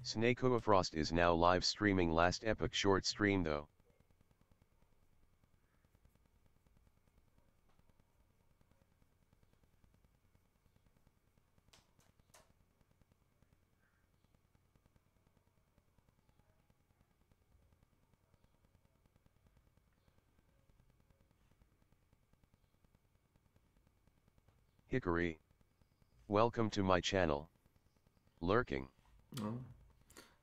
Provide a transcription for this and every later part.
S.W.Frost is now live streaming last epic short stream though. Hickory. Welcome to my channel. Lurking. Oh,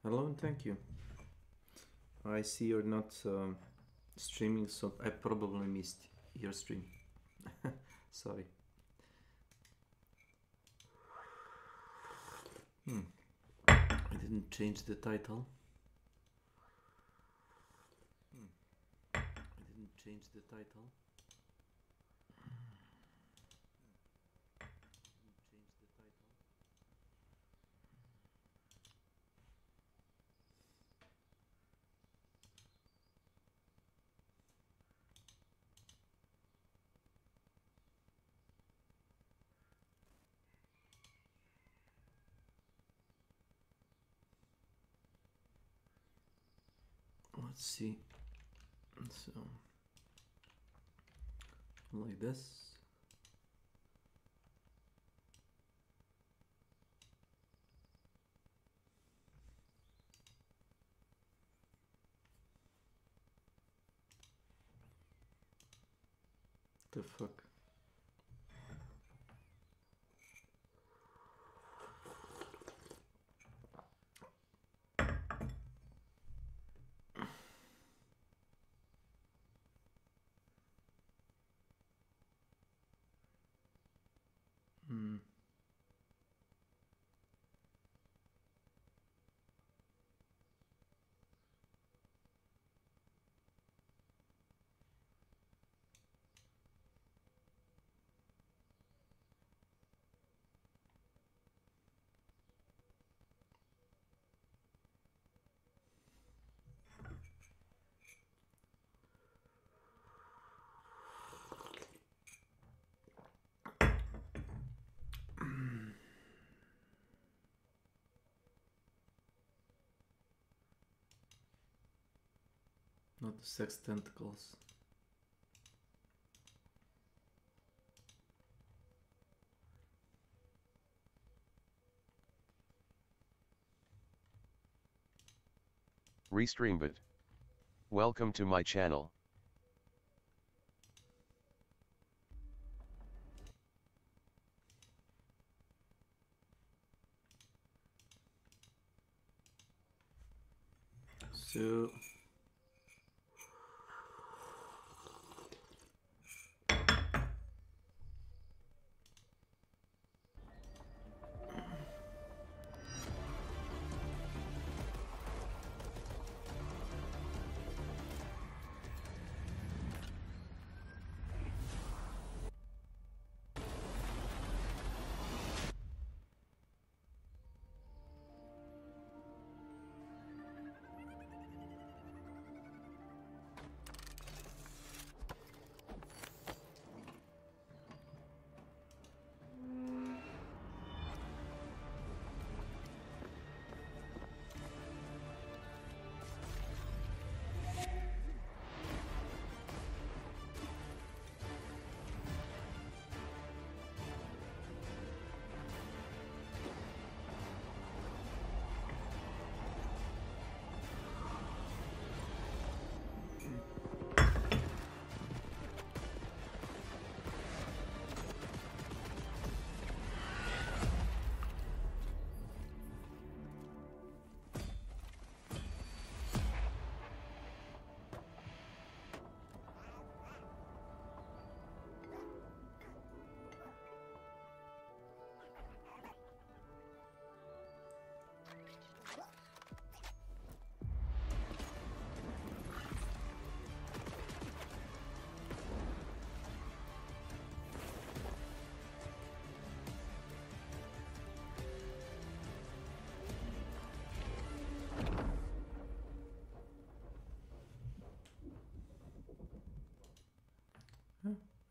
hello and thank you. I see you're not streaming, so I probably missed your stream. Sorry. I didn't change the title. I didn't change the title. Let's see. So, like this. The fuck? Not the sex tentacles. Restreambit. Welcome to my channel. So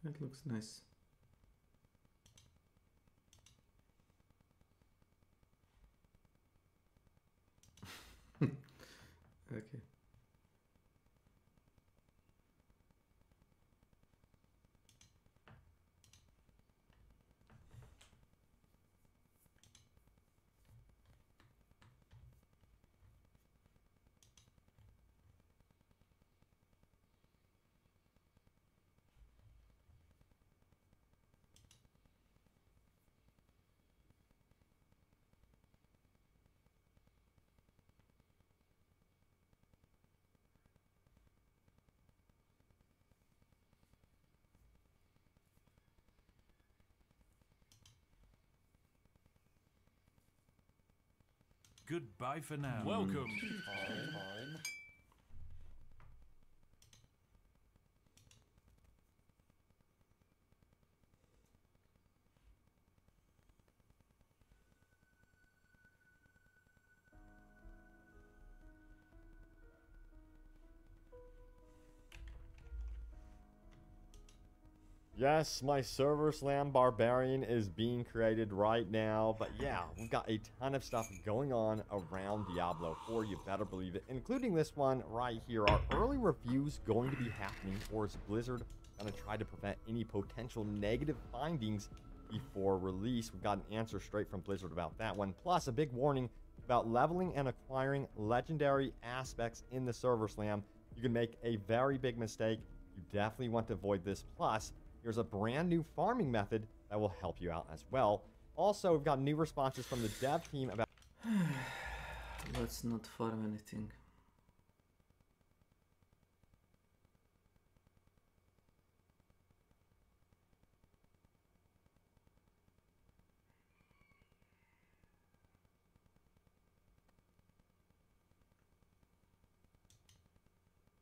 it looks nice. Goodbye for now. Welcome. Fine. Yes, my server slam barbarian is being created right now, but yeah, we've got a ton of stuff going on around Diablo 4, you better believe it, including this one right here. Are early reviews going to be happening, or is Blizzard going to try to prevent any potential negative findings before release? We've got an answer straight from Blizzard about that one, plus a big warning about leveling and acquiring legendary aspects in the server slam. You can make a very big mistake. You definitely want to avoid this. Plus, here's a brand new farming method that will help you out as well. Also, we've got new responses from the dev team about... Let's not farm anything.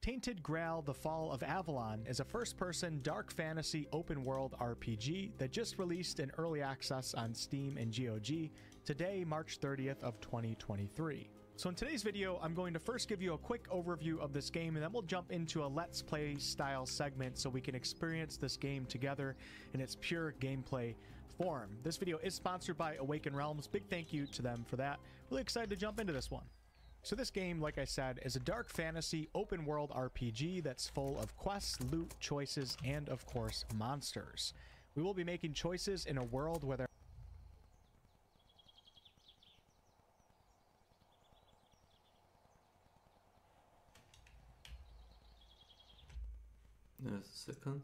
Tainted Grail: The Fall of Avalon is a first-person dark fantasy open-world RPG that just released in early access on Steam and GOG today, March 30th of 2023. So in today's video, I'm going to first give you a quick overview of this game, and then we'll jump into a Let's Play style segment so we can experience this game together in its pure gameplay form. This video is sponsored by Awaken Realms. Big thank you to them for that. Really excited to jump into this one. So this game, like I said, is a dark fantasy open world RPG that's full of quests, loot, choices, and of course, monsters. We will be making choices in a world where there There's a second.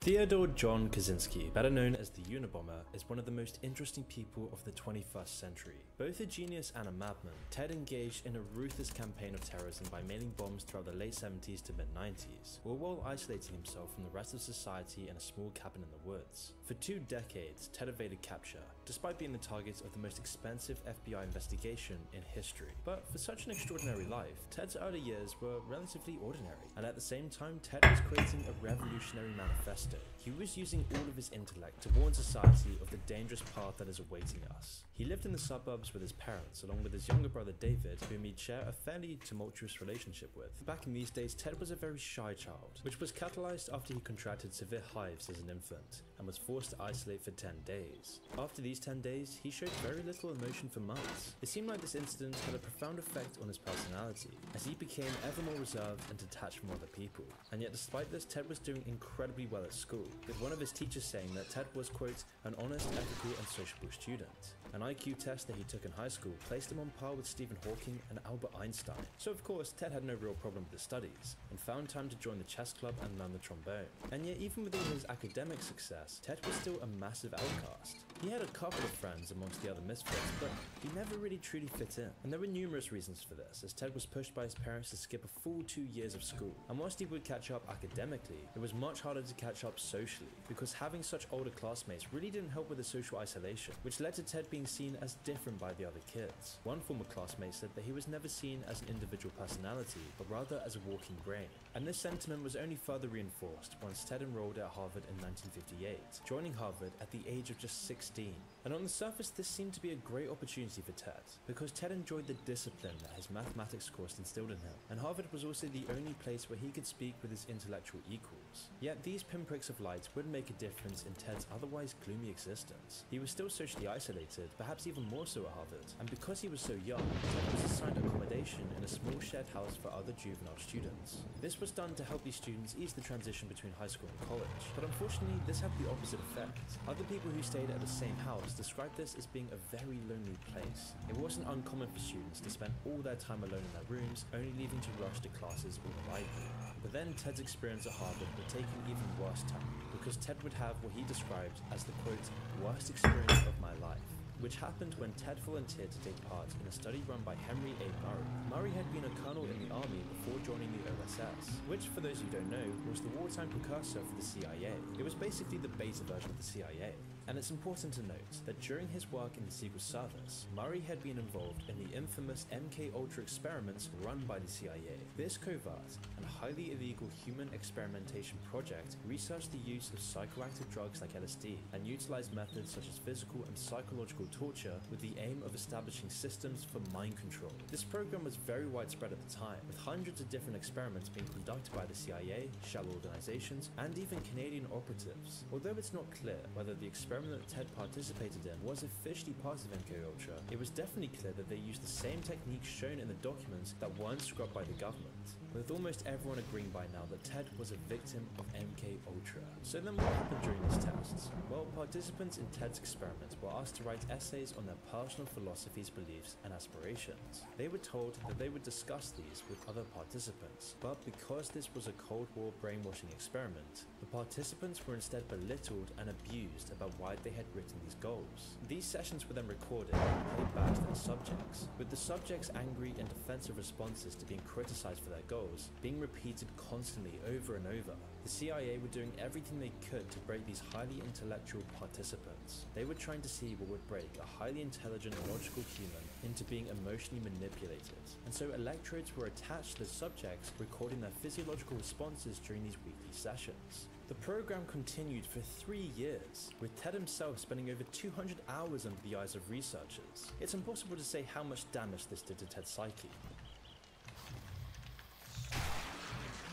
Theodore John Kaczynski, better known as the Unabomber, is one of the most interesting people of the 21st century. Both a genius and a madman, Ted engaged in a ruthless campaign of terrorism by mailing bombs throughout the late 70s to mid-90s, all while isolating himself from the rest of society in a small cabin in the woods. For 2 decades, Ted evaded capture, despite being the target of the most expensive FBI investigation in history. But for such an extraordinary life, Ted's early years were relatively ordinary, and at the same time, Ted was creating a revolutionary manifesto. He was using all of his intellect to warn society of the dangerous path that is awaiting us. He lived in the suburbs with his parents, along with his younger brother David, whom he'd share a fairly tumultuous relationship with. Back in these days, Ted was a very shy child, which was catalyzed after he contracted severe hives as an infant, and was forced to isolate for 10 days. After these 10 days, he showed very little emotion for months. It seemed like this incident had a profound effect on his personality, as he became ever more reserved and detached from other people. And yet despite this, Ted was doing incredibly well at school, with one of his teachers saying that Ted was, quote, an honest, ethical and sociable student. An IQ test that he took in high school placed him on par with Stephen Hawking and Albert Einstein. So of course, Ted had no real problem with his studies, and found time to join the chess club and learn the trombone. And yet even with all his academic success, Ted was still a massive outcast. He had a couple of friends amongst the other misfits, but he never really truly fit in. And there were numerous reasons for this, as Ted was pushed by his parents to skip a full 2 years of school. And whilst he would catch up academically, it was much harder to catch up socially, because having such older classmates really didn't help with the social isolation, which led to Ted being seen as different by the other kids. One former classmate said that he was never seen as an individual personality, but rather as a walking brain. And this sentiment was only further reinforced once Ted enrolled at Harvard in 1958, joining Harvard at the age of just 16. And on the surface, this seemed to be a great opportunity for Ted, because Ted enjoyed the discipline that his mathematics course instilled in him, and Harvard was also the only place where he could speak with his intellectual equals. themselves. Yet these pinpricks of light would make a difference in Ted's otherwise gloomy existence. He was still socially isolated, perhaps even more so at Harvard, and because he was so young, Ted was assigned accommodation in a small shared house for other juvenile students. This was done to help these students ease the transition between high school and college, but unfortunately this had the opposite effect. Other people who stayed at the same house described this as being a very lonely place. It wasn't uncommon for students to spend all their time alone in their rooms, only leaving to rush to classes or the library. But then Ted's experience at Harvard would take an even worse turn, because Ted would have what he described as the quote, worst experience of my life, which happened when Ted volunteered to take part in a study run by Henry A. Murray. Murray had been a colonel in the army before joining the OSS, which, for those who don't know, was the wartime precursor for the CIA. It was basically the beta version of the CIA. And it's important to note that during his work in the Secret Service, Murray had been involved in the infamous MK-Ultra experiments run by the CIA. This covert and highly illegal human experimentation project researched the use of psychoactive drugs like LSD and utilized methods such as physical and psychological torture with the aim of establishing systems for mind control. This program was very widespread at the time, with hundreds of different experiments being conducted by the CIA, shell organizations, and even Canadian operatives. Although it's not clear whether the experiment that Ted participated in was officially part of MK-Ultra, it was definitely clear that they used the same techniques shown in the documents that weren't scrubbed by the government, with almost everyone agreeing by now that Ted was a victim of MK-Ultra. So then what happened during these tests? Well, participants in Ted's experiments were asked to write essays on their personal philosophies, beliefs, and aspirations. They were told that they would discuss these with other participants, but because this was a Cold War brainwashing experiment, the participants were instead belittled and abused about why they had written these goals. These sessions were then recorded and played back to their subjects, with the subjects' angry and defensive responses to being criticized for their goals being repeated constantly over and over. The CIA were doing everything they could to break these highly intellectual participants. They were trying to see what would break a highly intelligent and logical human into being emotionally manipulated. And so electrodes were attached to the subjects, recording their physiological responses during these weekly sessions. The program continued for 3 years, with Ted himself spending over 200 hours under the eyes of researchers. It's impossible to say how much damage this did to Ted's psyche.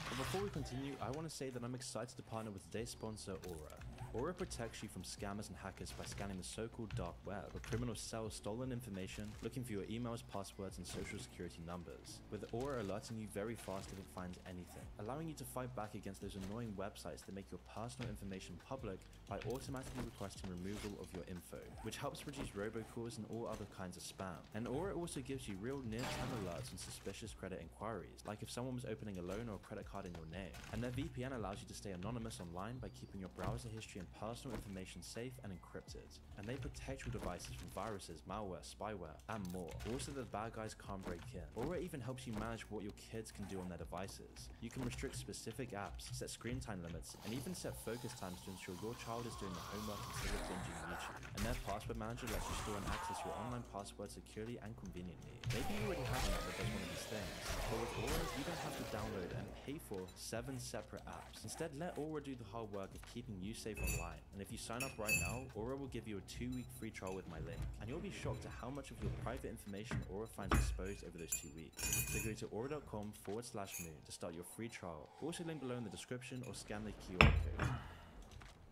But before we continue, I want to say that I'm excited to partner with today's sponsor, Aura. Aura protects you from scammers and hackers by scanning the so-called dark web, where criminals sell stolen information, looking for your emails, passwords, and social security numbers, with Aura alerting you very fast if it finds anything, allowing you to fight back against those annoying websites that make your personal information public by automatically requesting removal of your info, which helps reduce robocalls and all other kinds of spam. And Aura also gives you real near-time alerts on suspicious credit inquiries, like if someone was opening a loan or a credit card in your name. And their VPN allows you to stay anonymous online by keeping your browser history and personal information safe and encrypted. And they protect your devices from viruses, malware, spyware, and more, also that bad guys can't break in. Aura even helps you manage what your kids can do on their devices. You can restrict specific apps, set screen time limits, and even set focus times to ensure your child is doing the homework instead of binging YouTube. And their password manager lets you store and access your online password securely and conveniently. Maybe you already have an app that does one of these things, but with Aura, you don't have to download and pay for 7 separate apps. Instead, let Aura do the hard work of keeping you safe online. And if you sign up right now, Aura will give you a 2-week free trial with my link. And you'll be shocked at how much of your private information Aura finds exposed over those 2 weeks. So go to aura.com/moon to start your free trial. Also link below in the description or scan the QR code.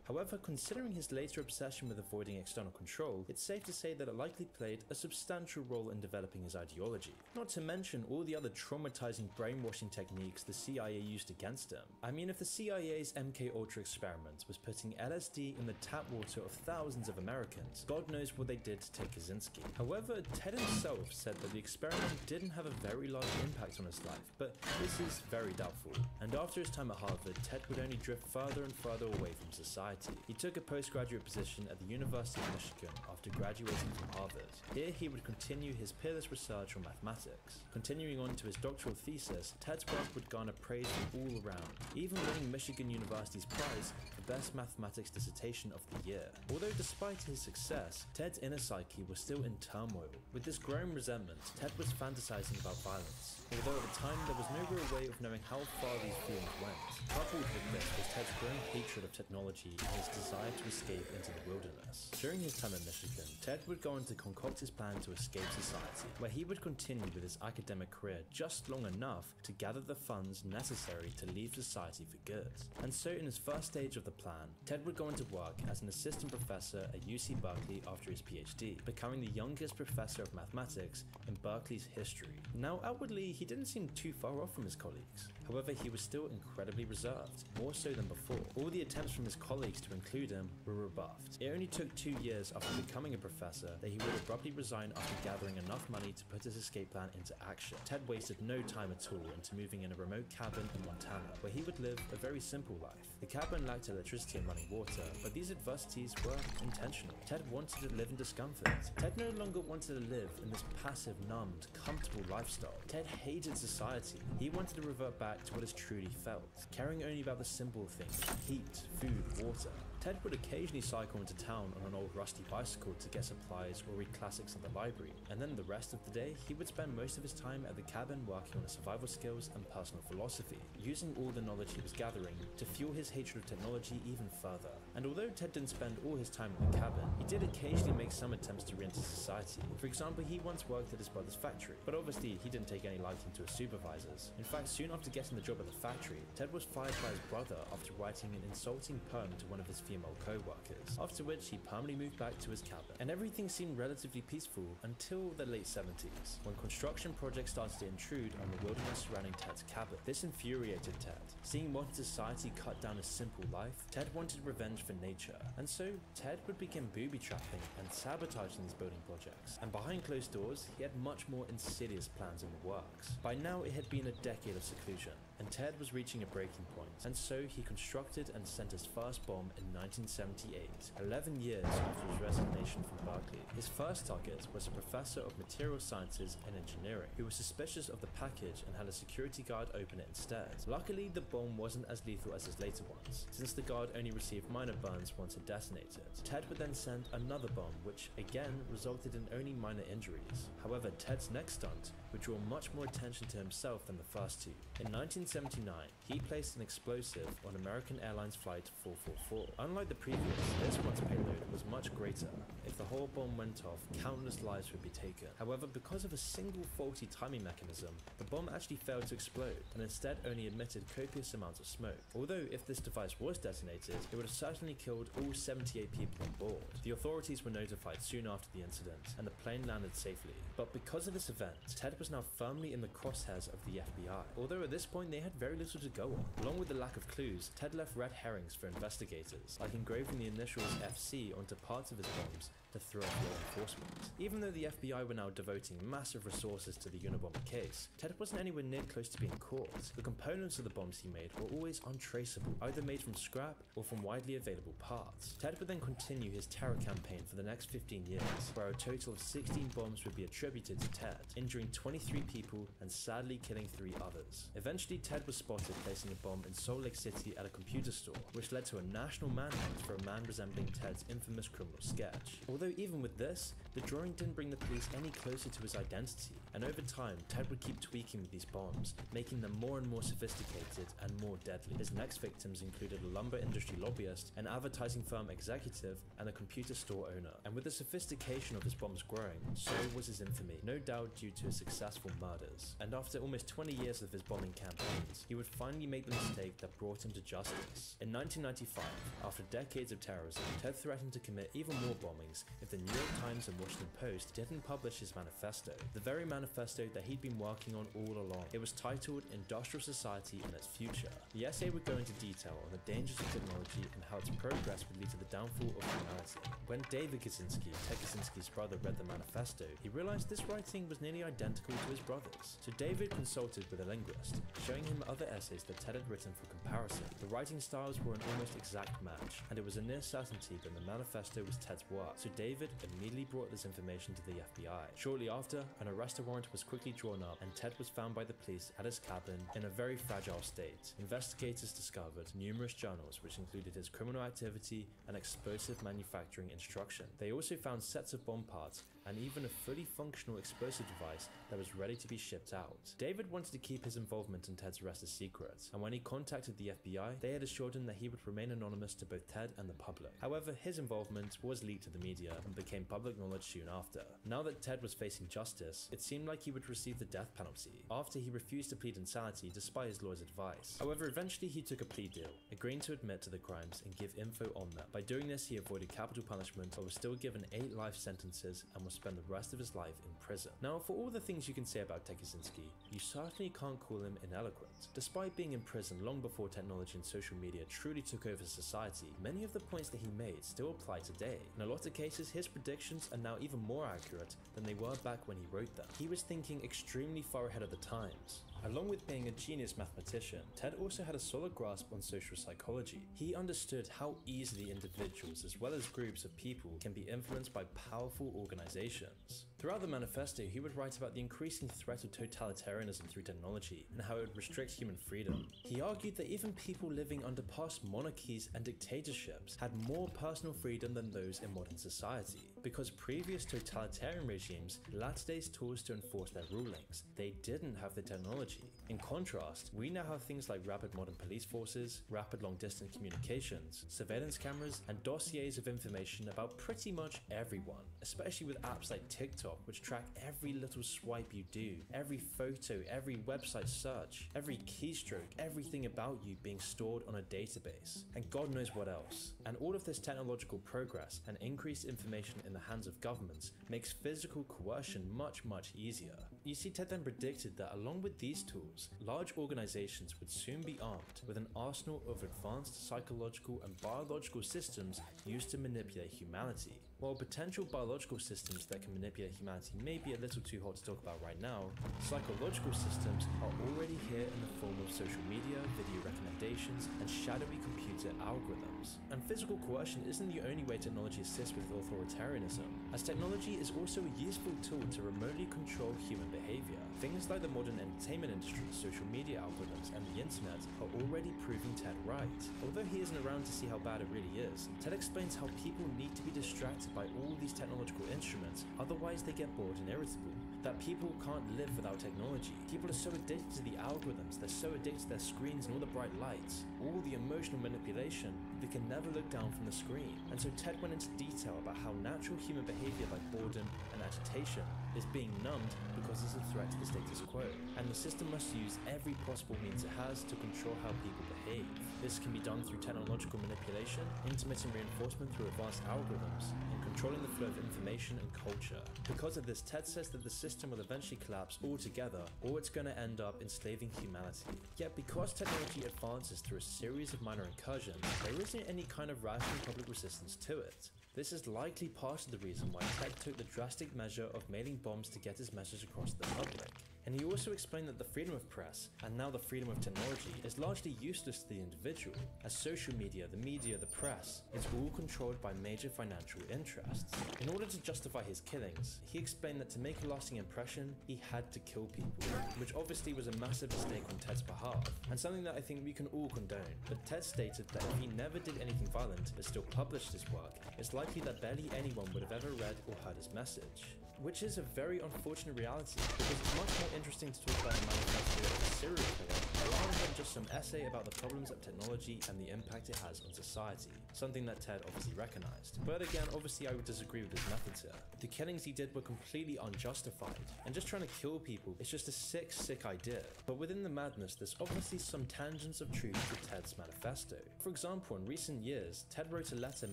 However, considering his later obsession with avoiding external control, it's safe to say that it likely played a substantial role in developing his ideology. Not to mention all the other traumatizing brainwashing techniques the CIA used against him. I mean, if the CIA's MK-Ultra experiment was putting LSD in the tap water of thousands of Americans, God knows what they did to take Kaczynski. However, Ted himself said that the experiment didn't have a very large impact on his life, but this is very doubtful. And after his time at Harvard, Ted would only drift further and further away from society. He took a postgraduate position at the University of Michigan after graduating from Harvard. Here he would continue his peerless research on mathematics. Continuing on to his doctoral thesis, Ted's work would garner praise from all around, even winning Michigan University's prize for the best mathematics dissertation of the year. Although despite his success, Ted's inner psyche was still in turmoil. With this growing resentment, Ted was fantasizing about violence. Although at the time there was no real way of knowing how far these feelings went. Coupled with this was Ted's growing hatred of technology and his desire to escape into the wilderness. During his time at Michigan, Ted would go on to concoct his plan to escape society, where he would continue with his academic career just long enough to gather the funds necessary to leave society for good. And so in his first stage of the plan, Ted would go on to work as an assistant professor at UC Berkeley after his PhD, becoming the youngest professor of mathematics in Berkeley's history. Now outwardly, he didn't seem too far off from his colleagues. However, he was still incredibly reserved, more so than before. All the attempts from his colleagues to include him were rebuffed. It only took 2 years after becoming a professor that he would abruptly resign after gathering enough money to put his escape plan into action. Ted wasted no time at all into moving in a remote cabin in Montana, where he would live a very simple life. The cabin lacked electricity and running water, but these adversities were intentional. Ted wanted to live in discomfort. Ted no longer wanted to live in this passive, numbed, comfortable lifestyle. Ted hated society. He wanted to revert back to what is truly felt, caring only about the simple things: heat, food, water. Ted would occasionally cycle into town on an old rusty bicycle to get supplies or read classics at the library, and then the rest of the day he would spend most of his time at the cabin working on his survival skills and personal philosophy, using all the knowledge he was gathering to fuel his hatred of technology even further. And although Ted didn't spend all his time in the cabin, he did occasionally make some attempts to re-enter society. For example, he once worked at his brother's factory, but obviously he didn't take any liking to his supervisors. In fact, soon after getting the job at the factory, Ted was fired by his brother after writing an insulting poem to one of his female co-workers, after which he permanently moved back to his cabin. And everything seemed relatively peaceful until the late 70s, when construction projects started to intrude on the wilderness surrounding Ted's cabin. This infuriated Ted. Seeing modern society cut down a simple life, Ted wanted revenge for nature, and so Ted would begin booby-trapping and sabotaging these building projects. And behind closed doors, he had much more insidious plans in the works. By now, it had been a decade of seclusion, and Ted was reaching a breaking point, and so he constructed and sent his first bomb in 1978, 11 years after his resignation from Berkeley. His first target was a professor of material sciences and engineering, who was suspicious of the package and had a security guard open it instead. Luckily, the bomb wasn't as lethal as his later ones, since the guard only received minor burns once it detonated. Ted would then send another bomb, which again resulted in only minor injuries. However, Ted's next stunt would draw much more attention to himself than the first two. In 1979, he placed an explosive on American Airlines Flight 444. Unlike the previous, this one's payload was much greater. If the whole bomb went off, countless lives would be taken. However, because of a single faulty timing mechanism, the bomb actually failed to explode, and instead only emitted copious amounts of smoke. Although if this device was detonated, it would have certainly killed all 78 people on board. The authorities were notified soon after the incident, and the plane landed safely. But because of this event, Ted was now firmly in the crosshairs of the FBI. Although at this point they had very little to go on. Along with the lack of clues, Ted left red herrings for investigators, like engraving the initials FC onto parts of his bombs to throw off law enforcement. Even though the FBI were now devoting massive resources to the Unabomber case, Ted wasn't anywhere near close to being caught. The components of the bombs he made were always untraceable, either made from scrap or from widely available parts. Ted would then continue his terror campaign for the next 15 years, where a total of 16 bombs would be attributed to Ted, injuring 23 people and sadly killing 3 others. Eventually, Ted was spotted placing a bomb in Salt Lake City at a computer store, which led to a national manhunt for a man resembling Ted's infamous criminal sketch. Although even with this, the drawing didn't bring the police any closer to his identity, and over time, Ted would keep tweaking with these bombs, making them more and more sophisticated and more deadly. His next victims included a lumber industry lobbyist, an advertising firm executive, and a computer store owner. And with the sophistication of his bombs growing, so was his infamy, no doubt due to his successful murders. And after almost 20 years of his bombing campaigns, he would finally make the mistake that brought him to justice. In 1995, after decades of terrorism, Ted threatened to commit even more bombings if the New York Times and Washington Post didn't publish his manifesto, the very manifesto that he'd been working on all along. It was titled Industrial Society and Its Future. The essay would go into detail on the dangers of technology and how its progress would lead to the downfall of humanity. When David Kaczynski, Ted Kaczynski's brother, read the manifesto, he realized this writing was nearly identical to his brother's. So David consulted with a linguist, showing him other essays that Ted had written for comparison. The writing styles were an almost exact match, and it was a near certainty that the manifesto was Ted's work. So David immediately brought this information to the FBI. Shortly after, an arrest warrant was quickly drawn up, and Ted was found by the police at his cabin in a very fragile state. Investigators discovered numerous journals which included his criminal activity and explosive manufacturing instruction. They also found sets of bomb parts and even a fully functional explosive device that was ready to be shipped out. David wanted to keep his involvement in Ted's arrest a secret, and when he contacted the FBI, they had assured him that he would remain anonymous to both Ted and the public. However, his involvement was leaked to the media and became public knowledge soon after. Now that Ted was facing justice, it seemed like he would receive the death penalty, after he refused to plead insanity despite his lawyer's advice. However, eventually he took a plea deal, agreeing to admit to the crimes and give info on them. By doing this, he avoided capital punishment, but was still given 8 life sentences and will spend the rest of his life in prison. Now, for all the things you can say about Ted Kaczynski, you certainly can't call him ineloquent. Despite being in prison long before technology and social media truly took over society, many of the points that he made still apply today. In a lot of cases, his predictions are now even more accurate than they were back when he wrote them. He was thinking extremely far ahead of the times. Along with being a genius mathematician, Ted also had a solid grasp on social psychology. He understood how easily individuals as well as groups of people can be influenced by powerful organizations. Throughout the manifesto, he would write about the increasing threat of totalitarianism through technology and how it would restrict human freedom. He argued that even people living under past monarchies and dictatorships had more personal freedom than those in modern society, because previous totalitarian regimes lacked today's tools to enforce their rulings. They didn't have the technology. In contrast, we now have things like rapid modern police forces, rapid long-distance communications, surveillance cameras, and dossiers of information about pretty much everyone, especially with apps like TikTok, which track every little swipe you do, every photo, every website search, every keystroke, everything about you being stored on a database, and God knows what else. And all of this technological progress and increased information in the hands of governments makes physical coercion much easier. You see, Ted then predicted that along with these tools, large organizations would soon be armed with an arsenal of advanced psychological and biological systems used to manipulate humanity. While potential biological systems that can manipulate humanity may be a little too hot to talk about right now, psychological systems are already here in the form of social media, video recommendations, and shadowy computer algorithms. And physical coercion isn't the only way technology assists with authoritarianism, as technology is also a useful tool to remotely control human behavior. Things like the modern entertainment industry, social media algorithms, and the internet are already proving Ted right. Although he isn't around to see how bad it really is, Ted explains how people need to be distracted by all these technological instruments, otherwise they get bored and irritable. That people can't live without technology. People are so addicted to the algorithms, they're so addicted to their screens and all the bright lights, all the emotional manipulation, they can never look down from the screen. And so Ted went into detail about how natural human behavior like boredom and agitation is being numbed because it's a threat to the status quo, and the system must use every possible means it has to control how people behave. This can be done through technological manipulation, intermittent reinforcement through advanced algorithms, and controlling the flow of information and culture. Because of this, Ted says that the system will eventually collapse altogether, or it's going to end up enslaving humanity. Yet because technology advances through a series of minor incursions, there isn't any kind of rational public resistance to it. This is likely part of the reason why Ted took the drastic measure of mailing bombs to get his message across to the public. And he also explained that the freedom of press, and now the freedom of technology, is largely useless to the individual, as social media, the press, is all controlled by major financial interests. In order to justify his killings, he explained that to make a lasting impression, he had to kill people, which obviously was a massive mistake on Ted's behalf, and something that I think we can all condone. But Ted stated that if he never did anything violent, but still published his work, it's likely that barely anyone would have ever read or heard his message. Which is a very unfortunate reality, because it's much more interesting to talk about the manifesto of a serial killer rather than just some essay about the problems of technology and the impact it has on society, something that Ted obviously recognized. But again, obviously I would disagree with his methods here. The killings he did were completely unjustified, and just trying to kill people is just a sick idea. But within the madness, there's obviously some tangents of truth to Ted's manifesto. For example, in recent years, Ted wrote a letter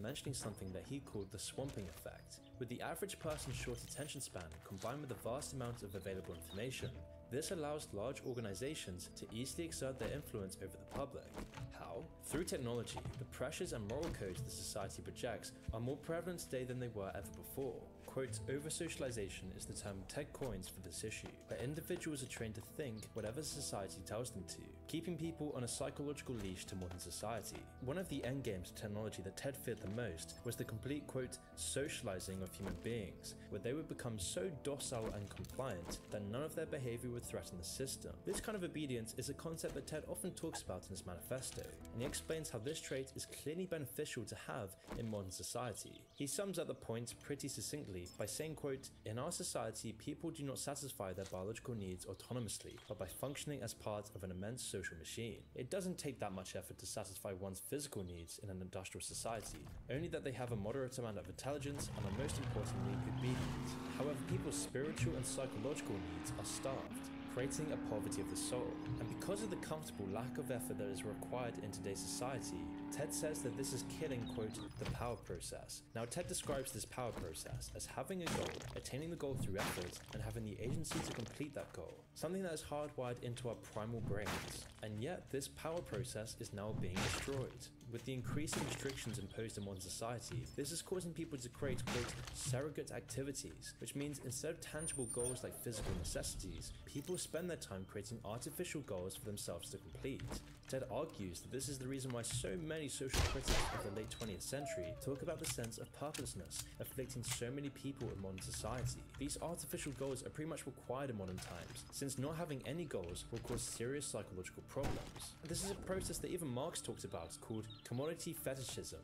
mentioning something that he called the swamping effect. With the average person's short attention span combined with the vast amount of available information, This allows large organizations to easily exert their influence over the public. How? Through technology, the pressures and moral codes the society projects are more prevalent today than they were ever before. Quote, over-socialization is the term Ted coins for this issue, where individuals are trained to think whatever society tells them to, keeping people on a psychological leash to modern society. One of the endgames of technology that Ted feared the most was the complete, quote, socializing of human beings, where they would become so docile and compliant that none of their behavior would threaten the system. This kind of obedience is a concept that Ted often talks about in his manifesto, and he explains how this trait is clearly beneficial to have in modern society. He sums up the point pretty succinctly by saying, quote, in our society, people do not satisfy their biological needs autonomously, but by functioning as part of an immense social machine. It doesn't take that much effort to satisfy one's physical needs in an industrial society, only that they have a moderate amount of intelligence and are most importantly obedient. However, people's spiritual and psychological needs are starved, creating a poverty of the soul. And because of the comfortable lack of effort that is required in today's society, Ted says that this is killing, quote, the power process. Now, Ted describes this power process as having a goal, attaining the goal through effort, and having the agency to complete that goal, something that is hardwired into our primal brains. And yet, this power process is now being destroyed. With the increasing restrictions imposed in modern society, this is causing people to create, quote, surrogate activities, which means instead of tangible goals like physical necessities, people spend their time creating artificial goals for themselves to complete. Ted argues that this is the reason why so many social critics of the late 20th century talk about the sense of purposelessness afflicting so many people in modern society. These artificial goals are pretty much required in modern times, since not having any goals will cause serious psychological problems. This is a process that even Marx talked about called commodity fetishism.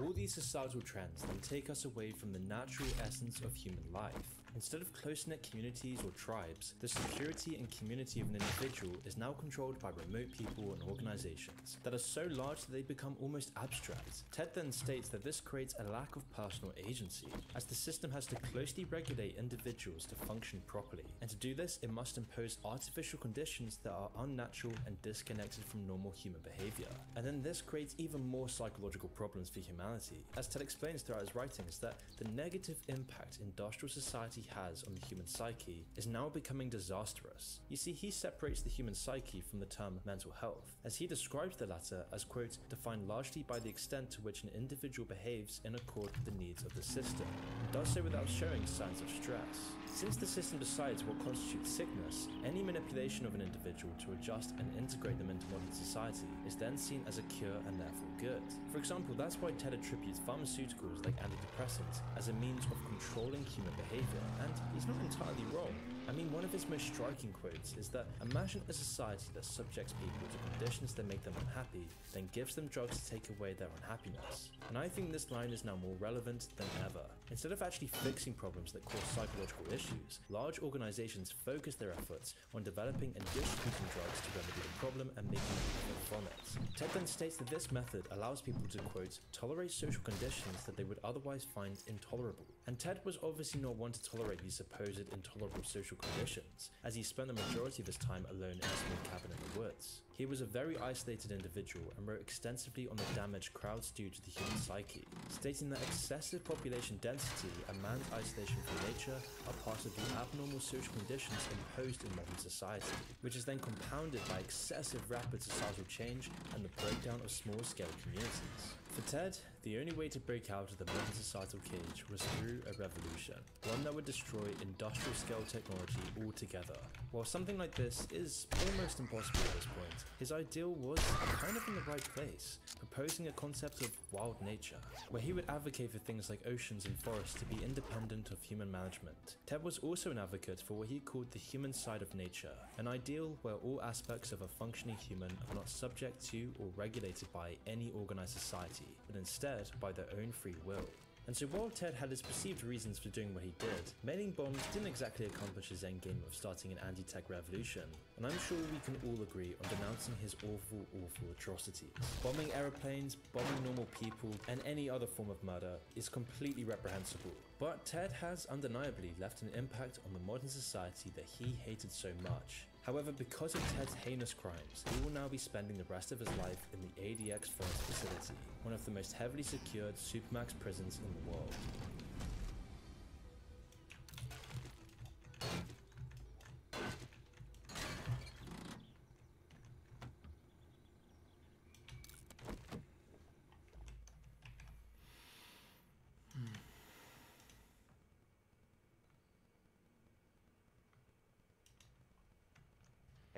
All these societal trends then take us away from the natural essence of human life. Instead of close-knit communities or tribes, the security and community of an individual is now controlled by remote people and organizations that are so large that they become almost abstract. Ted then states that this creates a lack of personal agency, as the system has to closely regulate individuals to function properly. And to do this, it must impose artificial conditions that are unnatural and disconnected from normal human behavior. And then this creates even more psychological problems for humanity, as Ted explains throughout his writings that the negative impact industrial society has on the human psyche is now becoming disastrous. You see, he separates the human psyche from the term mental health, as he describes the latter as, quote, defined largely by the extent to which an individual behaves in accord with the needs of the system, and does so without showing signs of stress. Since the system decides what constitutes sickness, any manipulation of an individual to adjust and integrate them into modern society is then seen as a cure and therefore good. For example, that's why Ted attributes pharmaceuticals like antidepressants as a means of controlling human behavior, and he's not entirely wrong. I mean, one of his most striking quotes is that imagine a society that subjects people to conditions that make them unhappy, then gives them drugs to take away their unhappiness. And I think this line is now more relevant than ever. Instead of actually fixing problems that cause psychological issues, large organizations focus their efforts on developing and distributing drugs to remedy the problem and making profit from it. Ted then states that this method allows people to, quote, tolerate social conditions that they would otherwise find intolerable. And Ted was obviously not one to tolerate these supposed intolerable social conditions, as he spent the majority of his time alone in a small cabin in the woods. He was a very isolated individual and wrote extensively on the damage crowds do to the human psyche, stating that excessive population density and man's isolation from nature are part of the abnormal social conditions imposed in modern society, which is then compounded by excessive rapid societal change and the breakdown of small-scale communities. For Ted, the only way to break out of the modern societal cage was through a revolution, one that would destroy industrial-scale technology altogether. While something like this is almost impossible at this point, his ideal was kind of in the right place, proposing a concept of wild nature, where he would advocate for things like oceans and forests to be independent of human management. Ted was also an advocate for what he called the human side of nature, an ideal where all aspects of a functioning human are not subject to or regulated by any organized society, but instead by their own free will. And so while Ted had his perceived reasons for doing what he did, mailing bombs didn't exactly accomplish his endgame of starting an anti-tech revolution, and I'm sure we can all agree on denouncing his awful, awful atrocities. Bombing aeroplanes, bombing normal people, and any other form of murder is completely reprehensible. But Ted has undeniably left an impact on the modern society that he hated so much. However, because of Ted's heinous crimes, he will now be spending the rest of his life in the S.W.Frost facility, one of the most heavily secured supermax prisons in the world.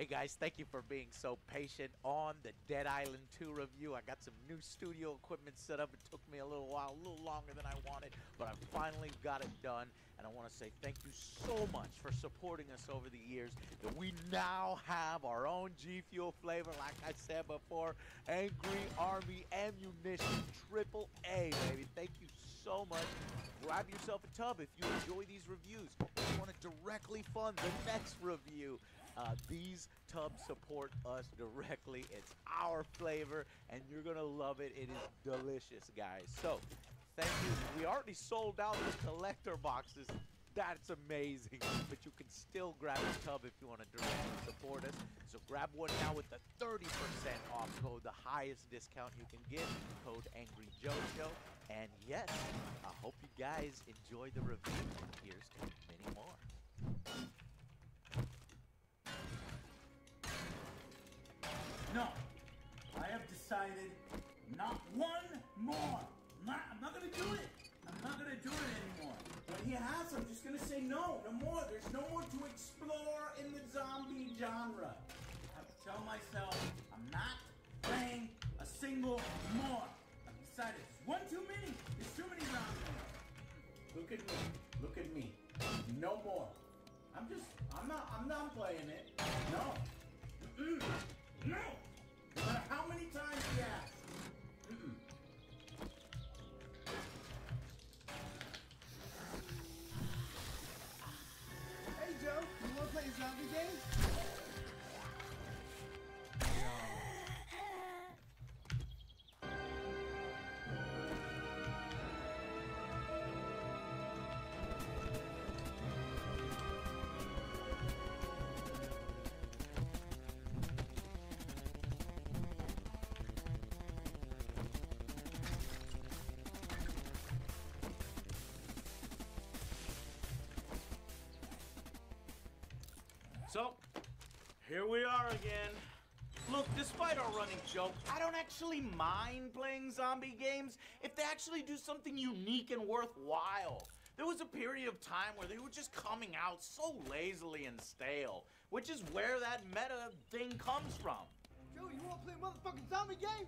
Hey guys, thank you for being so patient on the Dead Island 2 review. I got some new studio equipment set up. It took me a little while, a little longer than I wanted, but I finally got it done. And I want to say thank you so much for supporting us over the years, that we now have our own G Fuel flavor, like I said before. Angry Army Ammunition Triple A, baby. Thank you so much. Grab yourself a tub if you enjoy these reviews. If you want to directly fund the next review, these tubs support us directly. It's our flavor, and you're going to love it. It is delicious, guys. So, thank you. We already sold out the collector boxes. That's amazing. But you can still grab a tub if you want to directly support us. So grab one now with the 30% off code, the highest discount you can get, code AngryJoeShow. And yes, I hope you guys enjoy the review. Here's to many more. No, I have decided not one more. I'm not gonna do it. I'm not gonna do it anymore. When he has, I'm just gonna say no, no more. There's no more to explore in the zombie genre. I have to tell myself I'm not playing a single more. I've decided it's one too many. There's too many zombies. Look at me. Look at me. No more. I'm not playing it. No. No. No matter how many times he asks. Hey Joe, you wanna play a zombie game? So, here we are again. Look, despite our running joke, I don't actually mind playing zombie games if they actually do something unique and worthwhile. There was a period of time where they were just coming out so lazily and stale, which is where that meta thing comes from. Joe, you wanna play a motherfucking zombie game?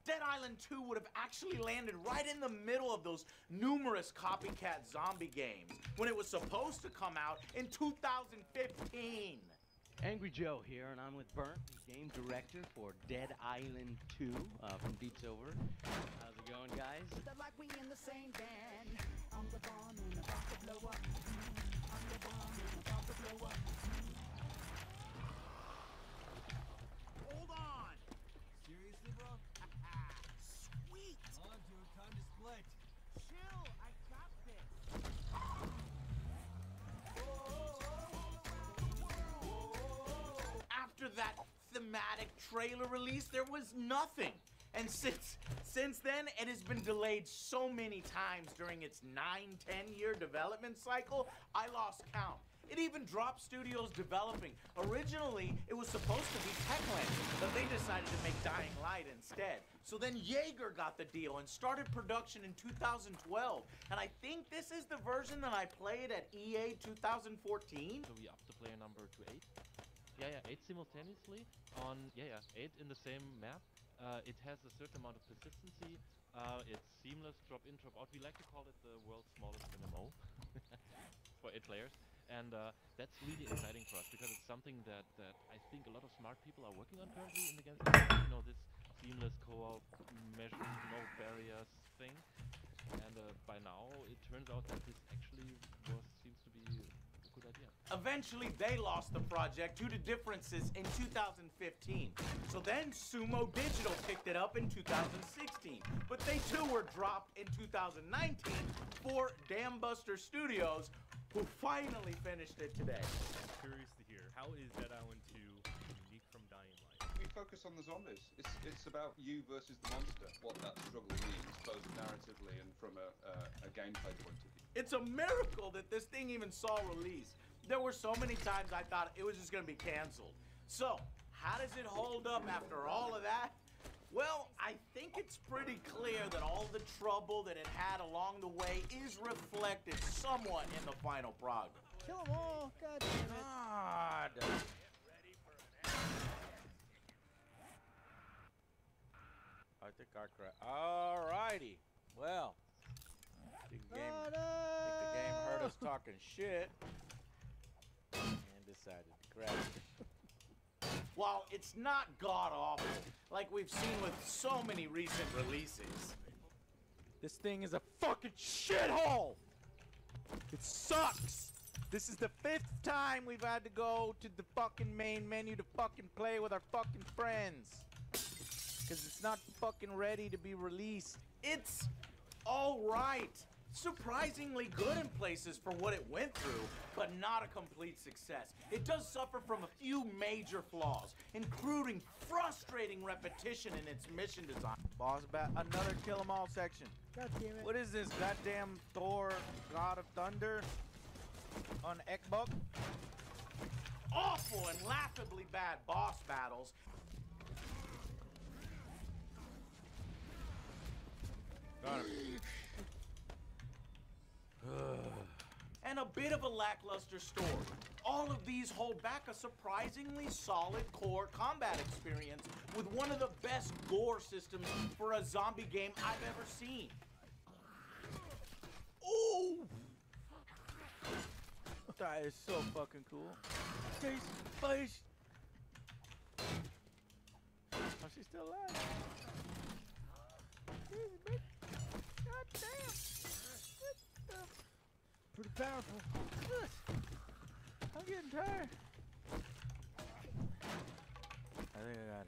Dead Island 2 would have actually landed right in the middle of those numerous copycat zombie games when it was supposed to come out in 2015. Angry Joe here, and I'm with Burnt, game director for Dead Island 2 from Beats Over. How's it going, guys? Like we in the same band. I'm the bomb and about to blow up. I'm the bomb and about to blow up. Hold on! Seriously, bro? Sweet! Come on, dude, time to split. Chill, I got this. After that thematic trailer release, there was nothing. And since then, it has been delayed so many times during its 9-10 year development cycle, I lost count. It even dropped studios developing. Originally, it was supposed to be Techland, but they decided to make Dying Light instead. So then Jaeger got the deal and started production in 2012. And I think this is the version that I played at EA 2014. So we upped the player number to 8. Yeah, 8 simultaneously on, 8 in the same map. It has a certain amount of persistency. It's seamless, drop in, drop out. We like to call it the world's smallest MMO for 8 players. And that's really exciting for us because it's something that I think a lot of smart people are working on currently in the games. You know, this seamless co-op, measures, no barriers thing. And by now, it turns out that this actually seems to be a good idea. Eventually, they lost the project due to differences in 2015. So then Sumo Digital picked it up in 2016. But they too were dropped in 2019 for Dambuster Studios, who finally finished it today. Curious to hear, how is Dead Island 2 unique from Dying Light? We focus on the zombies. It's about you versus the monster, what that struggle means, both narratively and from a gameplay point of view. It's a miracle that this thing even saw release. There were so many times I thought it was just gonna be canceled. So, how does it hold up after all of that? Well, I think it's pretty clear that all the trouble that it had along the way is reflected somewhat in the final product. Kill them all, god damn it. God. Get ready for I think I correct. Alrighty. Well, I think the game heard us talking shit and decided to grab it. While it's not god-awful, like we've seen with so many recent releases, this thing is a fucking shithole! It sucks! This is the 5th time we've had to go to the fucking main menu to fucking play with our fucking friends. Because it's not fucking ready to be released. it's alright. Surprisingly good in places for what it went through, but not a complete success. It does suffer from a few major flaws, including frustrating repetition in its mission design. Boss bat, another kill 'em all section. God damn it. What is this goddamn Thor, God of Thunder on Ekbuk? Awful and laughably bad boss battles. Got him. And a bit of a lackluster story. All of these hold back a surprisingly solid core combat experience with one of the best gore systems for a zombie game I've ever seen. Ooh! That is so fucking cool. Face, face. Oh, she's still alive. Easy, bitch. God damn. Pretty powerful. I'm getting tired. I think I got it.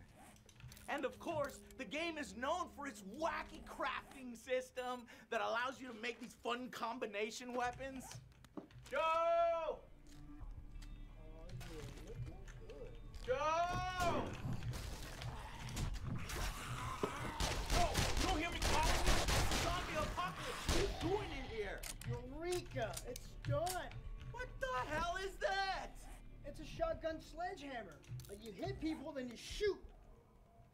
And of course, the game is known for its wacky crafting system that allows you to make these fun combination weapons. Joe! Joe! Joe, you don't hear me calling you? Zombie apocalypse, what are you doing in here? Eureka! It's done! What the hell is that? It's a shotgun sledgehammer. Like you hit people, then you shoot.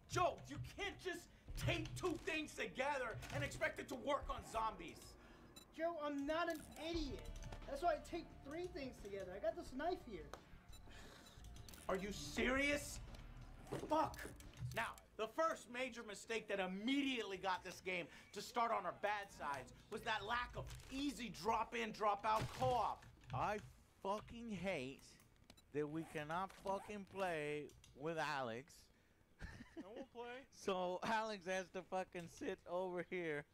Joe, you can't just tape two things together and expect it to work on zombies. Joe, I'm not an idiot. That's why I take three things together. I got this knife here. Are you serious? Fuck. Now, the first major mistake that immediately got this game to start on our bad sides was that lack of easy drop-in, drop-out co-op. I fucking hate that we cannot fucking play with Alex. I won't play. So Alex has to fucking sit over here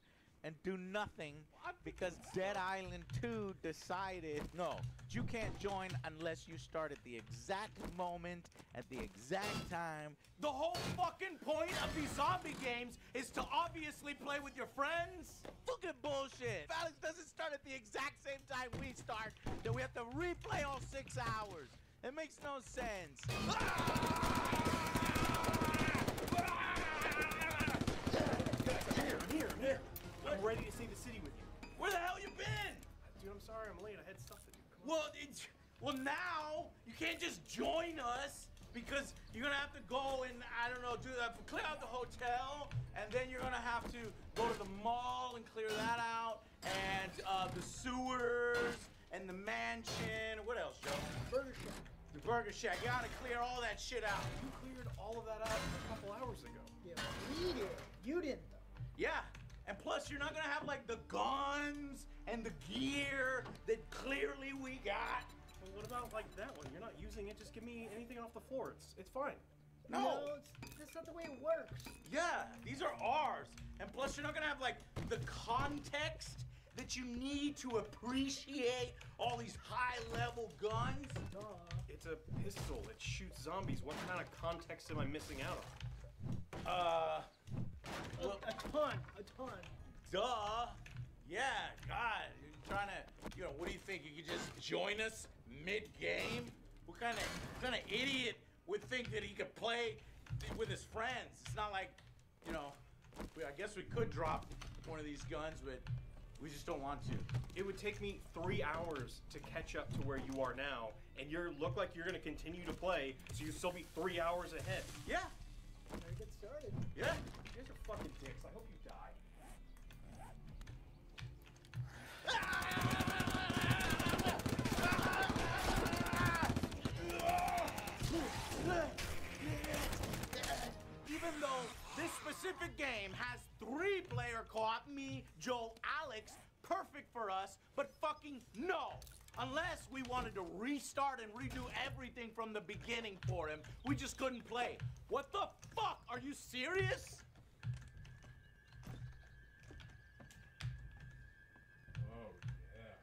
and do nothing because Dead Island 2 decided, no, you can't join unless you start at the exact moment, at the exact time. The whole fucking point of these zombie games is to obviously play with your friends. Fucking bullshit. If Alex doesn't start at the exact same time we start, then we have to replay all 6 hours. It makes no sense. I'm here. I'm ready to see the city with you. Where the hell you been? Dude, I'm sorry I'm late. I had stuff to do. Come on. Well, now you can't just join us because you're gonna have to go and I don't know, clear out the hotel, and then you're gonna have to go to the mall and clear that out, and the sewers and the mansion. What else, Joe? Burger Shack. The Burger Shack. You gotta clear all that shit out. You cleared all of that out a couple hours ago. Yeah, we did. You didn't, though. Yeah, and plus you're not gonna have like the guns and the gear that clearly we got. Well, what about like that one? You're not using it. Just give me anything off the floor. It's fine. No. That's not the way it works. Yeah, these are ours. And plus you're not gonna have like the context that you need to appreciate all these high-level guns. Duh. It's a pistol. It shoots zombies. What kind of context am I missing out on? Well, A ton. duh. Yeah, God, you're trying to, what do you think? You could just join us mid-game? What kind of idiot would think that he could play with his friends? It's not like, I guess we could drop one of these guns, but we just don't want to. It would take me 3 hours to catch up to where you are now, and you look like you're going to continue to play, so you'll still be 3 hours ahead. Yeah. Better get started. Yeah. You guys are fucking dicks. I hope you die. Alex, perfect for us, but fucking no. Unless we wanted to restart and redo everything from the beginning for him, we just couldn't play. What the fuck? Are you serious? Oh, yeah.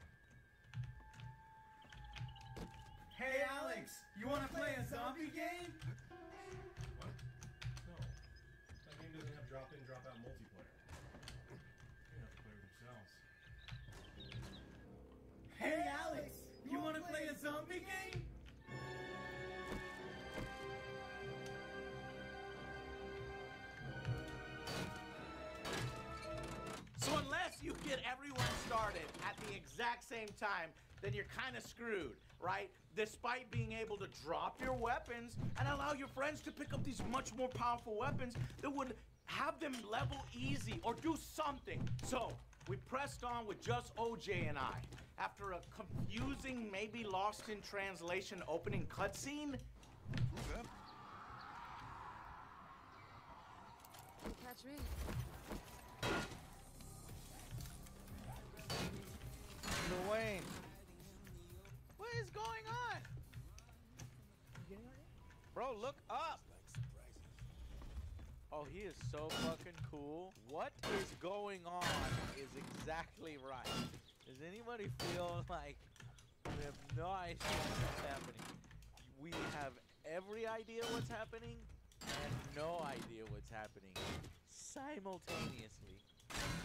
Hey, Alex, you want to play a zombie game? What? No. That game doesn't have drop-in, drop-out multiplayer. They have to play with themselves. Hey, Alex, you want to play a zombie game? So unless you get everyone started at the exact same time, then you're kind of screwed, right? Despite being able to drop your weapons and allow your friends to pick up these much more powerful weapons that would have them level easy or do something. So we pressed on with just OJ and I. After a confusing, maybe lost in translation opening cutscene. Catch me. Dwayne, what is going on? Bro, look up. Oh, he is so fucking cool. What is going on is exactly right. Does anybody feel like we have no idea what's happening? We have every idea what's happening and no idea what's happening simultaneously.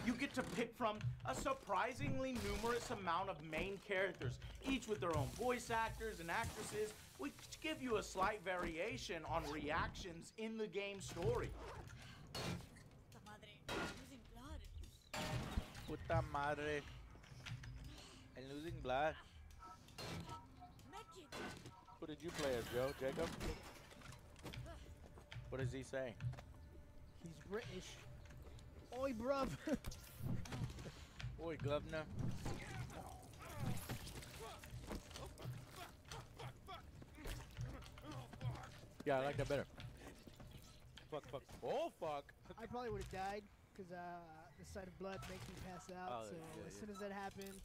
You get to pick from a surprisingly numerous amount of main characters, each with their own voice actors and actresses, which give you a slight variation on reactions in the game story. Puta madre. And losing blood. Who did you play as, Joe? Jacob? What does he say? He's British. Oi, bruv. Oi, governor. Yeah, I like that better. Fuck, fuck. Oh, fuck. I probably would have died because the sight of blood makes me pass out. Oh, so yeah, as soon as that happened,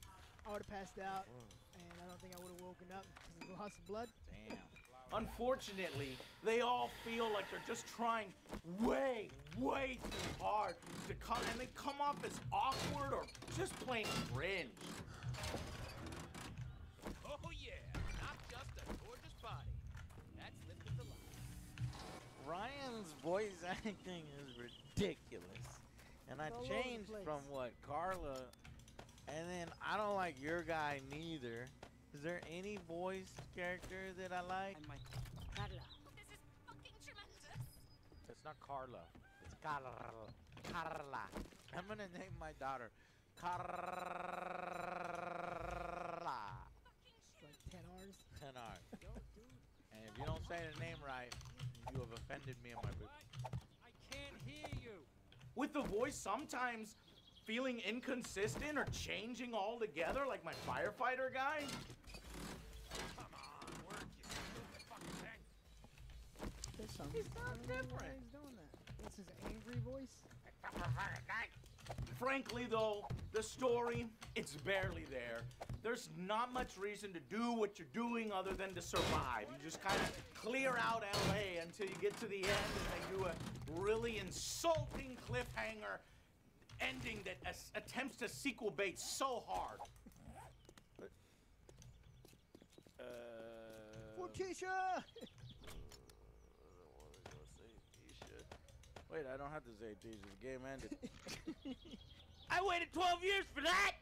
I would have passed out, and I don't think I would have woken up because of the loss of blood. Damn. Unfortunately, they all feel like they're just trying way, way too hard to come, and they come off as awkward or just plain cringe. Oh yeah, not just a gorgeous body. That's lifted the line. Ryan's voice acting is ridiculous. And I All over the changed place. from what, Carla, and then I don't like your guy neither. Is there any voice character that I like? Carla. This is fucking tremendous. It's not Carla. It's Carla. Carla. I'm gonna name my daughter Carla. It's like 10 R's. 10 R's. And if you don't say the name right, you have offended me in my book. I can't hear you. With the voice sometimes feeling inconsistent or changing altogether, like my firefighter guy. Come on, work, you stupid fucking thing. There's some. He's not I don't know why different. He's doing that. What's his angry voice? Frankly, though, the story, it's barely there. There's not much reason to do what you're doing other than to survive. You just kind of clear out LA until you get to the end and they do a really insulting cliffhanger ending that attempts to sequel bait so hard. For Keisha! Wait, I don't have to say Tisha. The game ended. I waited 12 years for that!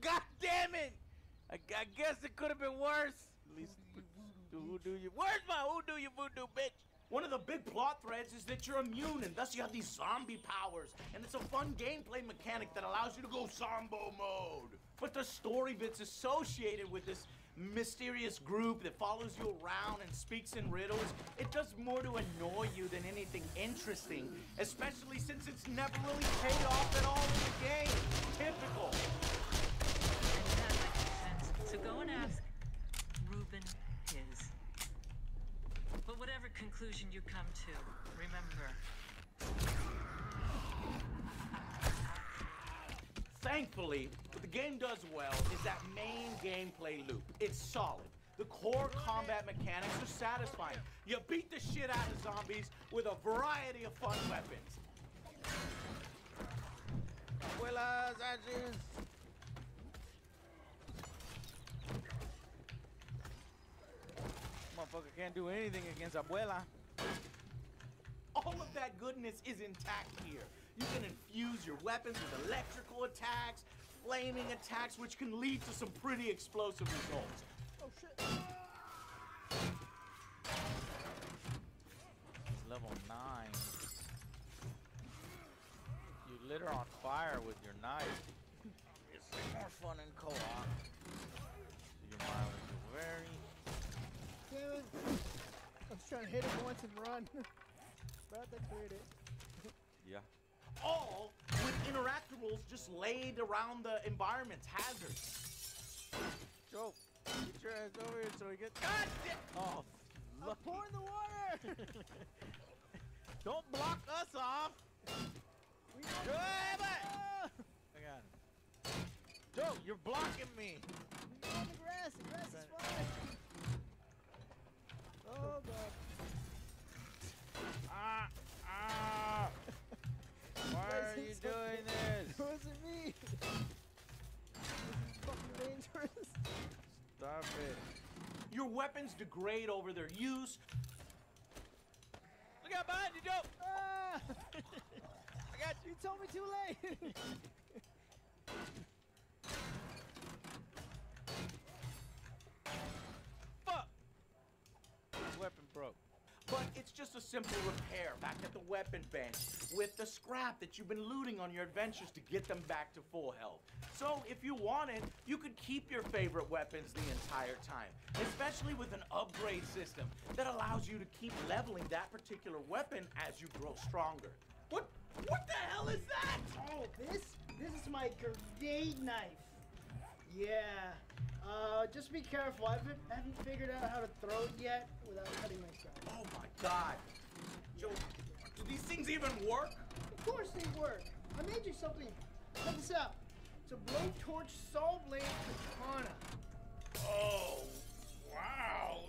God damn it! I guess it could have been worse. At least, who do you? Where's my who do you voodoo, bitch? One of the big plot threads is that you're immune, and thus you have these zombie powers, and it's a fun gameplay mechanic that allows you to go zombo mode. But the story bits associated with this mysterious group that follows you around and speaks in riddles, it does more to annoy you than anything interesting, especially since it's never really paid off at all in the game. Typical. That makes sense. So go and ask Ruben his. But whatever conclusion you come to, remember, Thankfully, what the game does well is that main gameplay loop. It's solid. The core combat mechanics are satisfying. You beat the shit out of zombies with a variety of fun weapons. Abuela's ashes. Motherfucker can't do anything against Abuela. All of that goodness is intact here. You can infuse your weapons with electrical attacks, flaming attacks, which can lead to some pretty explosive results. Oh shit. It's level 9. You lit her on fire with your knife. It's more fun in co-op. Your mileage will vary. Damn it. I was trying to hit it once and run. But they cleared it. Yeah. All with interactables just laid around the environment's hazards. Joe, get your ass over here so we get. God damn! Oh, I'm pouring the water! Don't block us off! We Joe, I got him. Joe, you're blocking me! go on the grass is fine. Oh god. Why are you doing this? It wasn't me. This is fucking dangerous. Stop it. Your weapons degrade over their use. Look out behind you, Joe! Ah! I got you. You told me too late. Fuck! Weapon broke. But it's just a simple repair back at the weapon bench with the scrap that you've been looting on your adventures to get them back to full health. So if you wanted, you could keep your favorite weapons the entire time, especially with an upgrade system that allows you to keep leveling that particular weapon as you grow stronger. What the hell is that? Oh, this is my grenade knife. Yeah. Just be careful. I haven't figured out how to throw it yet without cutting myself. Oh my god. Joe, do these things even work? Of course they work. I made you something. Check this out. It's a blowtorch saw blade katana. Oh, wow.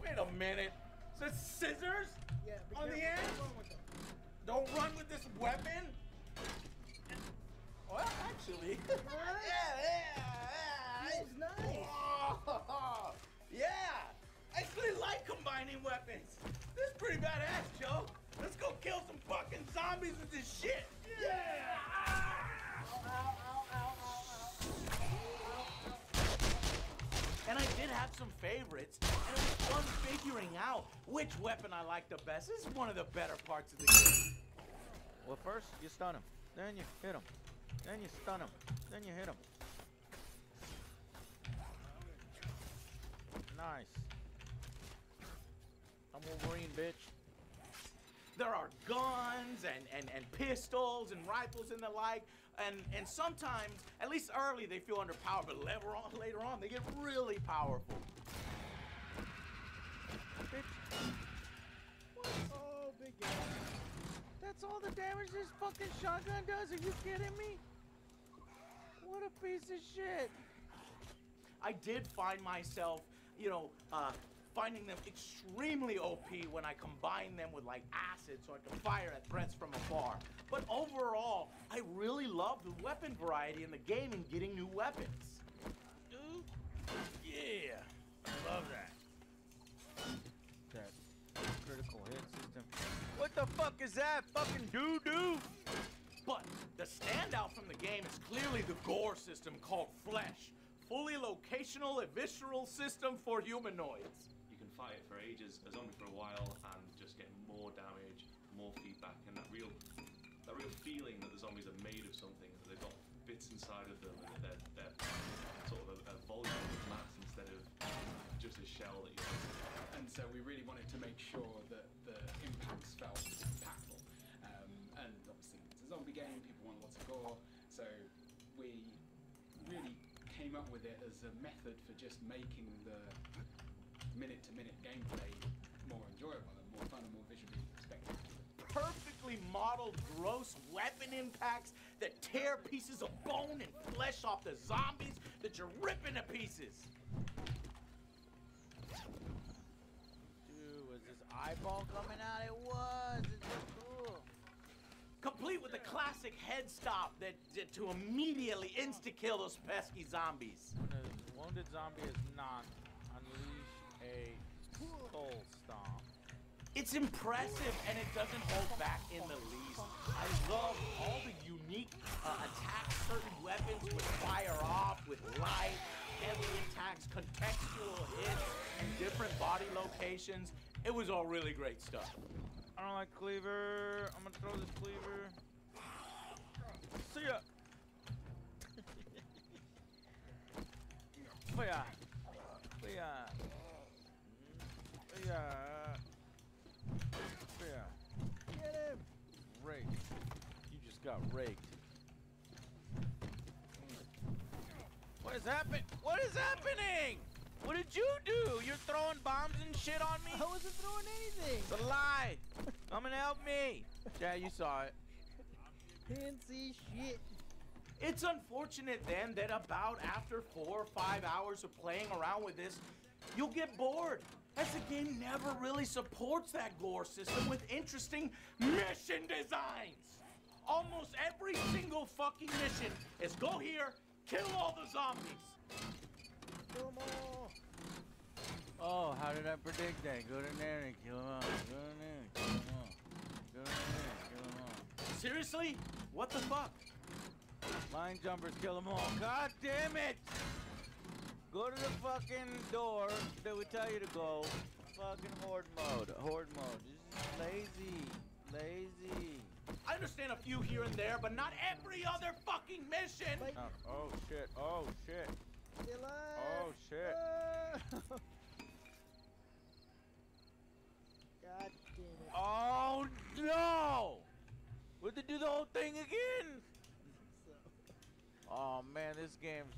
Wait a minute. Is this scissors? Yeah, be On the careful. end? Don't run with them. Don't run with this weapon? Well, actually. Feels nice. Oh, yeah. I actually like combining weapons. This is pretty badass, Joe. Let's go kill some fucking zombies with this shit. Yeah. And I did have some favorites, and it was fun figuring out which weapon I like the best. This is one of the better parts of the game. Well, first you stun him, then you hit him, then you stun him, then you hit him. Nice. I'm Wolverine, bitch. There are guns and pistols and rifles and the like, and sometimes, at least early, they feel underpowered, but later on, they get really powerful. Bitch. Oh, big guy. That's all the damage this fucking shotgun does? Are you kidding me? What a piece of shit. I did find myself, finding them extremely OP when I combined them with like acid so I could fire at threats from afar. But overall, I really love the weapon variety in the game and getting new weapons. Ooh. Yeah, I love that. That critical hit system. What the fuck is that? Fucking doo-doo? But the standout from the game is clearly the gore system called Flesh. Fully locational, visceral system for humanoids. You can fight it for ages, a zombie for a while, and just get more damage, more feedback, and that real feeling that the zombies are made of something, that they've got bits inside of them, and that they're sort of a volume of mass instead of just a shell that you have. And so we really wanted to make sure that the impacts felt impactful. And obviously it's a zombie game, people want lots of gore, so we really came up with it as a method for just making the minute-to-minute gameplay more enjoyable and more fun and more visually spectacular. perfectly modeled gross weapon impacts that tear pieces of bone and flesh off the zombies that you're ripping to pieces. Dude, was this eyeball coming out? It was. It's so cool. Complete with a classic head stop that to immediately insta-kill those pesky zombies. When a wounded zombie is knocked, unleash a soul stomp. It's impressive and it doesn't hold back in the least. I love all the unique attacks certain weapons would fire off with light, heavy attacks, contextual hits, and different body locations. It was all really great stuff. I don't like cleaver. I'm gonna throw this cleaver. See ya. Oh yeah. Oh yeah. Oh yeah. Oh yeah. Get him. Raked. You just got raked. What is happening? What is happening? What did you do? You're throwing bombs and shit on me? I wasn't throwing anything. It's a lie. Come and help me. Yeah, you saw it. Can't see shit. It's unfortunate then that about after 4 or 5 hours of playing around with this, you'll get bored, as the game never really supports that gore system with interesting mission designs. Almost every single fucking mission is go here, kill all the zombies. Kill them all. Oh, how did I predict that? Go in there and kill them all. Go in there and kill them all. Go in there and kill them all. Seriously? What the fuck? Line jumpers, kill them all. God damn it! Go to the fucking door that we tell you to go. Fucking horde mode. Horde mode. This is lazy. Lazy. I understand a few here and there, but not every other fucking mission. Oh shit. Oh shit. Stay alive. Oh shit. God damn it. Oh no! Would they do the whole thing again? Oh man, this game's...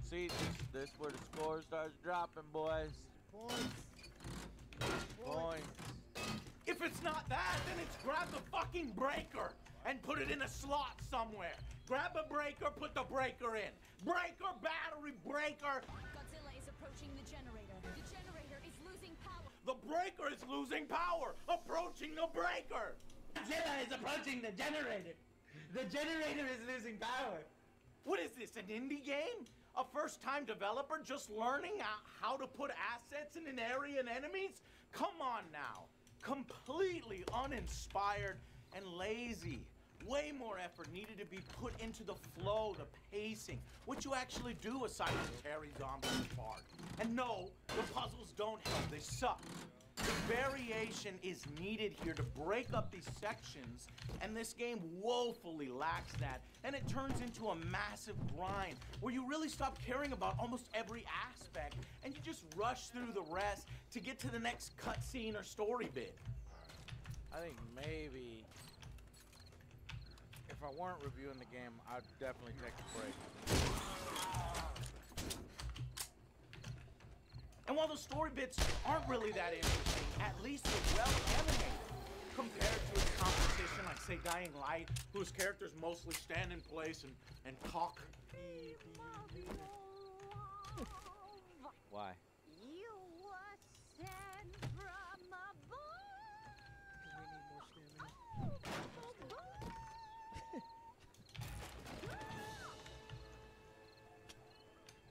See, this where the score starts dropping, boys. Points. Points. If it's not that, then it's grab the fucking breaker and put it in a slot somewhere. Grab a breaker, put the breaker in. Breaker, battery, breaker. Godzilla is approaching the generator. The generator is losing power. The breaker is losing power. Approaching the breaker. Godzilla is approaching the generator. The generator is losing power. What is this, an indie game? A first-time developer just learning how to put assets in an area and enemies? Come on now. Completely uninspired and lazy. Way more effort needed to be put into the flow, the pacing, what you actually do aside from Terry zombies apart. And no, the puzzles don't help, they suck. The variation is needed here to break up these sections, and this game woefully lacks that, and it turns into a massive grind where you really stop caring about almost every aspect, and you just rush through the rest to get to the next cutscene or story bit. I think maybe... if I weren't reviewing the game, I'd definitely take a break. And while the story bits aren't really that interesting, at least they're well animated compared to its competition like, say, Dying Light, whose characters mostly stand in place and talk. Why? You were sent from above. We need more stamina.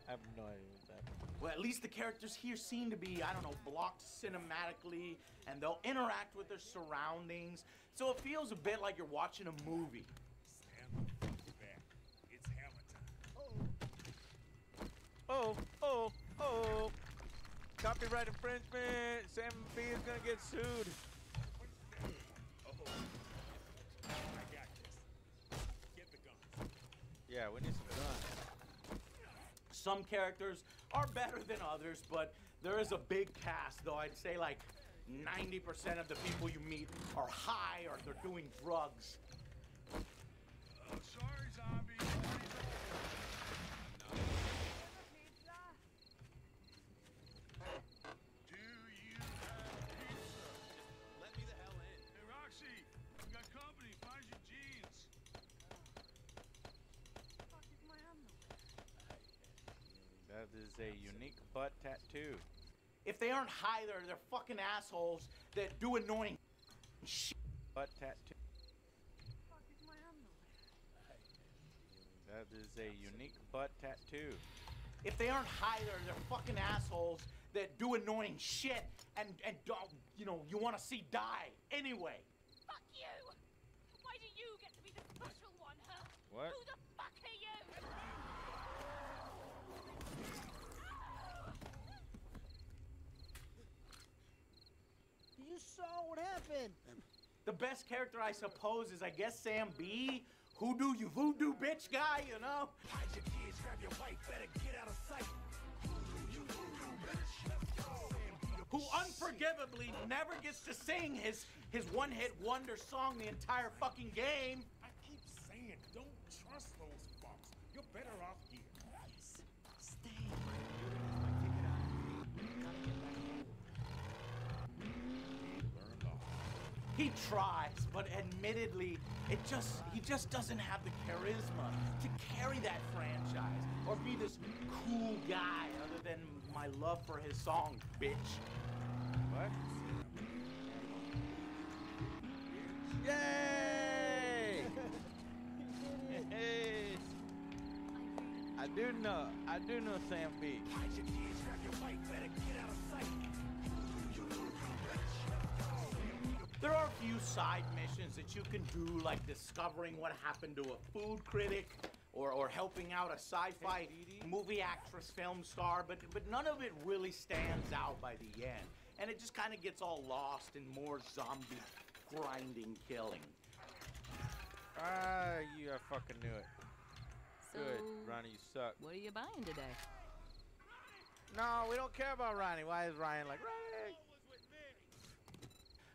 I have no idea what's happening. Well, at least the characters here seem to be, I don't know, blocked cinematically, and they'll interact with their surroundings, so it feels a bit like you're watching a movie. It's hammer time. Oh. Copyright infringement. Sam B is gonna get sued. Oh. I got this. Get the guns. Yeah, we need some guns. Some characters are better than others, but there is a big cast, though I'd say like 90% of the people you meet are high or they're doing drugs. Sorry, zombie. Do you have pizza? Let me the hell in. Hey, Roxy, we This is a unique butt tattoo. If they aren't high, they're fucking assholes that do annoying shit. Butt tattoo. That is a unique butt tattoo. If they aren't high, they're fucking assholes that do annoying shit and don't, you know, you want to see die anyway. Fuck you! Why do you get to be the special one, huh? What? Who the fuck are you? You saw what happened. The best character, I suppose, is, I guess, Sam B. Hoodoo, you voodoo bitch guy, you know? Hide your kids, grab your wife, better get out of sight. You voodoo bitch. Who unforgivably never gets to sing his one-hit wonder song the entire fucking game. I keep saying, don't trust those fucks. You're better off here. Yes. Stay. He tries, but admittedly, he just doesn't have the charisma to carry that franchise or be this cool guy other than my love for his song, bitch. What? Yay! Hey! I do know Sam B. Hide your kids, grab your wife, better get out of sight. There are a few side missions that you can do, like discovering what happened to a food critic, or helping out a sci-fi movie actress, film star, but none of it really stands out by the end. And it just kind of gets all lost in more zombie grinding killing. Ah, I fucking knew it. So, Good, Ronnie, you suck. What are you buying today? No, we don't care about Ronnie. Why is Ryan like, Ronnie?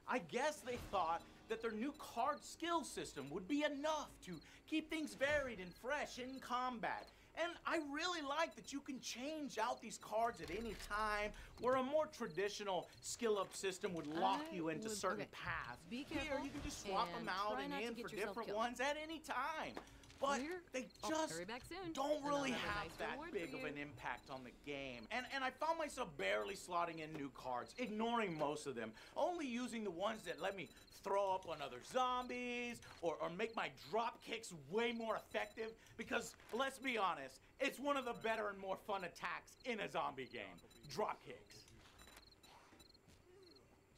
I guess they thought that their new card skill system would be enough to keep things varied and fresh in combat. And I really like that you can change out these cards at any time, where a more traditional skill-up system would lock you into certain paths. Be Here, careful you can just swap and them out try and not to in get for yourself different killed. ones at any time. But they I'll just hurry back soon, don't and I'll really have a have nice that reward big for of you. an impact on the game. And I found myself barely slotting in new cards, ignoring most of them, only using the ones that let me throw up on other zombies or make my drop kicks way more effective, because let's be honest, it's one of the better and more fun attacks in a zombie game. Drop kicks.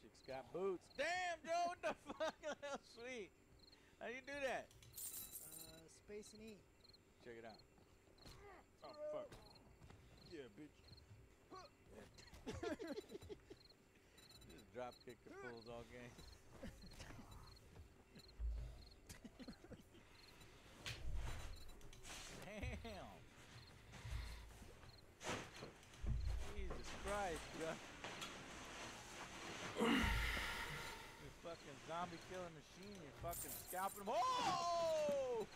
Chick's got boots. Damn, Joe, what the fuck? That's sweet. How do you do that? Space and E. Check it out. Oh, fuck. Yeah, bitch. Just drop kick the fools all game. Damn. Jesus Christ, bro. You fucking zombie killing machine, you fucking scalping them. Oh!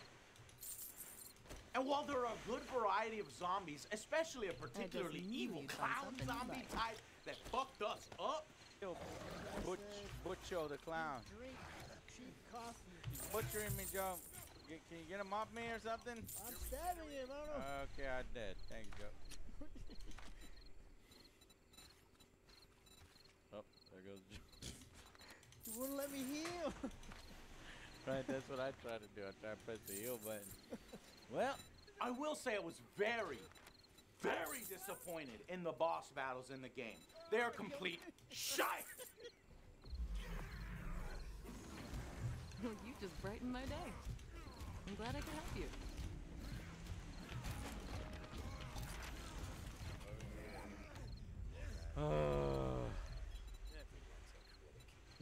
And while there are a good variety of zombies, especially a particularly evil clown zombie type that fucked us up, Butcho the clown. Drink cheap coffee. He's butchering me, Joe. Can you get him off me or something? I'm stabbing him. I don't know. Okay, I'm dead. Thanks, Joe. Oh, there goes Joe. You wouldn't let me heal. Right, that's what I try to do. I try to press the heal button. Well, I will say I was very, very disappointed in the boss battles in the game. They're complete shite. Well, you just brightened my day. I'm glad I could help you.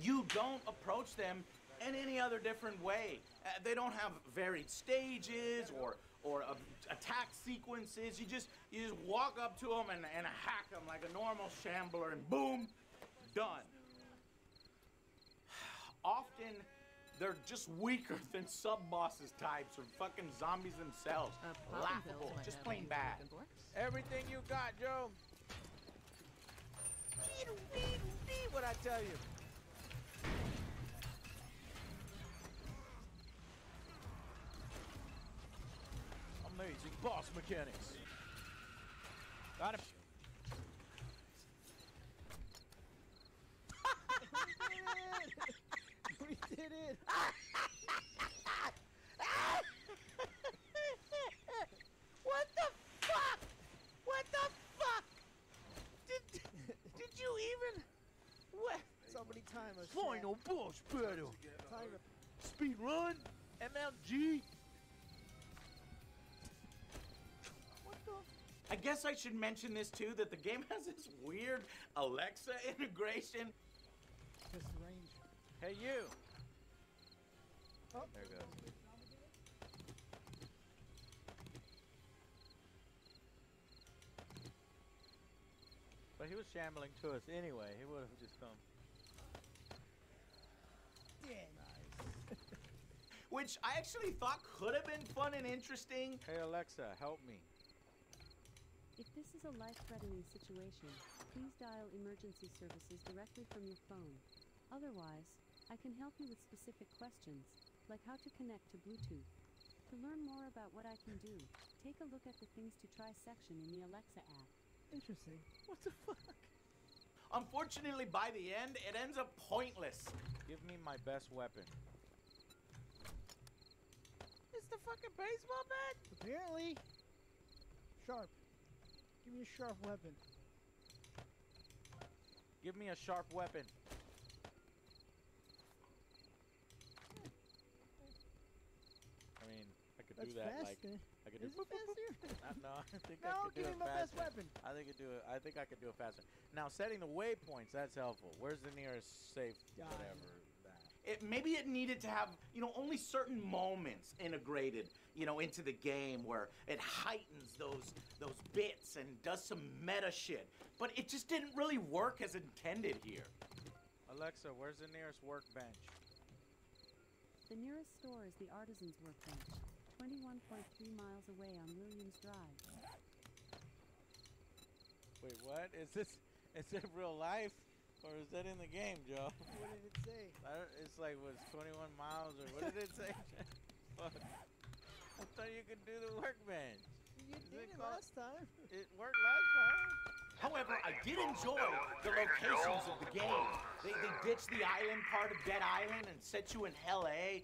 You don't approach them in any other different way. They don't have varied stages or attack sequences. You just walk up to them and hack them like a normal shambler, and boom, done. Often, they're just weaker than sub-bosses types or fucking zombies themselves. Laughable, just plain bad. Everything you got, Joe. What I tell you. Amazing boss mechanics. Got him. We did it! What the fuck? What the fuck? Did you even? What? Somebody time us. Final boss battle. Timer. Speed run. MLG. What the? I guess I should mention this too, that the game has this weird Alexa integration. Just range. Hey, you. Oh. There it goes. But he was shambling to us anyway. He would have just come. Yeah. Nice. Which I actually thought could have been fun and interesting. Hey, Alexa, help me. If this is a life-threatening situation, please dial emergency services directly from your phone. Otherwise, I can help you with specific questions, like how to connect to Bluetooth. To learn more about what I can do, take a look at the Things to Try section in the Alexa app. Interesting. What the fuck? Unfortunately, by the end, it ends up pointless. Give me my best weapon. It's the fucking baseball bat? Apparently. Sharp. Give me a sharp weapon. Give me a sharp weapon. I mean, I could That's do that fast, like then. I could Is do it faster? No, I think No, I could do give it me my best faster. weapon. I think I could do it faster. Now, setting the waypoints, that's helpful. Where's the nearest safe whatever? Maybe it needed to have, only certain moments integrated, into the game where it heightens those bits and does some meta shit. But it just didn't really work as intended here. Alexa, where's the nearest workbench? The nearest store is the Artisan's Workbench, 21.3 miles away on Williams Drive. Wait, what? Is it real life? Or is that in the game, Joe? What did it say? It's like, was 21 miles or what did it say? Fuck. I thought you could do the workbench. You did it last time. It worked last time. However, I did enjoy the locations of the game. They ditched the island part of Dead Island and set you in L.A.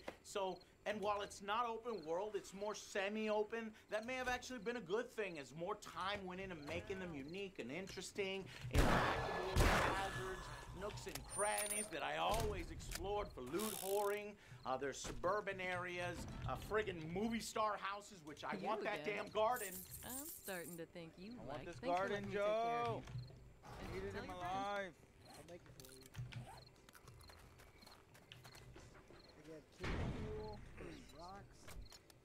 And while it's not open world, it's more semi-open. That may have actually been a good thing as more time went into making them unique and interesting, interactable with hazards, nooks and crannies that I always explored for loot whoring. There's suburban areas, friggin' movie star houses, which I want that damn garden. I'm starting to think you I want like. this Thanks for garden, letting me take care of Joe. you. I need it Tell in my your friends. life. I'll make it for you. We got chicken fuel, there's rocks,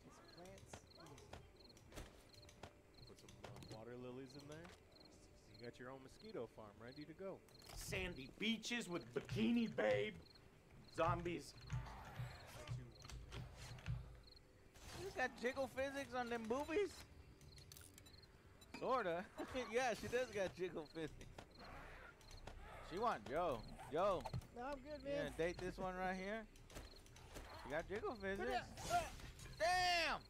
there's plants. Put some water lilies in there. You got your own mosquito farm ready to go. Sandy beaches with bikini babe. Zombies. You got jiggle physics on them boobies? Sorta. Yeah, she does got jiggle physics. She want Joe. Joe. No, I'm good, You man. gonna date this one right here? She got jiggle physics. Damn!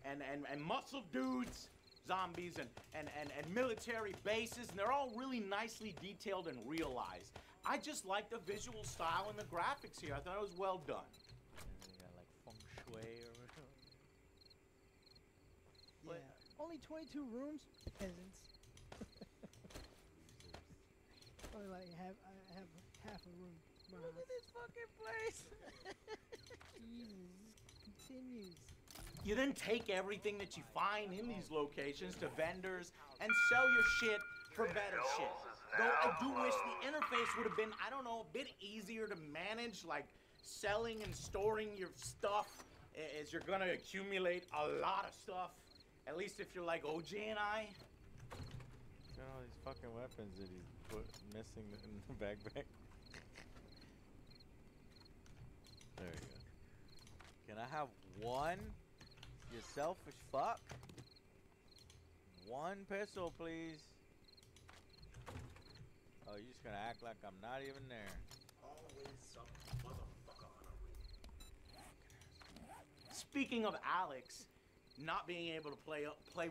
And muscle dudes, zombies, and military bases, and they're all really nicely detailed and realized. I just like the visual style and the graphics here. I thought it was well done. And then you got like feng shui or whatever. Yeah. Only 22 rooms, peasants. Only like I have half a room. Look at this fucking place. Jesus, continues. You then take everything that you find in these locations to vendors and sell your shit for better shit. Though I do wish the interface would have been, I don't know, a bit easier to manage, like selling and storing your stuff as you're gonna accumulate a lot of stuff. At least if you're like OJ and I. Look at all these fucking weapons that he's missing in the backpack. There you go. Can I have one? You selfish fuck. One pistol, please. Oh, you're just gonna act like I'm not even there. Always some motherfucker on a Speaking of Alex not being able to play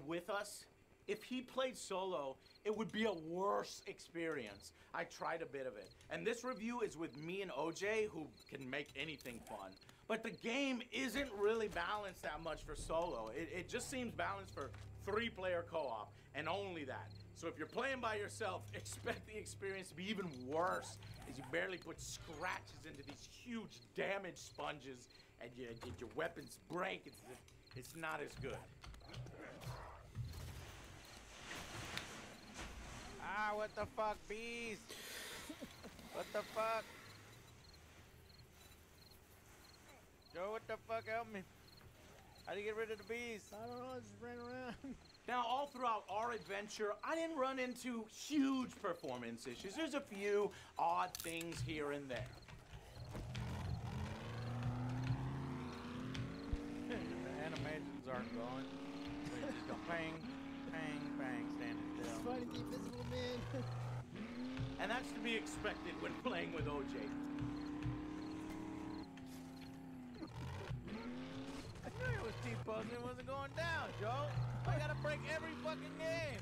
with us, if he played solo, it would be a worse experience. I tried a bit of it. And this review is with me and OJ, who can make anything fun. But the game isn't really balanced that much for solo. It just seems balanced for 3-player co-op, and only that. So if you're playing by yourself, expect the experience to be even worse, as you barely put scratches into these huge damage sponges, and your weapons break. It's not as good. Ah, what the fuck, bees? What the fuck? Joe, what the fuck, help me. How do you get rid of the bees? I don't know, I just ran around. Now, all throughout our adventure, I didn't run into huge performance issues. There's a few odd things here and there. The animations aren't going. They just go bang, bang, bang, standing still. It's funny, the invisible man. And that's to be expected when playing with OJ. I knew it was T-posing, it wasn't going down, Joe. I gotta break every fucking game.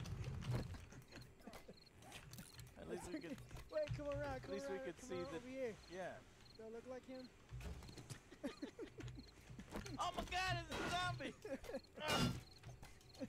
At least we could. Wait, come around. At least we could see the. Over here. Yeah. Do I look like him? Oh my God! It's a zombie. Damn it.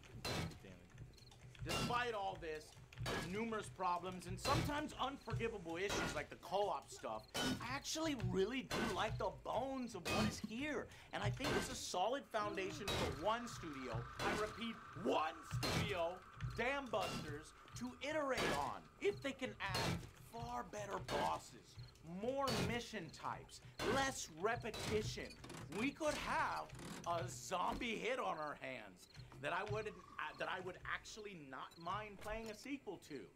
Despite all this, with numerous problems and sometimes unforgivable issues like the co-op stuff, I actually really do like the bones of what is here. And I think it's a solid foundation for one studio, I repeat, one studio, Dam Busters, to iterate on. If they can add far better bosses, more mission types, less repetition, we could have a zombie hit on our hands that I would actually not mind playing a sequel to.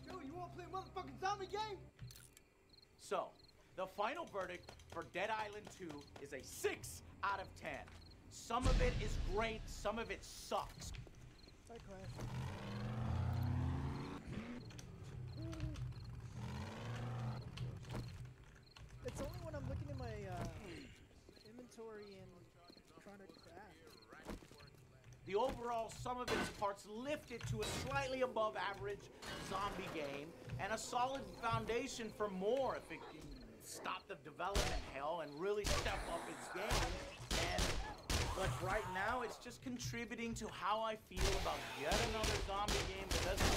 Joe, you wanna play a motherfucking zombie game? So, the final verdict for Dead Island 2 is a 6 out of 10. Some of it is great, some of it sucks. Hi, Crash. It's only when I'm looking at my inventory and trying to craft. The overall sum of its parts lift it to a slightly above average zombie game and a solid foundation for more if it can stop the development hell and really step up its game. But right now it's just contributing to how I feel about yet another zombie game that doesn't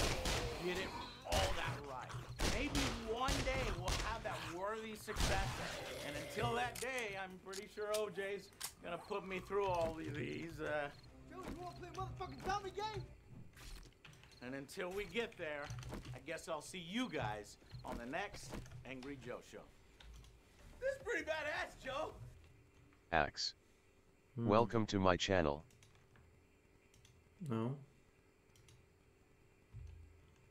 get it all that right. Maybe one day we'll have that worthy successor. And until that day, I'm pretty sure OJ's gonna put me through all of these. Joe, you wanna play a motherfucking zombie game? And until we get there, I guess I'll see you guys on the next Angry Joe show. This is pretty badass, Joe. Axe. Welcome to my channel. No.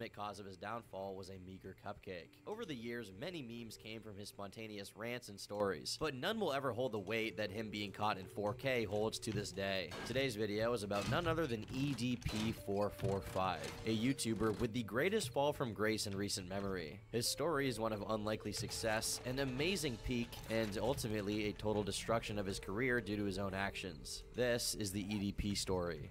The cause of his downfall was a meager cupcake. Over the years, many memes came from his spontaneous rants and stories, but none will ever hold the weight that him being caught in 4K holds to this day. Today's video is about none other than EDP445, a YouTuber with the greatest fall from grace in recent memory. His story is one of unlikely success, an amazing peak, and ultimately a total destruction of his career due to his own actions. This is the EDP story.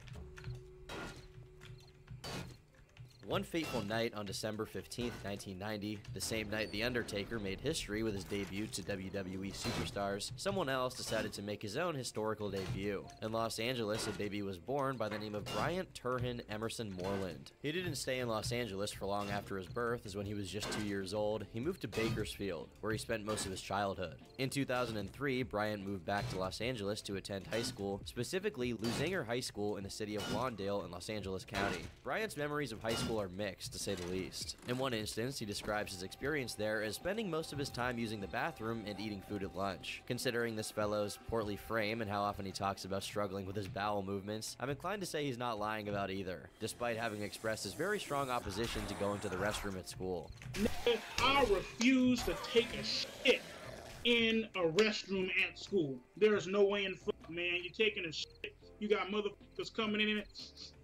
One fateful night on December 15th, 1990, the same night The Undertaker made history with his debut to WWE Superstars, someone else decided to make his own historical debut. In Los Angeles, a baby was born by the name of Bryant Turhan Emerson Moreland. He didn't stay in Los Angeles for long after his birth, as when he was just 2 years old, he moved to Bakersfield, where he spent most of his childhood. In 2003, Bryant moved back to Los Angeles to attend high school, specifically Lusinger High School in the city of Lawndale in Los Angeles County. Bryant's memories of high school are mixed, to say the least. In one instance, he describes his experience there as spending most of his time using the bathroom and eating food at lunch. Considering this fellow's portly frame and how often he talks about struggling with his bowel movements, I'm inclined to say he's not lying about either, despite having expressed his very strong opposition to going to the restroom at school. I refuse to take a shit in a restroom at school. There's no way in fuck, man. You're taking a shit. You got motherfuckers coming in it.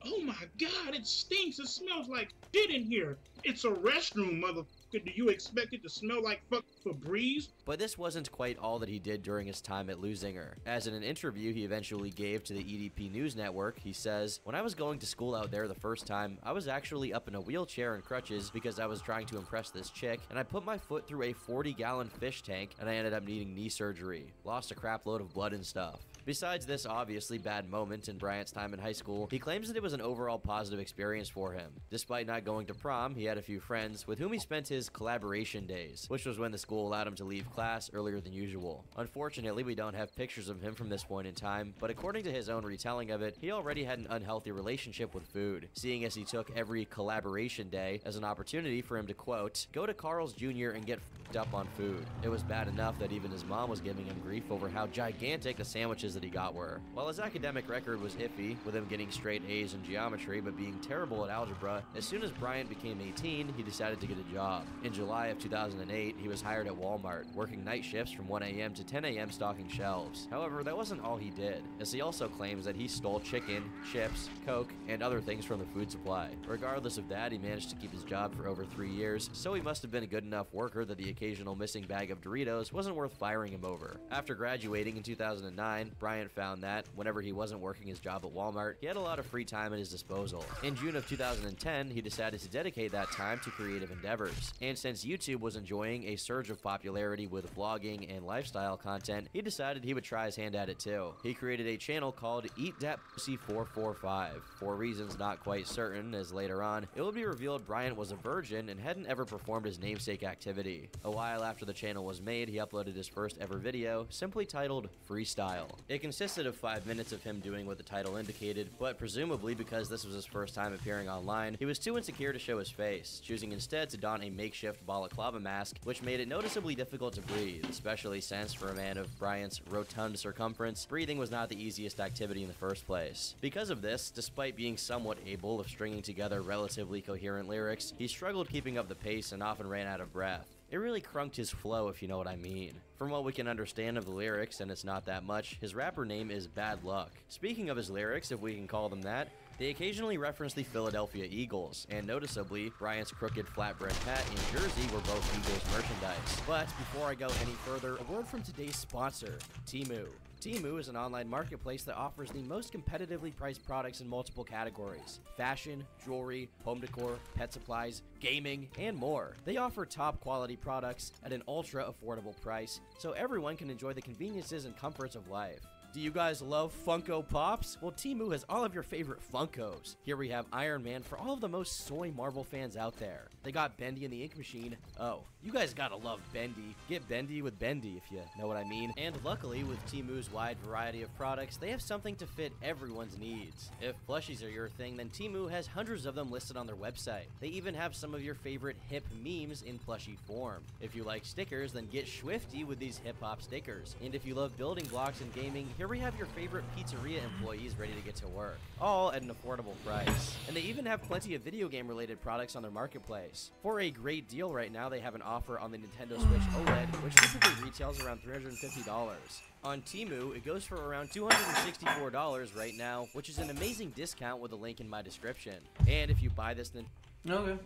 Oh my God, it stinks. It smells like shit in here. It's a restroom, motherfucker. do you expect it to smell like fuck Febreze? But this wasn't quite all that he did during his time at Lusinger. As in an interview he eventually gave to the EDP News Network, he says, "When I was going to school out there the first time, I was actually up in a wheelchair and crutches because I was trying to impress this chick, and I put my foot through a 40-gallon fish tank, and I ended up needing knee surgery. Lost a crap load of blood and stuff." Besides this obviously bad moment in Bryant's time in high school, he claims that it was an overall positive experience for him. Despite not going to prom, he had a few friends with whom he spent his collaboration days, which was when the school allowed him to leave class earlier than usual. Unfortunately, we don't have pictures of him from this point in time, but according to his own retelling of it, he already had an unhealthy relationship with food, seeing as he took every collaboration day as an opportunity for him to, quote, "go to Carl's Jr. and get f***ed up on food." It was bad enough that even his mom was giving him grief over how gigantic the sandwiches that he got were. While his academic record was iffy, with him getting straight A's in geometry but being terrible at algebra, as soon as Bryant became 18, he decided to get a job. In July of 2008, he was hired at Walmart, working night shifts from 1 a.m. to 10 a.m. stocking shelves. However, that wasn't all he did, as he also claims that he stole chicken, chips, Coke, and other things from the food supply. Regardless of that, he managed to keep his job for over 3 years, so he must have been a good enough worker that the occasional missing bag of Doritos wasn't worth firing him over. After graduating in 2009, Bryant found that, whenever he wasn't working his job at Walmart, he had a lot of free time at his disposal. In June of 2010, he decided to dedicate that time to creative endeavors. And since YouTube was enjoying a surge of popularity with vlogging and lifestyle content, he decided he would try his hand at it too. He created a channel called Eat Dat Pussy 445, for reasons not quite certain, as later on, it would be revealed Bryant was a virgin and hadn't ever performed his namesake activity. A while after the channel was made, he uploaded his first ever video, simply titled Freestyle. It consisted of 5 minutes of him doing what the title indicated, but presumably because this was his first time appearing online, he was too insecure to show his face, choosing instead to don a makeshift balaclava mask, which made it noticeably difficult to breathe, especially since for a man of Bryant's rotund circumference, breathing was not the easiest activity in the first place. Because of this, despite being somewhat able of stringing together relatively coherent lyrics, he struggled keeping up the pace and often ran out of breath. It really crunked his flow, if you know what I mean. From what we can understand of the lyrics, and it's not that much, his rapper name is Bad Luck. Speaking of his lyrics, if we can call them that, they occasionally reference the Philadelphia Eagles, and noticeably, Bryant's crooked flatbread hat and jersey were both Eagles merchandise. But before I go any further, a word from today's sponsor, Temu. Temu is an online marketplace that offers the most competitively priced products in multiple categories: fashion, jewelry, home decor, pet supplies, gaming, and more. They offer top quality products at an ultra affordable price, so everyone can enjoy the conveniences and comforts of life. Do you guys love Funko Pops? Well, Temu has all of your favorite Funkos. Here we have Iron Man for all of the most soy Marvel fans out there. They got Bendy and the Ink Machine. Oh, you guys gotta love Bendy. Get Bendy with Bendy, if you know what I mean. And luckily, with Temu's wide variety of products, they have something to fit everyone's needs. If plushies are your thing, then Temu has hundreds of them listed on their website. They even have some of your favorite hip memes in plushie form. If you like stickers, then get Swifty with these hip-hop stickers. And if you love building blocks and gaming, here we have your favorite pizzeria employees ready to get to work, all at an affordable price. And they even have plenty of video game related products on their marketplace. For a great deal right now, they have an offer on the Nintendo Switch OLED, which typically retails around $350. On Temu, it goes for around $264 right now, which is an amazing discount with a link in my description. And if you buy this Okay,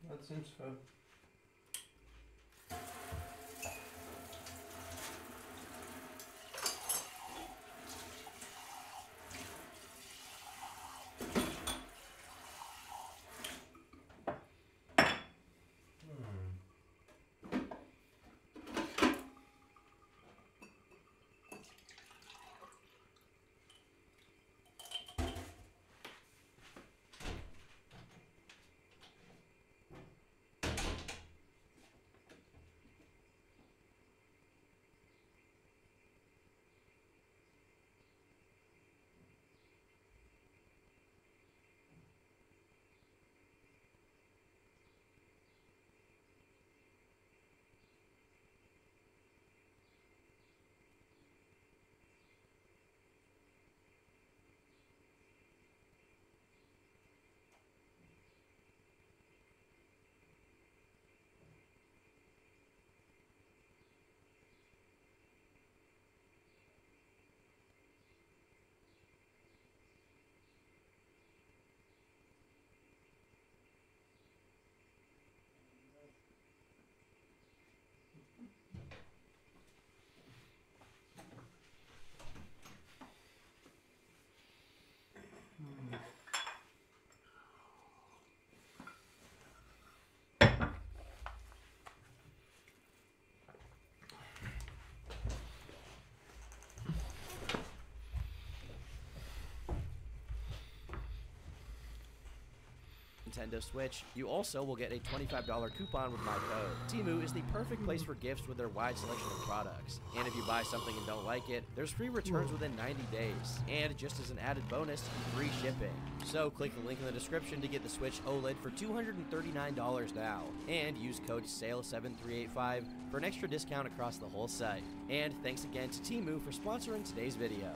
that seems fair. Nintendo Switch, you also will get a $25 coupon with my code. Temu is the perfect place for gifts with their wide selection of products. And if you buy something and don't like it, there's free returns within 90 days. And just as an added bonus, free shipping. So click the link in the description to get the Switch OLED for $239 now. And use code SALE7385 for an extra discount across the whole site. And thanks again to Temu for sponsoring today's video.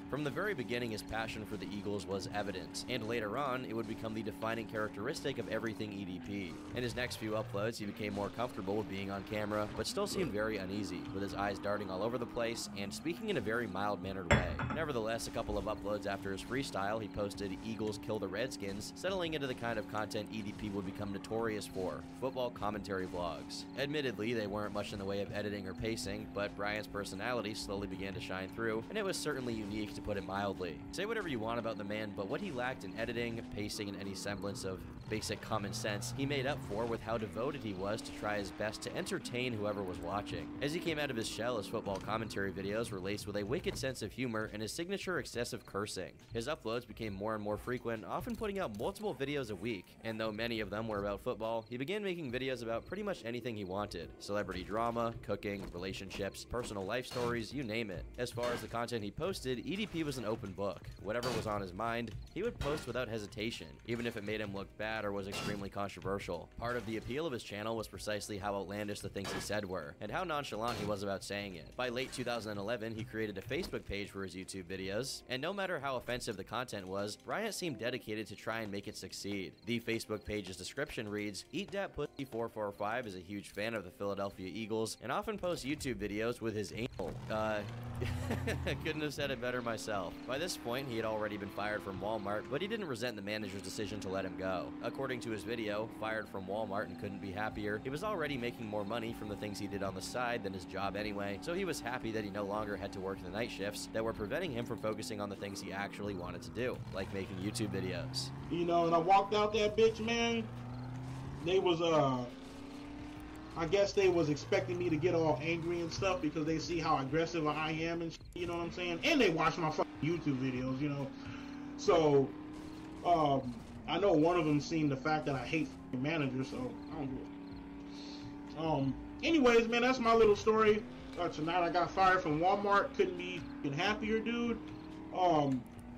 From the very beginning, his passion for the Eagles was evident, and later on, it would become the defining characteristic of everything EDP. In his next few uploads, he became more comfortable with being on camera, but still seemed very uneasy, with his eyes darting all over the place and speaking in a very mild-mannered way. Nevertheless, a couple of uploads after his freestyle, he posted "Eagles kill the Redskins," settling into the kind of content EDP would become notorious for: football commentary vlogs. Admittedly, they weren't much in the way of editing or pacing, but Bryant's personality slowly began to shine through, and it was certainly unique, to put it mildly. Say whatever you want about the man, but what he lacked in editing, pacing, and any semblance of basic common sense, he made up for with how devoted he was to try his best to entertain whoever was watching. As he came out of his shell, his football commentary videos were laced with a wicked sense of humor and his signature excessive cursing. His uploads became more and more frequent, often putting out multiple videos a week, and though many of them were about football, he began making videos about pretty much anything he wanted: celebrity drama, cooking, relationships, personal life stories, you name it. As far as the content he posted, EDP was an open book. Whatever was on his mind, he would post without hesitation, even if it made him look bad or was extremely controversial. Part of the appeal of his channel was precisely how outlandish the things he said were, and how nonchalant he was about saying it. By late 2011, he created a Facebook page for his YouTube videos, and no matter how offensive the content was, Bryant seemed dedicated to try and make it succeed. The Facebook page's description reads, "Eat Dat Pussy 445 is a huge fan of the Philadelphia Eagles, and often posts YouTube videos with his anal." Couldn't have said it better myself. By this point, he had already been fired from Walmart, but he didn't resent the manager's decision to let him go. According to his video, fired from Walmart and couldn't be happier, he was already making more money from the things he did on the side than his job anyway, so he was happy that he no longer had to work the night shifts that were preventing him from focusing on the things he actually wanted to do, like making YouTube videos. You know, and I walked out that bitch, man. They was, I guess they was expecting me to get all angry and stuff because they see how aggressive I am and shit, you know what I'm saying? And they watch my fucking YouTube videos, you know? So, I know one of them seen the fact that I hate fucking managers, so I don't do it. Anyways, man, that's my little story. Tonight I got fired from Walmart. Couldn't be fucking happier, dude.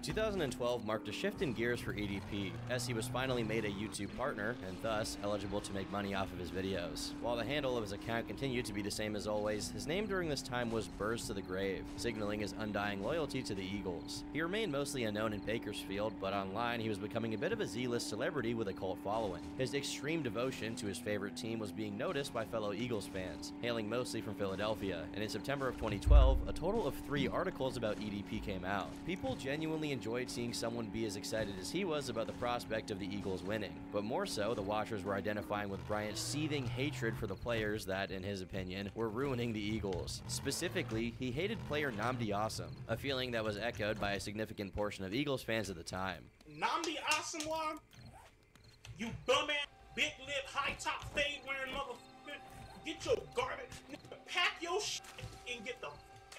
2012 marked a shift in gears for EDP, as he was finally made a YouTube partner, and thus eligible to make money off of his videos. While the handle of his account continued to be the same as always, his name during this time was Birds to the Grave, signaling his undying loyalty to the Eagles. He remained mostly unknown in Bakersfield, but online he was becoming a bit of a Z-list celebrity with a cult following. His extreme devotion to his favorite team was being noticed by fellow Eagles fans, hailing mostly from Philadelphia, and in September of 2012, a total of 3 articles about EDP came out. People genuinely enjoyed seeing someone be as excited as he was about the prospect of the Eagles winning, but more so, the watchers were identifying with Bryant's seething hatred for the players that, in his opinion, were ruining the Eagles. Specifically, he hated player Nnamdi Asum, a feeling that was echoed by a significant portion of Eagles fans at the time. Nnamdi Asum, you bum ass, big lip, high top, fade wearing motherfucker, get your garbage, pack your shit and get the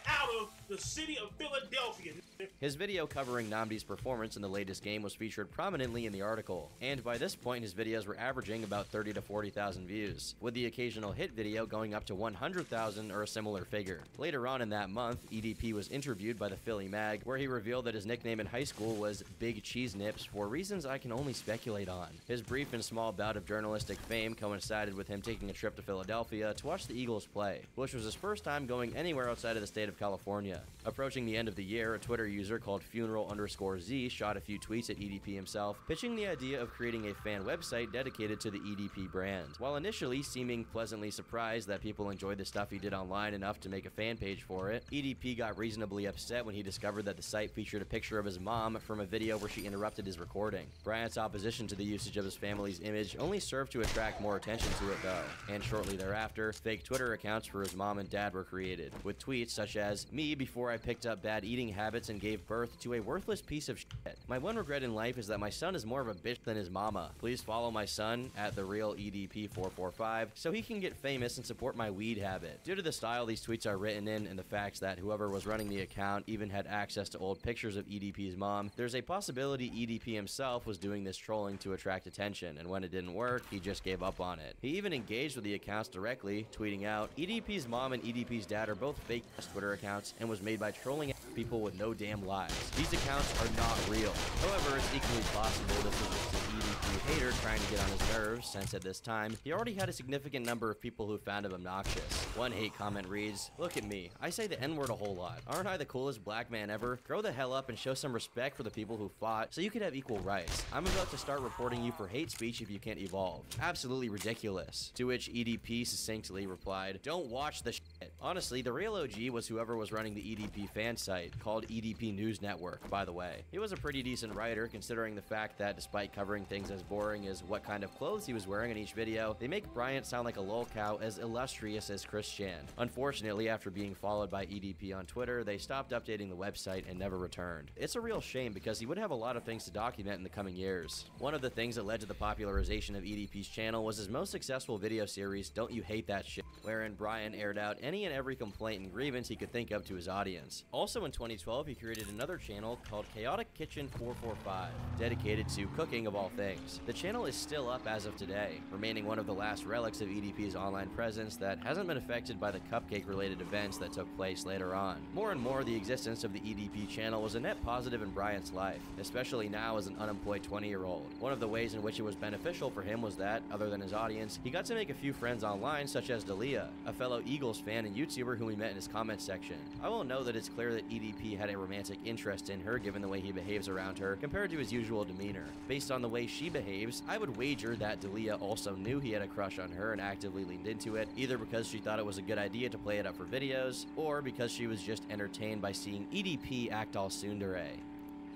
out of the city of Philadelphia. His video covering Nnamdi's performance in the latest game was featured prominently in the article, and by this point his videos were averaging about 30 to 40,000 views, with the occasional hit video going up to 100,000 or a similar figure. Later on in that month, EDP was interviewed by the Philly Mag, where he revealed that his nickname in high school was Big Cheese Nips for reasons I can only speculate on. His brief and small bout of journalistic fame coincided with him taking a trip to Philadelphia to watch the Eagles play, which was his first time going anywhere outside of the state of California. Approaching the end of the year, a Twitter user called Funeral_Z shot a few tweets at EDP himself, pitching the idea of creating a fan website dedicated to the EDP brand. While initially seeming pleasantly surprised that people enjoyed the stuff he did online enough to make a fan page for it, EDP got reasonably upset when he discovered that the site featured a picture of his mom from a video where she interrupted his recording. Bryant's opposition to the usage of his family's image only served to attract more attention to it though, and shortly thereafter, fake Twitter accounts for his mom and dad were created, with tweets such as, "Me before I picked up bad eating habits and and gave birth to a worthless piece of shit. My one regret in life is that my son is more of a bitch than his mama. Please follow my son at @TheRealEDP445 so he can get famous and support my weed habit. Due to the style these tweets are written in and the fact that whoever was running the account even had access to old pictures of EDP's mom, there's a possibility EDP himself was doing this trolling to attract attention, and when it didn't work, he just gave up on it. He even engaged with the accounts directly, tweeting out, "EDP's mom and EDP's dad are both fake Twitter accounts and was made by trolling people with no damn lives. These accounts are not real." However, it's equally possible this was just an EDP hater trying to get on his nerves, since at this time, he already had a significant number of people who found him obnoxious. One hate comment reads, "Look at me, I say the N-word a whole lot. Aren't I the coolest black man ever? Grow the hell up and show some respect for the people who fought so you could have equal rights. I'm about to start reporting you for hate speech if you can't evolve." Absolutely ridiculous. To which EDP succinctly replied, "Don't watch the shit." Honestly, the real OG was whoever was running the EDP fan site, called EDP News Network, by the way. He was a pretty decent writer, considering the fact that despite covering things as boring as what kind of clothes he was wearing in each video, they make Bryant sound like a lol cow as illustrious as Chris Chan. Unfortunately, after being followed by EDP on Twitter, they stopped updating the website and never returned. It's a real shame because he would have a lot of things to document in the coming years. One of the things that led to the popularization of EDP's channel was his most successful video series, Don't You Hate That Shit, wherein Brian aired out any and every complaint and grievance he could think of to his audience. Also in 2012, he created another channel called Chaotic Kitchen 445, dedicated to cooking of all things. The channel is still up as of today, remaining one of the last relics of EDP's online presence that hasn't been affected by the cupcake-related events that took place later on. More and more, the existence of the EDP channel was a net positive in Bryant's life, especially now as an unemployed 20-year-old. One of the ways in which it was beneficial for him was that, other than his audience, he got to make a few friends online, such as Dalia, a fellow Eagles fan and YouTuber whom he met in his comment section. I will note that it's clear that EDP had a romantic interest in her given the way he behaves around her compared to his usual demeanor. Based on the way she behaves, I would wager that Dalia also knew he had a crush on her and actively leaned into it, either because she thought it was a good idea to play it up for videos, or because she was just entertained by seeing EDP act all tsundere.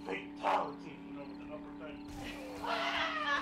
Fatality, you know, with the uppercut.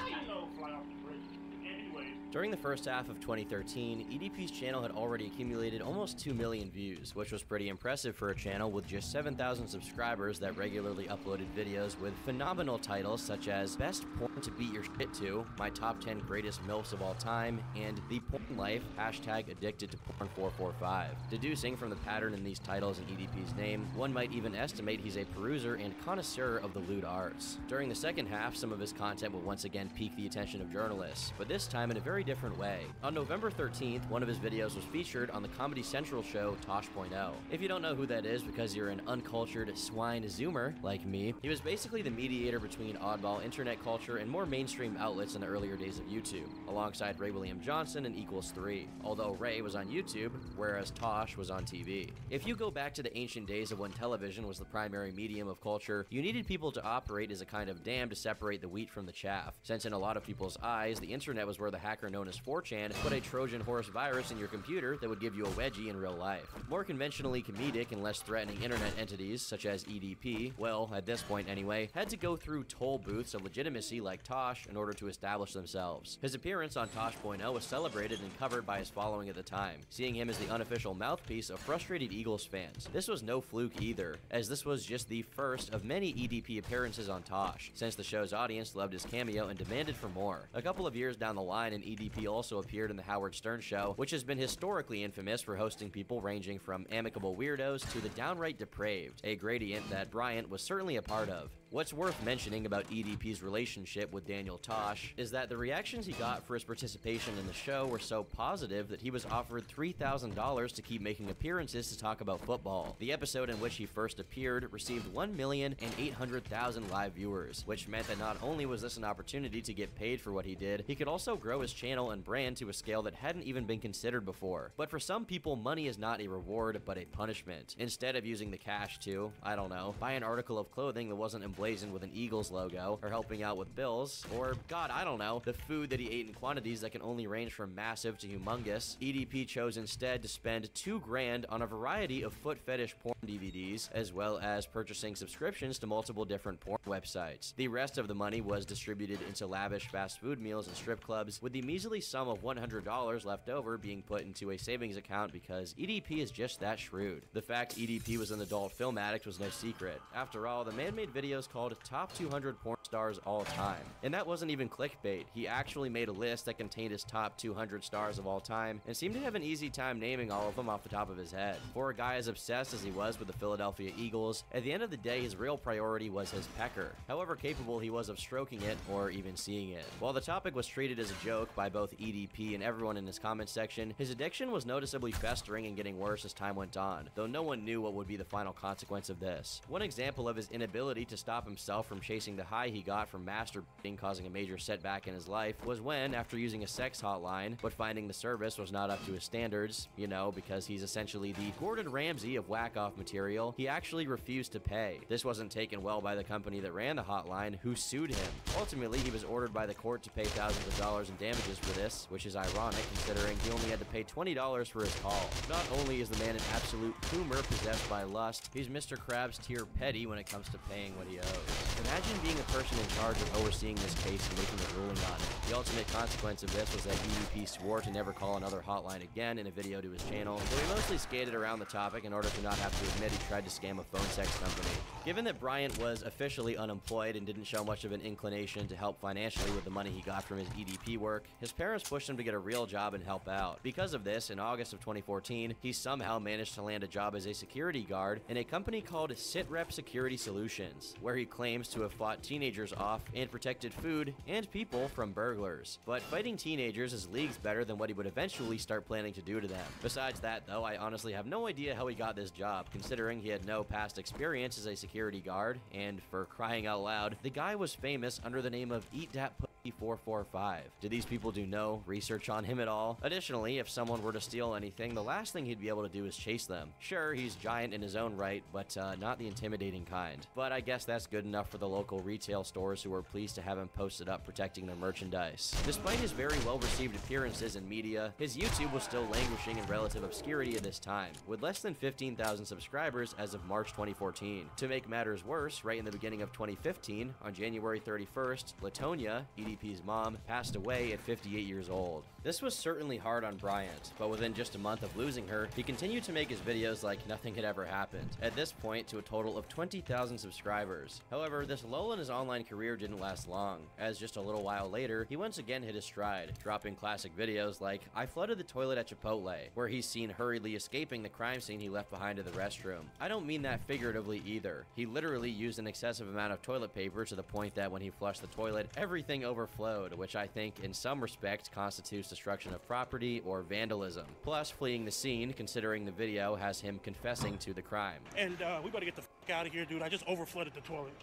You know, fly off the bridge. Anyways. During the first half of 2013, EDP's channel had already accumulated almost 2 million views, which was pretty impressive for a channel with just 7,000 subscribers that regularly uploaded videos with phenomenal titles such as Best Porn to Beat Your Shit To, My Top 10 Greatest MILFs of All Time, and The Porn Life, #Addicted to Porn 445. Deducing from the pattern in these titles in EDP's name, one might even estimate he's a peruser and connoisseur of the lewd arts. During the second half, some of his content would once again pique the attention of journalists, but this time in a very different way. On November 13th, one of his videos was featured on the Comedy Central show Tosh.0. If you don't know who that is because you're an uncultured swine zoomer like me, he was basically the mediator between oddball internet culture and more mainstream outlets in the earlier days of YouTube, alongside Ray William Johnson and Equals 3, although Ray was on YouTube, whereas Tosh was on TV. If you go back to the ancient days of when television was the primary medium of culture, you needed people to operate as a kind of dam to separate the wheat from the chaff, since in a lot of people's eyes, the internet was where the hacker known as 4chan put a Trojan horse virus in your computer that would give you a wedgie in real life. More conventionally comedic and less threatening internet entities, such as EDP, well, at this point anyway, had to go through toll booths of legitimacy like Tosh in order to establish themselves. His appearance on Tosh.0 was celebrated and covered by his following at the time, seeing him as the unofficial mouthpiece of frustrated Eagles fans. This was no fluke either, as this was just the first of many EDP appearances on Tosh, since the show's audience loved his cameo and demanded for more. A couple of years down the line, an EDP also appeared in the Howard Stern Show, which has been historically infamous for hosting people ranging from amicable weirdos to the downright depraved, a gradient that Bryant was certainly a part of. What's worth mentioning about EDP's relationship with Daniel Tosh is that the reactions he got for his participation in the show were so positive that he was offered $3,000 to keep making appearances to talk about football. The episode in which he first appeared received 1,800,000 live viewers, which meant that not only was this an opportunity to get paid for what he did, he could also grow his channel and brand to a scale that hadn't even been considered before. But for some people, money is not a reward, but a punishment. Instead of using the cash to, I don't know, buy an article of clothing that wasn't embroidered emblazoned with an Eagles logo, or helping out with bills, or, God, I don't know, the food that he ate in quantities that can only range from massive to humongous, EDP chose instead to spend $2 grand on a variety of foot fetish porn DVDs, as well as purchasing subscriptions to multiple different porn websites. The rest of the money was distributed into lavish fast food meals and strip clubs, with the measly sum of $100 left over being put into a savings account because EDP is just that shrewd. The fact EDP was an adult film addict was no secret. After all, the man made videos called Top 200 Porn Stars All Time. And that wasn't even clickbait. He actually made a list that contained his top 200 stars of all time, and seemed to have an easy time naming all of them off the top of his head. For a guy as obsessed as he was with the Philadelphia Eagles, at the end of the day his real priority was his pecker, however capable he was of stroking it or even seeing it. While the topic was treated as a joke by both EDP and everyone in his comment section, his addiction was noticeably festering and getting worse as time went on, though no one knew what would be the final consequence of this. One example of his inability to stop himself from chasing the high he got from masturbating causing a major setback in his life was when, after using a sex hotline, but finding the service was not up to his standards, you know, because he's essentially the Gordon Ramsay of whack-off material, he actually refused to pay. This wasn't taken well by the company that ran the hotline, who sued him. Ultimately, he was ordered by the court to pay thousands of dollars in damages for this, which is ironic considering he only had to pay $20 for his call. Not only is the man an absolute poomer possessed by lust, he's Mr. Krabs tier petty when it comes to paying what he owes. Imagine being a person in charge of overseeing this case and making a ruling on it. The ultimate consequence of this was that EDP swore to never call another hotline again in a video to his channel, so he mostly skated around the topic in order to not have to admit he tried to scam a phone sex company. Given that Bryant was officially unemployed and didn't show much of an inclination to help financially with the money he got from his EDP work, his parents pushed him to get a real job and help out. Because of this, in August of 2014, he somehow managed to land a job as a security guard in a company called SitRep Security Solutions, where he claims to have fought teenagers off and protected food and people from burglars. But fighting teenagers is leagues better than what he would eventually start planning to do to them. Besides that, though, I honestly have no idea how he got this job, considering he had no past experience as a security guard, and for crying out loud, the guy was famous under the name of Eat Dat Pussy 445. Did these people do no research on him at all? Additionally, if someone were to steal anything, the last thing he'd be able to do is chase them. Sure, he's giant in his own right, but not the intimidating kind. But I guess that's good enough for the local retail stores who were pleased to have him posted up protecting their merchandise. Despite his very well-received appearances in media, his YouTube was still languishing in relative obscurity at this time, with less than 15,000 subscribers as of March 2014. To make matters worse, right in the beginning of 2015, on January 31st, Latonia, EDP's mom, passed away at 58 years old. This was certainly hard on Bryant, but within just a month of losing her, he continued to make his videos like nothing had ever happened, at this point to a total of 20,000 subscribers. However, this lull in his online career didn't last long, as just a little while later, he once again hit his stride, dropping classic videos like I flooded the toilet at Chipotle, where he's seen hurriedly escaping the crime scene he left behind in the restroom. I don't mean that figuratively either. He literally used an excessive amount of toilet paper to the point that when he flushed the toilet, everything overflowed, which I think in some respect constitutes destruction of property or vandalism. Plus, fleeing the scene, considering the video has him confessing to the crime. And we better get the f out of here, dude. I just overflooded the toilet.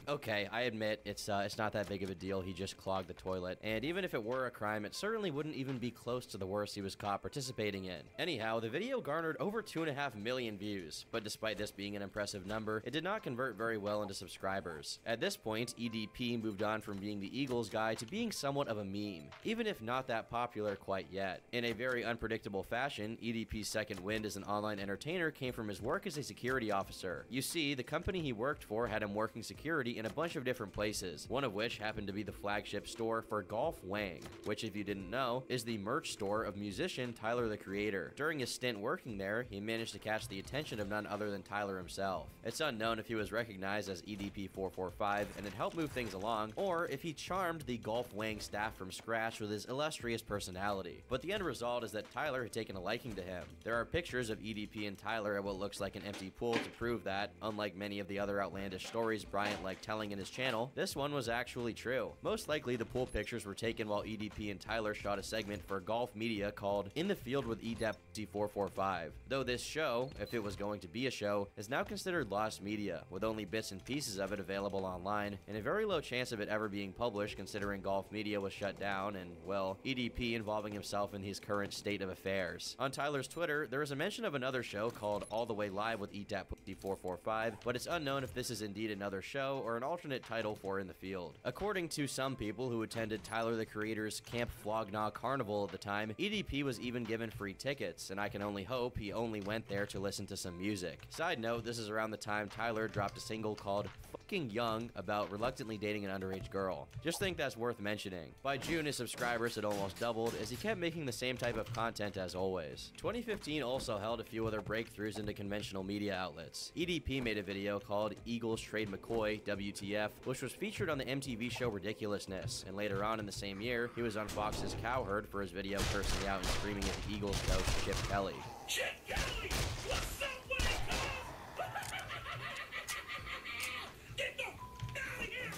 Okay, I admit, it's not that big of a deal, he just clogged the toilet, and even if it were a crime, it certainly wouldn't even be close to the worst he was caught participating in. Anyhow, the video garnered over 2.5 million views, but despite this being an impressive number, it did not convert very well into subscribers. At this point, EDP moved on from being the Eagles guy to being somewhat of a meme, even if not that popular quite yet. In a very unpredictable fashion, EDP's second wind as an online entertainer came from his work as a security officer. You see, the company he worked for had him working security in a bunch of different places, one of which happened to be the flagship store for Golf Wang, which, if you didn't know, is the merch store of musician Tyler the Creator. During his stint working there, he managed to catch the attention of none other than Tyler himself. It's unknown if he was recognized as EDP445 and it helped move things along, or if he charmed the Golf Wang staff from scratch with his illustrious personality. But the end result is that Tyler had taken a liking to him. There are pictures of EDP and Tyler at what looks like an empty pool to prove that, unlike many of the other outlandish stories Bryant liked telling in his channel, this one was actually true. Most likely, the pool pictures were taken while EDP and Tyler shot a segment for Golf Media called In the Field with EDP445. Though this show, if it was going to be a show, is now considered lost media, with only bits and pieces of it available online, and a very low chance of it ever being published considering Golf Media was shut down and, well, EDP involving himself in his current state of affairs. On Tyler's Twitter, there is a mention of another show called All the Way Live with EDP445, but it's unknown if this is indeed another show or an alternate title for In the Field. According to some people who attended Tyler the Creator's Camp Flognaw Carnival at the time, EDP was even given free tickets, and I can only hope he only went there to listen to some music. Side note, this is around the time Tyler dropped a single called Fucking Young about reluctantly dating an underage girl. Just think that's worth mentioning. By June, his subscribers had almost doubled as he kept making the same type of content as always. 2015 also held a few other breakthroughs into conventional media outlets. EDP made a video called Eagles Trade McCoy, WTF, which was featured on the MTV show Ridiculousness, and later on in the same year, he was on Fox's Cowherd for his video cursing out and screaming at the Eagles coach Chip Kelly. Chip Kelly! What's up, Wake Get the out of here!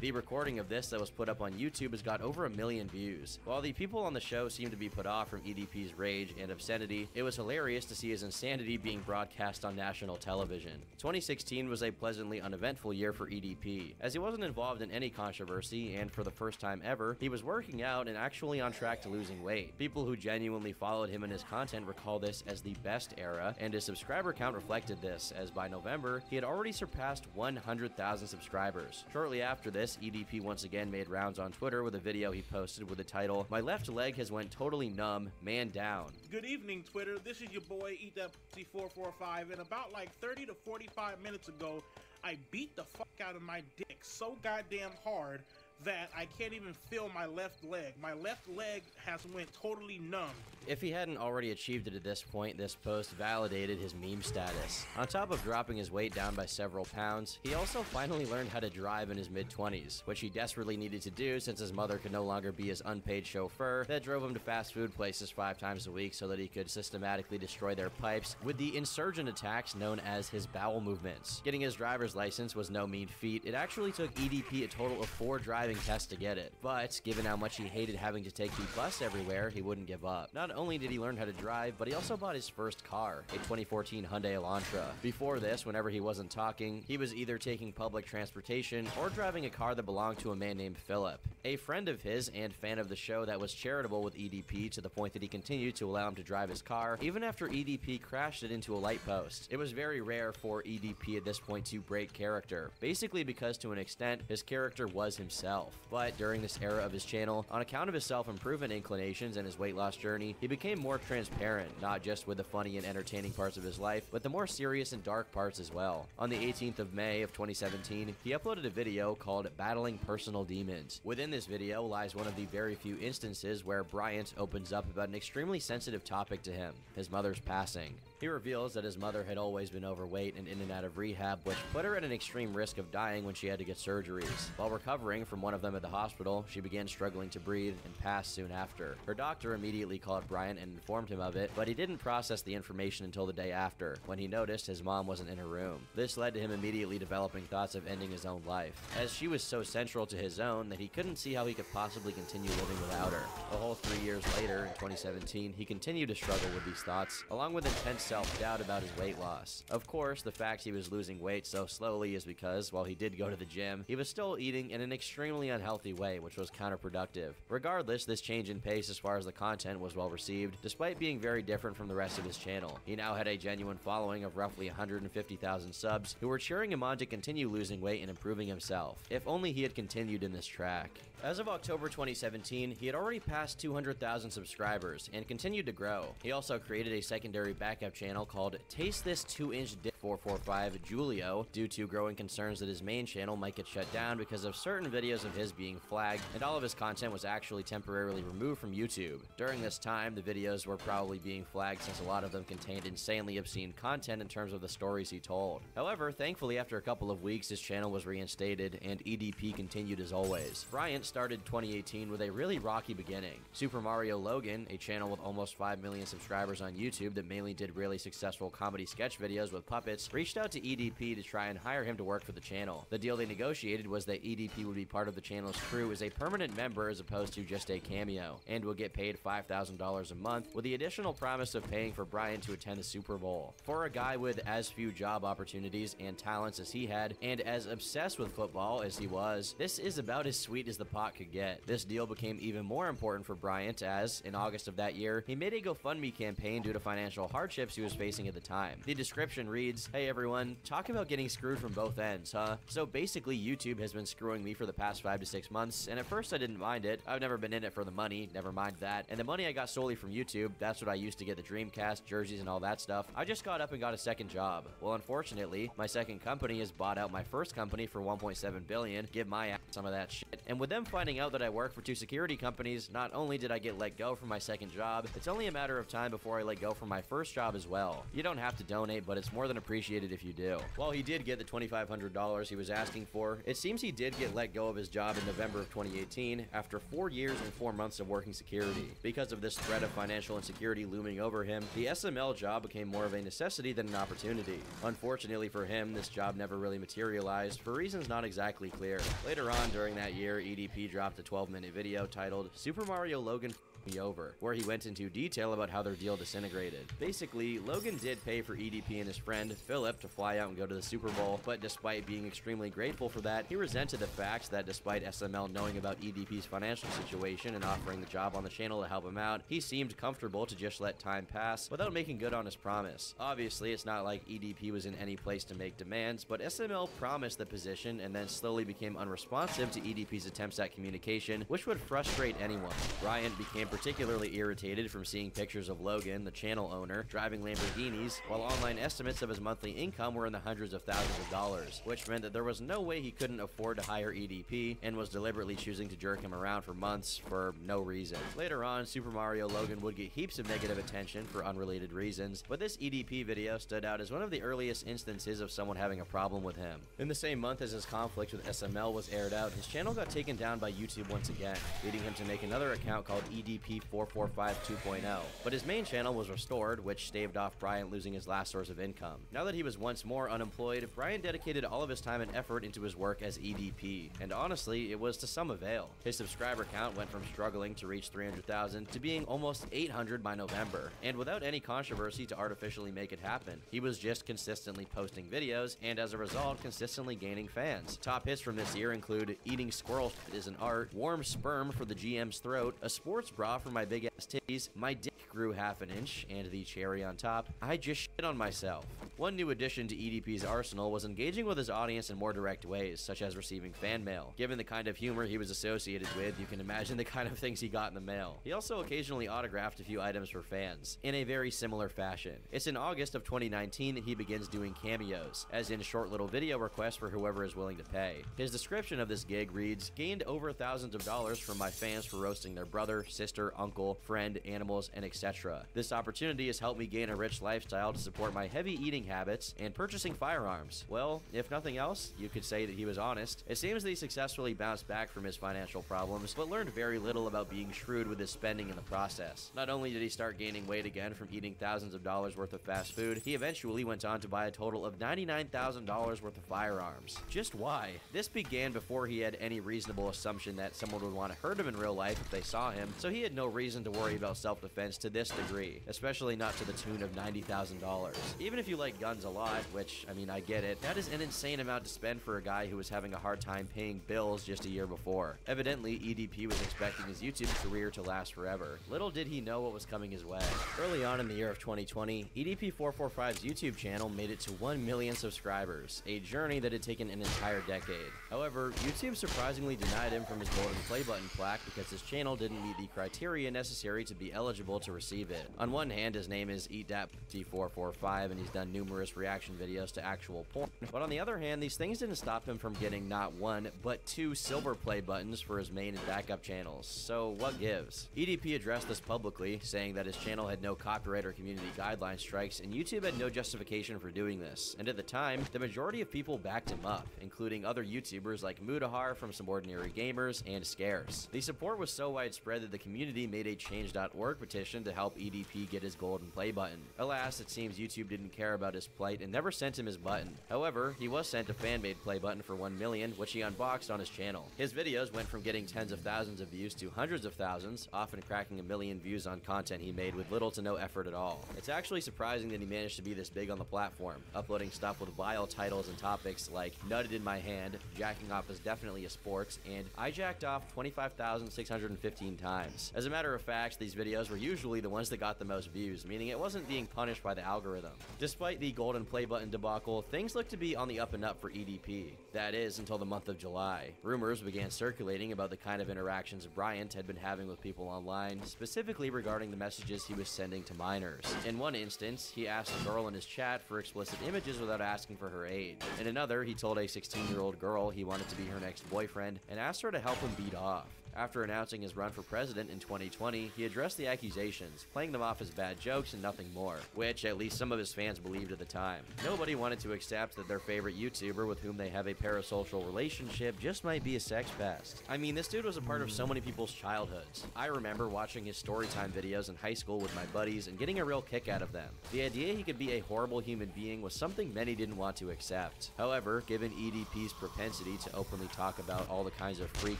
The recording of this that was put up on YouTube has got over 1 million views. While the people on the show seemed to be put off from EDP's rage and obscenity, it was hilarious to see his insanity being broadcast on national television. 2016 was a pleasantly uneventful year for EDP, as he wasn't involved in any controversy, and for the first time ever, he was working out and actually on track to losing weight. People who genuinely followed him and his content recall this as the best era, and his subscriber count reflected this, as by November, he had already surpassed 100,000 subscribers. Shortly after this, EDP once again made rounds on Twitter with a video he posted with the title, "My left leg has went totally numb, man down." Good evening, Twitter. This is your boy, EDP445, and about like 30 to 45 minutes ago, I beat the fuck out of my dick so goddamn hard that I can't even feel my left leg. My left leg has went totally numb. If he hadn't already achieved it at this point, this post validated his meme status. On top of dropping his weight down by several pounds, he also finally learned how to drive in his mid-20s, which he desperately needed to do since his mother could no longer be his unpaid chauffeur that drove him to fast food places 5 times a week so that he could systematically destroy their pipes with the insurgent attacks known as his bowel movements. Getting his driver's license was no mean feat. It actually took EDP a total of 4 driving tests to get it, but given how much he hated having to take the bus everywhere, he wouldn't give up. Not only did he learn how to drive, but he also bought his first car, a 2014 Hyundai Elantra. Before this, whenever he wasn't talking, he was either taking public transportation or driving a car that belonged to a man named Philip, a friend of his and fan of the show that was charitable with EDP to the point that he continued to allow him to drive his car even after EDP crashed it into a light post. It was very rare for EDP at this point to break character, basically because to an extent, his character was himself. But during this era of his channel, on account of his self-improvement inclinations and his weight loss journey, he became more transparent, not just with the funny and entertaining parts of his life, but the more serious and dark parts as well. On the 18th of May of 2017, he uploaded a video called Battling Personal Demons. Within this video lies one of the very few instances where Bryant opens up about an extremely sensitive topic to him, his mother's passing. He reveals that his mother had always been overweight and in and out of rehab, which put her at an extreme risk of dying when she had to get surgeries. While recovering from one of them at the hospital, she began struggling to breathe and passed soon after. Her doctor immediately called Bryant and informed him of it, but he didn't process the information until the day after, when he noticed his mom wasn't in her room. This led to him immediately developing thoughts of ending his own life, as she was so central to his own that he couldn't see how he could possibly continue living without her. A whole 3 years later, in 2017, he continued to struggle with these thoughts, along with intense self-doubt about his weight loss. Of course, the fact he was losing weight so slowly is because, while he did go to the gym, he was still eating in an extremely unhealthy way, which was counterproductive. Regardless, this change in pace as far as the content was well received, despite being very different from the rest of his channel. He now had a genuine following of roughly 150,000 subs who were cheering him on to continue losing weight and improving himself. If only he had continued in this track. As of October 2017, he had already passed 200,000 subscribers and continued to grow. He also created a secondary backup channel called Taste This 2-Inch Dick 445 Julio due to growing concerns that his main channel might get shut down because of certain videos of his being flagged, and all of his content was actually temporarily removed from YouTube. During this time, the videos were probably being flagged since a lot of them contained insanely obscene content in terms of the stories he told. However, thankfully after a couple of weeks, his channel was reinstated and EDP continued as always. Bryant started 2018 with a really rocky beginning. Super Mario Logan, a channel with almost 5 million subscribers on YouTube that mainly did really successful comedy sketch videos with puppets, profits, reached out to EDP to try and hire him to work for the channel. The deal they negotiated was that EDP would be part of the channel's crew as a permanent member as opposed to just a cameo, and will get paid $5,000 a month, with the additional promise of paying for Brian to attend the Super Bowl. For a guy with as few job opportunities and talents as he had, and as obsessed with football as he was, this is about as sweet as the pot could get. This deal became even more important for Bryant as, in August of that year, he made a GoFundMe campaign due to financial hardships he was facing at the time. The description reads, "Hey everyone, talk about getting screwed from both ends, huh? So basically YouTube has been screwing me for the past 5 to 6 months, and at first I didn't mind it. I've never been in it for the money, never mind that. And the money I got solely from YouTube, that's what I used to get the Dreamcast, jerseys, and all that stuff. I just got up and got a second job. Well, unfortunately, my second company has bought out my first company for $1.7 billion, give my ass some of that shit. And with them finding out that I work for 2 security companies, not only did I get let go from my second job, it's only a matter of time before I let go from my first job as well. You don't have to donate, but it's more than appreciated if you do." While he did get the $2,500 he was asking for, it seems he did get let go of his job in November of 2018 after 4 years and 4 months of working security. Because of this threat of financial insecurity looming over him, the SML job became more of a necessity than an opportunity. Unfortunately for him, this job never really materialized for reasons not exactly clear. Later on during that year, EDP dropped a 12-minute video titled Super Mario Logan Me Over, where he went into detail about how their deal disintegrated. Basically, Logan did pay for EDP and his friend, Philip, to fly out and go to the Super Bowl, but despite being extremely grateful for that, he resented the fact that despite SML knowing about EDP's financial situation and offering the job on the channel to help him out, he seemed comfortable to just let time pass without making good on his promise. Obviously, it's not like EDP was in any place to make demands, but SML promised the position and then slowly became unresponsive to EDP's attempts at communication, which would frustrate anyone. Bryant became particularly irritated from seeing pictures of Logan, the channel owner, driving Lamborghinis, while online estimates of his monthly income were in the hundreds of thousands of dollars, which meant that there was no way he couldn't afford to hire EDP and was deliberately choosing to jerk him around for months for no reason. Later on, Super Mario Logan would get heaps of negative attention for unrelated reasons, but this EDP video stood out as one of the earliest instances of someone having a problem with him. In the same month as his conflict with SML was aired out, his channel got taken down by YouTube once again, leading him to make another account called EDP 445 2.0, but his main channel was restored, which staved off Bryant losing his last source of income. Now that he was once more unemployed, Bryant dedicated all of his time and effort into his work as EDP, and honestly, it was to some avail. His subscriber count went from struggling to reach 300,000 to being almost 800 by November, and without any controversy to artificially make it happen. He was just consistently posting videos, and as a result, consistently gaining fans. Top hits from this year include Eating Squirrel is an Art, Warm Sperm for the GM's Throat, a sports bra for my big ass titties, my dick grew half an inch, and the cherry on top, I just shit on myself. One new addition to EDP's arsenal was engaging with his audience in more direct ways, such as receiving fan mail. Given the kind of humor he was associated with, you can imagine the kind of things he got in the mail. He also occasionally autographed a few items for fans, in a very similar fashion. It's in August of 2019 that he begins doing cameos, as in short little video requests for whoever is willing to pay. His description of this gig reads, "Gained over thousands of dollars from my fans for roasting their brother, sister, uncle, friend, animals, and etc. This opportunity has helped me gain a rich lifestyle to support my heavy eating habits and purchasing firearms." Well, if nothing else, you could say that he was honest. It seems that he successfully bounced back from his financial problems, but learned very little about being shrewd with his spending in the process. Not only did he start gaining weight again from eating thousands of dollars worth of fast food, he eventually went on to buy a total of $99,000 worth of firearms. Just why? This began before he had any reasonable assumption that someone would want to hurt him in real life if they saw him, so he had no reason to worry about self-defense to this degree, especially not to the tune of $90,000. Even if you like guns a lot, which, I mean, I get it, that is an insane amount to spend for a guy who was having a hard time paying bills just a year before. Evidently, EDP was expecting his YouTube career to last forever. Little did he know what was coming his way. Early on in the year of 2020, EDP445's YouTube channel made it to 1 million subscribers, a journey that had taken an entire decade. However, YouTube surprisingly denied him from his golden play button plaque because his channel didn't meet the criteria necessary to be eligible to receive it. On one hand, his name is EatDat445 and he's done numerous reaction videos to actual porn, but on the other hand, these things didn't stop him from getting not 1, but 2 silver play buttons for his main and backup channels. So what gives? EDP addressed this publicly, saying that his channel had no copyright or community guideline strikes, and YouTube had no justification for doing this. And at the time, the majority of people backed him up, including other YouTubers like Mudahar from Some Ordinary Gamers and Scarce. The support was so widespread that the community made a change.org petition to to help EDP get his golden play button. Alas, it seems YouTube didn't care about his plight and never sent him his button. However, he was sent a fan-made play button for 1 million, which he unboxed on his channel. His videos went from getting tens of thousands of views to hundreds of thousands, often cracking 1 million views on content he made with little to no effort at all. It's actually surprising that he managed to be this big on the platform, uploading stuff with vile titles and topics like Nutted in My Hand, Jacking Off is Definitely a Sport, and I Jacked Off 25,615 times. As a matter of fact, these videos were usually the ones that got the most views, meaning it wasn't being punished by the algorithm. Despite the golden play button debacle, things look to be on the up and up for EDP. That is, until the month of July. Rumors began circulating about the kind of interactions Bryant had been having with people online, specifically regarding the messages he was sending to minors. In one instance, he asked a girl in his chat for explicit images without asking for her age. In another, he told a 16-year-old girl he wanted to be her next boyfriend and asked her to help him beat off. After announcing his run for president in 2020, he addressed the accusations, playing them off as bad jokes and nothing more, which at least some of his fans believed at the time. Nobody wanted to accept that their favorite YouTuber with whom they have a parasocial relationship just might be a sex pest. I mean, this dude was a part of so many people's childhoods. I remember watching his storytime videos in high school with my buddies and getting a real kick out of them. The idea he could be a horrible human being was something many didn't want to accept. However, given EDP's propensity to openly talk about all the kinds of freak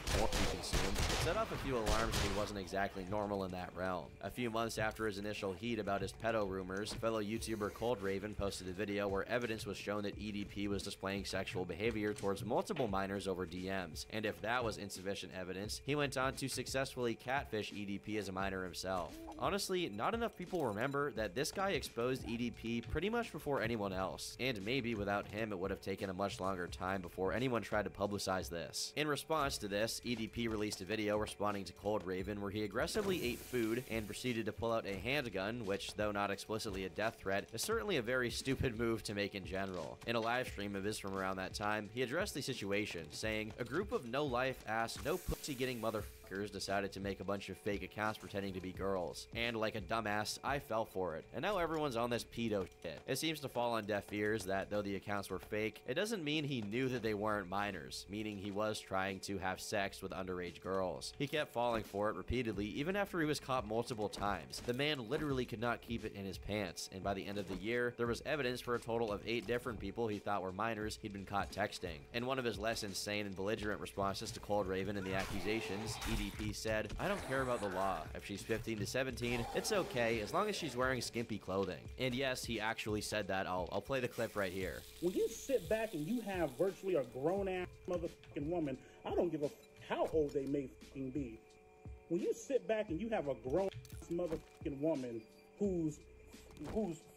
porn he consumed, it set off a few alarms that he wasn't exactly normal in that realm. A few months after his initial heat about his pedo rumors, fellow YouTuber Cold Raven posted a video where evidence was shown that EDP was displaying sexual behavior towards multiple minors over DMs, and if that was insufficient evidence, he went on to successfully catfish EDP as a minor himself. Honestly, not enough people remember that this guy exposed EDP pretty much before anyone else, and maybe without him it would have taken a much longer time before anyone tried to publicize this. In response to this, EDP released a video responding to Cold Raven where he aggressively ate food and proceeded to pull out a handgun, which, though not explicitly a death threat, is certainly a very stupid move to make in general. In a live stream of his from around that time, he addressed the situation, saying, "A group of no-life ass, no pussy-getting motherfuckers decided to make a bunch of fake accounts pretending to be girls. And like a dumbass, I fell for it. And now everyone's on this pedo shit." It seems to fall on deaf ears that though the accounts were fake, it doesn't mean he knew that they weren't minors, meaning he was trying to have sex with underage girls. He kept falling for it repeatedly, even after he was caught multiple times. The man literally could not keep it in his pants, and by the end of the year, there was evidence for a total of 8 different people he thought were minors he'd been caught texting. In one of his less insane and belligerent responses to Cold Raven and the accusations, EDP said, "I don't care about the law. If she's 15 to 17, it's okay, as long as she's wearing skimpy clothing." And yes, he actually said that. I'll play the clip right here. When you sit back and you have virtually a grown-ass motherfucking woman, I don't give a how old they may fucking be. When you sit back and you have a grown-ass motherfucking woman who's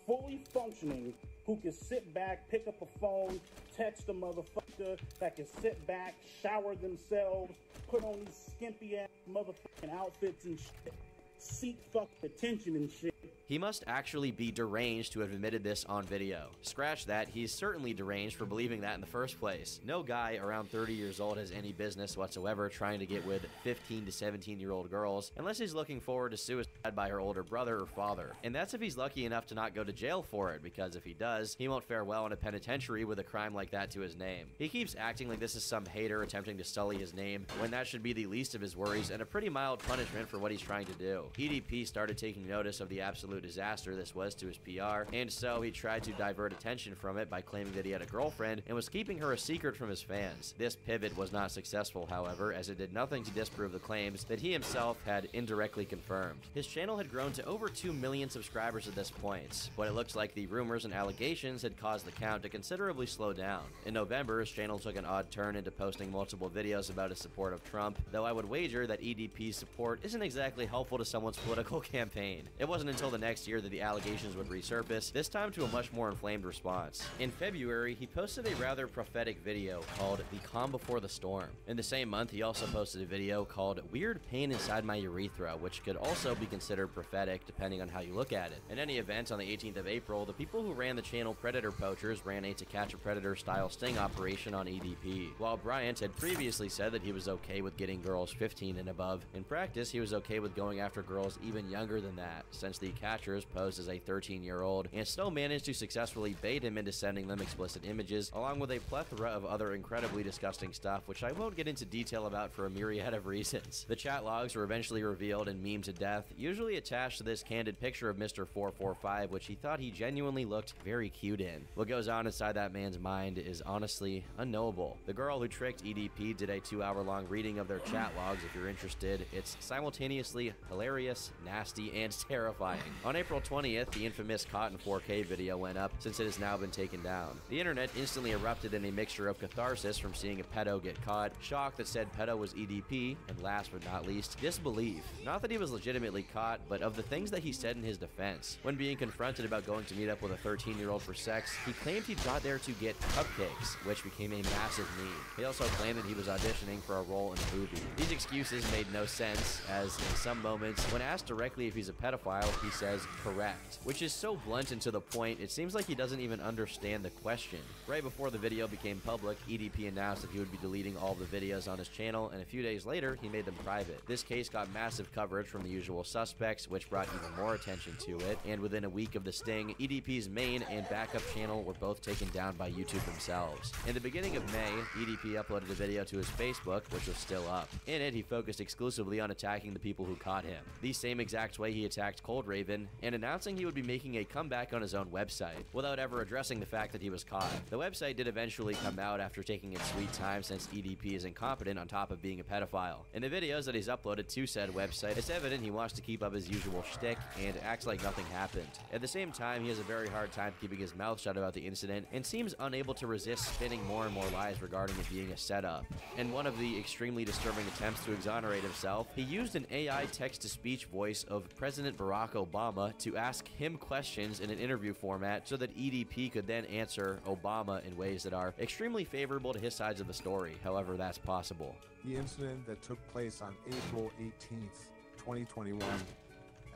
fully functioning, who can sit back, pick up a phone, text a motherfucker, that can sit back, shower themselves, put on these skimpy-ass motherfucking outfits and shit, seek fucking attention and shit. He must actually be deranged to have admitted this on video. Scratch that, he's certainly deranged for believing that in the first place. No guy around 30 years old has any business whatsoever trying to get with 15 to 17-year-old girls, unless he's looking forward to suicide by her older brother or father. And that's if he's lucky enough to not go to jail for it, because if he does, he won't fare well in a penitentiary with a crime like that to his name. He keeps acting like this is some hater attempting to sully his name, when that should be the least of his worries and a pretty mild punishment for what he's trying to do. EDP started taking notice of the absolute disaster this was to his PR, and so he tried to divert attention from it by claiming that he had a girlfriend and was keeping her a secret from his fans. This pivot was not successful, however, as it did nothing to disprove the claims that he himself had indirectly confirmed. His channel had grown to over 2 million subscribers at this point, but it looks like the rumors and allegations had caused the count to considerably slow down. In November, his channel took an odd turn into posting multiple videos about his support of Trump, though I would wager that EDP's support isn't exactly helpful to someone's political campaign. It wasn't until the next year that the allegations would resurface, this time to a much more inflamed response. In February, he posted a rather prophetic video called "The Calm Before the Storm." In the same month, he also posted a video called "Weird Pain Inside My Urethra," which could also be considered prophetic depending on how you look at it. In any event, on the 18th of April, the people who ran the channel Predator Poachers ran a To Catch a Predator style sting operation on EDP. While Bryant had previously said that he was okay with getting girls 15 and above, in practice he was okay with going after girls even younger than that, since the catchers posed as a 13-year-old, and still managed to successfully bait him into sending them explicit images, along with a plethora of other incredibly disgusting stuff, which I won't get into detail about for a myriad of reasons. The chat logs were eventually revealed and memed to death, usually attached to this candid picture of Mr. 445, which he thought he genuinely looked very cute in. What goes on inside that man's mind is honestly unknowable. The girl who tricked EDP did a 2-hour-long reading of their chat logs if you're interested. It's simultaneously hilarious, nasty, and terrifying. On April 20th, the infamous Caught in 4K video went up, since it has now been taken down. The internet instantly erupted in a mixture of catharsis from seeing a pedo get caught, shock that said pedo was EDP, and last but not least, disbelief. Not that he was legitimately caught, but of the things that he said in his defense. When being confronted about going to meet up with a 13-year-old for sex, he claimed he got there to get cupcakes, which became a massive meme. He also claimed that he was auditioning for a role in a movie. These excuses made no sense, as in some moments, when asked directly if he's a pedophile, he says correct, which is so blunt and to the point, it seems like he doesn't even understand the question. Right before the video became public, EDP announced that he would be deleting all of the videos on his channel, and a few days later, he made them private. This case got massive coverage from the usual suspects, which brought even more attention to it, and within a week of the sting, EDP's main and backup channel were both taken down by YouTube themselves. In the beginning of May, EDP uploaded a video to his Facebook, which was still up. In it, he focused exclusively on attacking the people who caught him, the same exact way he attacked Cold Raven, and announcing he would be making a comeback on his own website, without ever addressing the fact that he was caught. The website did eventually come out after taking its sweet time, since EDP is incompetent on top of being a pedophile. In the videos that he's uploaded to said website, it's evident he wants to keep up his usual shtick and acts like nothing happened. At the same time, he has a very hard time keeping his mouth shut about the incident and seems unable to resist spinning more and more lies regarding it being a setup. In one of the extremely disturbing attempts to exonerate himself, he used an AI text-to-speech voice of President Barack Obama to ask him questions in an interview format so that EDP could then answer Obama in ways that are extremely favorable to his sides of the story, however that's possible. The incident that took place on April 18th, 2021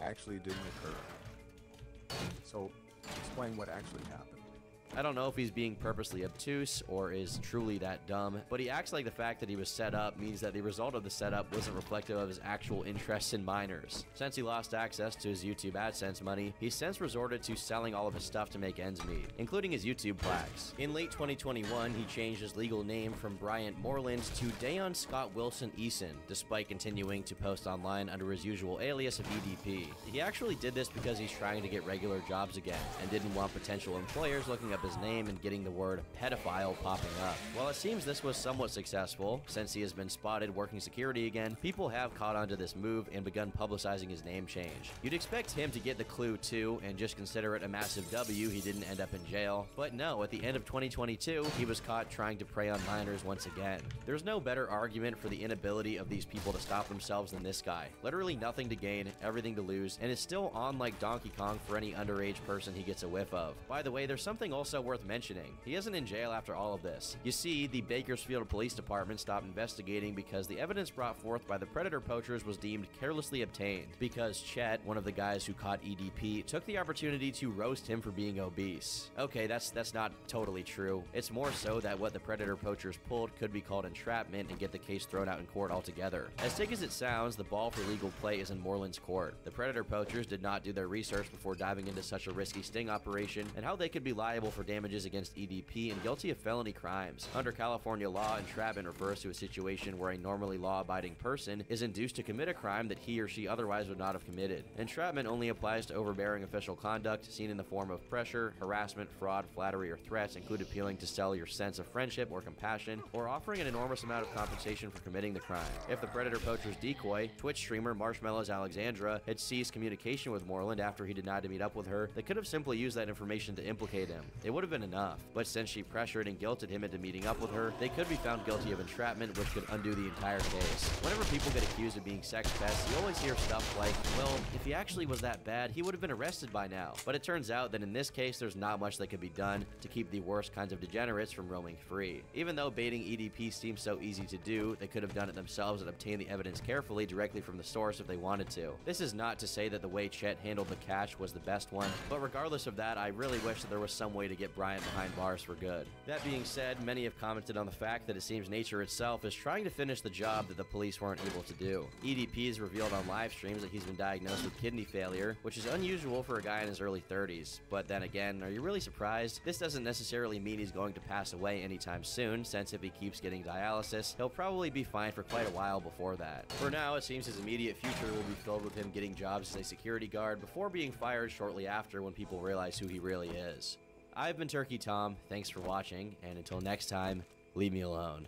actually didn't occur. So, explain what actually happened. I don't know if he's being purposely obtuse or is truly that dumb, but he acts like the fact that he was set up means that the result of the setup wasn't reflective of his actual interests in minors. Since he lost access to his YouTube AdSense money, he's since resorted to selling all of his stuff to make ends meet, including his YouTube plaques. In late 2021, he changed his legal name from Bryant Moreland to Dayon Scott Wilson Eason, despite continuing to post online under his usual alias of EDP. He actually did this because he's trying to get regular jobs again, and didn't want potential employers looking up his name and getting the word pedophile popping up. While it seems this was somewhat successful, since he has been spotted working security again, people have caught on to this move and begun publicizing his name change. You'd expect him to get the clue too, and just consider it a massive W he didn't end up in jail, but no, at the end of 2022, he was caught trying to prey on minors once again. There's no better argument for the inability of these people to stop themselves than this guy. Literally nothing to gain, everything to lose, and is still on like Donkey Kong for any underage person he gets a whiff of. By the way, there's something also worth mentioning. He isn't in jail after all of this. You see, the Bakersfield Police Department stopped investigating because the evidence brought forth by the predator poachers was deemed carelessly obtained, because Chet, one of the guys who caught EDP, took the opportunity to roast him for being obese. Okay, that's not totally true. It's more so that what the predator poachers pulled could be called entrapment and get the case thrown out in court altogether. As sick as it sounds, the ball for legal play is in Moreland's court. The predator poachers did not do their research before diving into such a risky sting operation, and how they could be liable for damages against EDP and guilty of felony crimes. Under California law, entrapment refers to a situation where a normally law-abiding person is induced to commit a crime that he or she otherwise would not have committed. Entrapment only applies to overbearing official conduct seen in the form of pressure, harassment, fraud, flattery, or threats, include appealing to sell your sense of friendship or compassion, or offering an enormous amount of compensation for committing the crime. If the predator poacher's decoy, Twitch streamer Marshmallows Alexandra, had ceased communication with Moreland after he denied to meet up with her, they could have simply used that information to implicate him. It would have been enough. But since she pressured and guilted him into meeting up with her, they could be found guilty of entrapment, which could undo the entire case. Whenever people get accused of being sex pests, you always hear stuff like, well, if he actually was that bad, he would have been arrested by now. But it turns out that in this case, there's not much that could be done to keep the worst kinds of degenerates from roaming free. Even though baiting EDP seems so easy to do, they could have done it themselves and obtained the evidence carefully directly from the source if they wanted to. This is not to say that the way Chet handled the catch was the best one, but regardless of that, I really wish that there was some way to get Bryant behind bars for good. That being said, many have commented on the fact that it seems nature itself is trying to finish the job that the police weren't able to do. EDP has revealed on live streams that he's been diagnosed with kidney failure, which is unusual for a guy in his early 30s. But then again, are you really surprised? This doesn't necessarily mean he's going to pass away anytime soon, since if he keeps getting dialysis, he'll probably be fine for quite a while before that. For now, it seems his immediate future will be filled with him getting jobs as a security guard before being fired shortly after when people realize who he really is. I've been Turkey Tom, thanks for watching, and until next time, leave me alone.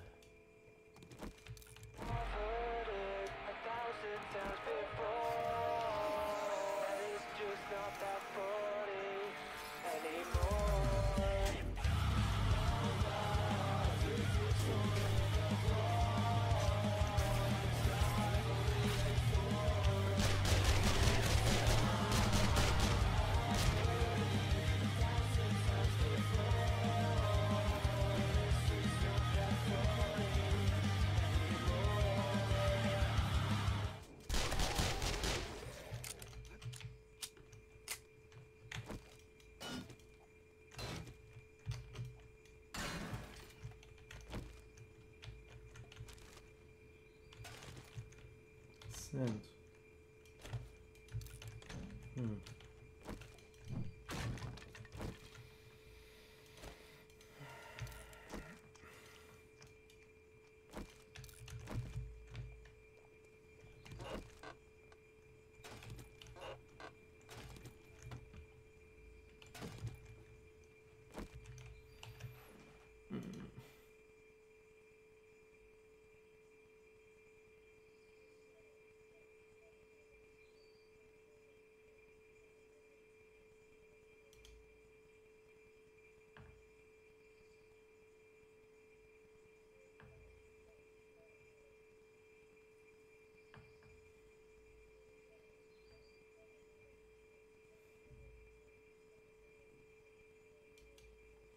Send.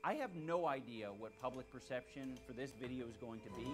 I have no idea what public perception for this video is going to be.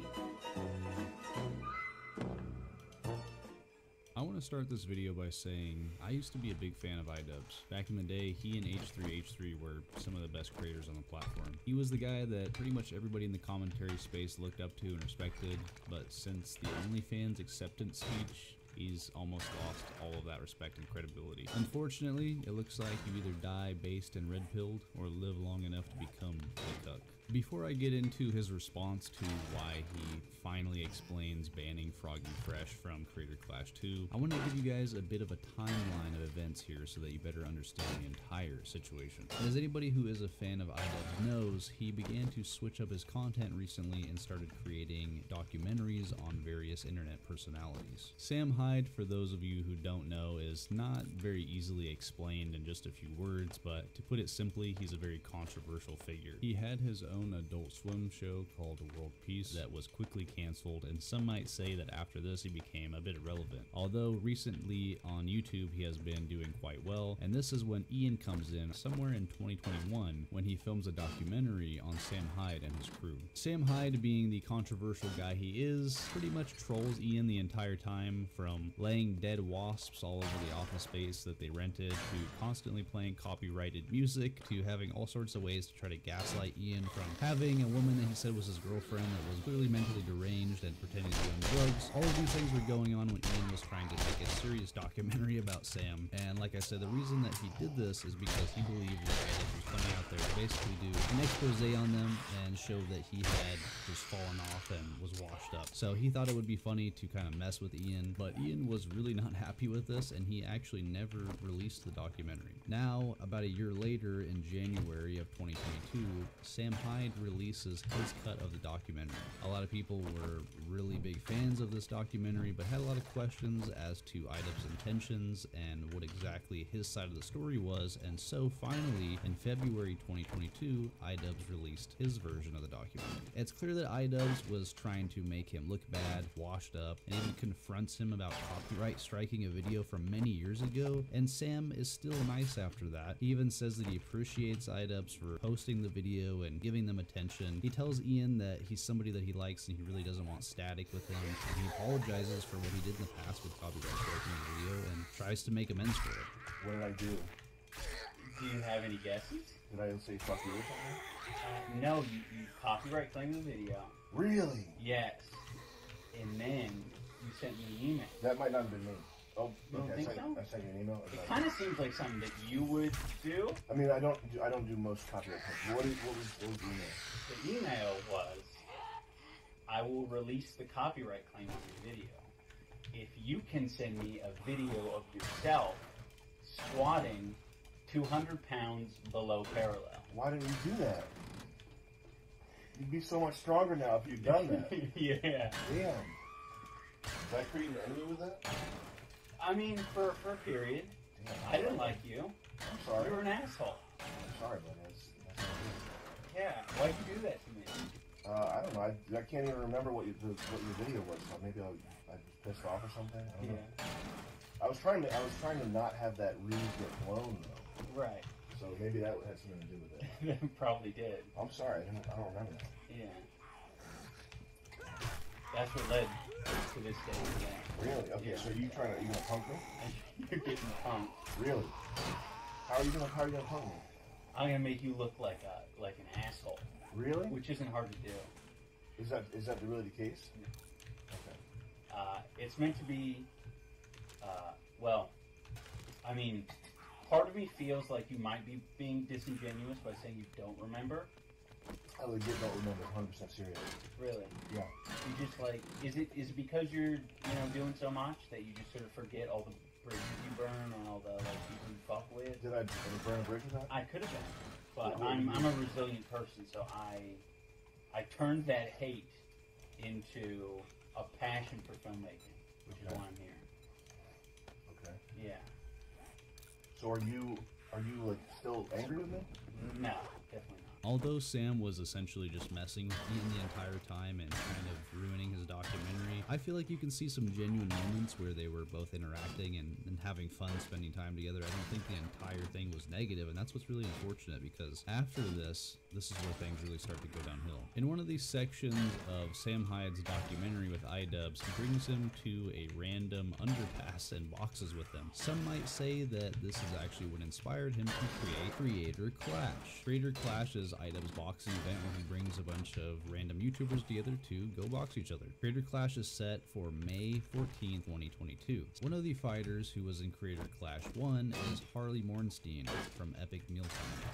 I want to start this video by saying I used to be a big fan of iDubbbz. Back in the day, he and H3H3 were some of the best creators on the platform. He was the guy that pretty much everybody in the commentary space looked up to and respected, but since the OnlyFans acceptance speech, he's almost lost all of that respect and credibility. Unfortunately, it looks like you either die based and red-pilled or live long enough to become a cuck. Before I get into his response to why he finally explains banning Froggy Fresh from Creator Clash 2, I want to give you guys a bit of a timeline of events here so that you better understand the entire situation. As anybody who is a fan of iDubbbz knows, he began to switch up his content recently and started creating documentaries on various internet personalities. Sam Hyde, for those of you who don't know, is not very easily explained in just a few words, but to put it simply, he's a very controversial figure. He had his own Adult Swim show called World Peace that was quickly canceled, and some might say that after this he became a bit irrelevant. Although recently on YouTube he has been doing quite well, and this is when Ian comes in somewhere in 2021 when he films a documentary on Sam Hyde and his crew. Sam Hyde, being the controversial guy he is, pretty much trolls Ian the entire time, from laying dead wasps all over the office space that they rented, to constantly playing copyrighted music, to having all sorts of ways to try to gaslight Ian, from having a woman that he said was his girlfriend that was clearly mentally deranged and pretending to be on drugs. All of these things were going on when Ian was trying to make a serious documentary about Sam, and like I said, the reason that he did this is because he believed that iDubbbz was coming out there to basically do an expose on them and show that he had just fallen off and was washed up. So he thought it would be funny to kind of mess with Ian, but Ian was really not happy with this, and he actually never released the documentary. Now, about a year later, in January of 2022, Sam Hyde releases his cut of the documentary. A lot of people were really big fans of this documentary, but had a lot of questions as to iDubbbz's intentions and what exactly his side of the story was, and so finally, in February 2022, iDubbbz released his version of the documentary. It's clear that iDubbbz was trying to make him look bad, washed up, and even confronts him about copyright striking a video from many years ago, and Sam is still nice after that. He even says that he appreciates iDubbbz for posting the video and giving them attention. He tells Ian that he's somebody that he likes and he really doesn't want static with him, and he apologizes for what he did in the past with copyright striking the video and tries to make amends for it. What did I do? Do you have any guesses? Did I say fuck you or something? No, you copyright claimed the video. Really? Yes. And then you sent me an email. That might not have been me. Oh, You don't okay. think so? I sent you an email. It kind of seems like something that you would do. I mean, I don't do most copyright claims. What was the email? The email was, I will release the copyright claim on your video if you can send me a video of yourself squatting 200 pounds below parallel. Why didn't you do that? You'd be so much stronger now if you'd done that. Yeah. Damn. Did I create an enemy with that? I mean, for a period. Damn, I didn't like you. I'm sorry. You were an asshole. I'm sorry, buddy. That's Yeah. Why'd you do that to me? I don't know. I can't even remember what your video was. So maybe I was pissed off or something. I don't know. I was trying to not have that ruse get blown though. Right. So maybe that had something to do with it. That probably did. I'm sorry. I don't remember that. Yeah. That's what led to this day today. Really? Okay. So you gonna punk me? You're getting punked. Really? How are you gonna punk me? I'm gonna make you look like an asshole. Really? Which isn't hard to do. Is that really the case? Okay. It's meant to be. Well, I mean, part of me feels like you might be being disingenuous by saying you don't remember. I legit don't remember. 100% serious. Really? Yeah. You just like, is it because you're doing so much that you just sort of forget all the bridges you burn and all the people you fuck with? Did I burn a bridge with that? I could have been, but I'm a resilient person, so I turned that hate into a passion for filmmaking, which is why I'm here. Okay. Yeah. So are you like still angry with me? No, definitely not. Although Sam was essentially just messing with Ian the entire time and kind of ruining his documentary, I feel like you can see some genuine moments where they were both interacting and having fun spending time together. I don't think the entire thing was negative, and that's what's really unfortunate, because after this is where things really start to go downhill. In one of these sections of Sam Hyde's documentary with iDubbbz, he brings him to a random underpass and boxes with them. Some might say that this is actually what inspired him to create Creator Clash. Creator Clash is iDubbbz's boxing event where he brings a bunch of random YouTubers together to go box each other. Creator Clash is set for May 14th, 2022. One of the fighters who was in Creator Clash 1 is Harley Mornstein from Epic Mealtime.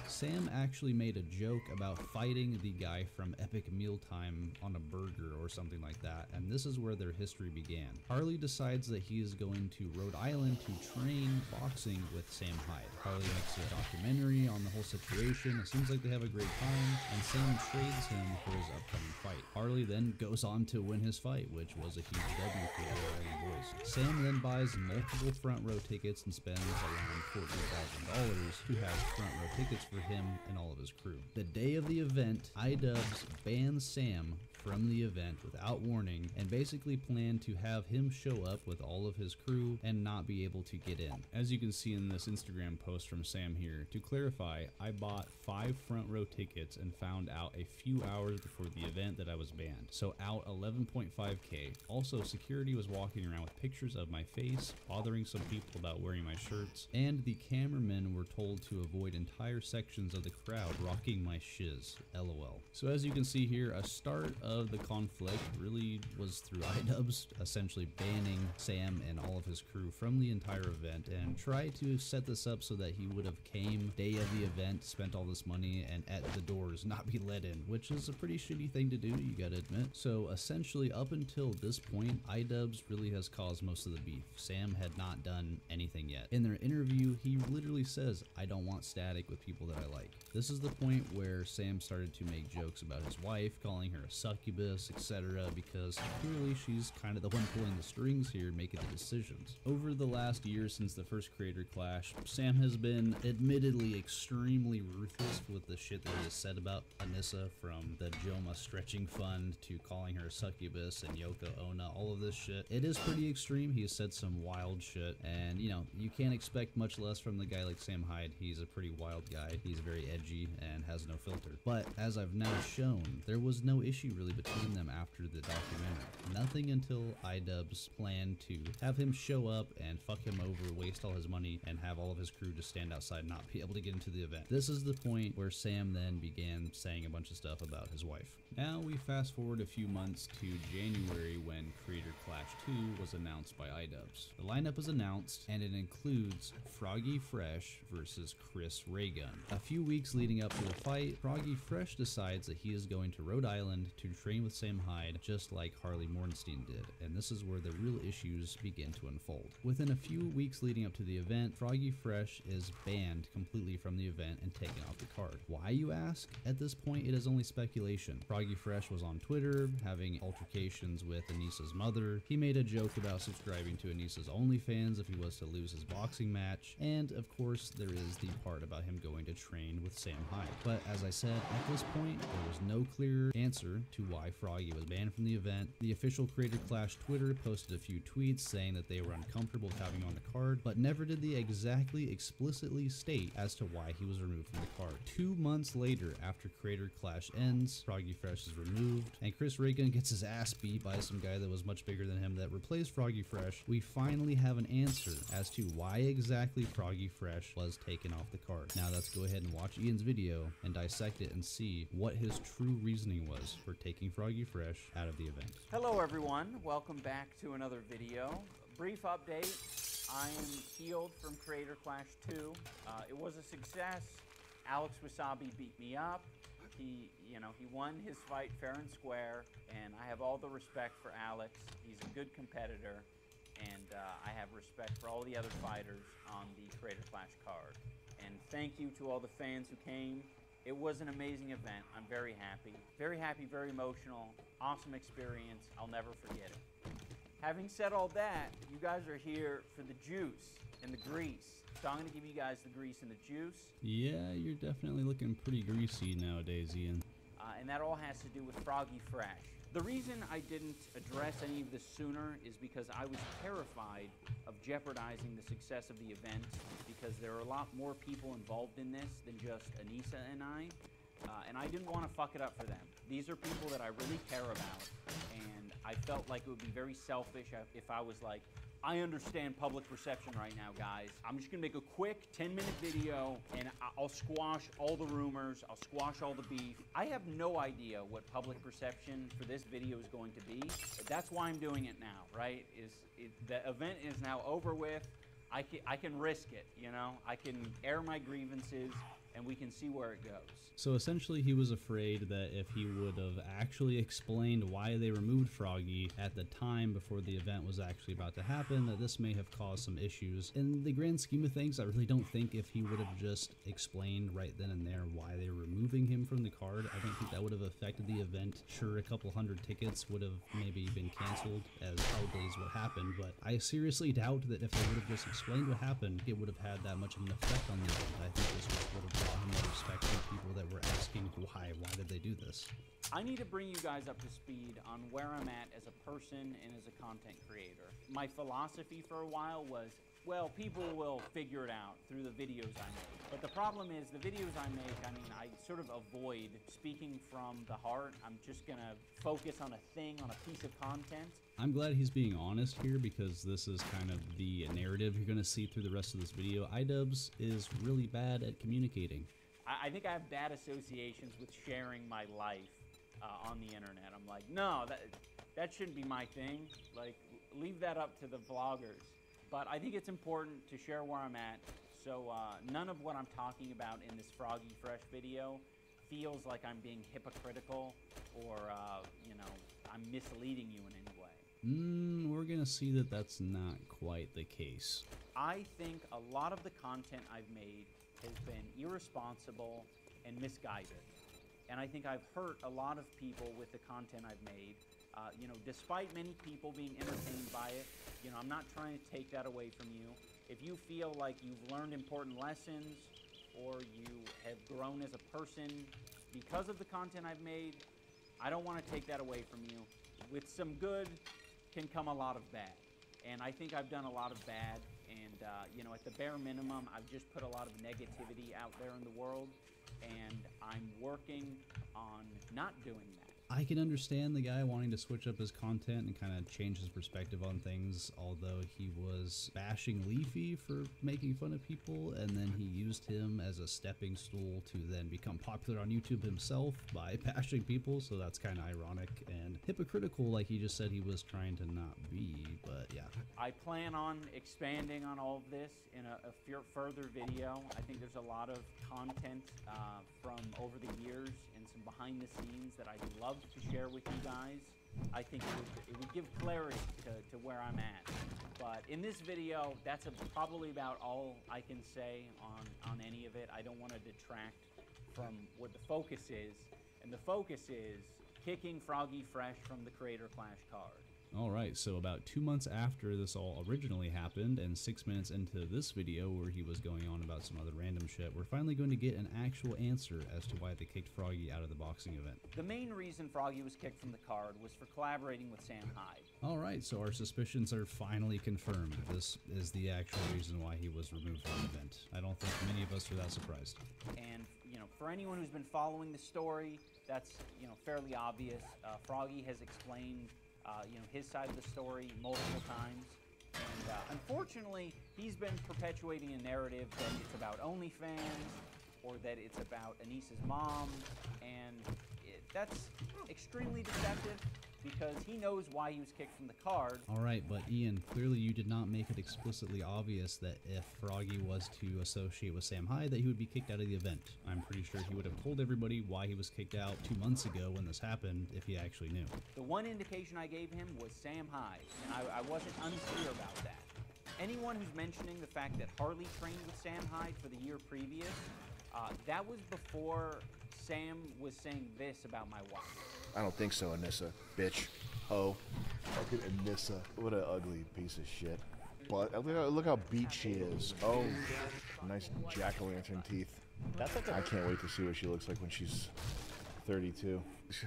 Sam actually made a joke about fighting the guy from Epic Mealtime on a burger or something like that, and this is where their history began. Harley decides that he is going to Rhode Island to train boxing with Sam Hyde. Harley makes a documentary on the whole situation. It seems like they have a great time, and Sam trades him for his upcoming fight. Harley then goes on to win his fight, which was a huge W for the Rhode Boys. Sam then buys multiple front row tickets and spends around $14,000 to have front row tickets for him and all of his crew. The day of the event, iDubbbz bans Sam from the event without warning and basically planned to have him show up with all of his crew and not be able to get in. As you can see in this Instagram post from Sam here, to clarify, I bought 5 front row tickets and found out a few hours before the event that I was banned, so out 11.5k. Also, security was walking around with pictures of my face, bothering some people about wearing my shirts, and the cameramen were told to avoid entire sections of the crowd rocking my shiz, lol. So as you can see here, a start of the conflict really was through iDubbbz essentially banning Sam and all of his crew from the entire event, and tried to set this up so that he would have came day of the event, spent all this money, and at the doors not be let in, which is a pretty shitty thing to do, you gotta admit. So essentially up until this point, iDubbbz really has caused most of the beef. Sam had not done anything yet. In their interview, he literally says, "I don't want static with people that I like." This is the point where Sam started to make jokes about his wife, calling her a succubus, etc., because clearly she's kind of the one pulling the strings here, making the decisions. Over the last year since the first Creator Clash, Sam has been admittedly extremely ruthless with the shit that he has said about Anissa, from the Joma stretching fund to calling her a succubus and Yoko Ono, all of this shit. It is pretty extreme. He has said some wild shit, and you know, you can't expect much less from the guy like Sam Hyde. He's a pretty wild guy. He's very edgy and has no filter. But as I've now shown, there was no issue really between them after the documentary. Nothing nothing until iDubbbz planned to have him show up and fuck him over, waste all his money, and have all of his crew just stand outside and not be able to get into the event. This is the point where Sam then began saying a bunch of stuff about his wife. Now we fast forward a few months to January when Creator Clash 2 was announced by iDubbbz. The lineup is announced and it includes Froggy Fresh versus Chris Raygun. A few weeks leading up to the fight, Froggy Fresh decides that he is going to Rhode Island to train with Sam Hyde just like Harley Mornstein did, and this is where the real issues begin to unfold. Within a few weeks leading up to the event, Froggy Fresh is banned completely from the event and taken off the card. Why, you ask? At this point, it is only speculation. Froggy Fresh was on Twitter having altercations with Anissa's mother. He made a joke about subscribing to Anissa's OnlyFans if he was to lose his boxing match, and of course there is the part about him going to train with Sam Hyde. But as I said, at this point there was no clear answer to why Froggy was banned from the event. The official Creator Clash Twitter posted a few tweets saying that they were uncomfortable with having him on the card, but never did they exactly explicitly state as to why he was removed from the card. 2 months later, after Creator Clash ends, Froggy Fresh is removed, and Chris Raygun gets his ass beat by some guy that was much bigger than him that replaced Froggy Fresh. We finally have an answer as to why exactly Froggy Fresh was taken off the card. Now let's go ahead and watch Ian's video and dissect it and see what his true reasoning was for taking Froggy Fresh out of the event. Hello everyone, welcome back to another video. Brief update, I am healed from Creator Clash 2. It was a success. Alex Wasabi beat me up. He won his fight fair and square, and I have all the respect for Alex. He's a good competitor, and I have respect for all the other fighters on the Creator Clash card. And thank you to all the fans who came. It was an amazing event. I'm very happy, very emotional, awesome experience. I'll never forget it. Having said all that, you guys are here for the juice and the grease. So I'm going to give you guys the grease and the juice. Yeah, you're definitely looking pretty greasy nowadays, Ian. And that all has to do with Froggy Fresh. The reason I didn't address any of this sooner is because I was terrified of jeopardizing the success of the event, because there are a lot more people involved in this than just Anissa and I didn't want to fuck it up for them. These are people that I really care about, and I felt like it would be very selfish if I was like, I understand public perception right now, guys. I'm just gonna make a quick 10-minute video and I'll squash all the rumors, I'll squash all the beef. I have no idea what public perception for this video is going to be. That's why I'm doing it now, right? The event is now over with. I can risk it, you know? I can air my grievances and we can see where it goes. So essentially he was afraid that if he would have actually explained why they removed Froggy at the time before the event was actually about to happen, that this may have caused some issues. In the grand scheme of things, I really don't think if he would have just explained right then and there why they were removing him from the card, I don't think that would have affected the event. Sure, a couple hundred tickets would have maybe been canceled, as probably is what happened, but I seriously doubt that if they would have just explained what happened, it would have had that much of an effect on the event. I think this would have brought him more respect from people that were asking why did they do this. I need to bring you guys up to speed on where I'm at as a person and as a content creator. My philosophy for a while was, well, people will figure it out through the videos I make. But the problem is, the videos I make, I sort of avoid speaking from the heart. I'm just gonna focus on a thing, on a piece of content. I'm glad he's being honest here, because this is kind of the narrative you're gonna see through the rest of this video. iDubbbz is really bad at communicating. I think I have bad associations with sharing my life on the internet. I'm like, no, that shouldn't be my thing. Like, leave that up to the vloggers. But I think it's important to share where I'm at, so none of what I'm talking about in this Froggy Fresh video feels like I'm being hypocritical or, I'm misleading you in any way. We're gonna see that that's not quite the case. I think a lot of the content I've made has been irresponsible and misguided. And I think I've hurt a lot of people with the content I've made. Despite many people being entertained by it, I'm not trying to take that away from you. If you feel like you've learned important lessons or you have grown as a person because of the content I've made, I don't want to take that away from you. With some good can come a lot of bad. And I think I've done a lot of bad. And, at the bare minimum, I've just put a lot of negativity out there in the world. And I'm working on not doing that. I can understand the guy wanting to switch up his content and kind of change his perspective on things, although he was bashing Leafy for making fun of people, and then he used him as a stepping stool to then become popular on YouTube himself by bashing people, so that's kind of ironic and hypocritical, like he just said he was trying to not be, but yeah. I plan on expanding on all of this in a further video. I think there's a lot of content from over the years and some behind the scenes that I'd love to share with you guys. I think it would give clarity to where I'm at. But in this video, that's probably about all I can say on any of it. I don't want to detract from what the focus is. And the focus is kicking Froggy Fresh from the Creator Clash card. Alright, so about 2 months after this all originally happened, and 6 minutes into this video where he was going on about some other random shit, we're finally going to get an actual answer as to why they kicked Froggy out of the boxing event. The main reason Froggy was kicked from the card was for collaborating with Sam Hyde. Alright, so our suspicions are finally confirmed. This is the actual reason why he was removed from the event. I don't think many of us are that surprised. And, you know, for anyone who's been following the story, that's, you know, fairly obvious. Froggy has explained you know, his side of the story multiple times, and unfortunately, he's been perpetuating a narrative that it's about OnlyFans, or that it's about Anissa's mom, and that's extremely deceptive, because he knows why he was kicked from the card. Alright, but Ian, clearly you did not make it explicitly obvious that if Froggy was to associate with Sam Hyde, that he would be kicked out of the event. I'm pretty sure he would have told everybody why he was kicked out 2 months ago when this happened, if he actually knew. The one indication I gave him was Sam Hyde, and I wasn't unclear about that. Anyone who's mentioning the fact that Harley trained with Sam Hyde for the year previous, that was before Sam was saying this about my wife. I don't think so, Anissa. Bitch. Oh. Fucking Anissa. What an ugly piece of shit. But look how beat she is. Oh. Nice jack-o'-lantern teeth. I can't wait to see what she looks like when she's 32.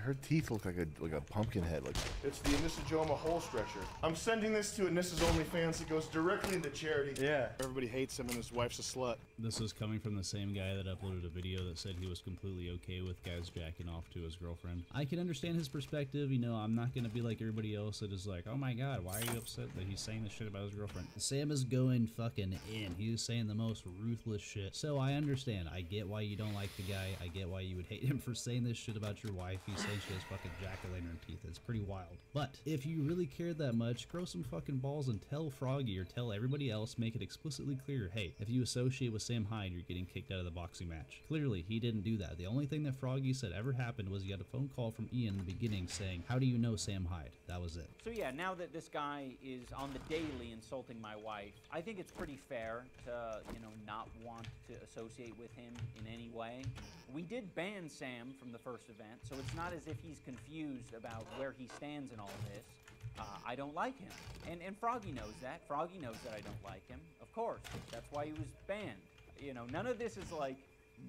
Her teeth look like a pumpkin head. Like it's the Anissa Joma hole stretcher. I'm sending this to Anissa's OnlyFans. It goes directly into charity. Yeah. Everybody hates him and his wife's a slut. This was coming from the same guy that uploaded a video that said he was completely okay with guys jacking off to his girlfriend. I can understand his perspective. You know, I'm not going to be like everybody else that is like, oh my god, why are you upset that he's saying this shit about his girlfriend? Sam is going fucking in. He is saying the most ruthless shit. So I understand. I get why you don't like the guy. I get why you would hate him for saying this shit about your wife. He's saying she has fucking jack-o'-lantern teeth. It's pretty wild. But if you really cared that much, grow some fucking balls and tell Froggy or tell everybody else, make it explicitly clear, hey, if you associate with Sam Hyde, you're getting kicked out of the boxing match. Clearly, he didn't do that. The only thing that Froggy said ever happened was he got a phone call from Ian in the beginning saying, how do you know Sam Hyde? That was it. So yeah, now that this guy is on the daily insulting my wife, I think it's pretty fair to, you know, not want to associate with him in any way. We did ban Sam from the first event, so it's not as if he's confused about where he stands in all this. I don't like him. And Froggy knows that. Froggy knows that I don't like him. Of course. That's why he was banned. You know, none of this is like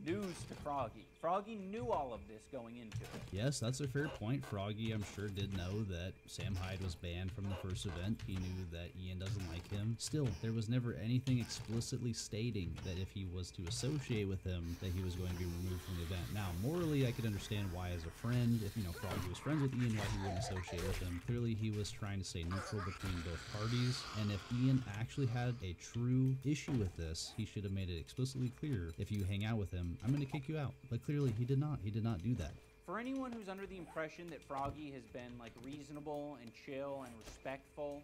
news to Froggy. Froggy knew all of this going into it. Yes, that's a fair point. Froggy, I'm sure, did know that Sam Hyde was banned from the first event. He knew that Ian doesn't like him. Still, there was never anything explicitly stating that if he was to associate with him, that he was going to be removed from the event. Now, morally, I could understand why as a friend, if, you know, Froggy was friends with Ian, why he wouldn't associate with him. Clearly, he was trying to stay neutral between both parties, and if Ian actually had a true issue with this, he should have made it explicitly clear, if you hang out with him, I'm going to kick you out. But clearly, he did not. He did not do that. For anyone who's under the impression that Froggy has been like reasonable and chill and respectful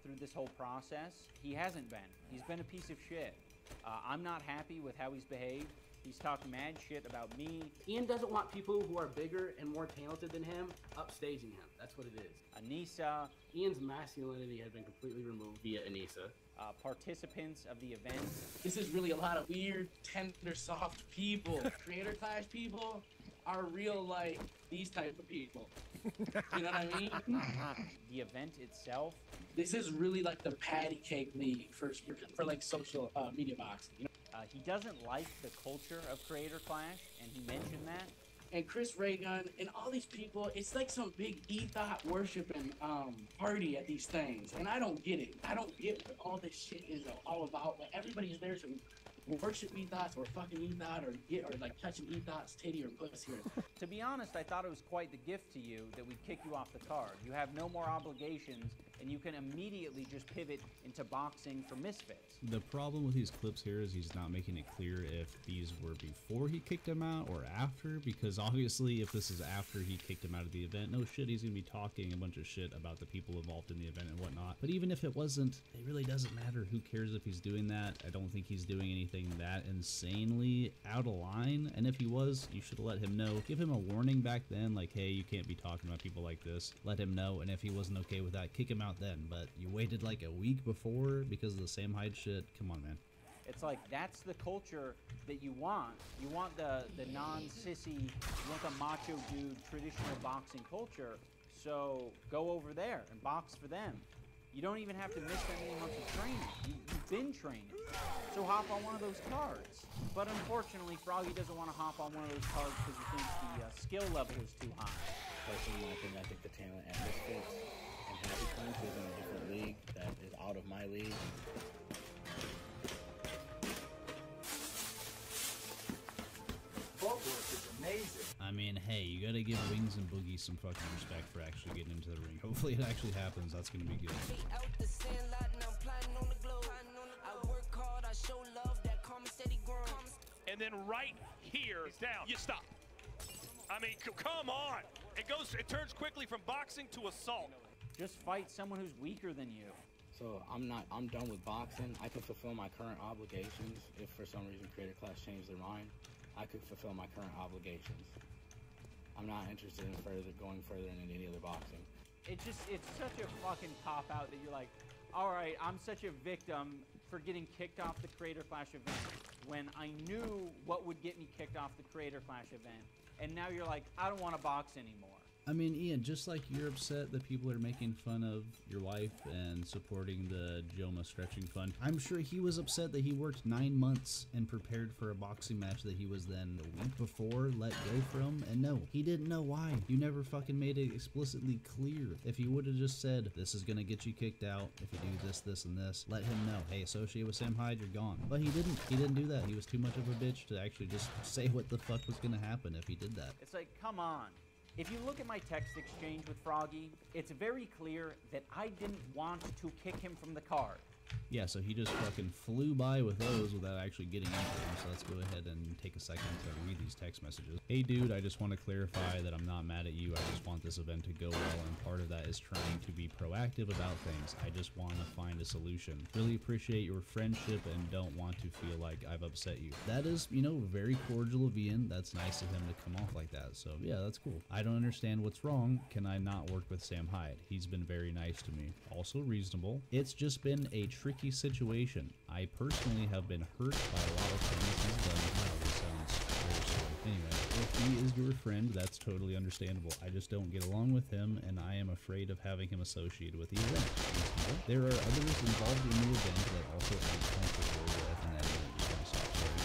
through this whole process, he hasn't been. He's been a piece of shit. I'm not happy with how he's behaved. He's talked mad shit about me. Ian doesn't want people who are bigger and more talented than him upstaging him. That's what it is. Anissa. Ian's masculinity has been completely removed via Anissa. Participants of the event. This is really a lot of weird, tender, soft people. Creator Clash people are real, like, these type of people. You know what I mean? The event itself. This is really like the patty cake league for like social media boxing. You know? He doesn't like the culture of Creator Clash, and he mentioned that. And Chris Raygun and all these people, it's like some big ethos worshiping party at these things. And I don't get it. I don't get what all this shit is all about. But everybody's there to worship Ethos or fucking Ethos or like touching Ethos titty or pussy. To be honest, I thought it was quite the gift to you that we kick you off the card. You have no more obligations, and you can immediately just pivot into boxing for misfits. The problem with these clips here is he's not making it clear if these were before he kicked him out or after, because obviously if this is after he kicked him out of the event, no shit, he's gonna be talking a bunch of shit about the people involved in the event and whatnot. But even if it wasn't, it really doesn't matter. Who cares if he's doing that? I don't think he's doing anything that insanely out of line, and if he was, you should have let him know. Give him a warning back then, like, hey, you can't be talking about people like this. Let him know, and if he wasn't okay with that, kick him out then. But you waited like a week before because of the Sam Hyde shit? Come on, man. It's like, that's the culture that you want. You want the non-sissy, you want the macho dude, traditional boxing culture. So go over there and box for them. You don't even have to miss that many months of training. You've been training. So hop on one of those cards. But unfortunately, Froggy doesn't want to hop on one of those cards because he thinks the skill level is too high. Personally, I think the talent at Misfits and Happy Coins is in a different league that is out of my league. Footwork is amazing. I mean, hey, you gotta give Wings and Boogie some fucking respect for actually getting into the ring. Hopefully it actually happens. That's gonna be good. And then right here, it's down. You stop. I mean, come on. It turns quickly from boxing to assault. Just fight someone who's weaker than you. So I'm done with boxing. I can fulfill my current obligations. If for some reason Creator Class changed their mind, I could fulfill my current obligations. I'm not interested in going further in any other boxing. It's such a fucking cop-out that you're like, all right, I'm such a victim for getting kicked off the Creator Clash event when I knew what would get me kicked off the Creator Clash event. And now you're like, I don't want to box anymore. I mean, Ian, just like you're upset that people are making fun of your wife and supporting the Joma Stretching Fund, I'm sure he was upset that he worked 9 months and prepared for a boxing match that he was then the week before let go from. And no, he didn't know why. You never fucking made it explicitly clear. If you would have just said, this is gonna get you kicked out if you do this, this, and this, let him know, hey, associate with Sam Hyde, you're gone. But he didn't. He didn't do that. He was too much of a bitch to actually just say what the fuck was gonna happen if he did that. It's like, come on. If you look at my text exchange with Froggy, it's very clear that I didn't want to kick him from the card. Yeah, so he just fucking flew by with those without actually getting into them. So let's go ahead and take a second to read these text messages. Hey dude, I just want to clarify that I'm not mad at you. I just want this event to go well, and part of that is trying to be proactive about things. I just want to find a solution. Really appreciate your friendship and don't want to feel like I've upset you. That is, you know, very cordial of Ian. That's nice of him to come off like that. So yeah, that's cool. I don't understand what's wrong. Can I not work with Sam Hyde? He's been very nice to me. Also reasonable. It's just been a tricky situation. I personally have been hurt by a lot of things he's done. Wow, this sounds very silly. Anyway, if he is your friend, that's totally understandable. I just don't get along with him, and I am afraid of having him associated with the event. There are others involved in the event that also aren't comfortable with, and that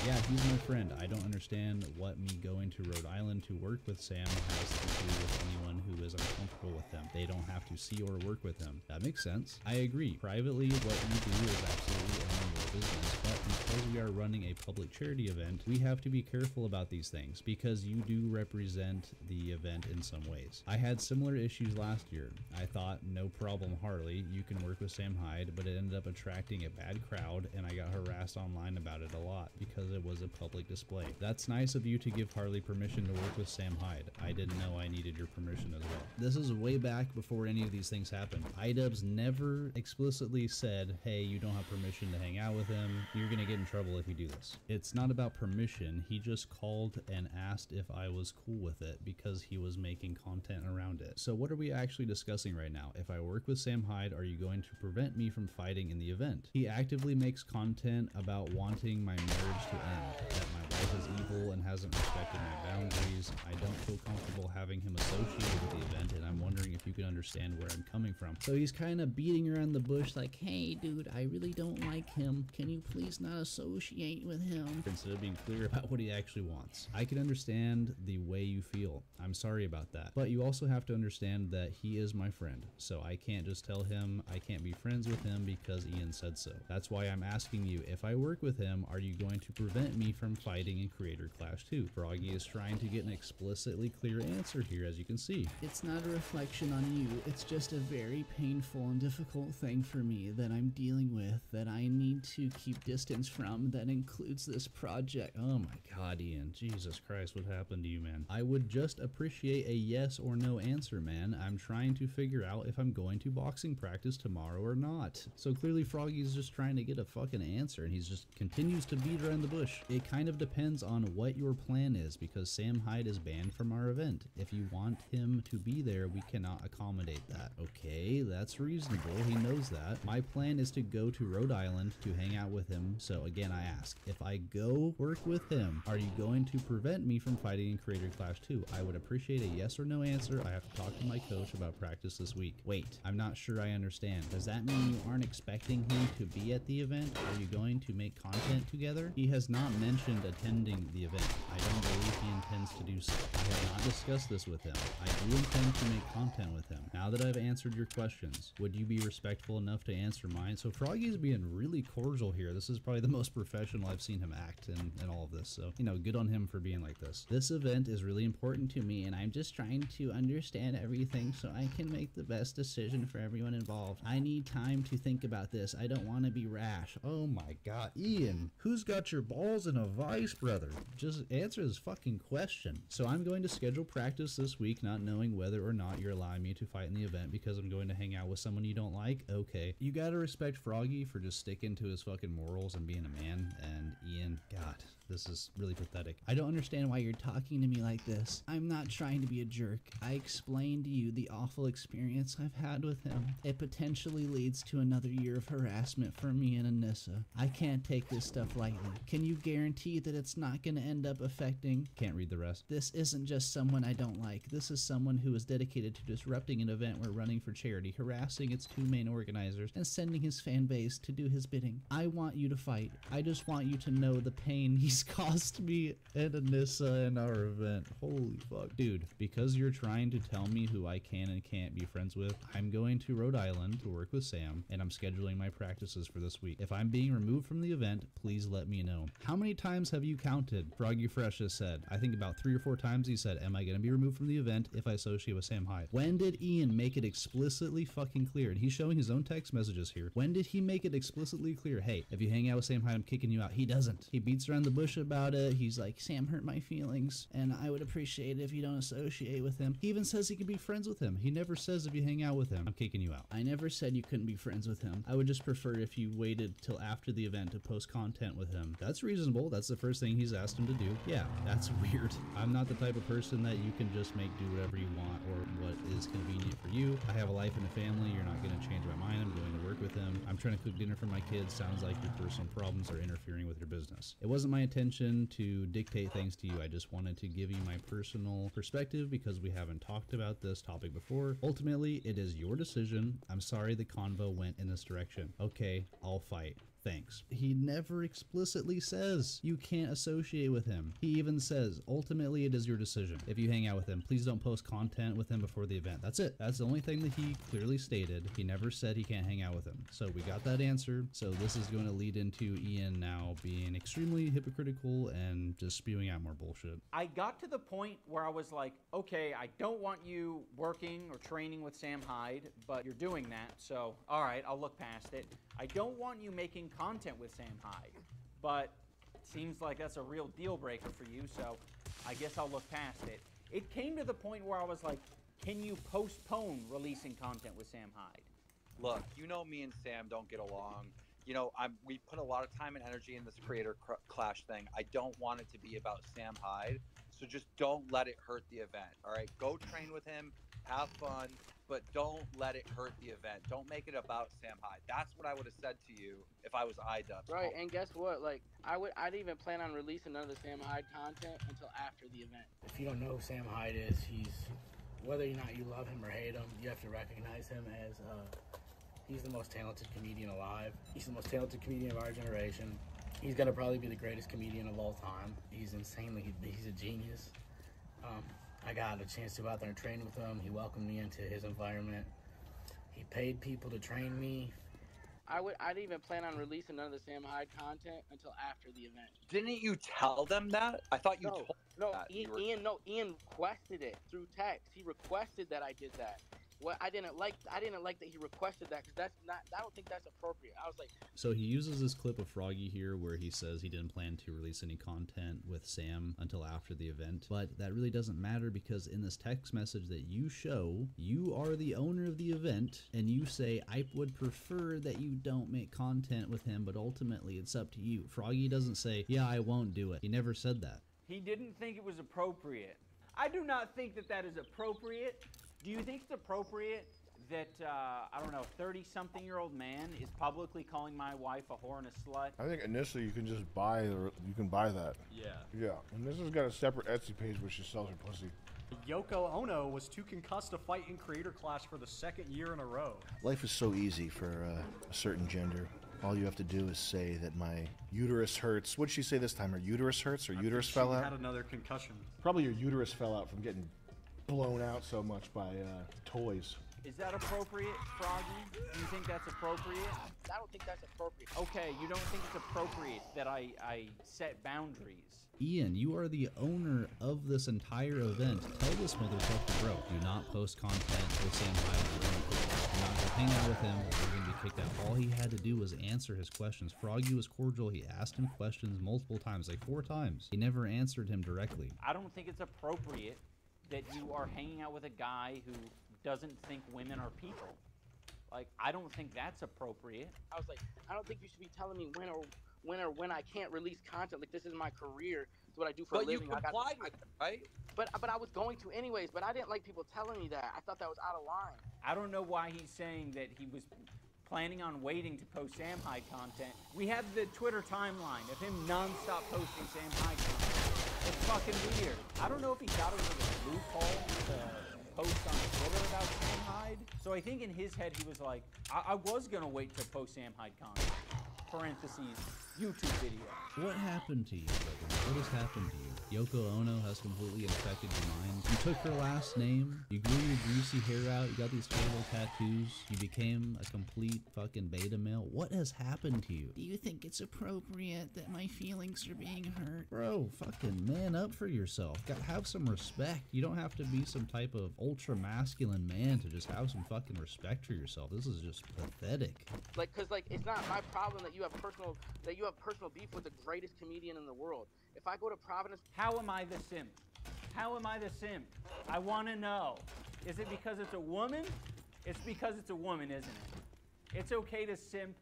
yeah, he's my friend. I don't understand what me going to Rhode Island to work with Sam has to do with anyone who is uncomfortable with him. They don't have to see or work with him. That makes sense. I agree. Privately, what you do is absolutely only your business, but because we are running a public charity event, we have to be careful about these things because you do represent the event in some ways. I had similar issues last year. I thought, no problem, Harley, you can work with Sam Hyde, but it ended up attracting a bad crowd, and I got harassed online about it a lot because it was a public display. That's nice of you to give Harley permission to work with Sam Hyde. I didn't know I needed your permission as well. This is way back before any of these things happened. iDubbbz never explicitly said, hey, you don't have permission to hang out with him. You're gonna get in trouble if you do this. It's not about permission. He just called and asked if I was cool with it because he was making content around it. So what are we actually discussing right now? If I work with Sam Hyde, are you going to prevent me from fighting in the event? He actively makes content about wanting my marriage to end, that my wife is evil and hasn't respected my boundaries. I don't feel comfortable having him associated with the event, and I'm wondering if you can understand where I'm coming from. So he's kind of beating around the bush like, hey dude, I really don't like him, Can you please not associate with him? Instead of being clear about what he actually wants. I can understand the way you feel. I'm sorry about that. But you also have to understand that he is my friend. So I can't just tell him I can't be friends with him because Ian said so. That's why I'm asking you, if I work with him, are you going to prevent me from fighting in Creator Clash 2? Froggy is trying to get an explicitly clear answer here, as you can see. It's not a reflection on you. It's just a very painful and difficult thing for me that I'm dealing with, that I need to keep distance from, that includes this project. Oh my god, Ian. Jesus Christ, what happened to you, man? I would just appreciate a yes or no answer, man. I'm trying to figure out if I'm going to boxing practice tomorrow or not. So clearly Froggy's just trying to get a fucking answer, and he's just continues to beat around the bush. It kind of depends on what your plan is, because Sam Hyde is banned from our event. If you want him to be there, we cannot accommodate that. Okay, that's reasonable. He knows that. My plan is to go to Rhode Island to hang out with him. So again, I ask, if I go work with him, are you going to prevent me from fighting in Creator Clash 2? I would appreciate a yes or no answer. I have to talk to my coach about practice this week. Wait, I'm not sure I understand. Does that mean you aren't expecting him to be at the event? Are you going to make content together? He has not mentioned attending the event. I don't believe he intends to do so. I have not discussed this with him. I do intend to make content with him. Now that I've answered your questions, would you be respectful enough to answer mine? So Froggy's being really cordial here. This is probably the most professional I've seen him act in all of this. So, you know, good on him for being like this. This event is really important to me, and I'm just trying to understand everything so I can make the best decision for everyone involved. I need time to think about this. I don't want to be rash. Oh my god, Ian, who's got your balls in a vice, brother? Just answer this fucking question. So I'm going to schedule practice this week, not knowing whether or not you're allowing me to fight in the event because I'm going to hang out with someone you don't like. Okay, you gotta respect Froggy for just sticking to his fucking morals and being a man. And Ian, god, this is really pathetic. I don't understand why you're talking to me like this. I'm not trying to be a jerk. I explained to you the awful experience I've had with him. It potentially leads to another year of harassment for me and Anissa. I can't take this stuff lightly. Can you guarantee that it's not going to end up affecting... Can't read the rest. This isn't just someone I don't like. This is someone who is dedicated to disrupting an event we're running for charity, harassing its two main organizers, and sending his fan base to do his bidding. I want you to fight. I just want you to know the pain he's caused me and Anissa in our event. Holy fuck. Dude, because you're trying to tell me who I can and can't be friends with, I'm going to Rhode Island to work with Sam, and I'm scheduling my practices for this week. If I'm being removed from the event, please let me know. How many times have you counted? Froggy Fresh has said, I think about 3 or 4 times he said, am I going to be removed from the event if I associate with Sam Hyde? When did Ian make it explicitly fucking clear? And he's showing his own text messages here. When did he make it explicitly clear, hey, if you hang out with Sam Hyde, I'm kicking you out? He doesn't. He beats around the bush about it. He's like, Sam hurt my feelings, and I would appreciate it if you don't associate with him. He even says he can be friends with him. He never says if you hang out with him, I'm kicking you out. I never said you couldn't be friends with him. I would just prefer if you waited till after the event to post content with him. That's reasonable. That's the first thing he's asked him to do. Yeah, that's weird. I'm not the type of person that you can just make do whatever you want or what is convenient for you. I have a life and a family. You're not going to change my mind. I'm going to work with him. I'm trying to cook dinner for my kids. Sounds like your personal problems are interfering with your business. It wasn't my intention to dictate things to you. I just wanted to give you my personal perspective because we haven't talked about this topic before. Ultimately, it is your decision. I'm sorry the convo went in this direction. Okay, I'll fight. Thanks. He never explicitly says you can't associate with him. He even says, ultimately, it is your decision. If you hang out with him, please don't post content with him before the event. That's it. That's the only thing that he clearly stated. He never said he can't hang out with him. So we got that answer. So this is going to lead into Ian now being extremely hypocritical and just spewing out more bullshit. I got to the point where I was like, okay, I don't want you working or training with Sam Hyde, but you're doing that, so all right, I'll look past it. I don't want you making content with Sam Hyde, but it seems like that's a real deal breaker for you, so I guess I'll look past it. It came to the point where I was like, can you postpone releasing content with Sam Hyde? Look, you know me and Sam don't get along. You know, we put a lot of time and energy in this creator clash thing. I don't want it to be about Sam Hyde, so just don't let it hurt the event, all right? Go train with him, have fun, but don't let it hurt the event. Don't make it about Sam Hyde. That's what I would have said to you if I was iDubbbz. Right, and guess what? Like, I'd even plan on releasing none of the Sam Hyde content until after the event. If you don't know who Sam Hyde is, he's, whether or not you love him or hate him, you have to recognize him as He's the most talented comedian alive. He's the most talented comedian of our generation. He's gonna probably be the greatest comedian of all time. He's insanely, he's a genius. I got a chance to go out there and train with him. He welcomed me into his environment. He paid people to train me. I didn't even plan on releasing none of the Sam Hyde content until after the event. Didn't you tell them that? I thought you told them that. Ian requested it through text. He requested that I did that. What I didn't like that he requested that, because I don't think that's appropriate. I was like, So he uses this clip of Froggy here where he says he didn't plan to release any content with Sam until after the event, but that really doesn't matter because in this text message that you show, you are the owner of the event and you say, I would prefer that you don't make content with him, but ultimately it's up to you. Froggy doesn't say, yeah, I won't do it. He never said that. He didn't think it was appropriate. I do not think that that is appropriate. Do you think it's appropriate that, I don't know, 30-something-year-old man is publicly calling my wife a whore and a slut? I think initially you can just buy that. Yeah. Yeah, and this has got a separate Etsy page where she sells her pussy. Yoko Ono was too concussed to fight in Creator Clash for the 2nd year in a row. Life is so easy for a certain gender. All you have to do is say that my uterus hurts. What'd she say this time? Her uterus hurts? Her uterus fell out? Had another concussion. Probably your uterus fell out from getting blown out so much by toys. Is that appropriate, Froggy? Do you think that's appropriate? I don't think that's appropriate. Okay, you don't think it's appropriate that I set boundaries. Ian, you are the owner of this entire event. Tell this motherfucker, bro, do not post content with Sam Hyde. Do not go hang out with him. You're going to be kicked out. All he had to do was answer his questions. Froggy was cordial. He asked him questions multiple times, like 4 times. He never answered him directly. I don't think it's appropriate that you are hanging out with a guy who doesn't think women are people. Like, I don't think that's appropriate. I was like, I don't think you should be telling me when I can't release content. Like, this is my career. It's what I do for a living. But you complied with it, right? But I was going to anyways. But I didn't like people telling me that. I thought that was out of line. I don't know why he's saying that he was planning on waiting to post Sam Hyde content. We have the Twitter timeline of him non-stop posting Sam Hyde content. It's fucking weird. I don't know if he thought it was a loophole to post on Twitter about Sam Hyde. So I think in his head he was like, I was gonna wait to post Sam Hyde content. Parentheses, YouTube video. What happened to you, brother? What has happened to you? Yoko Ono has completely infected your mind. You took her last name, you grew your greasy hair out, you got these terrible tattoos, you became a complete fucking beta male. What has happened to you? Do you think it's appropriate that my feelings are being hurt? Bro, fucking man up for yourself. Have some respect. You don't have to be some type of ultra masculine man to just have some fucking respect for yourself. This is just pathetic. Like, cause like it's not my problem that you have personal beef with the greatest comedian in the world. If I go to Providence, how am I the simp? How am I the simp? I want to know. Is it because it's a woman? It's because it's a woman, isn't it? It's okay to simp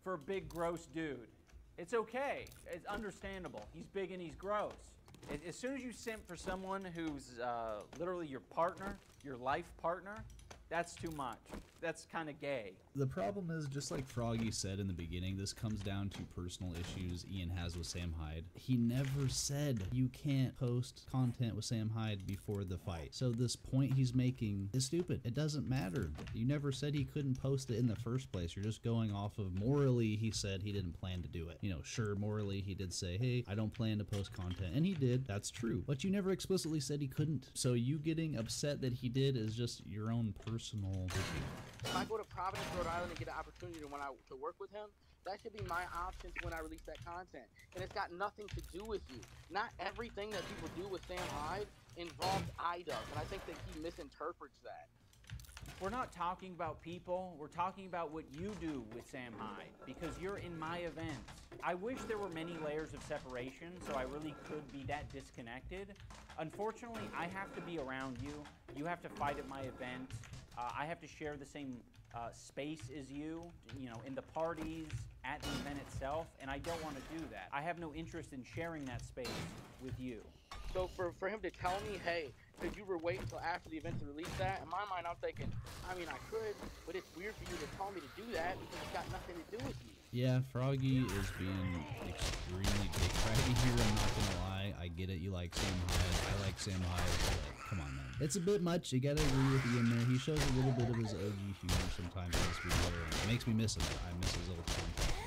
for a big, gross dude. It's okay. It's understandable. He's big and he's gross. As soon as you simp for someone who's literally your partner, your life partner, that's too much. That's kind of gay. The problem is, just like Froggy said in the beginning, this comes down to personal issues Ian has with Sam Hyde. He never said you can't post content with Sam Hyde before the fight. So this point he's making is stupid. It doesn't matter. You never said he couldn't post it in the first place. You're just going off of morally he said he didn't plan to do it. You know, sure, morally he did say, hey, I don't plan to post content. And he did. That's true. But you never explicitly said he couldn't. So you getting upset that he did is just your own personal issue. if I go to Providence, Rhode Island, and get an opportunity to work with him, that should be my option when I release that content. And it's got nothing to do with you. Not everything that people do with Sam Hyde involves IDUB, and I think that he misinterprets that. We're not talking about people, we're talking about what you do with Sam Hyde, because you're in my events. I wish there were many layers of separation, so I really could be that disconnected. Unfortunately, I have to be around you. You have to fight at my event. I have to share the same space as you know, in the parties, at the event itself, and I don't want to do that. I have no interest in sharing that space with you. So for him to tell me, hey, because you were waiting until after the event to release that, in my mind I'm thinking, I mean, I could, but it's weird for you to tell me to do that because it's got nothing to do with you. Yeah, Froggy is being extremely big right here, I'm not gonna lie. I get it, you like Sam Hyde, I like Sam Hyde, but come on, man. It's a bit much, you gotta agree with Ian there. He shows a little bit of his OG humor sometimes in this video, and it makes me miss him. I miss his old content,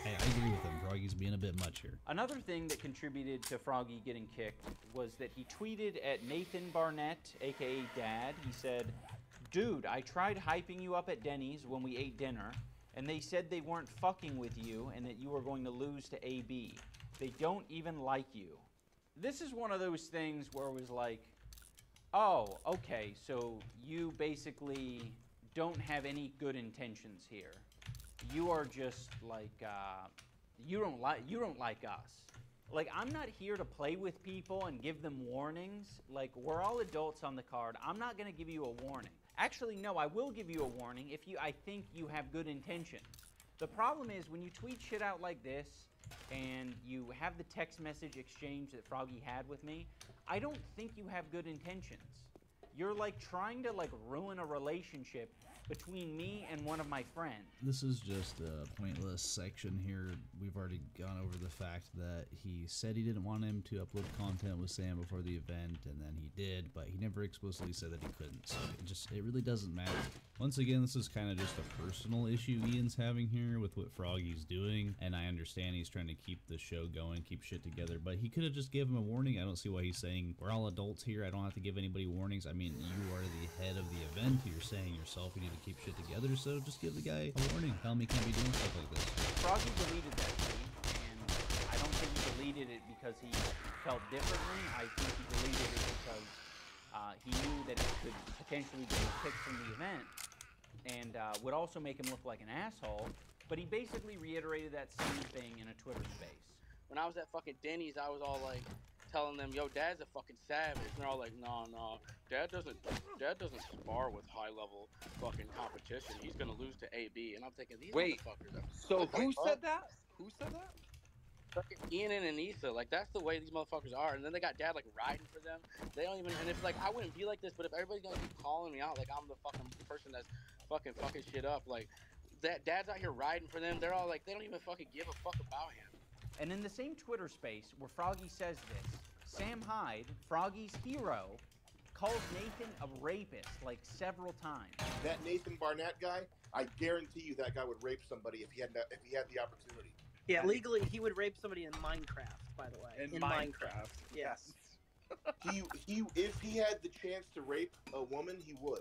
and I agree with him. Froggy's being a bit much here. Another thing that contributed to Froggy getting kicked was that he tweeted at Nathan Barnett, aka Dad. He said, "Dude, I tried hyping you up at Denny's when we ate dinner, and they said they weren't fucking with you and that you were going to lose to AB. They don't even like you." This is one of those things where it was like, oh, okay, so you basically don't have any good intentions here. You are just like, you don't like us. Like, I'm not here to play with people and give them warnings. Like, we're all adults on the card. I'm not gonna give you a warning. Actually, no, I will give you a warning if I think you have good intentions. The problem is when you tweet shit out like this and you have the text message exchange that Froggy had with me, I don't think you have good intentions. You're like trying to like ruin a relationship between me and one of my friends. This is just a pointless section here. We've already gone over the fact that he said he didn't want him to upload content with Sam before the event, and then he did, but he never explicitly said that he couldn't, so it really doesn't matter. Once again, this is kind of just a personal issue Ian's having here with what Froggy's doing, and I understand he's trying to keep the show going, keep shit together, but he could have just given him a warning. I don't see why he's saying, we're all adults here, I don't have to give anybody warnings. I mean, you are the head of the event, you're saying yourself you need to keep shit together, so just give the guy a warning. Tell him he can't be doing stuff like this. Froggy deleted that tweet, and I don't think he deleted it because he felt differently. I think he deleted it because he knew that it could potentially get him kicked from the event and would also make him look like an asshole, but he basically reiterated that same thing in a Twitter space. When I was at fucking Denny's, I was all like telling them, yo, Dad's a fucking savage. And they're all like, no, Dad doesn't spar with high level fucking competition. He's gonna lose to AB. And I'm thinking, these motherfuckers are So who said that? Who said that? Fucking Ian and Anissa, like that's the way these motherfuckers are. And then they got Dad like riding for them. They don't even, and it's like I wouldn't be like this, but if everybody's gonna keep calling me out like I'm the fucking person that's fucking shit up, like that Dad's out here riding for them. They're all like, they don't even fucking give a fuck about him. And in the same Twitter space where Froggy says this, Sam Hyde, Froggy's hero, calls Nathan a rapist like several times. That Nathan Barnett guy, I guarantee you that guy would rape somebody if he had the opportunity. Yeah, legally he would rape somebody in Minecraft, by the way. In Minecraft. Yes. If he had the chance to rape a woman, he would.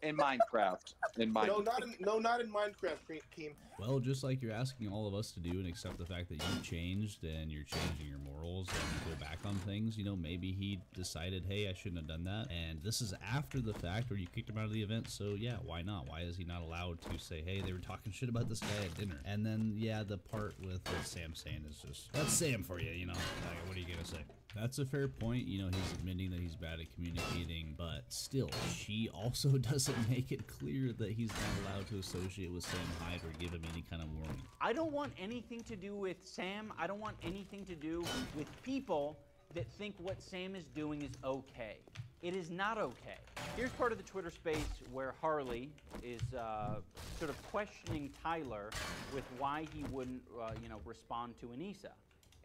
In Minecraft. Not in Minecraft, Keem. Well, just like you're asking all of us to do and accept the fact that you changed and you're changing your morals and you go back on things, you know, maybe he decided, hey, I shouldn't have done that. And this is after the fact where you kicked him out of the event. So yeah, why not? Why is he not allowed to say, hey, they were talking shit about this guy at dinner? And then, yeah, the part with what Sam's saying is just, that's Sam for you, you know? Like, what are you going to say? That's a fair point. You know, he's admitting that he's bad at communicating, but still, she also doesn't make it clear that he's not allowed to associate with Sam Hyde or give him any kind of warning. I don't want anything to do with Sam. I don't want anything to do with people that think what Sam is doing is okay. It is not okay. Here's part of the Twitter space where Harley is sort of questioning Tyler with why he wouldn't, respond to Anissa.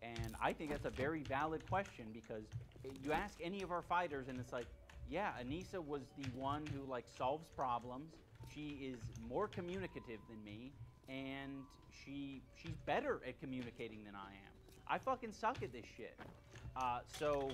And I think that's a very valid question because you ask any of our fighters and it's like, yeah, Anissa was the one who like solves problems. She is more communicative than me and she's better at communicating than I am. I fucking suck at this shit. So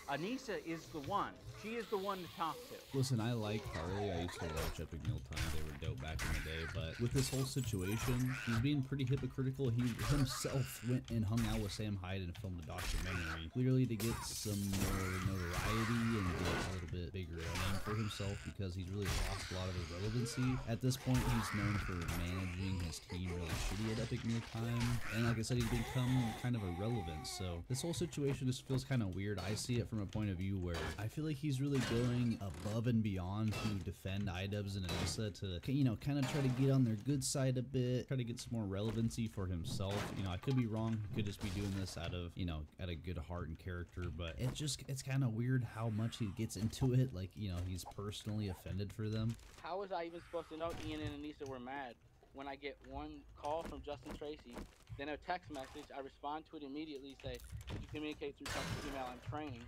Anissa is the one. She is the one to talk to. Listen, I like Harley. I used to watch Epic Mealtime. They were dope back in the day. But with this whole situation, he's being pretty hypocritical. He himself went and hung out with Sam Hyde and filmed a documentary, clearly to get some more notoriety and get a little bit bigger name for himself because he's really lost a lot of his relevancy. At this point, he's known for managing his team really shitty at Epic Mealtime. And like I said, he's become kind of irrelevant. So this whole situation just feels kind of weird. I see it from a point of view where I feel like he's really going above and beyond to defend iDubbbz and Anissa to, you know, kind of try to get on their good side a bit, try to get some more relevancy for himself. You know, I could be wrong. He could just be doing this out of, you know, out of good heart and character, but it's kind of weird how much he gets into it. Like, you know, he's personally offended for them. How was I even supposed to know Ian and Anissa were mad? when I get one call from Justin Tracy, then a text message. I respond to it immediately, say, "Could you communicate through text or email? I'm training,"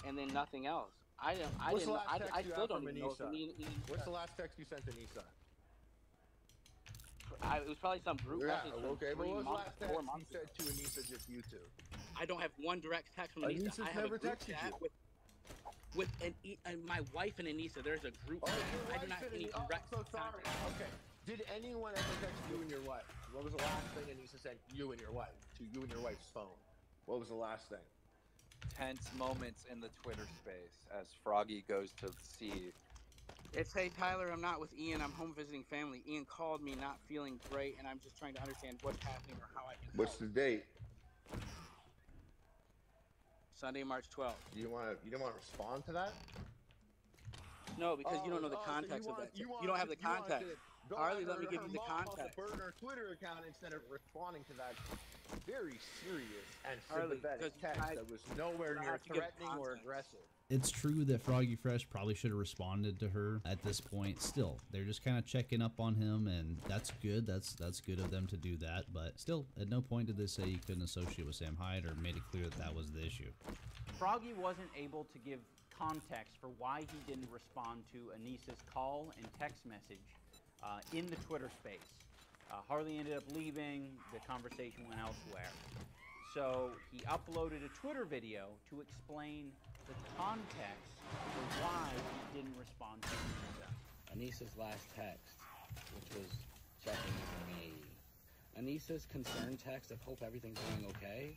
and then nothing else. What's the last text I you still have don't from even know if Anissa? Anissa. What's the last text you sent to Anissa? It was probably some group message from Okay, but 3 what was the months, last 4 text you months ago. sent to Anissa, just you two? I don't have one direct text from Anissa. Anissa's I have never a group texted chat you. with my wife and Anissa. There's a group chat. I do not have any direct I'm so sorry. Okay. Did anyone ever text you and your wife? What was the last thing Anissa sent you and your wife to you and your wife's phone? What was the last thing? Tense moments in the Twitter space as Froggy goes to see. It's, "Hey, Tyler, I'm not with Ian. I'm home visiting family. Ian called me not feeling great, and I'm just trying to understand what's happening or how I can help." What's the date? Sunday, March 12th. You didn't want to respond to that? No, because you don't know the so context of that. you You don't have the context. Go Harley, after let me give her you the mom off context. the burner Twitter account instead of responding to that very serious and Harley, sympathetic because text that was nowhere I near have to give threatening or context. aggressive. It's true that Froggy Fresh probably should have responded to her at this point. Still, they're just kind of checking up on him, and that's good. That's good of them to do that. But still, at no point did they say you couldn't associate with Sam Hyde or made it clear that that was the issue. Froggy wasn't able to give context for why he didn't respond to Anissa's call and text message in the Twitter space. Harley ended up leaving. The conversation went elsewhere. So he uploaded a Twitter video to explain the context for why he didn't respond to Anissa. Anissa's last text, which was checking on me. Anissa's concern text of "hope everything's going okay"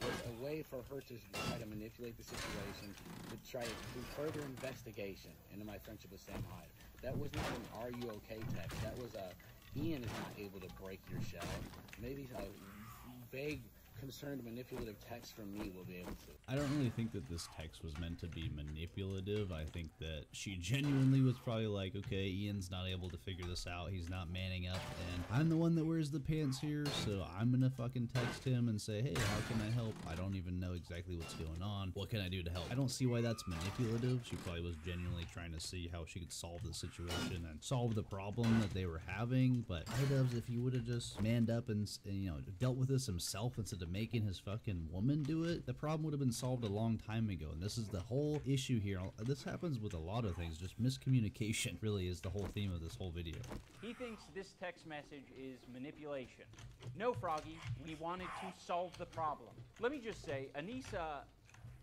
was a way for her to try to manipulate the situation, to try to do further investigation into my friendship with Sam Hyde. That was not an "are you okay" text. That was a "Ian is not able to break your shell." Maybe a vague, concerned, manipulative text from me will be able to. I don't really think that this text was meant to be manipulative. I think that she genuinely was probably like, okay, Ian's not able to figure this out. He's not manning up, and I'm the one that wears the pants here, so I'm gonna fucking text him and say, hey, how can I help? I don't even know exactly what's going on. What can I do to help? I don't see why that's manipulative. She probably was genuinely trying to see how she could solve the situation and solve the problem that they were having. But iDubbbz, if he would have just manned up and you know, dealt with this himself instead of making his fucking woman do it, the problem would have been solved a long time ago. And this is the whole issue here. This happens with a lot of things. Just miscommunication really is the whole theme of this whole video. He thinks this text message is manipulation. No, Froggy, we wanted to solve the problem. Let me just say, Anissa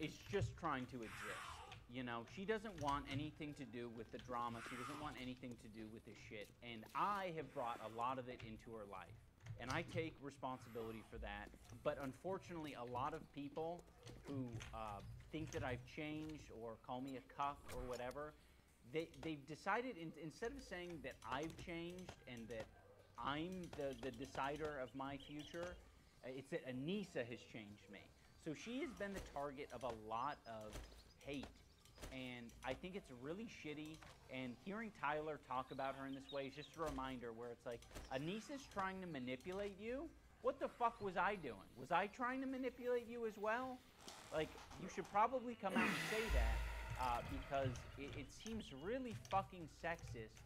is just trying to exist. You know, she doesn't want anything to do with the drama. She doesn't want anything to do with this shit. And I have brought a lot of it into her life. And I take responsibility for that. But unfortunately, a lot of people who think that I've changed or call me a cuck or whatever, they've decided, instead of saying that I've changed and that I'm the decider of my future, it's that Anissa has changed me. So she has been the target of a lot of hate. And I think it's really shitty, and hearing Tyler talk about her in this way is just a reminder where it's like, Anissa's trying to manipulate you? What the fuck was I doing? Was I trying to manipulate you as well? Like, you should probably come out and say that, because it seems really fucking sexist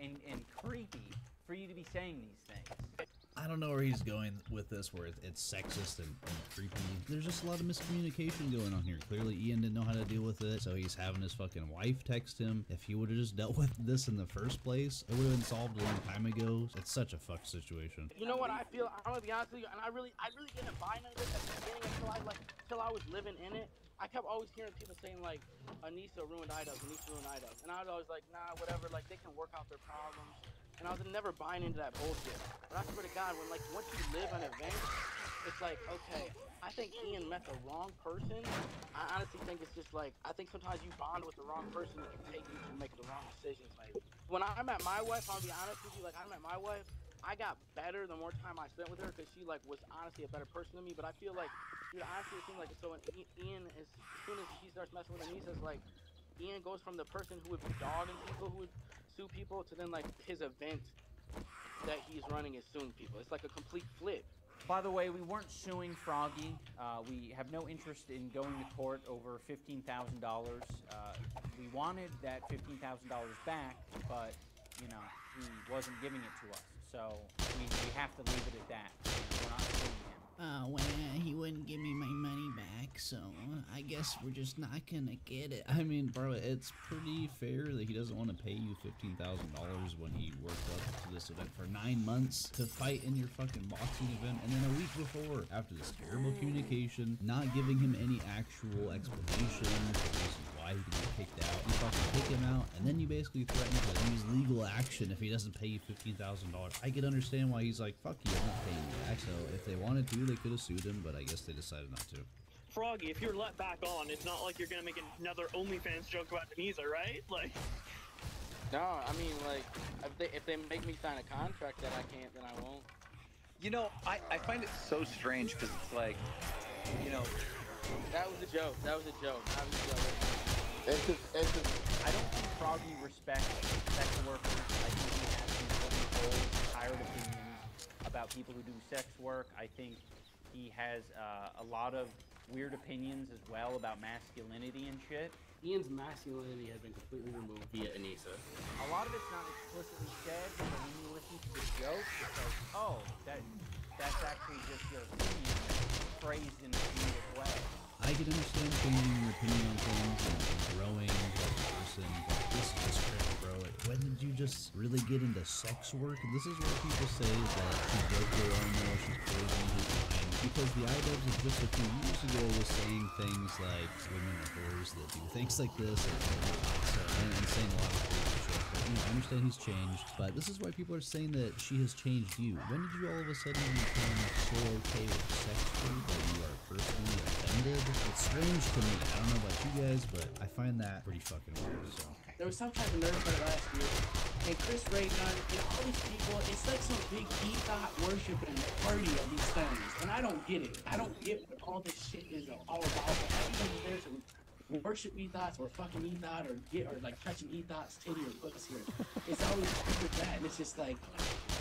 and creepy for you to be saying these things. I don't know where he's going with this, where it's sexist and creepy. There's just a lot of miscommunication going on here. Clearly, Ian didn't know how to deal with it, so he's having his fucking wife text him. If he would have just dealt with this in the first place, it would have been solved a long time ago. It's such a fucked situation. You know what I feel? I'm gonna be honest with you, and I really didn't buy none of this at the beginning until I was living in it. I kept always hearing people saying like, Anissa ruined iDubbbz, Anissa ruined iDubbbz, and I was always like, nah, whatever. Like, they can work out their problems. And I was never buying into that bullshit. But I swear to God, when, like, once you live an event, it's like, okay, I think Ian met the wrong person. I honestly think it's just like, I think sometimes you bond with the wrong person that can take you to make the wrong decisions, maybe. When I met my wife, I'll be honest with you, like, I met my wife, I got better the more time I spent with her because she, like, was honestly a better person than me. But I feel like, dude, honestly, it seems like, so when Ian, as soon as he starts messing with Anissa, it's like, Ian goes from the person who would be dogging people, who would sue people, to then like his event that he's running is suing people. It's like a complete flip. By the way, we weren't suing Froggy. We have no interest in going to court over $15,000. We wanted that $15,000 back, but you know, he wasn't giving it to us. So we have to leave it at that. We're not suing him. Well, he wouldn't give me my money back, so I guess we're just not gonna get it. I mean, bro, it's pretty fair that he doesn't want to pay you $15,000 when he worked up to this event for 9 months to fight in your fucking boxing event, and then a week before, after this terrible communication, not giving him any actual explanation for the reason why he could get kicked out. You fucking kick him out, and then you basically threaten to use legal action if he doesn't pay you $15,000. I could understand why he's like, fuck you, I'm not paying you back. So if they wanted to, they could have sued him, but I guess they decided not to. Froggy, if you're let back on, it's not like you're gonna make another OnlyFans joke about Denisa, right? Like. No, I mean, like, if they make me sign a contract that I can't, then I won't. You know, I find it so strange because it's like, you know. That was a joke. That was a joke. That was a joke. I don't think Froggy respects sex workers. I think he has some old, tired opinions about people who do sex work. I think he has a lot of weird opinions as well about masculinity and shit. Ian's masculinity has been completely removed via Anissa. A lot of it's not explicitly said, but when you listen to the joke, it's like, oh, that's actually just your opinion phrased in a comedic way. I can understand changing your opinion on things and growing as a person, but this is just crazy, bro. Like, when did you just really get into sex work? And this is where people say that she broke her own will, she's poisoning his mind. Because the IDubbbz of just a few years ago was saying things like women are whores that do things like this, and saying a lot of crazy shit. But, you know, I understand he's changed, but this is why people are saying that she has changed you. When did you all of a sudden become so okay with sex work that you are personally offended? It's strange to me. I don't know about you guys, but I find that pretty fucking weird, so. There was some type of nerd fight last year, and Chris Ray Gunn and all these people, it's like some big ethos worshiping party of these things, and I don't get it. I don't get what all this shit is all about. Everybody there to worship ethos or fucking ethos or like touching ethos titty or pussy. It's always with that, and it's just like,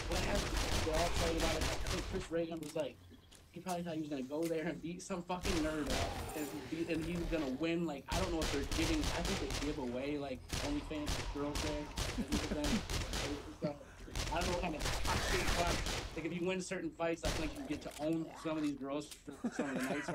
what happened? They're all talking about it. I think Chris Ray Gunn was like, he probably thought he was gonna go there and beat some fucking nerd up, and he was gonna win. Like, I don't know if they're giving. I think they give away like OnlyFans girls there. I don't know what kind of hot shit fight. Like, if you win certain fights, I think you get to own some of these girls for some of the nights.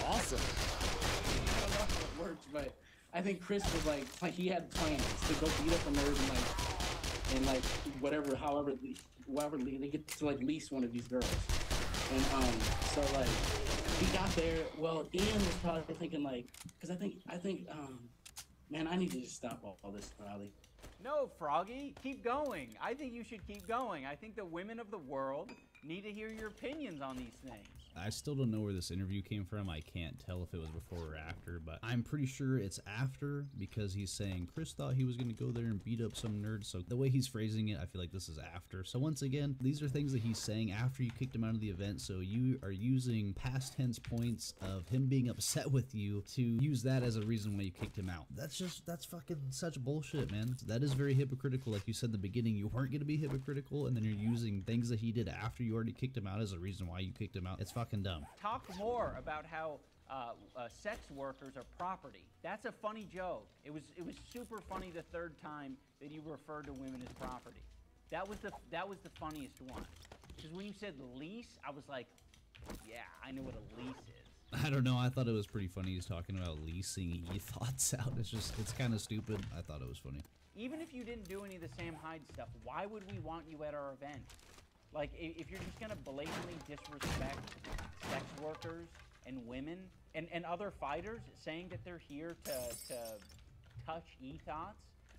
Awesome. I don't know how it works, but I think Chris was like he had plans to go beat up a nerd and like whatever, however they get to like lease one of these girls. And so like he got there. Well, Ian was probably thinking like, because I think man, I need to just stop all this, probably. No, Froggy, keep going. I think you should keep going. I think the women of the world need to hear your opinions on these things. I still don't know where this interview came from. I can't tell if it was before or after, but I'm pretty sure it's after, because he's saying Chris thought he was going to go there and beat up some nerd. So the way he's phrasing it, I feel like this is after. So once again, these are things that he's saying after you kicked him out of the event. So you are using past tense points of him being upset with you to use that as a reason why you kicked him out. That's fucking such bullshit, man. That is very hypocritical. Like you said in the beginning, you weren't going to be hypocritical, and then you're using things that he did after you already kicked him out as a reason why you kicked him out. It's fucking dumb. Talk more about how sex workers are property. That's a funny joke. It was super funny the third time that you referred to women as property. That was the funniest one. Because when you said lease, I was like, yeah, I know what a lease is. I don't know. I thought it was pretty funny. He's talking about leasing thoughts out. It's kind of stupid. I thought it was funny. Even if you didn't do any of the Sam Hyde stuff, why would we want you at our event? Like, if you're just gonna blatantly disrespect sex workers and women and other fighters, saying that they're here to touch ethos,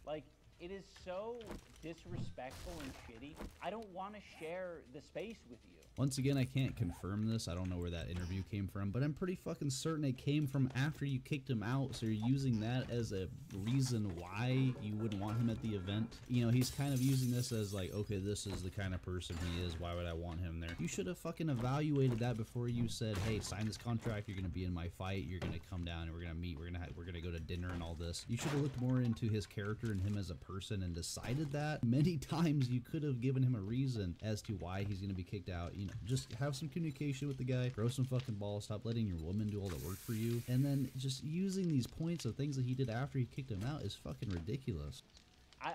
like, it is so disrespectful and shitty. I don't want to share the space with you. Once again, I can't confirm this. I don't know where that interview came from, but I'm pretty fucking certain it came from after you kicked him out, so you're using that as a reason why you wouldn't want him at the event. You know, he's kind of using this as like, okay, this is the kind of person he is, why would I want him there? You should have fucking evaluated that before you said, hey, sign this contract, you're gonna be in my fight, you're gonna come down and we're gonna meet, we're gonna go to dinner and all this. You should have looked more into his character and him as a person and decided that. Many times you could have given him a reason as to why he's gonna be kicked out. You know, just have some communication with the guy, grow some fucking balls, stop letting your woman do all the work for you, and then just using these points of things that he did after he kicked him out is fucking ridiculous.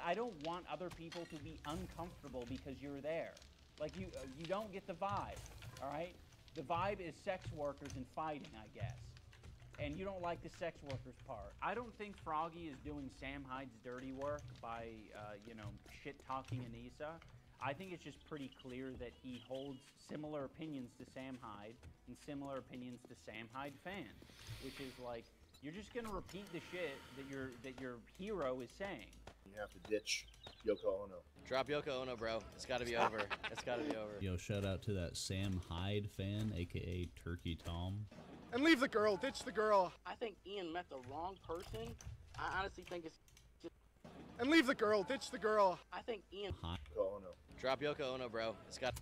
I don't want other people to be uncomfortable because you're there. Like, you don't get the vibe, all right? The vibe is sex workers and fighting, I guess. And you don't like the sex workers part. I don't think Froggy is doing Sam Hyde's dirty work by, you know, shit-talking Anissa. I think it's just pretty clear that he holds similar opinions to Sam Hyde and similar opinions to Sam Hyde fans, which is like, you're just gonna repeat the shit that your hero is saying. You have to ditch Yoko Ono. Drop Yoko Ono, bro. It's gotta be over. It's gotta be over. Yo, shout out to that Sam Hyde fan, aka Turkey Tom. And leave the girl. Ditch the girl. I think Ian met the wrong person. I honestly think it's just... And leave the girl. Ditch the girl. I think Ian... Yoko Ono. Drop Yoko Ono, bro. It's gotta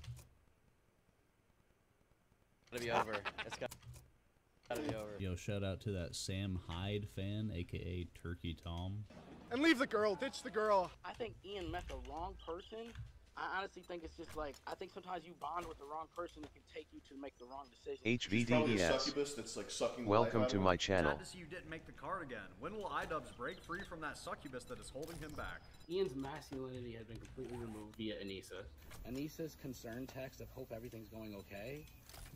be over. It's gotta be over. Yo, shout out to that Sam Hyde fan, aka Turkey Tom. And leave the girl. Ditch the girl. I think Ian met the wrong person. I honestly think it's just like, I think sometimes you bond with the wrong person that can take you to make the wrong decision. HVDES. That's like sucking Welcome to my channel. Sad to see you didn't make the card again. When will iDubbbz break free from that succubus that is holding him back? Ian's masculinity has been completely removed via Anissa. Anissa's concern text of hope everything's going okay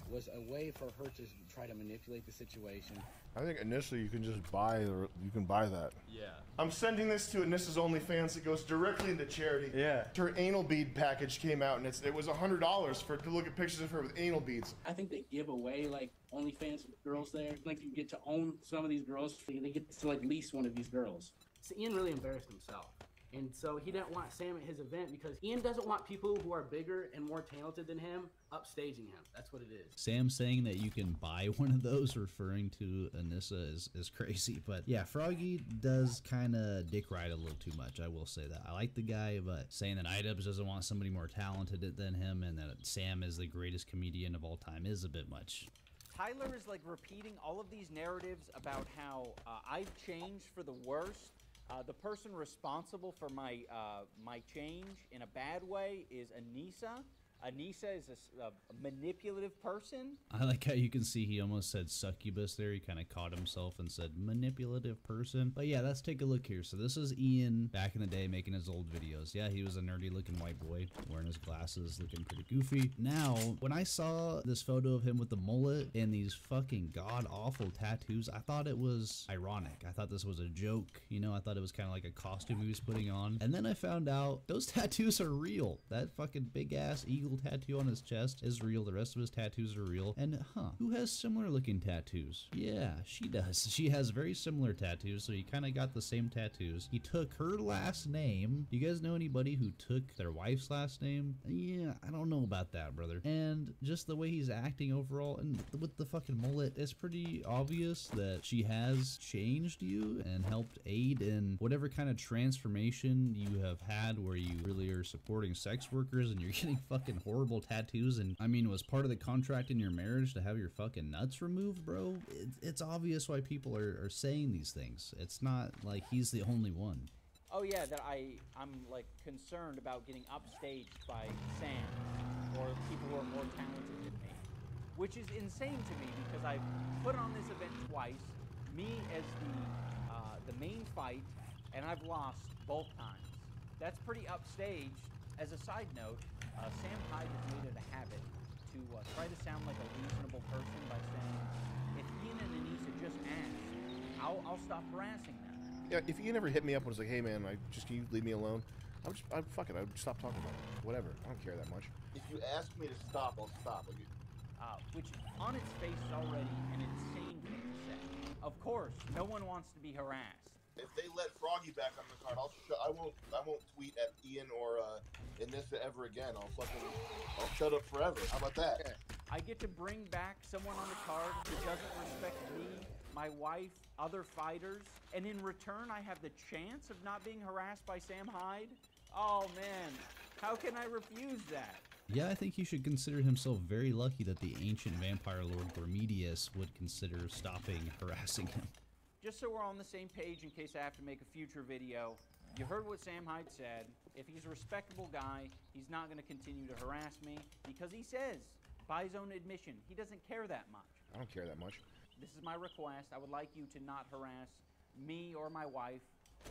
was a way for her to try to manipulate the situation. I think initially you can just buy that. Yeah. I'm sending this to Anissa's OnlyFans. It goes directly into charity. Yeah. Her anal bead package came out, and it was $100 to look at pictures of her with anal beads. I think they give away like OnlyFans girls there. Like you get to own some of these girls. They get to like lease one of these girls. So Ian really embarrassed himself. And so he didn't want Sam at his event because Ian doesn't want people who are bigger and more talented than him upstaging him. That's what it is. Sam saying that you can buy one of those referring to Anissa is crazy. But yeah, Froggy does kind of dick ride a little too much. I will say that. I like the guy, but saying that iDubbbz doesn't want somebody more talented than him and that Sam is the greatest comedian of all time is a bit much. Tyler is like repeating all of these narratives about how I've changed for the worst. The person responsible for my change in a bad way is Anissa. Anissa is a manipulative person. I like how you can see he almost said succubus there. He kind of caught himself and said manipulative person. But yeah, let's take a look here. So this is Ian back in the day making his old videos. Yeah, he was a nerdy looking white boy wearing his glasses, looking pretty goofy. Now, when I saw this photo of him with the mullet and these fucking god-awful tattoos, I thought it was ironic. I thought this was a joke. You know, I thought it was kind of like a costume he was putting on. And then I found out those tattoos are real. That fucking big-ass eagle tattoo on his chest is real. The rest of his tattoos are real. And who has similar looking tattoos? Yeah, she does. She has very similar tattoos, so he kind of got the same tattoos. He took her last name. Do you guys know anybody who took their wife's last name? Yeah, I don't know about that, brother. And just the way he's acting overall and with the fucking mullet, it's pretty obvious that she has changed you and helped aid in whatever kind of transformation you have had where you really are supporting sex workers and you're getting fucking horrible tattoos. And I mean, was part of the contract in your marriage to have your fucking nuts removed, bro? It's obvious why people are saying these things. It's not like he's the only one. Oh yeah, that I'm like concerned about getting upstaged by Sam or people who are more talented than me, which is insane to me because I've put on this event twice, me as the main fight, and I've lost both times. That's pretty upstaged. As a side note, Sam Hyde has made it a habit to try to sound like a reasonable person by saying, if Ian and Anissa just ask, I'll stop harassing them. Yeah, if Ian ever hit me up and was like, hey man, can you leave me alone? I'd stop talking about it. Whatever, I don't care that much. If you ask me to stop, I'll stop. Which on its face is already an insane thing to say. Of course, no one wants to be harassed. If they let Froggy back on the card, I won't tweet at Ian or Anissa ever again. I'll shut up forever. How about that? I get to bring back someone on the card who doesn't respect me, my wife, other fighters, and in return I have the chance of not being harassed by Sam Hyde? Oh man, how can I refuse that? Yeah, I think he should consider himself very lucky that the ancient vampire lord Gormedius would consider stopping harassing him. Just so we're on the same page in case I have to make a future video, you heard what Sam Hyde said. If he's a respectable guy, he's not going to continue to harass me because he says, by his own admission, he doesn't care that much. I don't care that much. This is my request. I would like you to not harass me or my wife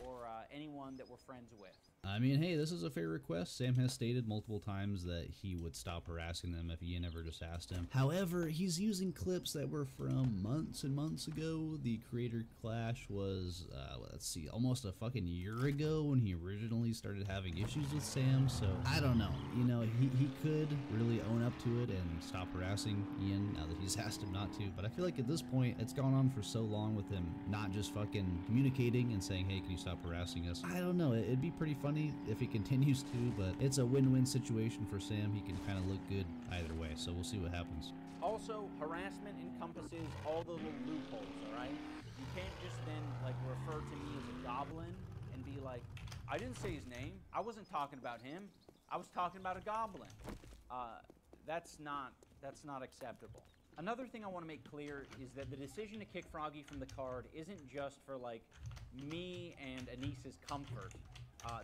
or anyone that we're friends with. I mean, hey, this is a fair request. Sam has stated multiple times that he would stop harassing them if Ian ever just asked him. However, he's using clips that were from months and months ago. The creator clash was, let's see, almost a fucking year ago when he originally started having issues with Sam. So I don't know. You know, he could really own up to it and stop harassing Ian now that he's asked him not to. But I feel like at this point, it's gone on for so long with him not just fucking communicating and saying, hey, can you stop harassing us? I don't know. It'd be pretty funny if he continues to, but it's a win-win situation for Sam. He can kind of look good either way, so we'll see what happens. Also, harassment encompasses all the little loopholes, alright? You can't just then, like, refer to me as a goblin and be like, I didn't say his name. I wasn't talking about him. I was talking about a goblin. That's not acceptable. Another thing I want to make clear is that the decision to kick Froggy from the card isn't just for, like, me and Anissa's comfort.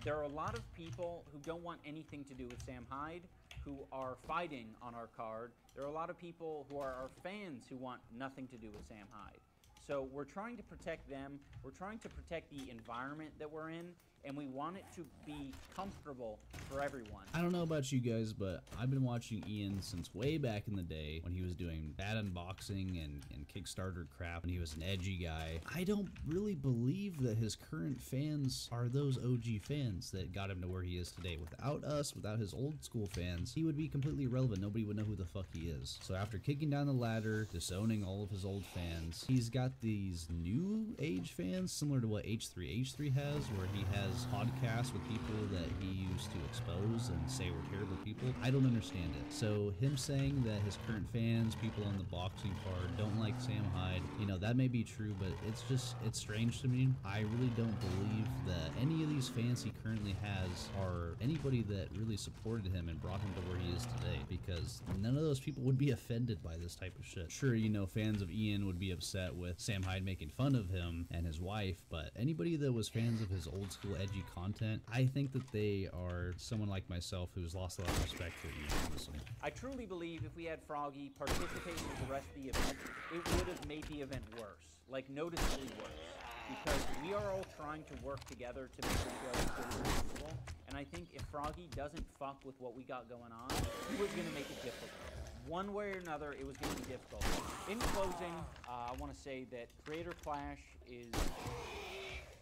There are a lot of people who don't want anything to do with Sam Hyde who are fighting on our card. There are a lot of people who are our fans who want nothing to do with Sam Hyde. So we're trying to protect them, we're trying to protect the environment that we're in, and we want it to be comfortable for everyone. I don't know about you guys, but I've been watching Ian since way back in the day when he was doing bad unboxing and Kickstarter crap, and he was an edgy guy. I don't really believe that his current fans are those OG fans that got him to where he is today. Without us, without his old school fans, he would be completely irrelevant. Nobody would know who the fuck he is. So after kicking down the ladder, disowning all of his old fans, he's got these new age fans similar to what H3 has, where he has podcasts with people that he used to expose and say were terrible people. I don't understand it. So him saying that his current fans, people on the boxing card, don't like Sam Hyde, you know, that may be true, but it's strange to me. I really don't believe that any of these fans he currently has are anybody that really supported him and brought him to where he is today, because none of those people would be offended by this type of shit. Sure, you know, fans of Ian would be upset with Sam Hyde making fun of him and his wife, but anybody that was fans of his old school edgy content, I think that they are someone like myself who's lost a lot of respect for Ian, honestly. I truly believe if we had Froggy participate in the rest of the event, it would have made the event worse, like noticeably worse, because we are all trying to work together to make the show as good as possible, and I think if Froggy doesn't fuck with what we got going on, he was going to make it difficult. One way or another, it was going to be difficult. In closing, I want to say that Creator Clash is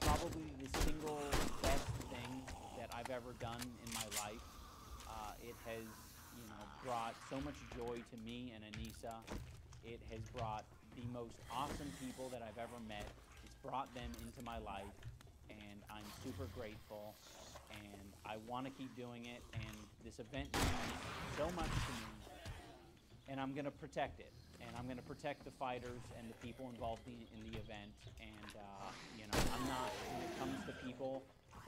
probably the single best thing that I've ever done in my life. It has, you know, brought so much joy to me and Anissa. It has brought the most awesome people that I've ever met. It's brought them into my life, and I'm super grateful, and I want to keep doing it, and this event means so much to me, and I'm going to protect it. And I'm going to protect the fighters and the people involved in the event. And, you know, I'm not, when it comes to people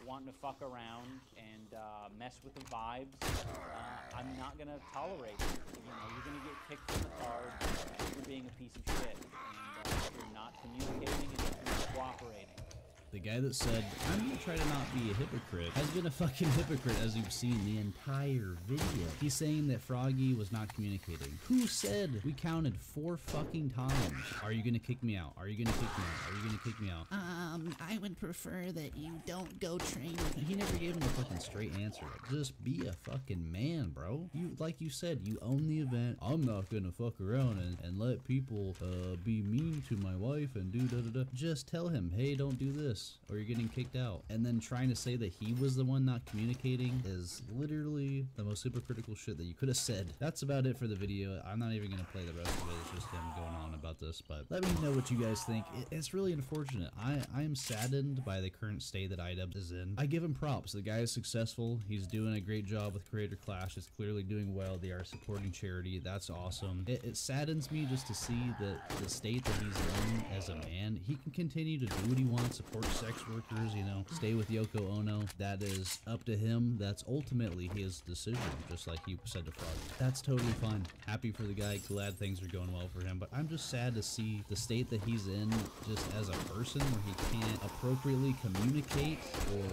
wanting to fuck around and mess with the vibes, I'm not going to tolerate it. You know, you're going to get kicked from the card for being a piece of shit. And you're not communicating and you're not cooperating. The guy that said, I'm gonna try to not be a hypocrite, has been a fucking hypocrite as you've seen the entire video. He's saying that Froggy was not communicating. Who said? We counted 4 fucking times. Are you gonna kick me out? Are you gonna kick me out? Are you gonna kick me out? I would prefer that you don't go train with me. He never gave him a fucking straight answer. Just be a fucking man, bro. You, like you said, you own the event. I'm not gonna fuck around and let people be mean to my wife and do da-da-da. Just tell him, hey, don't do this, or you're getting kicked out. And then trying to say that he was the one not communicating is literally the most hypocritical shit that you could have said. That's about it for the video. I'm not even gonna play the rest of it. It's just him going on about this, but let me know what you guys think. It's really unfortunate. I am saddened by the current state that IDub is in. I give him props. The guy is successful. He's doing a great job with Creator Clash. It's clearly doing well. They are supporting charity. That's awesome. It saddens me just to see that the state that he's in as a man. He can continue to do what he wants, support sex workers, you know, stay with Yoko Ono. That is up to him. That's ultimately his decision, just like he said to Froggy. That's totally fine. Happy for the guy. Glad things are going well for him, but I'm just sad to see the state that he's in just as a person, where he can't appropriately communicate or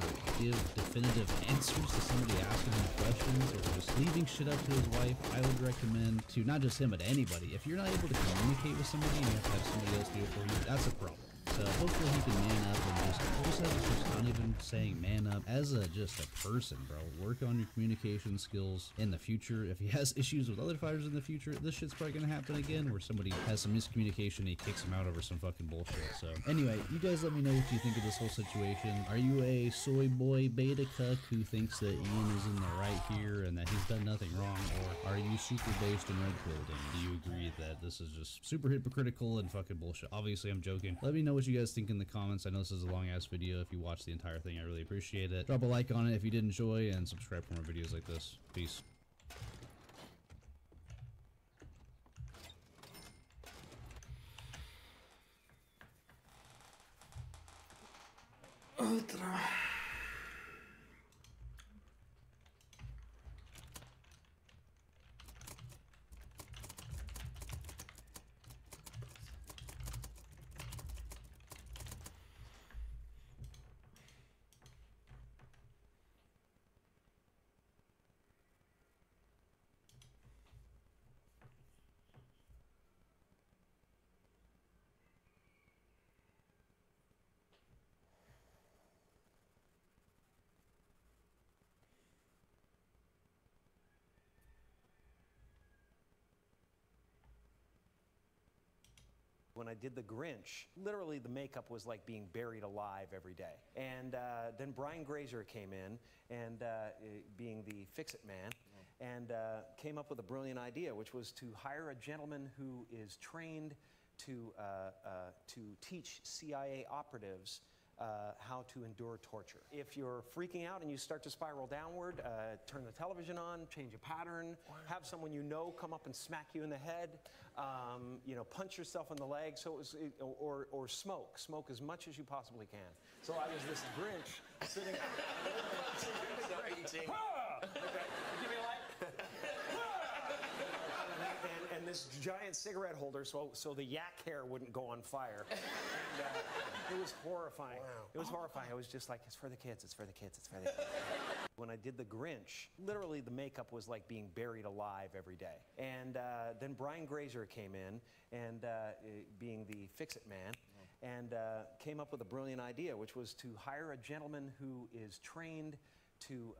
give definitive answers to somebody asking him questions, or just leaving shit up to his wife. I would recommend to not just him, but anybody. If you're not able to communicate with somebody and you have to have somebody else do it for you, that's a problem. So hopefully he can man up and just have this, not even saying man up, as just a person, bro. Work on your communication skills in the future. If he has issues with other fighters in the future, this shit's probably gonna happen again, where somebody has some miscommunication and he kicks him out over some fucking bullshit. So anyway, you guys let me know what you think of this whole situation. Are you a soy boy beta cuck who thinks that Ian is in the right here and that he's done nothing wrong, or are you super based in red pilled and do you agree that this is just super hypocritical and fucking bullshit? Obviously I'm joking. Let me know what you guys think in the comments. I know this is a long ass video. If you watch the entire thing, I really appreciate it. Drop a like on it if you did enjoy, and subscribe for more videos like this. Peace. Ultra. When I did The Grinch, literally the makeup was like being buried alive every day. And then Brian Grazer came in, and being the fix-it man, and came up with a brilliant idea, which was to hire a gentleman who is trained to teach CIA operatives how to endure torture. If you're freaking out and you start to spiral downward, turn the television on, change a pattern, have someone you know come up and smack you in the head, punch yourself in the leg, or smoke as much as you possibly can. So I was this Grinch sitting eating. Okay, give me a light. And this giant cigarette holder, so the yak hair wouldn't go on fire. And, it was horrifying. Wow. It was horrifying. I was just like, it's for the kids, it's for the kids, it's for the kids. When I did The Grinch, literally the makeup was like being buried alive every day. And then Brian Grazer came in, and being the fix-it man, and came up with a brilliant idea, which was to hire a gentleman who is trained to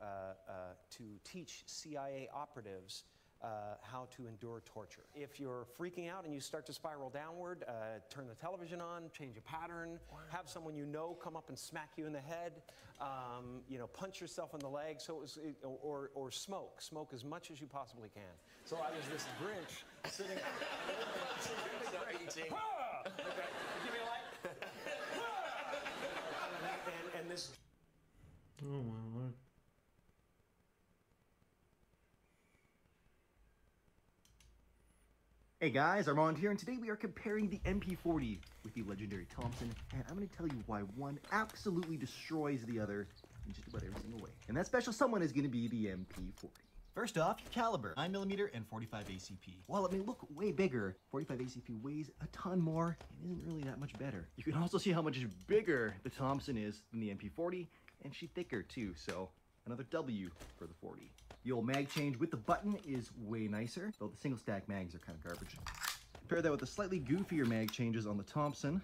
teach CIA operatives how to endure torture. If you're freaking out and you start to spiral downward, turn the television on, change a pattern, have someone you know come up and smack you in the head, punch yourself in the leg, or smoke as much as you possibly can. So I was this Grinch sitting eating. Okay, give me a light. and this. Oh my lord. Hey guys, Armand here, and today we are comparing the MP40 with the legendary Thompson, and I'm going to tell you why one absolutely destroys the other in just about every single way. And that special someone is going to be the MP40. First off, caliber, 9mm and 45 ACP. While it may look way bigger, 45 ACP weighs a ton more and isn't really that much better. You can also see how much bigger the Thompson is than the MP40, and she's thicker too, so another W for the 40. The old mag change with the button is way nicer, though the single stack mags are kind of garbage. Compare that with the slightly goofier mag changes on the Thompson.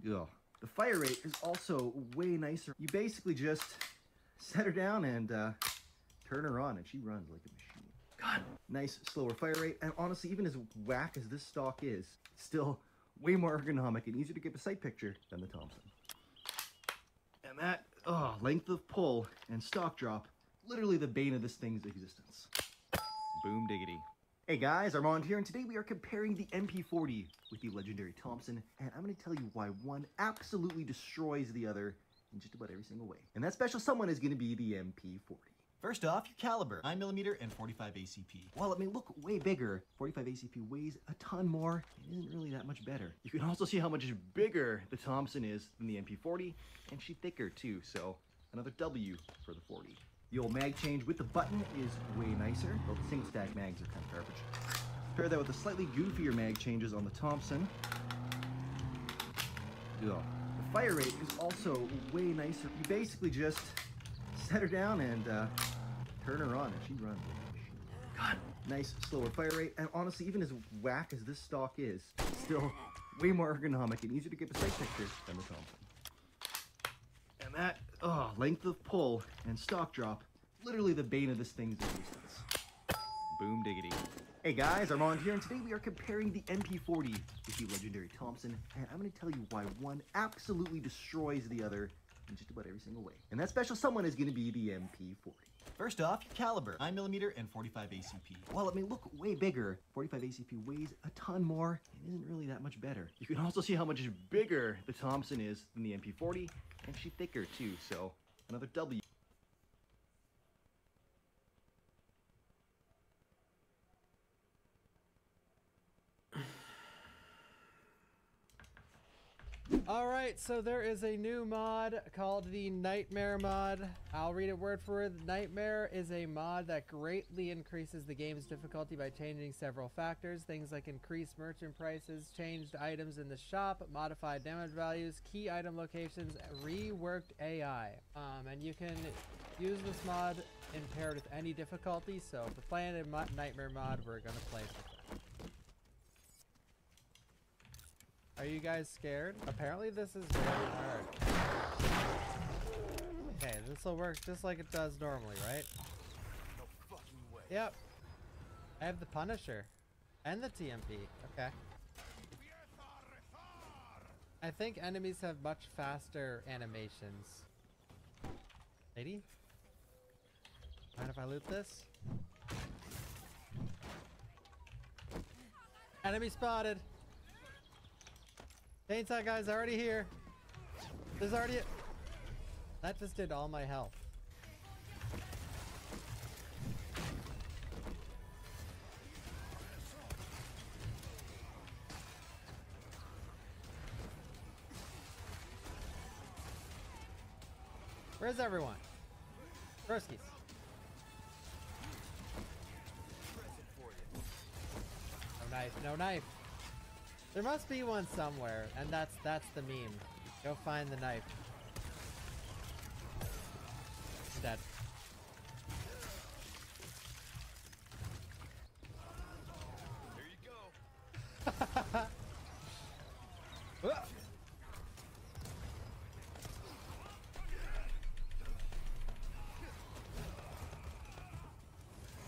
Ugh. The fire rate is also way nicer. You basically just set her down and turn her on, and she runs like a machine. God, nice slower fire rate, and honestly, even as whack as this stock is, still way more ergonomic and easier to get a sight picture than the Thompson. And that length of pull and stock drop, literally the bane of this thing's existence. Boom diggity. Hey guys, Armand here, and today we are comparing the MP40 with the legendary Thompson, and I'm going to tell you why one absolutely destroys the other in just about every single way. And that special someone is going to be the MP40. First off, your caliber, 9mm and 45 ACP. While it may look way bigger, 45 ACP weighs a ton more and isn't really that much better. You can also see how much bigger the Thompson is than the MP40, and she's thicker too, so another W for the 40. The old mag change with the button is way nicer, though the single stack mags are kind of garbage. Compare that with the slightly goofier mag changes on the Thompson. Ugh. The fire rate is also way nicer. You basically just set her down and turn her on, and she runs like a machine. God, nice slower fire rate, and honestly, even as whack as this stock is, still way more ergonomic and easier to get the sight picture than the Thompson. And that length of pull and stock drop, literally the bane of this thing's existence. Boom diggity. Hey guys, Armand here, and today we are comparing the MP40 with the legendary Thompson, and I'm going to tell you why one absolutely destroys the other in just about every single way. And that special someone is going to be the MP40. First off, caliber, 9mm and 45 ACP. While it may look way bigger, 45 ACP weighs a ton more and isn't really that much better. You can also see how much bigger the Thompson is than the MP40, and she's thicker too, so another W. Alright, so there is a new mod called the Nightmare mod. I'll read it word for word. Nightmare is a mod that greatly increases the game's difficulty by changing several factors. Things like increased merchant prices, changed items in the shop, modified damage values, key item locations, reworked AI. And you can use this mod in paired with any difficulty, so if we're playing a Nightmare mod, we're going to play it with that. Are you guys scared? Apparently this is very hard. Okay, this will work just like it does normally, right? No fucking way. Yep. I have the Punisher. And the TMP. Okay. I think enemies have much faster animations. Lady? Mind if I loot this? Enemy spotted! Chainsaw guy's already here. There's already that just did all my health. Where's everyone? Broskies. No knife, no knife. There must be one somewhere, and that's the meme. Go find the knife. Dead. There you go.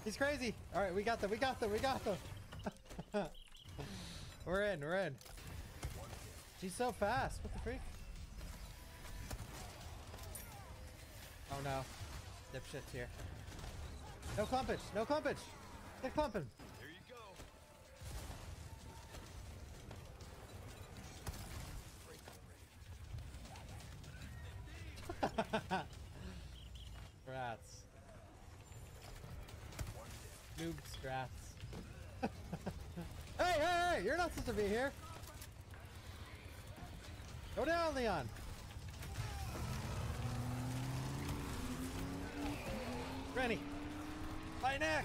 He's crazy. All right, we got them. We got them. We got them. We're in. We're in. She's so fast. What the freak? Oh no. Dipshit's here. No clumpage. No clumpage. Get clumping. There you go. Strats. Noob strats. Hey! You're not supposed to be here. Go down, Leon. Granny. My neck.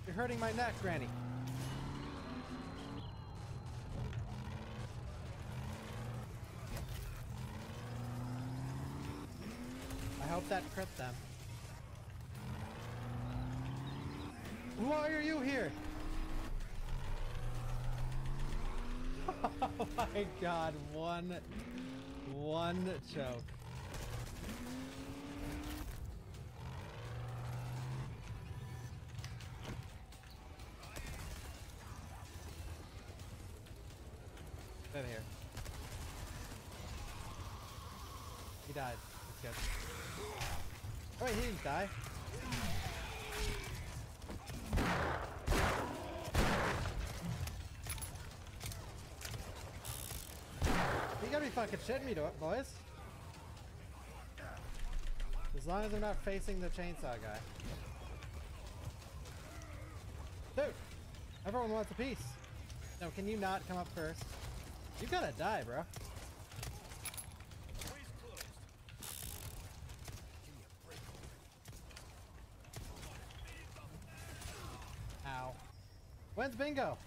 You're hurting my neck, Granny. I hope that crit them. Why are you here? Oh my god, one choke. Get here. He died. That's good. Oh wait, he didn't die. You gotta be fucking shitting me, boys. As long as I'm not facing the chainsaw guy. Dude! Everyone wants a piece. No, can you not come up first? You gotta die, bro. Ow. When's bingo?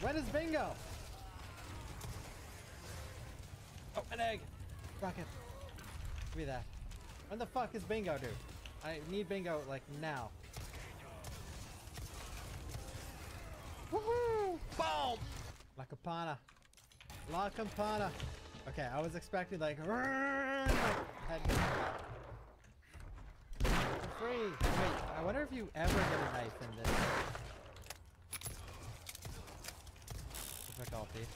When is bingo? Oh, an egg. Rocket. Give me that. When the fuck is bingo, dude? I need bingo, like, now. Woohoo! Boom! La Campana. La Campana. Okay, I was expecting, like, my head gets cut. For free. Wait, I wonder if you ever get a knife in this. Difficulty.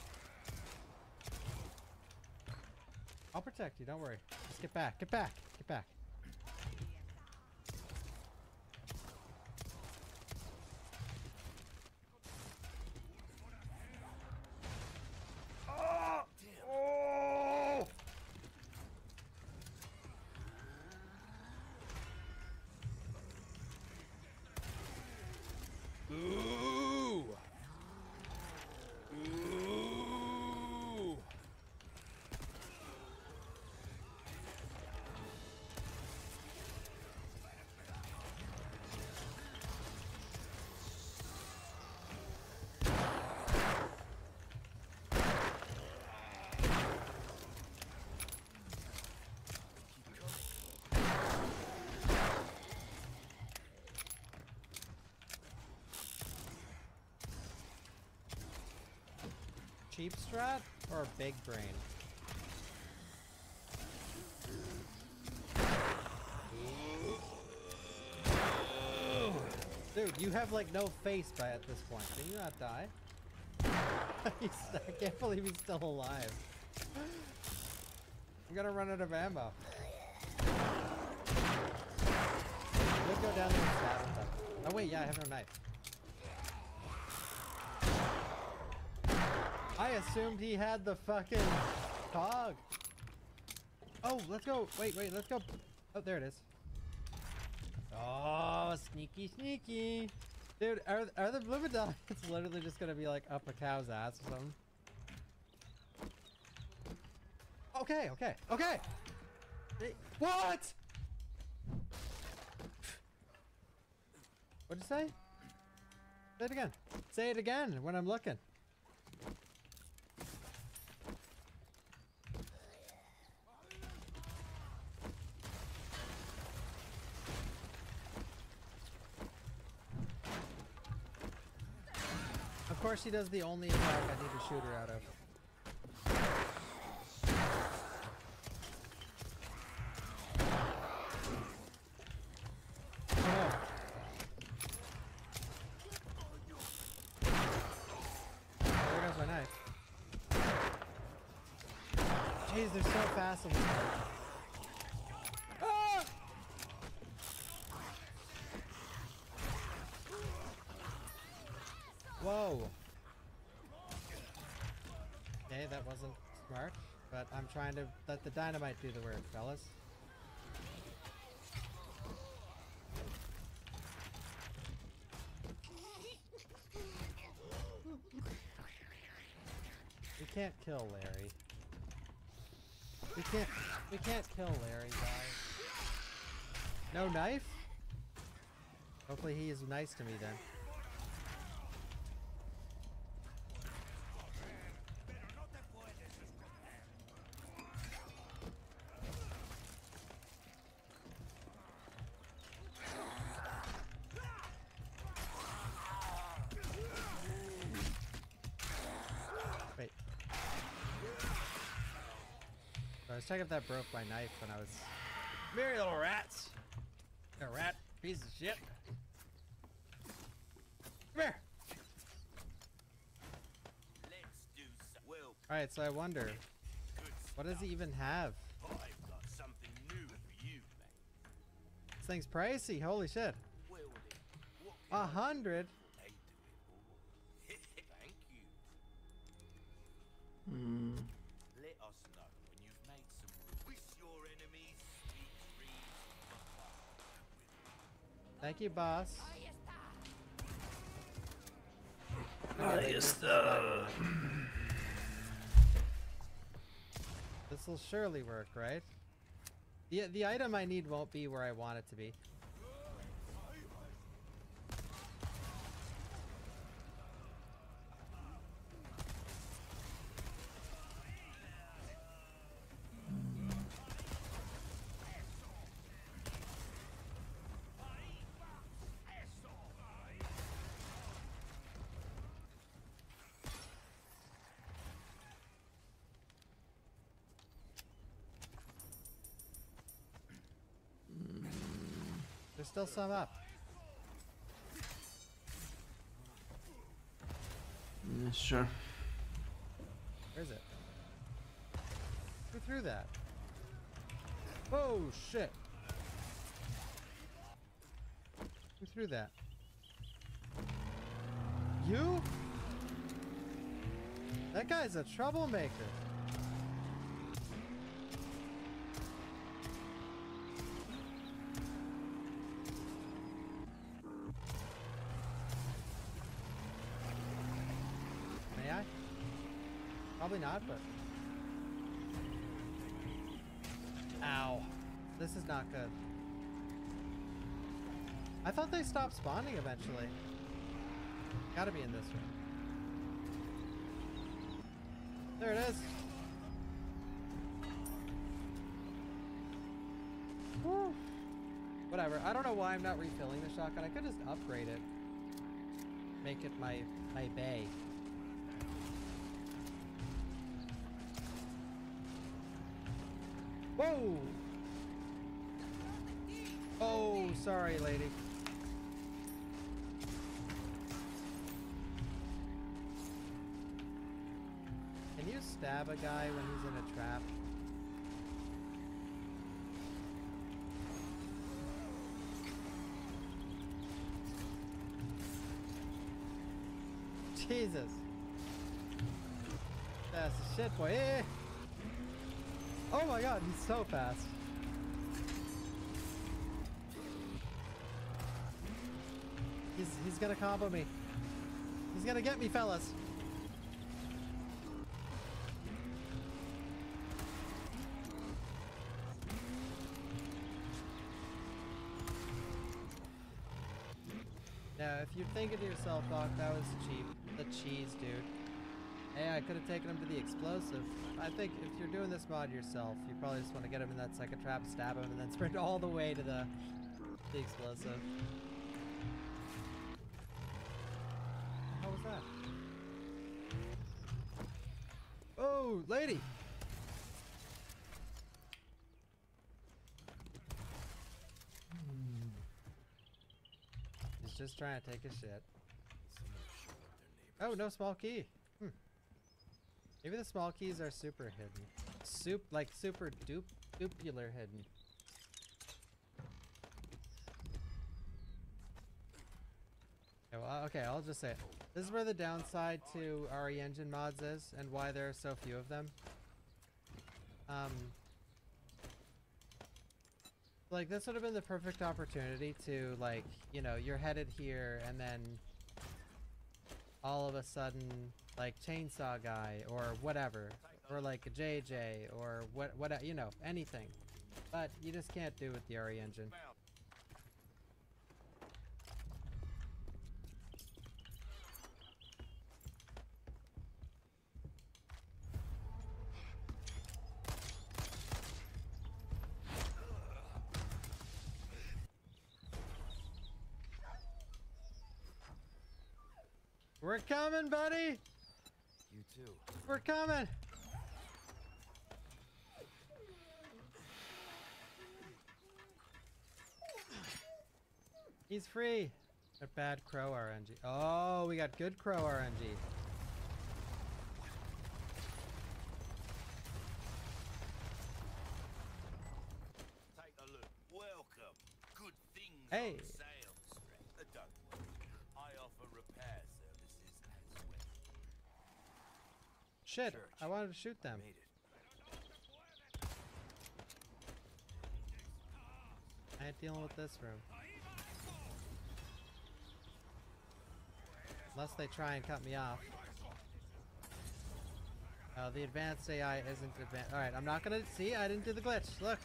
I'll protect you, don't worry. Just get back, get back, get back. Oh! Oh! Ooh! Ooh! Cheap strat or big brain? Dude, you have like no face by at this point. Can you not die? I can't believe he's still alive. I'm gonna run out of ammo. Let's go down there and stab him. Oh wait, yeah, I have no knife. I assumed he had the fucking dog. Oh, let's go. Wait, let's go. Oh, there it is. Oh, sneaky, sneaky. Dude, are the blue medallions literally just gonna be like up a cow's ass or something? Okay. Hey, what? What'd you say? Say it again. Say it again when I'm looking. Of course, he does the only attack I need to shoot her out of. Oh no. There goes my knife. Jeez, they're so fast on this part. Ah! Whoa. Okay, that wasn't smart, but I'm trying to let the dynamite do the work, fellas. We can't kill Larry. We can't kill Larry, guys. No knife? Hopefully he is nice to me then. Wait. So I was checking if that broke my knife when I was... Merry little rats! A rat piece of shit. Come here! Alright, so I wonder, what does he even have? I've got something new for you, mate. This thing's pricey, holy shit. 100? Thank you. Let us know when you've made some room. Wish your enemies sweet dreams. Thank you, boss. This will surely work, right? The item I need won't be where I want it to be. still some up. Yeah, sure. Where is it? Who threw that? Oh shit! Who threw that? You? That guy's a troublemaker. May I? Probably not, but... Ow. This is not good. I thought they stopped spawning eventually. Gotta be in this room. There it is. Woo. Whatever. I don't know why I'm not refilling the shotgun. I could just upgrade it. Make it my bay. Whoa! Oh, sorry, lady. Can you stab a guy when he's in a trap? Jesus. That's the shit, boy. Eh. Oh my god, he's so fast. He's gonna combo me. He's gonna get me, fellas. Now, if you're thinking to yourself, Doc, that was cheap. The cheese, dude. Hey, I could have taken him to the explosive. I think if you're doing this mod yourself, you probably just want to get him in that second trap, stab him, and then sprint all the way to the explosive. How was that? Oh, lady! He's just trying to take a shit. Oh, no small key. Maybe the small keys are super hidden. Like super dupular hidden. Yeah, well, okay, I'll just say it. This is where the downside to RE Engine mods is, and why there are so few of them. Like, this would have been the perfect opportunity to, like, you know, you're headed here, and then all of a sudden, like, Chainsaw Guy, or whatever, or like a JJ, or what, you know, anything. But you just can't do it with the RE Engine. We're coming, buddy! You too. We're coming! He's free! A bad crow RNG. Oh, we got good crow RNG. Take a look. Welcome. Good things Hey. on sale. Don't worry. I offer repair services as well. Shit, I wanted to shoot them. I ain't dealing with this room. Unless they try and cut me off. Oh, the advanced AI isn't advanced. Alright, I'm not gonna... See, I didn't do the glitch. Look.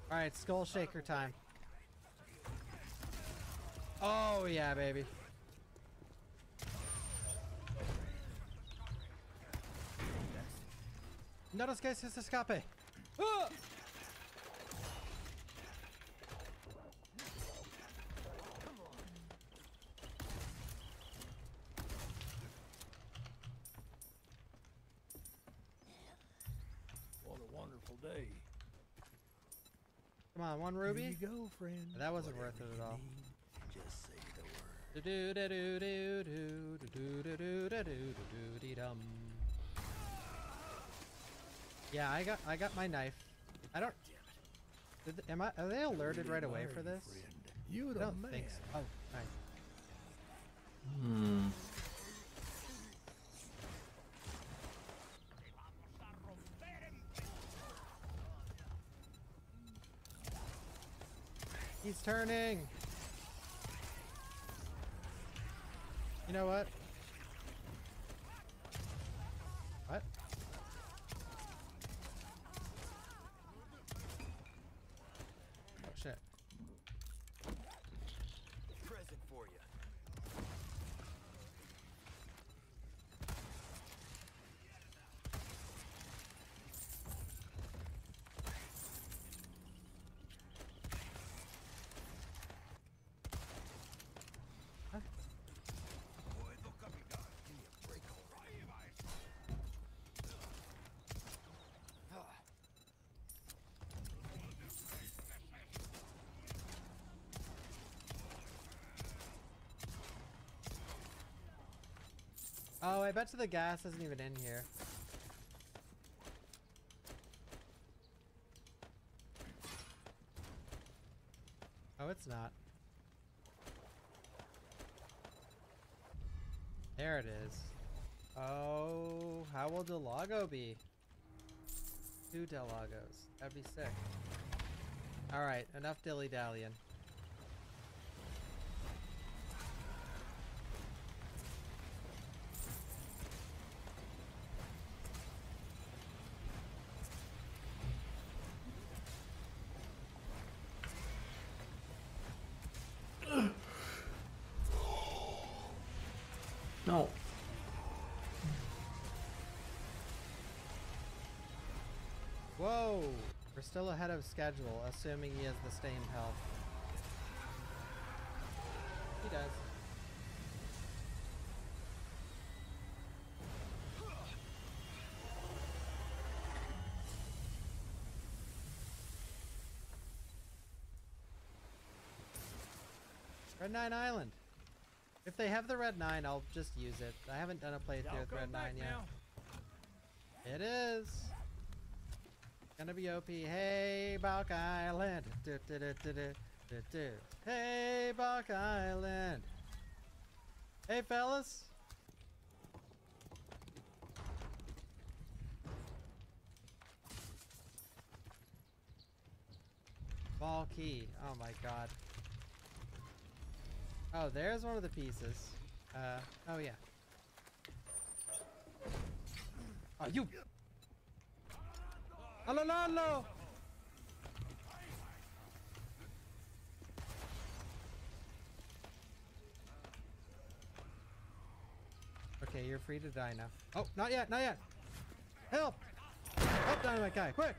Alright, skull shaker time. Oh, yeah, baby. No nos quieres escape. Ah! What a wonderful day. Come on, one ruby. Here you go, friend. That wasn't worth it at all. Just say the word. Do do do do do do do do do do do dum. Yeah, I got my knife. I don't. Are they alerted right away for this? You I the don't man. think so. Oh, nice. Hmm. He's turning. You know what? What? Oh shit. Present for you. Oh, I bet you the gas isn't even in here. Oh, it's not. There it is. Oh, how will Delago be? 2 Delagos. That'd be sick. Alright, enough dilly-dallying. No. Whoa! We're still ahead of schedule, assuming he has the stained health. He does. Red 9 Island. If they have the Red 9, I'll just use it. I haven't done a playthrough with Red 9 yet. It is. Gonna be OP. Hey, Bach Island. Du, du, du, du, du, du, du. Hey, Bach Island. Hey, fellas. Ball key. Oh my god. Oh, there's one of the pieces. Oh yeah. Oh, you! Alolalo! Okay, you're free to die now. Oh, not yet, not yet! Help! Help, dynamite guy, quick!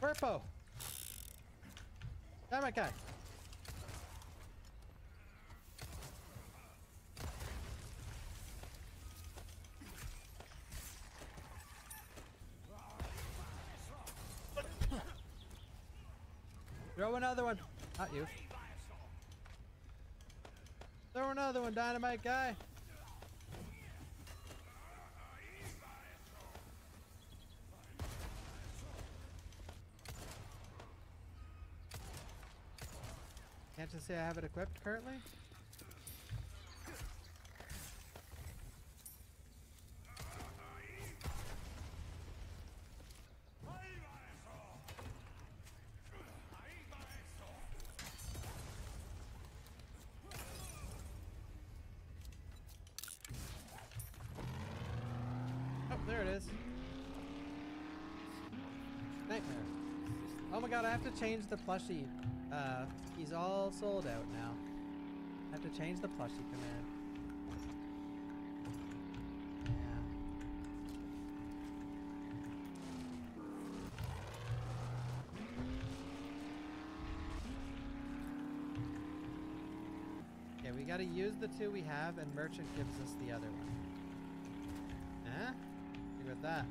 Purpo! Dynamite guy! Throw another one. Not you. Throw another one, dynamite guy. Can't you say I have it equipped currently? There it is. Nightmare. Oh my god, I have to change the plushie. He's all sold out now. I have to change the plushie command. Yeah. Okay, we gotta use the 2 we have, and Merchant gives us the other one. Huh? With that.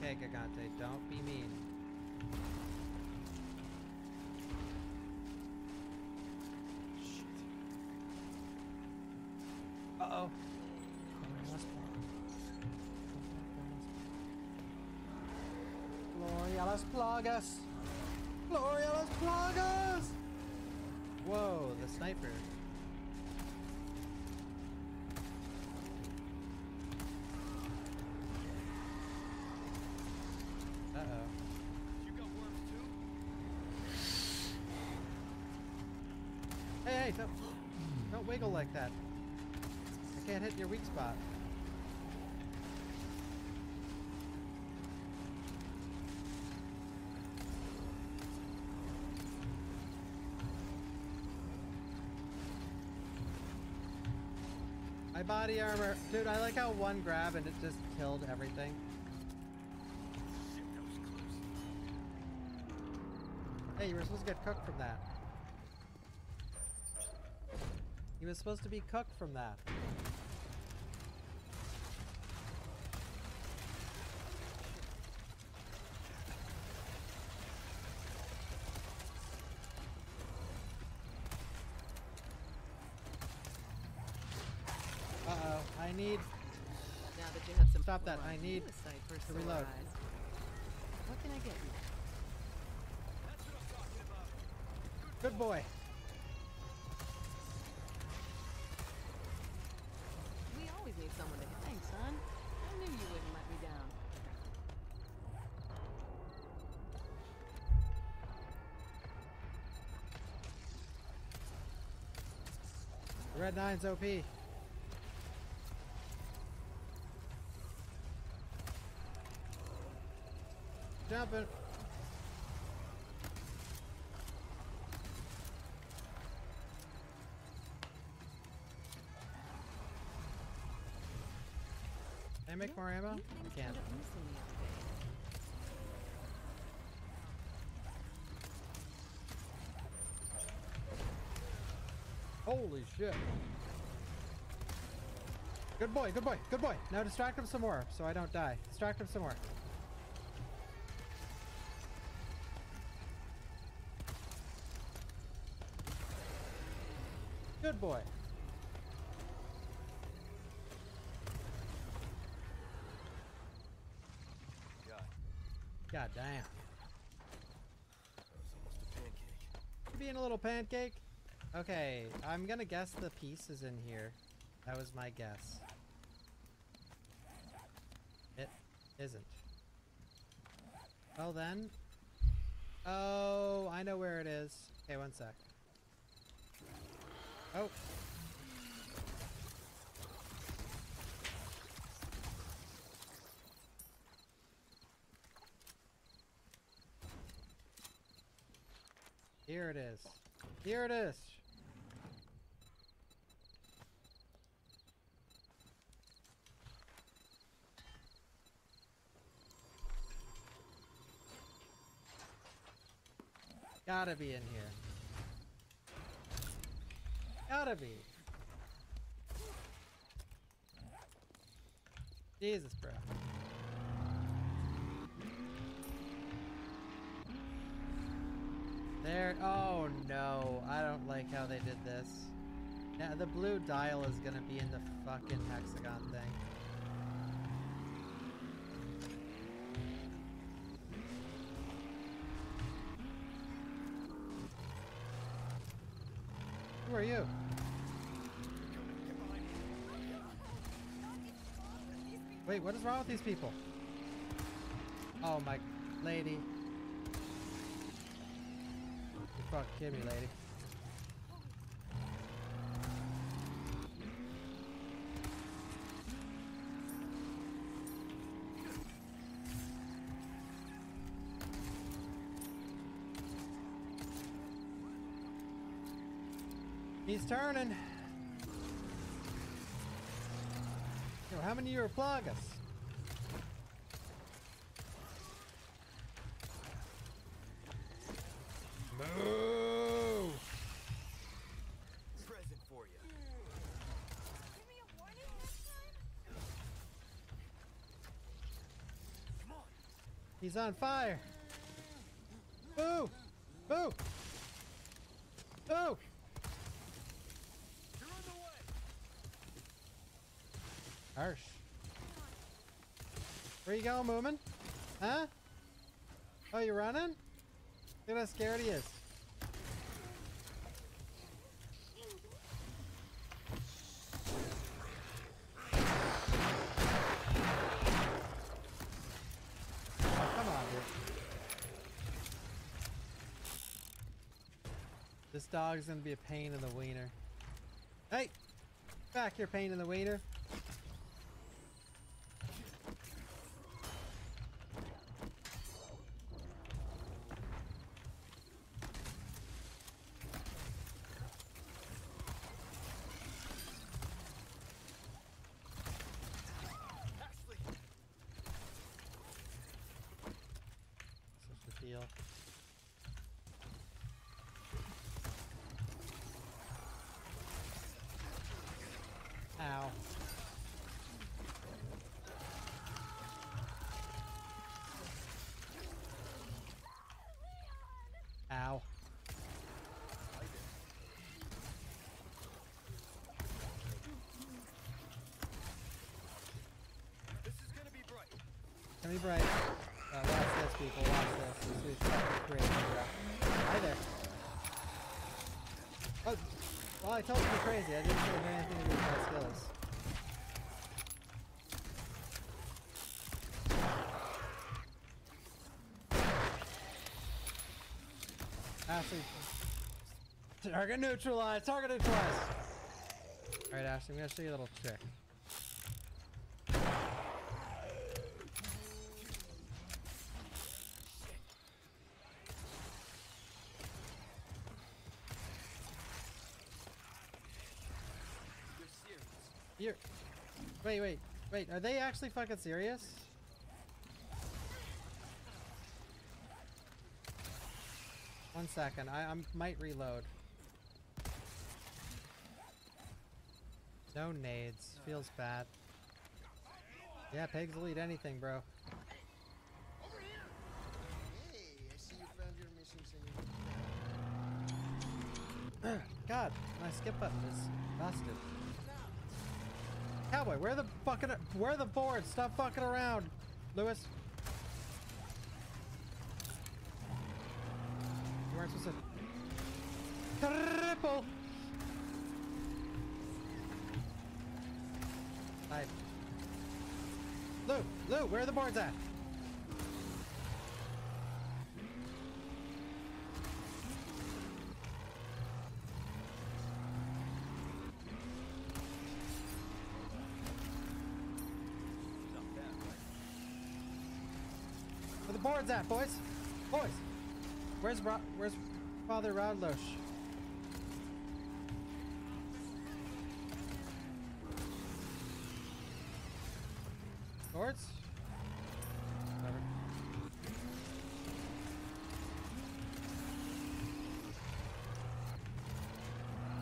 Okay, Gigante, don't be mean. Uh-oh. Gloria las plagas! Gloria las plagas! Whoa, the sniper. Uh-oh. Hey, don't wiggle like that. I can't hit your weak spot. My body armor. Dude, I like how one grab and it just killed everything. Hey, you were supposed to get cooked from that. You were supposed to be cooked from that. Uh-oh, I need... Now that you have some... Stop that, I need to reload. What can I get you? Good boy. We always need someone to thank, son. I knew you wouldn't let me down. Red 9's OP. Jumping. Can I make more ammo? I can't. Holy shit. Good boy, good boy, good boy. Now distract him some more so I don't die. Distract him some more. Good boy. God damn. You being a little pancake? Okay, I'm gonna guess the piece is in here. That was my guess. It isn't. Well then. Oh, I know where it is. Okay, one sec. Oh. Here it is. Here it is. Gotta be in here. Gotta be. Jesus, bro. There. Oh no. I don't like how they did this. Yeah, the blue dial is gonna be in the fucking hexagon thing. Who are you? Wait, what is wrong with these people? Oh my lady. You fucking kidding me, lady. He's turning. Yo, how many of you are Plagas? Moo! Present for you. Give me a warning next time. Come on, He's on fire. Boo! Boo! Boo! Harsh. Where you going, Moomin? Huh? Oh, you running? Look at how scared he is. Oh, come on, dude. This dog's gonna be a pain in the wiener. Hey! Back here, pain in the wiener. Heal. Ow. Ow. This is gonna be bright. Gonna be bright. Watch this, people. Watch this. This is fucking crazy, bro. Hi there. Oh, well, I told you to be crazy. I didn't say it had anything to do with my skills. Ashley. Target neutralized. Target neutralized. Alright, Ashley, I'm gonna show you a little trick. You're... Wait, are they actually fucking serious? One second, I might reload. No nades, feels bad. Yeah, pigs will eat anything, bro. Hey, I see you found your missing singer. God, my skip button is busted. Cowboy, where the board? Stop fucking around, Lewis. You weren't supposed to triple. Type. Lou, where are the boards at? Where the boards at, boys? Boys! Where's Father Rodlosh? Boards? Whatever.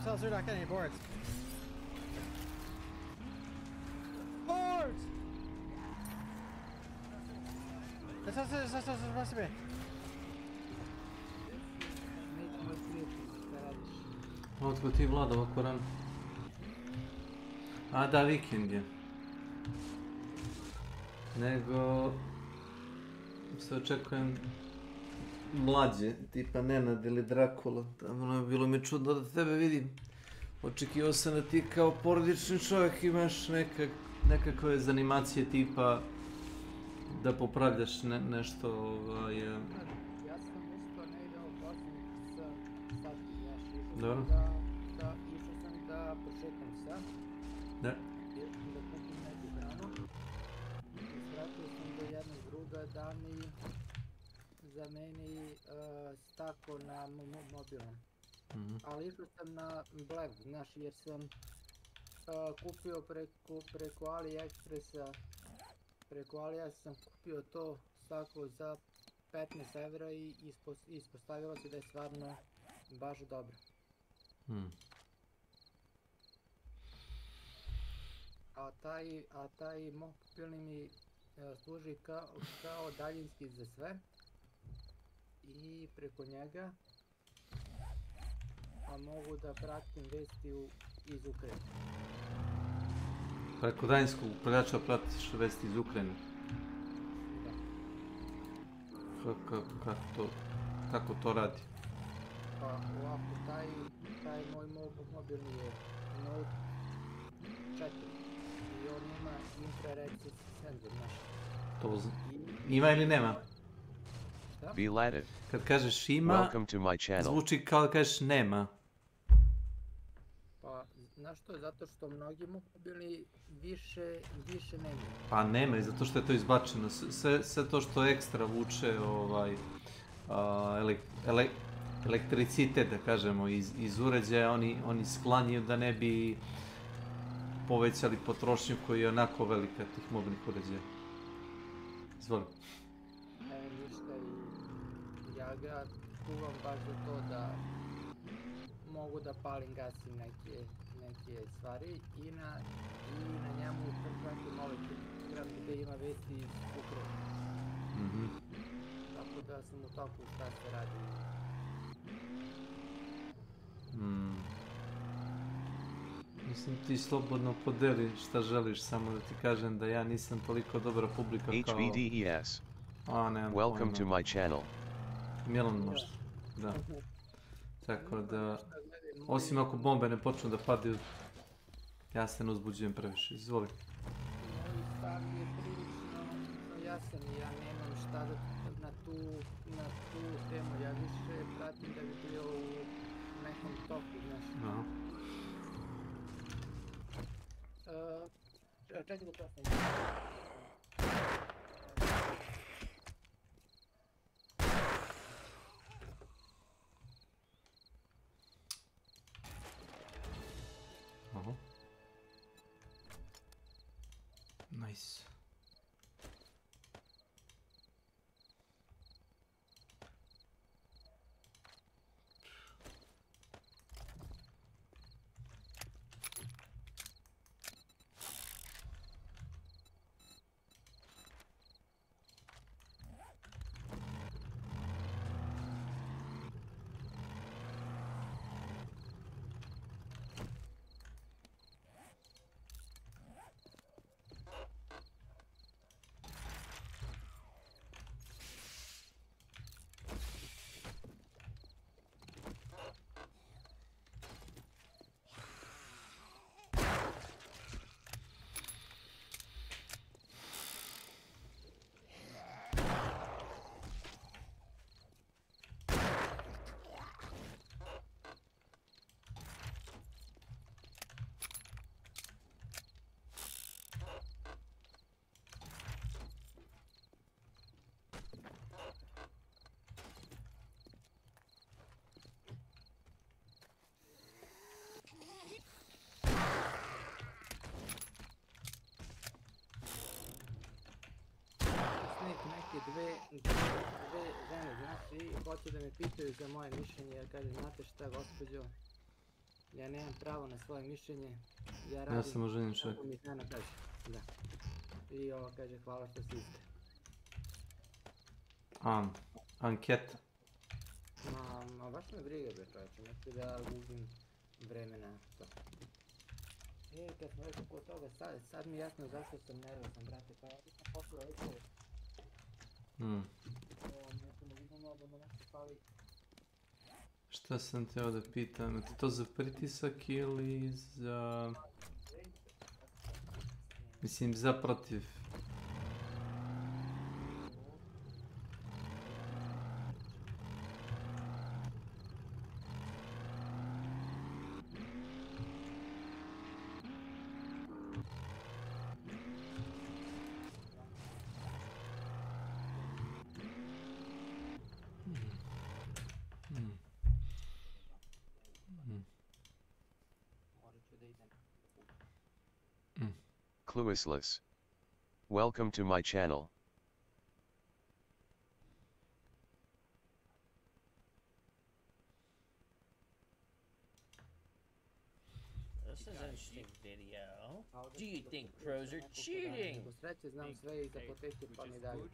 So they're not getting any boards. Boards! That's supposed to be. Otko ti Vlada ovako rano? A da, vikend je. Nego se očekujem mlađe, tipa Nenad ili Drakula. Tamo bilo mi čudno da tebe vidim. Očekivao sam da ti kao porodični čovjek imaš nekakve zanimacije tipa da popravljaš nešto Ja sam isto negdje u posljednjih sati Dobro. Išao sam da prošetam sam. Da. Jer sam da kupim neku hranu. I svratio sam do jednog druga da mi zameni stako na mobilom. Ali išao sam na Black, znaš, jer sam kupio preko AliExpressa. Preko Alija sam kupio to stako za 15 evra i ispostavilo se da je stvarno baš dobro. A taj mobilni mi služi kao daljinski za sve i preko njega mogu da pratim vesti iz Ukrajine. Preko daljinskog upravljača pratiš vesti iz Ukrajine? Kako to radi? Pa ovako, taj moj mobilni je Note 4 i on ima infrared senzor naš. To ima ili nema? Šta? Bilated. Kad kažeš ima, Welcome to my channel. zvuči kao da kažeš nema. Pa, znaš što je? Zato što mnogi mobilni više nemaju. Pa nema, i zato što je to izbačeno. Sve to što ekstra vuče elektricitet, da kažemo, iz uređaja, oni sklanjaju da ne bi povećali potrošnju koja je onako velika tih mobilnih uređaja. Izvoli. Ništa i ja ga čuvam baš za to da mogu da palim gasim neke stvari i na njemu pratim ovaj program gde ima vesti iz Ukrajine. Tako da sam u toku šta se radi. Mislim, ti slobodno podeli šta želiš, samo da ti kažem da ja nisam toliko dobra publika kao... HVDES. Nemam Welcome pojma. to my channel. Milan možda, da. Tako da, osim ako bombe ne počnu da padaju, ja se ne uzbuđujem previše. Izvoli. Moj stav je prilično jasan i ja nemam šta na tu temu. Ja više pratim da bi bio u nekom toku, znaš. Čekaj da časno. Nice. Dve žene, znaš, i hoće da me pitaju za moje mišljenje, ja kažem, znate šta, gospođo, ja nemam pravo na svoje mišljenje, ja radim... Ja sam oženjen čovjek. Kako mi žena kaže, da. I ovo kaže, hvala što si iskren. Anketa. Ma baš me briga, bre, čovječe, neću da gubim vremena to. Kad smo rekli po toga, sad mi jasno zašto sam nervozan, brate, pa ja sam poslao rekao... Šta sam teo da pitam, je to za pritisak ili za... Mislim, za protiv? Clueless. Welcome to my channel. This is an interesting video. Do you think pros are cheating? Nego sreće znam sve iz apoteke pa mi daju.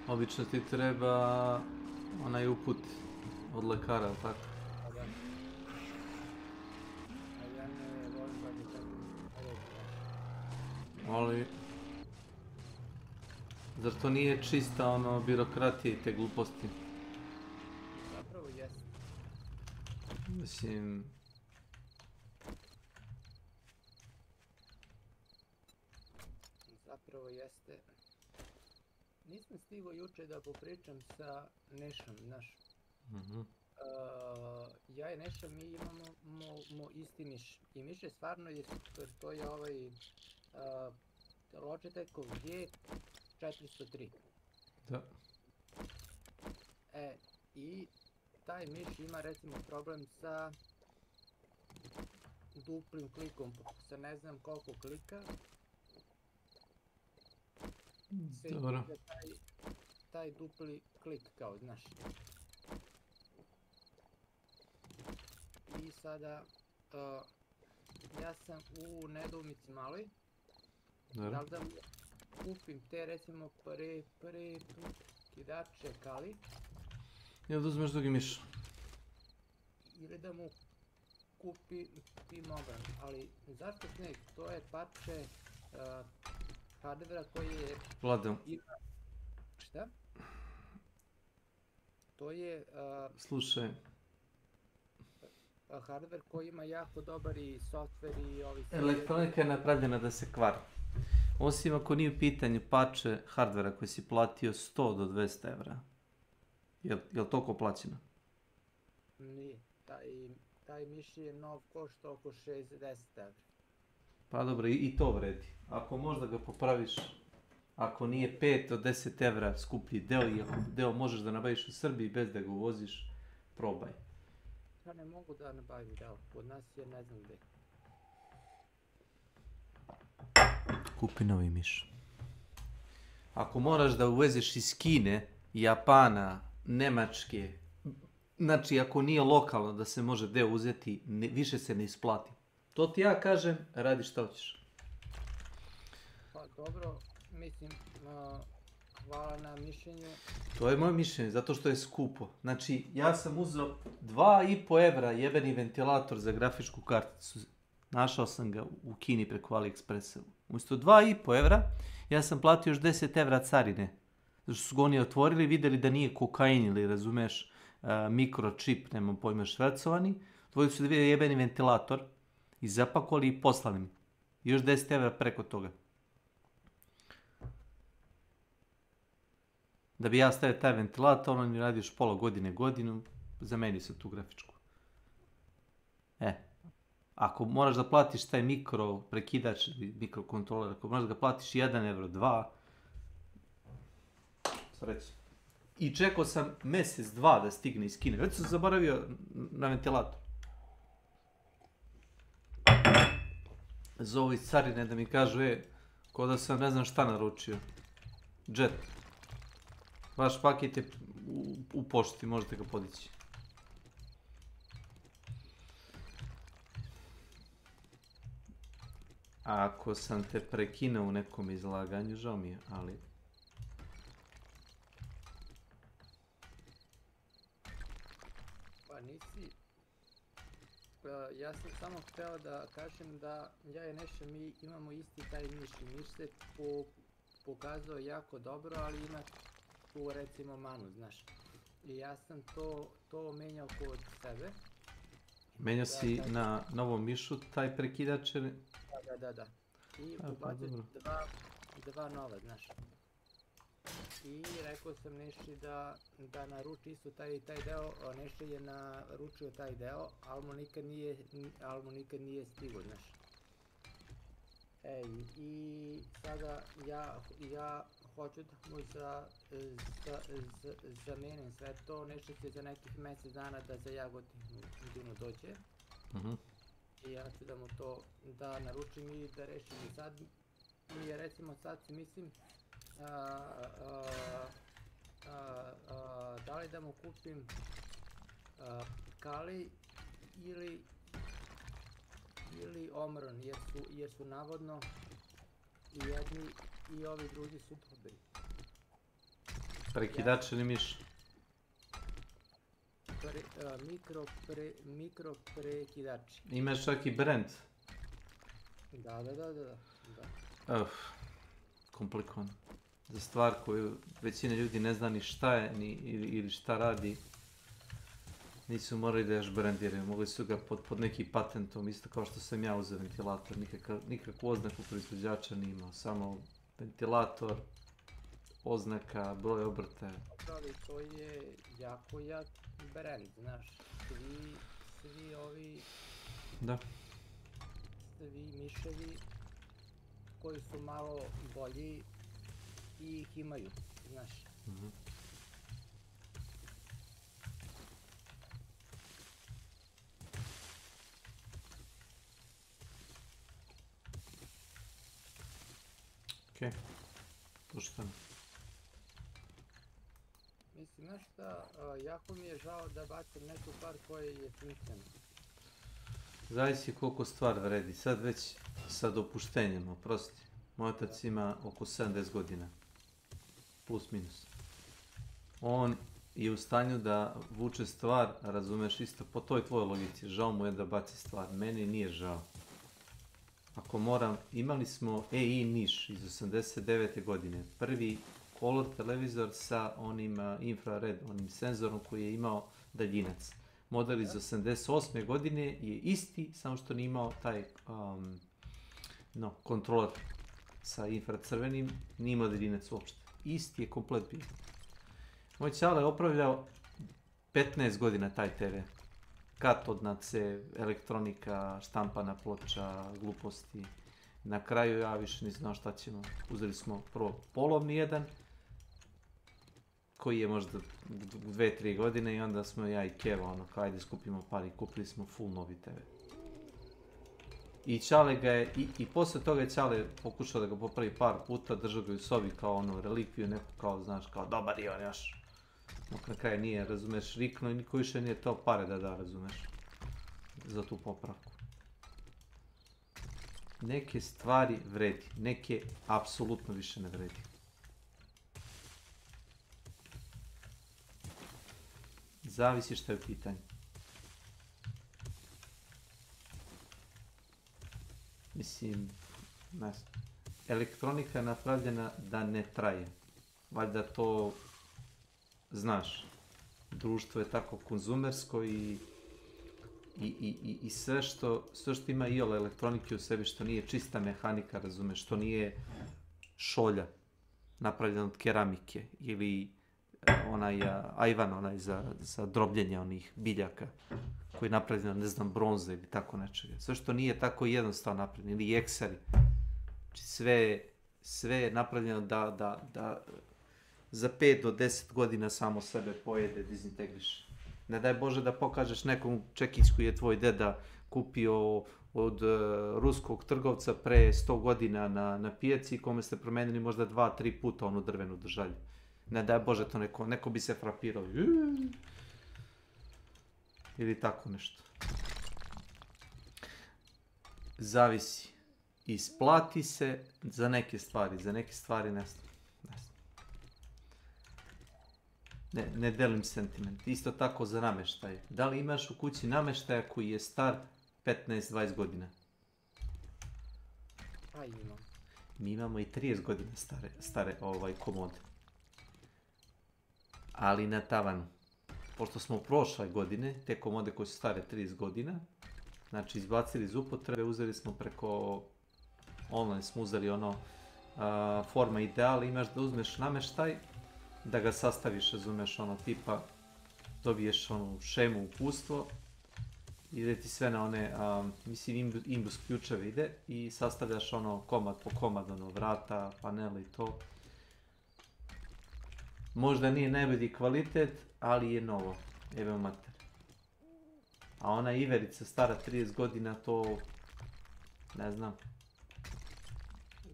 Obično ti treba onaj uput od lekara, ali tako? Pa da. A ja ne volim baš da tako reći. Ali... Zar to nije čista ono birokratija i te gluposti? Zapravo jeste. Mislim... Zapravo jeste. Nisam stigao juče da popričam sa Nešom, znaš. Ja i Neša, mi imamo isti miš. I miš je stvarno, to je ovaj Logitechov G403. Da. I taj miš ima recimo problem sa duplim klikom, sa ne znam koliko klika. Dobro. Taj dupli klik kao, znaš. I sada, ja sam u nedoumici maloj. Da li da mu kupim te recimo prvi kidače kali. Ili da uzmeš drugi miš. Ili da mu kupi mogan, ali zašto Snake? To je parče hardvera koji je... Vlado. Šta? To je... Slušaj. Hardver koji ima jako dobar i software i ovi... Elektronika je napravljena da se kvari. Osim ako nije u pitanju pače hardvera koji si platio 100 do 200 evra. Je li toliko plaćeno? Nije. Taj miš je nov košta oko 60 evra. Pa dobro, i to vredi. Ako možda ga popraviš, ako nije 5 do 10 evra skuplji deo i ako deo možeš da nabaviš u Srbiji bez da ga uvoziš, probaj. Ja ne mogu da nabavim deo, kod nas je ne znam gde. Kupi novi miš. Ako moraš da uvezeš iz Kine, Japana, Nemačke, znači ako nije lokalno da se može deo uzeti, više se ne isplati. To ti ja kažem, radi šta hoćeš. Pa dobro, mislim, hvala na mišljenju. To je moje mišljenje, zato što je skupo. Znači, ja sam uzeo 2,5 evra jebeni ventilator za grafičku karticu. Našao sam ga u Kini preko AliExpressa. Umjesto 2,5 evra, ja sam platio još 10 evra carine. Zato što su ga oni otvorili, vidjeli da nije kokain ili, razumeš, mikročip, nemam pojma, švercovani. Otvorili su da jebeni ventilator i zapakovali i poslali mi. Još 10 evra preko toga. Da bi ja stavio taj ventilator, on mi radi još pola godine, godinu, zameni se tu grafičku. Ako moraš da platiš taj mikro prekidač, mikrokontroler, ako moraš da ga platiš 1 evro, 2, sreći. I čekao sam mjesec, 2 da stigne iz Kine. Već sam zaboravio na ventilator. Zovu iz carine da mi kažu, ko da sam ne znam šta naručio. Jet. Vaš paket je u pošti, možete ga podići. Ako sam te prekinuo u nekom izlaganju, žao mi je, ali... Pa nisi... Ja sam samo htio da kažem da ja i Neša mi imamo isti taj miš i miš se pokazao jako dobro, ali ima tu recimo manu, znaš. I ja sam to menjao kod sebe. Menjao si na novom mišu taj prekidač ili? Da. I ubacio dva nova, znaš. I rekao sam Neši da naruči isto taj deo, Neša je naručio taj deo, ali mu nikad nije stigo, znaš. I sada ja hoću da mu zamenim sve to, Neša će za nekih mjesec dana da za Jagodinu dođe. I ja ću da mu to da naručim i da rešim. I sad mi je recimo sad si mislim Da li da mu kupim Kali ili Omron, jer su navodno i jedni i ovi drugi su dobri. Prekidač ili miš? Mikro prekidači. Imaš čak i brand. Da. Komplikovan. Za stvar koju većina ljudi ne zna ni šta je ili šta radi. Nisu morali da još brandiraju, mogli su ga pod neki patentom, isto kao što sam ja uzeo ventilator, nikakvu oznaku proizvođača nije imao, samo ventilator, oznaka, broj obrtaja. Ali to je jako jak brand, znaš, svi ovi... Da. Svi miševi koji su malo bolji i ih imaju, znaš. Okej, pošteno. Mislim, znaš šta, jako mi je žao da bacim neku stvar koja je funkcionalna. Zavisi koliko stvar vredi, sad već sa dopuštenjem, oprosti. Moj otac ima oko 70 godina, plus minus. On je u stanju da vuče stvar, razumeš, isto po toj tvojoj logici, žao mu je da baci stvar, meni nije žao. Ako moram, imali smo EI Niš iz 89. godine, prvi color televizor sa onim infrared, onim senzorom koji je imao daljinac. Model iz 88. godine je isti, samo što nije imao taj kontroler sa infracrvenim, nije imao daljinac uopšte. Isti je komplet bio. Moj ćale je opravljao 15 godina taj TV. Katodnace, elektronika, štampana ploča, gluposti. Na kraju ja više nisam znao šta ćemo. Uzeli smo prvo polovni jedan, koji je možda 2-3 godine i onda smo ja i Keva, kao ajde skupimo par i kupili smo full novi TV. I Ćale ga je, i posle toga je Ćale pokušao da ga popravi par puta, držao ga u sobi kao relikviju, neko kao, znaš, kao dobar je on još. Dok na kraju nije, razumeš, rikno i niko više nije to pare da, razumeš, za tu popravku. Neke stvari vredi, neke apsolutno više ne vredi. Zavisi šta je u pitanju. Mislim, elektronika je napravljena da ne traje. Valjda to znaš. Društvo je tako konzumersko i sve što ima iole elektronike u sebi, što nije čista mehanika, razumeš, što nije šolja napravljena od keramike ili onaj ajvan, onaj za drobljenje onih biljaka koji je napravljen, ne znam, bronze ili tako nečega. Sve što nije tako jednostavno napravljeno, ili jeksari. Znači sve je napravljeno da za 5 do 10 godina samo sebe pojede, dezintegriše. Ne daj Bože da pokažeš nekom čekić koji je tvoj deda kupio od ruskog trgovca pre 100 godina na pijaci, kome ste promenili možda 2-3 puta onu drvenu držalju. Ne daj Bože to neko bi se frapirao. Ili tako nešto. Zavisi. Isplati se za neke stvari ne znam. Ne delim sentiment. Isto tako za nameštaj. Da li imaš u kući nameštaja koji je star 15-20 godina? Pa imam. Mi imamo i 30 godina stare komode. Ali na tavanu. Pošto smo prošle godine, te komode koje su stare 30 godina, znači izbacili iz upotrebe, uzeli smo preko online, smo uzeli forma ideal, imaš da uzmeš nameštaj, da ga sastaviš, razumeš, tipa dobiješ šemu, uputstvo, ide ti sve na one, mislim, imbus ključeve ide i sastavljaš komad po komad, vrata, panele i to. Možda nije najbolji kvalitet, ali je novo, evo mater. A ona iverica stara 30 godina, to ne znam.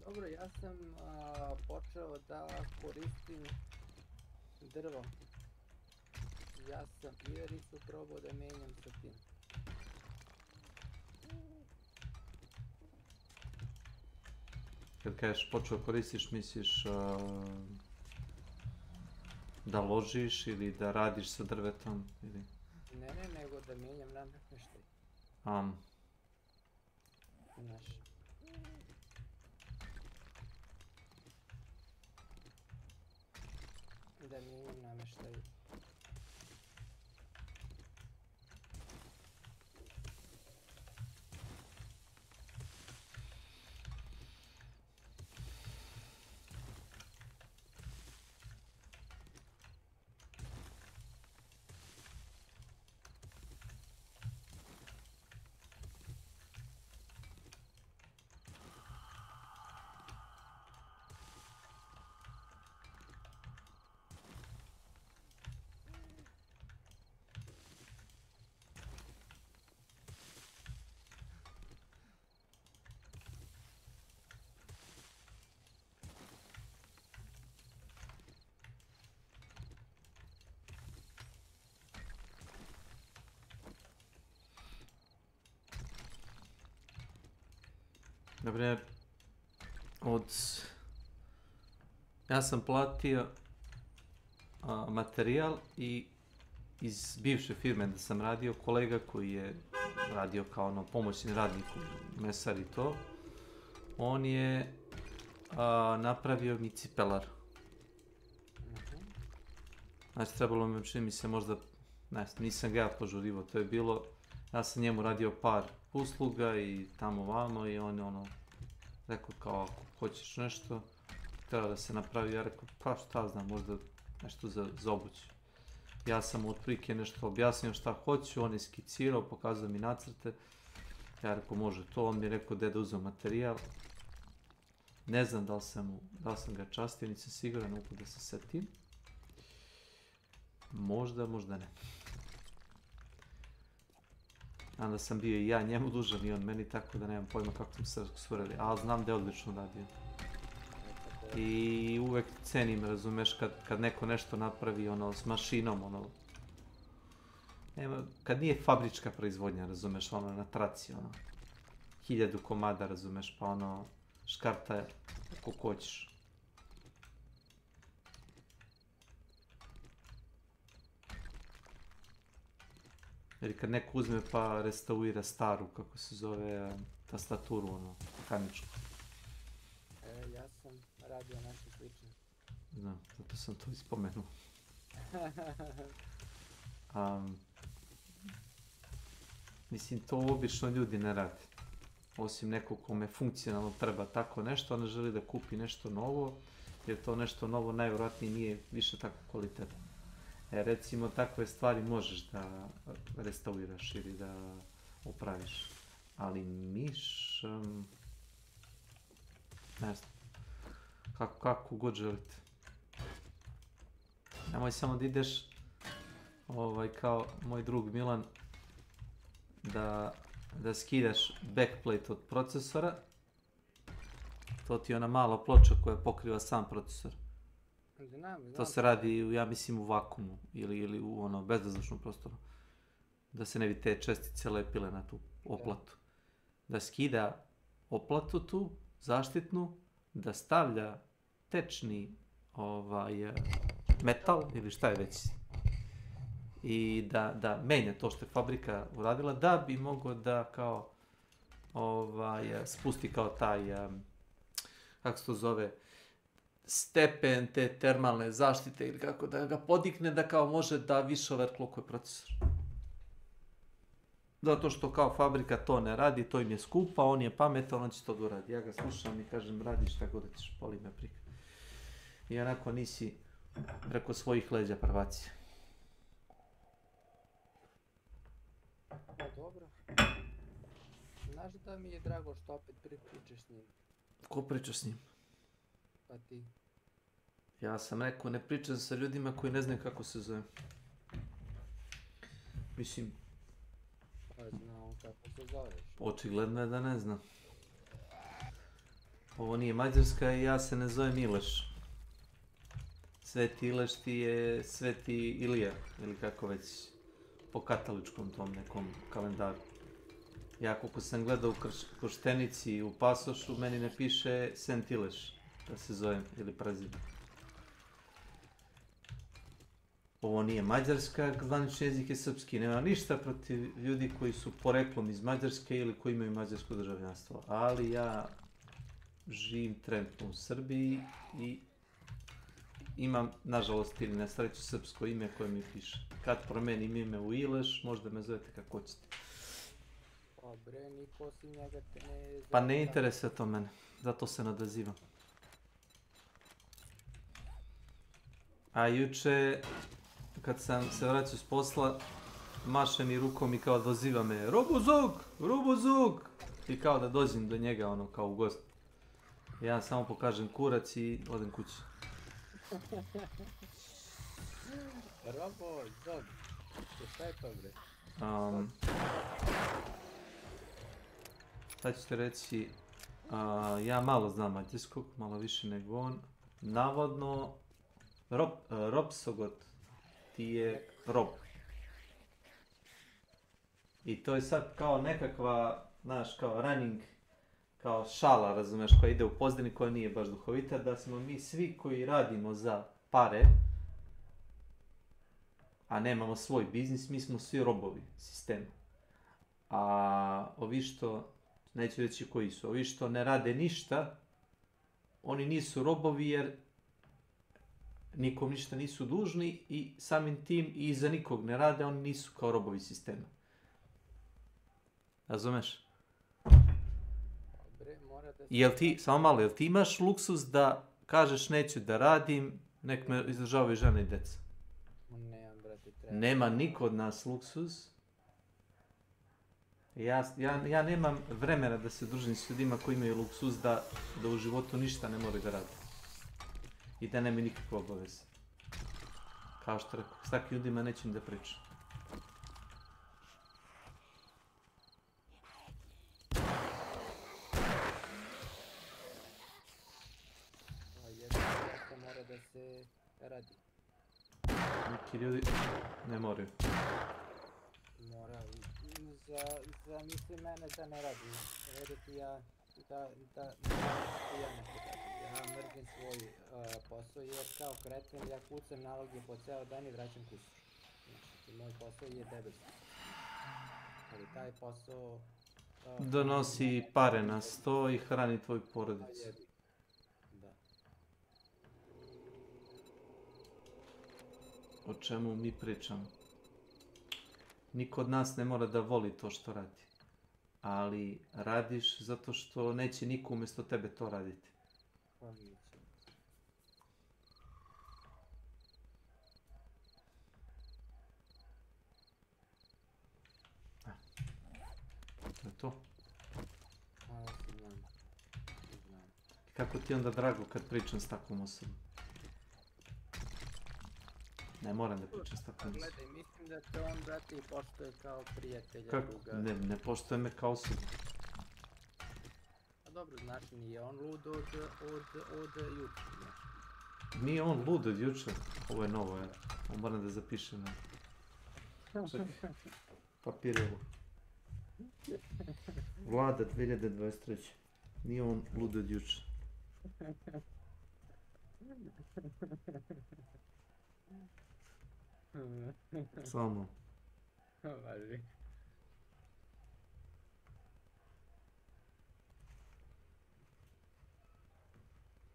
Dobro, ja sam počeo da koristim drvo. Ja sam ivericu probao da menjam sa tim. Kad kažeš počeo koristiš, misliš da ložiš ili da radiš sa drvetom? Ili... Ne, nego da menjam namještaj. Znaš. Da menjam namještaj. Naprimjer, ja sam platio materijal i iz bivše firme da sam radio, kolega koji je radio kao pomoćni radnik u mesar i to, on je napravio mi cipelar. Znači, trebalo mi, čini mi se možda, nisam ga ja požurivo, to je bilo, ja sam njemu radio par usluga i tamo vamo i on je rekao kao ako hoćeš nešto, treba da se napravi, ja rekao pa šta znam, možda nešto za obuću. Ja sam mu otprilike nešto objasnio šta hoću, on je skicirao, pokazao mi nacrte, ja rekao može to, on mi je rekao da uzeo materijal. Ne znam da li sam ga častio, nisam siguran, mogu da se setim. Možda, možda ne. Onda sam bio i ja njemu dužan i on meni, tako da nemam pojma kako smo se sureli, ali znam da je odlično radio. I uvek cenim, razumeš, kad neko nešto napravi s mašinom, kad nije fabrička proizvodnja, razumeš, na traci, 1000 komada, razumeš, pa škarta kako hoćeš. Jer kad neko uzme pa restaurira staru, kako se zove, tastaturu, mehaničku. Ja sam radio nešto slično. Znam, zato sam to ispomenuo. Mislim, to obično ljudi ne rade. Osim nekog kome funkcionalno treba tako nešto, ona želi da kupi nešto novo, jer to nešto novo najvjerojatnije nije više tako kvalitetno. Recimo, takve stvari možeš da restauriraš ili da opraviš, ali miš, ne znam, kako god želite. Nemoj samo da ideš, kao moj drug Milan, da skidaš backplate od procesora, to ti je ona mala ploča koja pokriva sam procesor. To se radi, ja mislim, u vakumu ili u bezvazdušnom prostoru. Da se ne bi te čestice lepile na tu oplatu. Da skida oplatu tu, zaštitnu, da stavlja tečni metal ili šta je već. I da menja to što je fabrika uradila, da bi mogao da kao spusti kao taj, kako se to zove, stepen te termalne zaštite ili kako da ga podigne da kao može da više overclockuje procesor. Zato što kao fabrika to ne radi, to im je skupa, on je pametan, on će to da uradi. Ja ga slušam i kažem radi šta god da ćeš, boli me prika. I onako nisi preko svojih leđa prvaci. Pa dobro. Znaš da mi je drago što opet pričaš s njim? Ko priča s njim? Pa ti. Ja sam rekao, ne pričam sa ljudima koji ne znaju kako se zove. Mislim... Pa zna on kako se zoveš. Očigledno je da ne zna. Ovo nije Mađarska i ja se ne zovem Ileš. Sveti Ileš ti je Sveti Ilija, ili kako već, po katoličkom tom nekom kalendaru. Ja koliko sam gledao u krštenici i u pasošu, meni ne piše Sent Ileš, da se zovem, ili prezident. Ovo nije Mađarska, zvanični jezik je srpski. Nema ništa protiv ljudi koji su poreklom iz Mađarske ili koji imaju mađarsko državljanstvo. Ali ja živim trenutno u Srbiji i imam, nažalost ili na sreću, srpsko ime koje mi piše. Kad promenim ime u Ileš, možda me zovete kako hoćete. Pa bre, niko osim njega te ne... Pa ne interesuje to mene, zato se nadazivam. A juče, kad sam se vraćao s posla, maše mi rukom i kao doziva me Robozug! Robozug! I kao da dođem do njega, ono, kao u gost. Ja samo pokažem kurac i odem kući. Robozug! Šta je to, bre? Sad ću te reći, ja malo znam mađarskog, malo više nego on. Navodno, Robsogot ti je rob. I to je sad kao nekakva, znaš, kao running, kao šala, razumeš, koja ide u pozadini, koja nije baš duhovita, da smo mi svi koji radimo za pare, a nemamo svoj biznis, mi smo svi robovi sistema. A ovi što, neću reći koji su, ovi što ne rade ništa, oni nisu robovi jer nikom ništa nisu dužni i samim tim i za nikog ne rade, oni nisu kao robovi sistema. Razumeš? Jel ti, samo malo, jel ti imaš luksus da kažeš neću da radim, nek me izdržavaju žene i deca? Nemam, brate, treba. Nema niko od nas luksus. Ja nemam vremena da se družim s ljudima koji imaju luksus da u životu ništa ne moraju da rade. I da nemaju nikakve obaveze. Kao što rekao, s takvim ljudima nećem da pričam. Jedno mora da se radi. Neki ljudi ne moraju. Mora, zamisli mene da ne radi. Redati ja, ja ne radim. Ja mrzim svoj posao jer kao kreten ja kucam naloge po ceo dan i vraćam kuću. Znači, moj posao je debelski. Ali taj posao... Donosi pare na sto i hrani tvoju porodicu. Da. O čemu mi pričamo? Niko od nas ne mora da voli to što radi. Ali radiš zato što neće niko umjesto tebe to raditi. To je to. Kako ti je onda drago kad pričam s takvom osobom? Ne moram da pričam s takvom osobom. Gledaj, mislim da te on, brate, i poštuje kao prijatelja. Kako? Ne poštuje me kao osobu. A dobro, znaš, nije on lud od jutra, znaš. Nije on lud od jučer. Ovo je novo, ja. Ovo moram da zapišem. Čekaj. Papir je ovo. Vlada 2023. Nije on lud od jučer. Samo. Važi.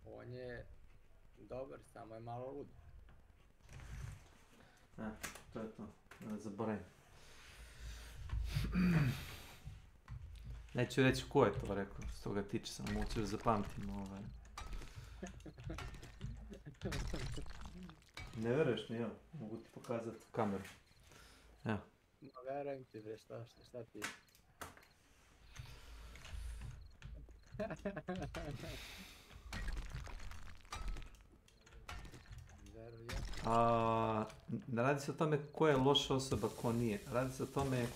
On je dobar, samo je malo lud. To je to. Ne zaboravim. Neću reći ko je to rekao, s toga tiče, samo moću da zapamtim ovaj. Ne veruješ ni ja, mogu ti pokazati kameru. Evo. Ma verujem ti bre, šta ti? Ne radi se o tome ko je loša osoba, ko nije. Radi se o tome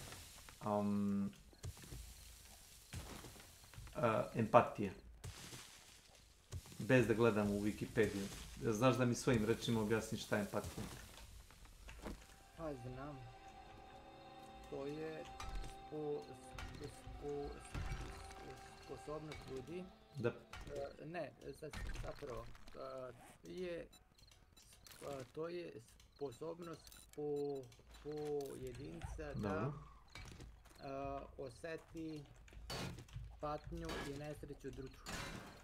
empatija. bez da gledam u Wikipediju. Znaš da mi svojim rečima objasniš šta je empatija? Pa znam. To je sposobnost ljudi. Da. Ne, zapravo. To je sposobnost pojedinca da oseti patnju i nesreću drugog.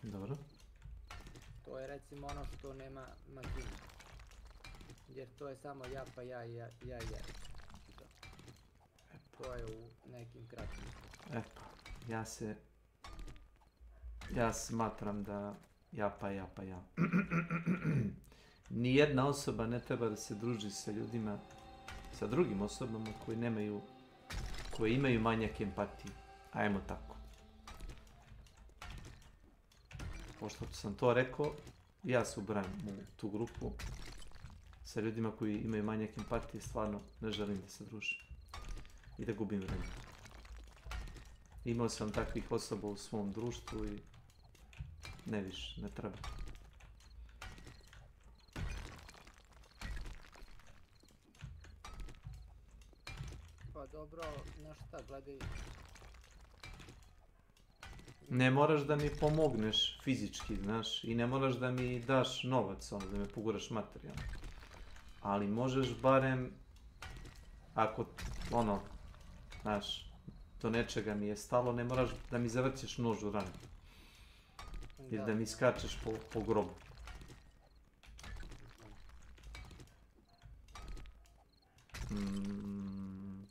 Dobro. To je recimo ono što nema mašina. Jer to je samo ja pa ja. To je u nekim kratkim. Eto, ja smatram da ja pa ja. Nijedna osoba ne treba da se druži sa ljudima, sa drugim osobama koji imaju manjak empatije. Ajmo tako. Pošto sam to rekao, ja se ubrajam u tu grupu. Sa ljudima koji imaju manjak empatije stvarno ne želim da se družim i da gubim vreme. Imao sam takvih osoba u svom društvu i ne više, ne treba. Pa dobro, znaš šta, gledaj. Ne moraš da mi pomogneš fizički, znaš, i ne moraš da mi daš novac, ono, da me poguraš materijalno. Ali možeš barem, ako, ono, znaš, do nečega mi je stalo, ne moraš da mi zavrćeš nož u ranu. Ili da mi skačeš po grobu.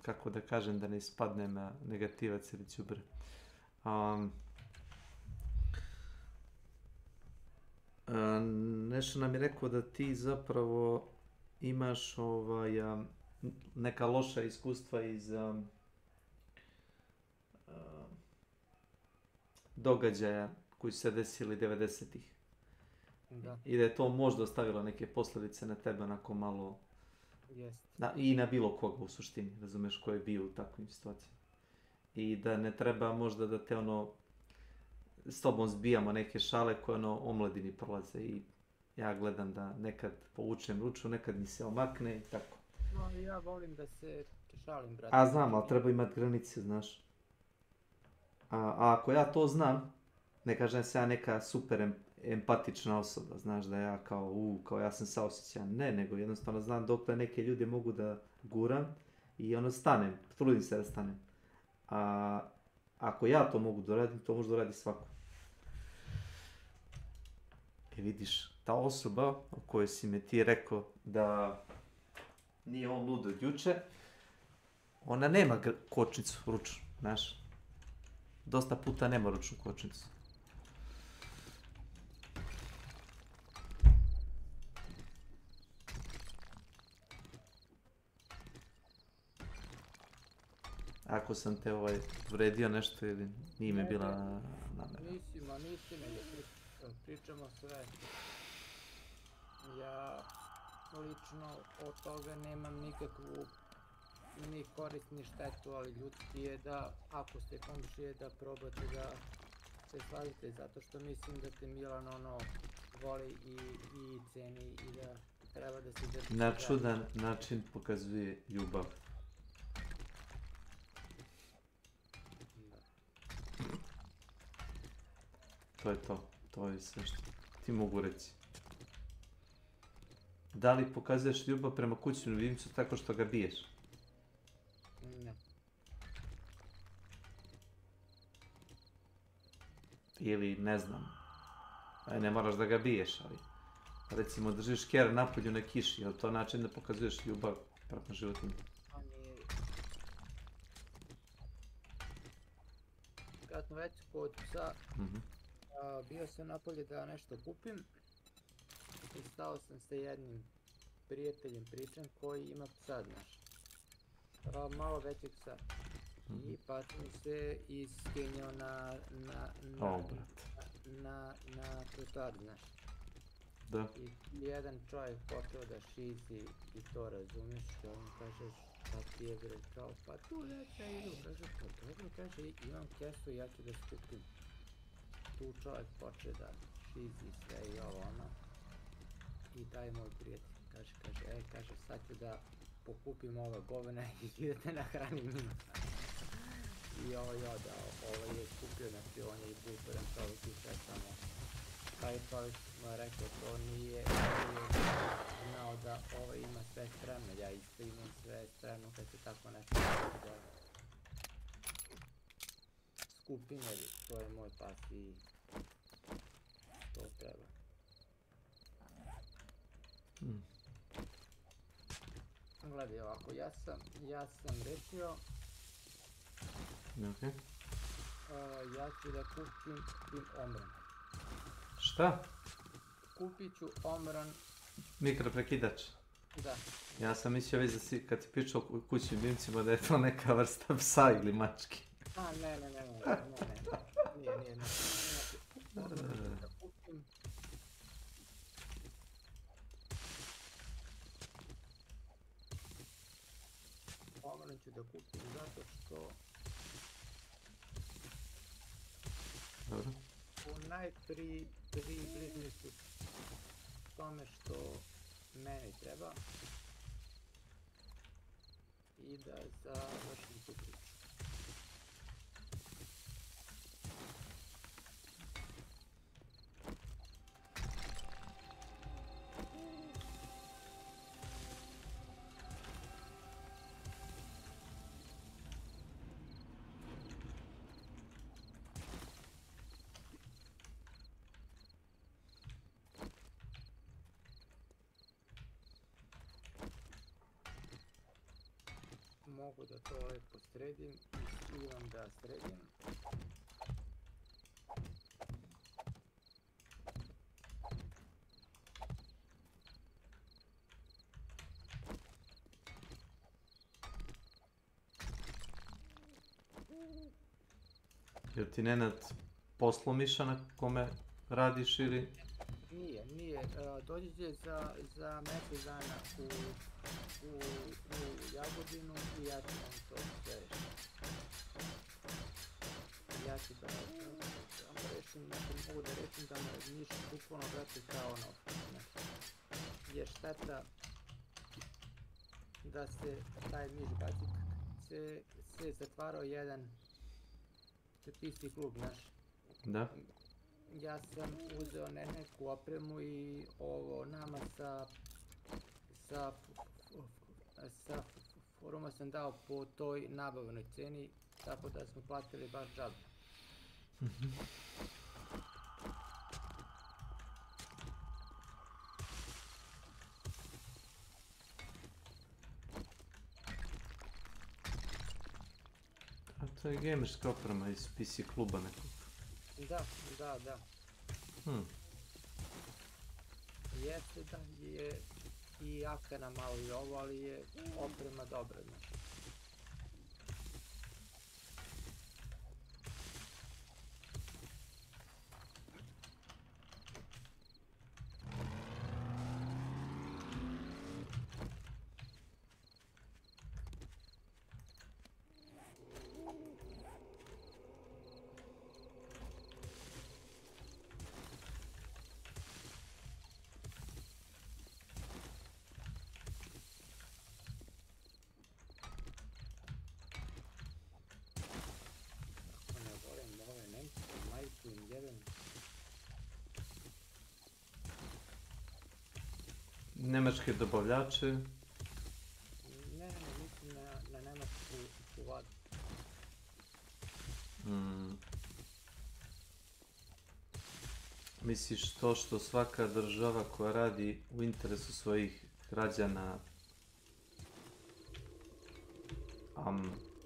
Kako da kažem da ne ispadnem negativac ili ćubre. Nešto nam je rekao da ti zapravo imaš neka loša iskustva iz događaja koji su se desili 90-ih. Da. I da je to možda ostavilo neke posljedice na tebe onako malo... I na bilo koga u suštini, razumeš, ko je bio u takvim situacijama. I da ne treba možda da te s tobom zbijamo neke šale koje omladini prolaze i ja gledam da nekad povučem ruču, nekad mi se omakne i tako. No, ja volim da se šalim, brate. A znam, ali treba imati granice, znaš. A ako ja to znam, ne kažem se ja neka super empatična osoba, znaš, da ja kao ja sam saosjećajan. Ne, nego jednostavno znam dokle neke ljude mogu da guram i stanem, trudim se da stanem. A ako ja to mogu da radim, to može da radi svako. I vidiš, ta osoba o kojoj si me ti rekao da nije on lud od juče, ona nema kočnicu ručnu, znaš. Dosta puta nema ručnu kočnicu. Ako sam te vredio nešto ili nije mi bila namera. Nisi nego pričamo sve. Ja lično od toga nemam nikakvu ni korist ni štetu, ali ljudski je da ako ste komšije da probate da se sladite, zato što mislim da te Milan voli i ceni i da treba da se drži. Na čudan način pokazuje ljubav. To je to. To je sve što ti mogu reći. Da li pokazuješ ljubav prema kućnom ljubimcu tako što ga biješ? Ne. Ili, ne znam, ne moraš da ga biješ, ali recimo držiš kjer napolju na kiši, je li to način da pokazuješ ljubav prema životinju? Kad smo već kod psa, bio sam napolje da nešto kupim i stao sam sa jednim prijateljem pričam koji ima psa, znaš, malo većeg psa. I pa sam se iskenjao na trotoar, znaš. Da. I jedan čovjek počeo da šizi i to razumiješ, i on kaže šta ti je bre, kao pa tu ja idu, kaže pa dobro, kaže imam kesu i ja ću da skupim. Tu čovjek počeo da easy sve i ovo ono. I taj moj prijatelj kaže, sad ću da pokupim ova govna i idete na hrani minus. I ovaj je skupio, znači on je i butoren čovjek i sve samo. Taj čovjek mu je rekao, to nije znao da ovaj ima sve spremno, ja isto imam sve spremno kad se tako nešto da skupine, to je moj pas i to treba. Gledaj ovako, ja sam rešio, ja ću da kupim omran. Šta? Kupit ću omran. Mikroprekidač? Da. Ja sam mislio već kad si pričao o kućnim ljubimcima da je to neka vrsta psa ili mački. A, ne. Nije. Da kupim. Omran ću da kupim zato što Dobro. u najbližniji su tome što meni treba i da završim tu priču. Mogu da to lepo sredim i stivam da sredim. Jel ti Nenad poslomiša na kome radiš ili? Nije. Dođe će za mjesec dana u Jagodinu i ja ću vam to sve rešiti. Ja ću da rešim, mogu da rešim da me Niš bukvalno vrati kao ono. Jer šteta da se taj Niš baci, se zatvarao jedan PC klub naš. Da. Ja sam uzeo neku opremu i ovo nama sa foruma sam dao po toj nabavnoj ceni, tako da smo platili baš džabe. A to je gamerska oprema iz PC kluba nekog. Da. Jeste da je i jaka na malo i ovo, ali je oprema dobra, znači. Nemačke dobavljače? Ne, mislim na nemačku vladu. Misliš to što svaka država koja radi u interesu svojih građana,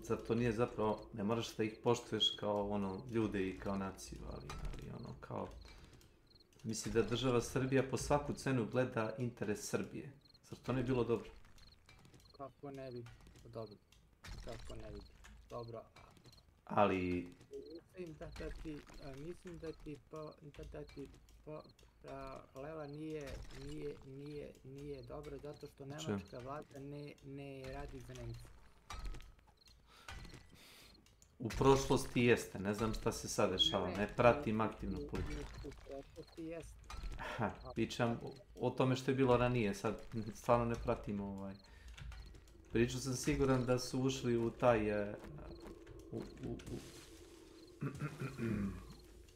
zato nije zapravo, ne moraš da ih poštuješ kao ono ljude i kao naciju, ali ono kao, misli da država Srbija po svaku cenu gleda interes Srbije. Zar to ne bi bilo dobro? Kako ne bi dobro? Dobro. Ali... Mislim da ti Lela nije dobro zato što nemačka vlada ne radi za Nemce. U prošlosti jeste, ne znam šta se sad dešava, ne pratim aktivno politiku. U prošlosti jeste. Pričam o tome što je bilo ranije, sad stvarno ne pratim Pričao sam siguran da su ušli u taj,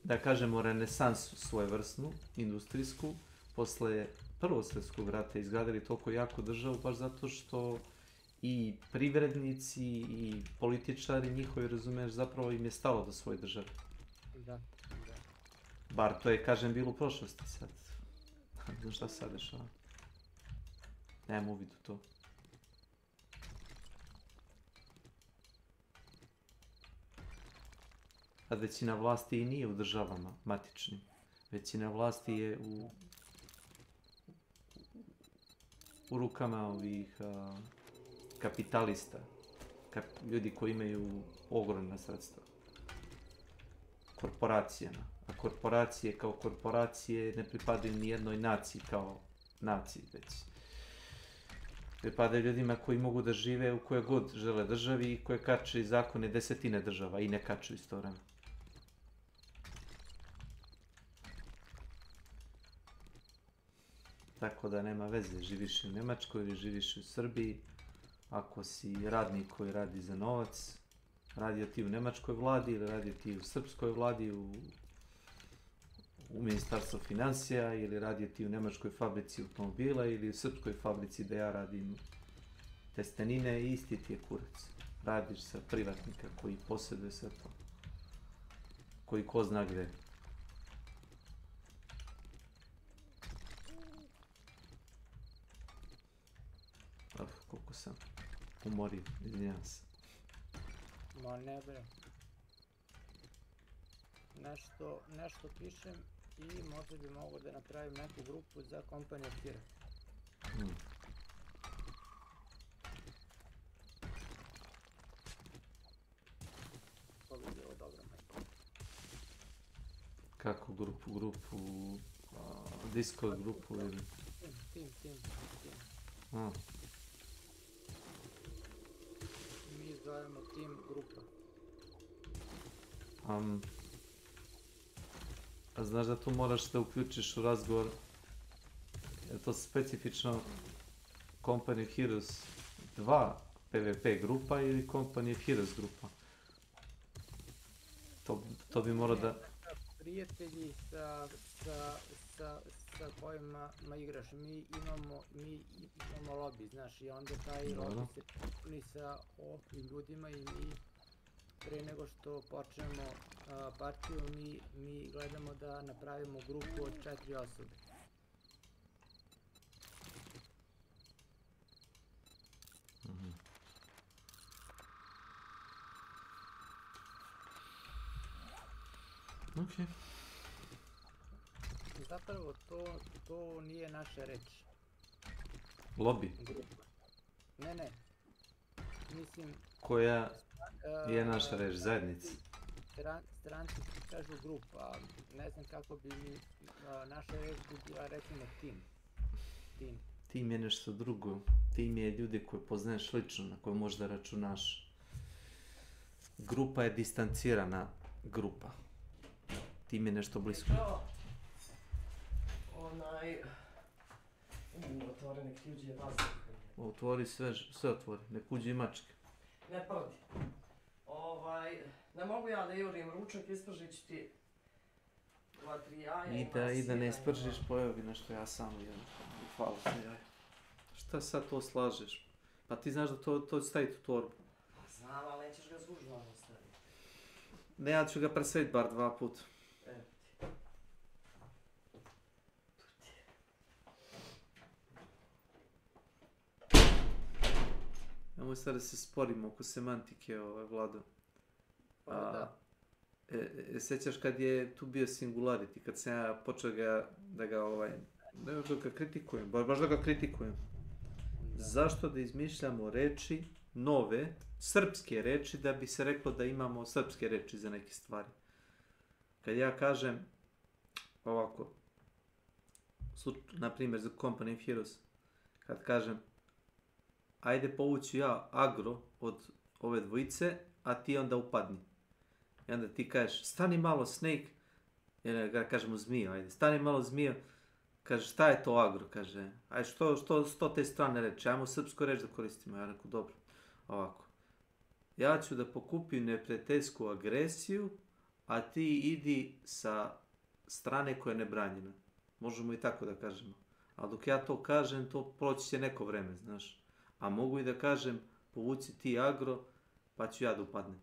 da kažemo, renesansu svojevrsnu, industrijsku, posle Prvog svjetskog rata izgradili toliko jaku državu, baš zato što i privrednici i političari njihovi, razumiješ, zapravo im je stalo do svoje države. Da. Bar to je, kažem, bilo u prošlosti sad. Ne znam šta se sad dešava. Nemam uvid u to. A većina vlasti i nije u državama matičnim. Većina vlasti je u rukama ovih kapitalista. Ljudi koji imaju ogromna sredstva. Korporacijama. A korporacije kao korporacije ne pripadaju ni jednoj naciji kao naciji, već pripadaju ljudima koji mogu da žive u koje god žele državi i koje kače zakone desetine država i ne kaču isto vreme. Tako da nema veze, živiš u Njemačkoj ili živiš u Srbiji, ako si radnik koji radi za novac, radio ti u Njemačkoj vladi ili radio ti u Srpskoj vladi, u Ministarstvu financija, ili radio ti u Njemačkoj fabrici automobila ili u Srpskoj fabrici da ja radim testenine, isti ti je kurac. Radiš sa privatnika koji posjeduje sve to. Koji ko zna gde. Koliko sam umorio, izvinjam se. Ma ne bre. Nešto pišem i možda bi mogao da napravim neku grupu za kompaniju Kira. To bi bilo dobro. Kako grupu? Discord grupu ili? Tim. Mi zovemo tim grupa. A znaš da tu moraš da uključiš u razgovor, je to specifično Company of Heroes 2 PvP grupa ili Company of Heroes grupa? To bi morao da... Prijatelji sa kojima igraš, mi imamo lobby, znaš, i onda taj lobby se puni sa ovim ljudima i mi pre nego što počnemo partiju, mi gledamo da napravimo grupu od 4 osobe. Ok. Zapravo to nije naša reč. Lobby? Ne. Mislim... Koja je naša reč? Zajednica? Stranci kažu grupa, ne znam kako bi mi... Naša reč bi bila, recimo, tim. Tim je nešto drugo. Tim je ljudi koje poznaješ lično, na koje možda računaš. Grupa je distancirana grupa. Tim je nešto blisko. Otvori, nek uđe vazduh. Otvori sve otvori, nek uđe i mačke. Ne prdi. Ne mogu ja da jurim ručak, ispržit ću ti 2-3 jaja. I da ne ispržiš, pojeo bi nešto ja sam jedno. Hvala se jaja. Šta sad to slažeš? Pa ti znaš da to će staviti u torbu. Znam, ali nećeš ga zgužno staviti. Ne, ja ću ga presvediti bar 2 puta. Nemoj sad da se sporimo oko semantike, Vlado. Sjećaš kad je tu bio Singularity, kad sam ja počeo da ga kritikujem, baš da ga kritikujem. Zašto da izmišljamo reči, nove, srpske reči, da bi se reklo da imamo srpske reči za neke stvari? Kad ja kažem ovako, na primjer za Company of Heroes, kad kažem ajde povuću ja agro od ove dvojice, a ti onda upadni. I onda ti kažeš, stani malo Snake, ili ga kažemo zmija, ajde, stani malo zmija, kaže, šta je to agro, kaže, ajde, što te strane reći, ajmo srpsko reći da koristimo, ja rekao, dobro, ovako, ja ću da pokupim neprijateljsku agresiju, a ti idi sa strane koja je nebranjena, možemo i tako da kažemo, ali dok ja to kažem, to proći će neko vreme, znaš, a mogu i da kažem, povuci ti agro, pa ću ja da upadnem,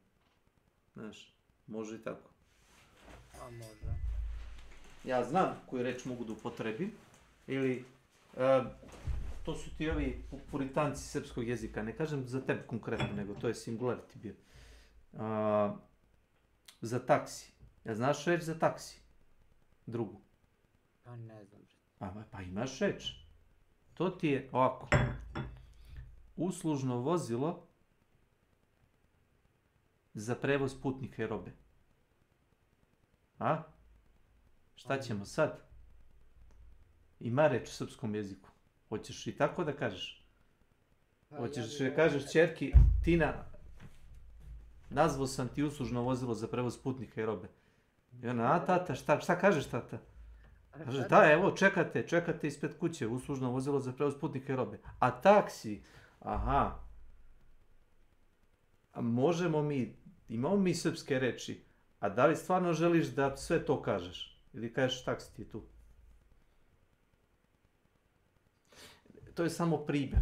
znaš, može i tako. A može. Ja znam koju reč mogu da upotrebim, ili to su ti ovi puritanci srpskog jezika, ne kažem za tebe konkretno, nego to je singularity bio. Za taksi. Ja znaš reč za taksi? Drugu. Pa ne znam. Pa imaš reč. To ti je ovako. Uslužno vozilo za prevoz putnika i robe. A? Šta ćemo sad? Ima reč u srpskom jeziku. Hoćeš i tako da kažeš? Hoćeš da kažeš čerki, Tina, nazvao sam ti uslužno vozilo za prevoz putnika i robe. I ona, a tata, šta kažeš tata? Kaže, da, evo, čekate ispred kuće, uslužno vozilo za prevoz putnika i robe. A taksi, aha. A možemo mi, imamo mi srpske reči, a da li stvarno želiš da sve to kažeš? Ili kažeš taksi ti je tu? To je samo primjer.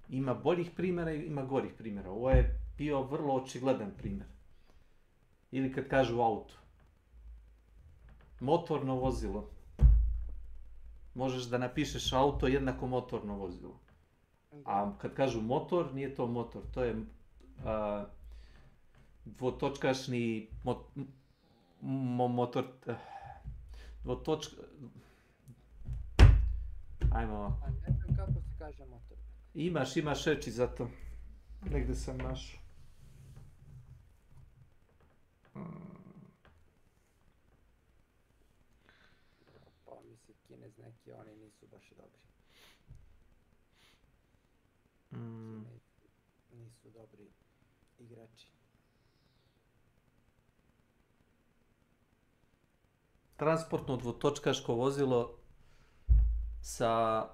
Ima boljih primjera i ima gorih primjera. Ovo je bio vrlo očigledan primjer. Ili kad kažu auto. Motorno vozilo. Možeš da napišeš auto jednako motorno vozilo. A kad kažu motor, nije to motor. To je dvotočkašni motor... Ajmo ovako. A ne znam kako se kaže motor. Imaš reči za to. Negde sam našao. Pa mislim, Kinez neki, oni nisu baš dobri. Nisu dobri igrači. Transportno dvotočkaško vozilo sa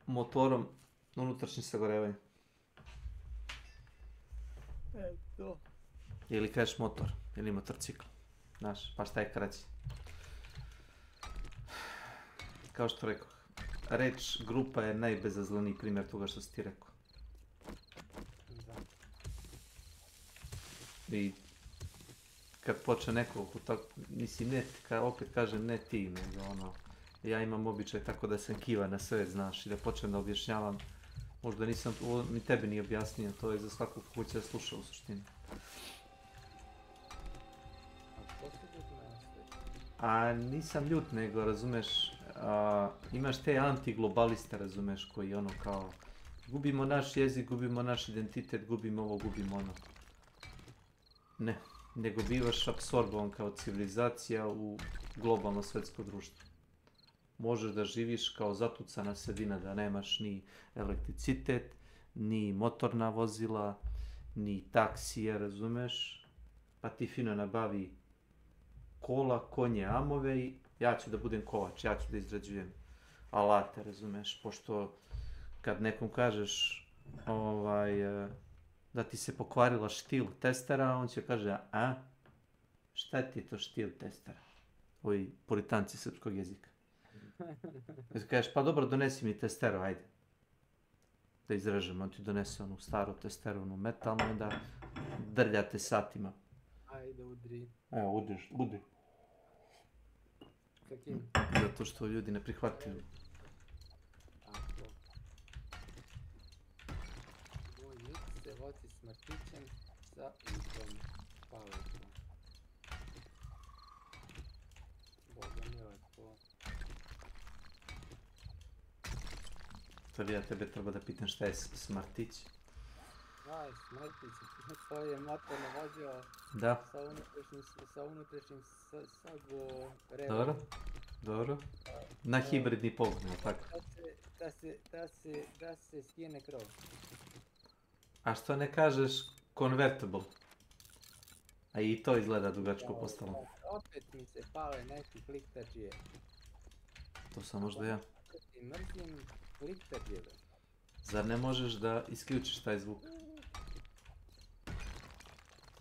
motorom na unutrašnje sagorevanje. To. Ili kažeš motor, ili motorcikl. Znaš, pa šta je kraće. Kao što rekao, reč grupa je najbezazleniji primjer toga što si ti rekao. I kad počne neko, mislim ne, opet kažem ne ti, nego ono, ja imam običaj tako da sam kiva na sve, znaš, i da počnem da objašnjavam, možda nisam, ni tebi nije objasnio, to je za svakog ko će da sluša u suštini. A nisam ljut, nego, razumeš, imaš te antiglobaliste, razumeš, koji ono kao, gubimo naš jezik, gubimo naš identitet, gubimo ovo, gubimo ono. Ne, nego bivaš apsorbovan kao civilizacija u globalno svetsko društvo. Možeš da živiš kao zatucana sredina, da nemaš ni elektricitet, ni motorna vozila, ni taksije, razumeš? Pa ti fino nabavi kola, konje, amove i ja ću da budem kovač, ja ću da izrađujem alate, razumeš? Pošto kad nekom kažeš da ti se pokvarila štil testera, on će kaže, a? Šta ti je to štil testera? Ovi puritanci srpskog jezika. I ti kažeš, pa dobro, donesi mi testeru, ajde. Da izrežem, on ti donese onu staru testeru, onu metalnu, onda drljate satima. Ajde, udri. Evo, udri. Sa kim? Zato što ljudi ne prihvatili. Tako. Vojnik se vozi s mrtvićem sa izvom paletom. Boga mi lepo. Sad ja tebe treba da pitam šta je smartić. Aj, smrtić, to je motorno vozilo sa unutrašnjim sagorevom. Dobro. Na hibridni pogon, tako? Da se skine krov. A što ne kažeš convertible? A i to izgleda dugačko postalo. Opet mi se pale neki kliktađije. To sam možda ja. Mrzim kliktađije. Zar ne možeš da isključiš taj zvuk?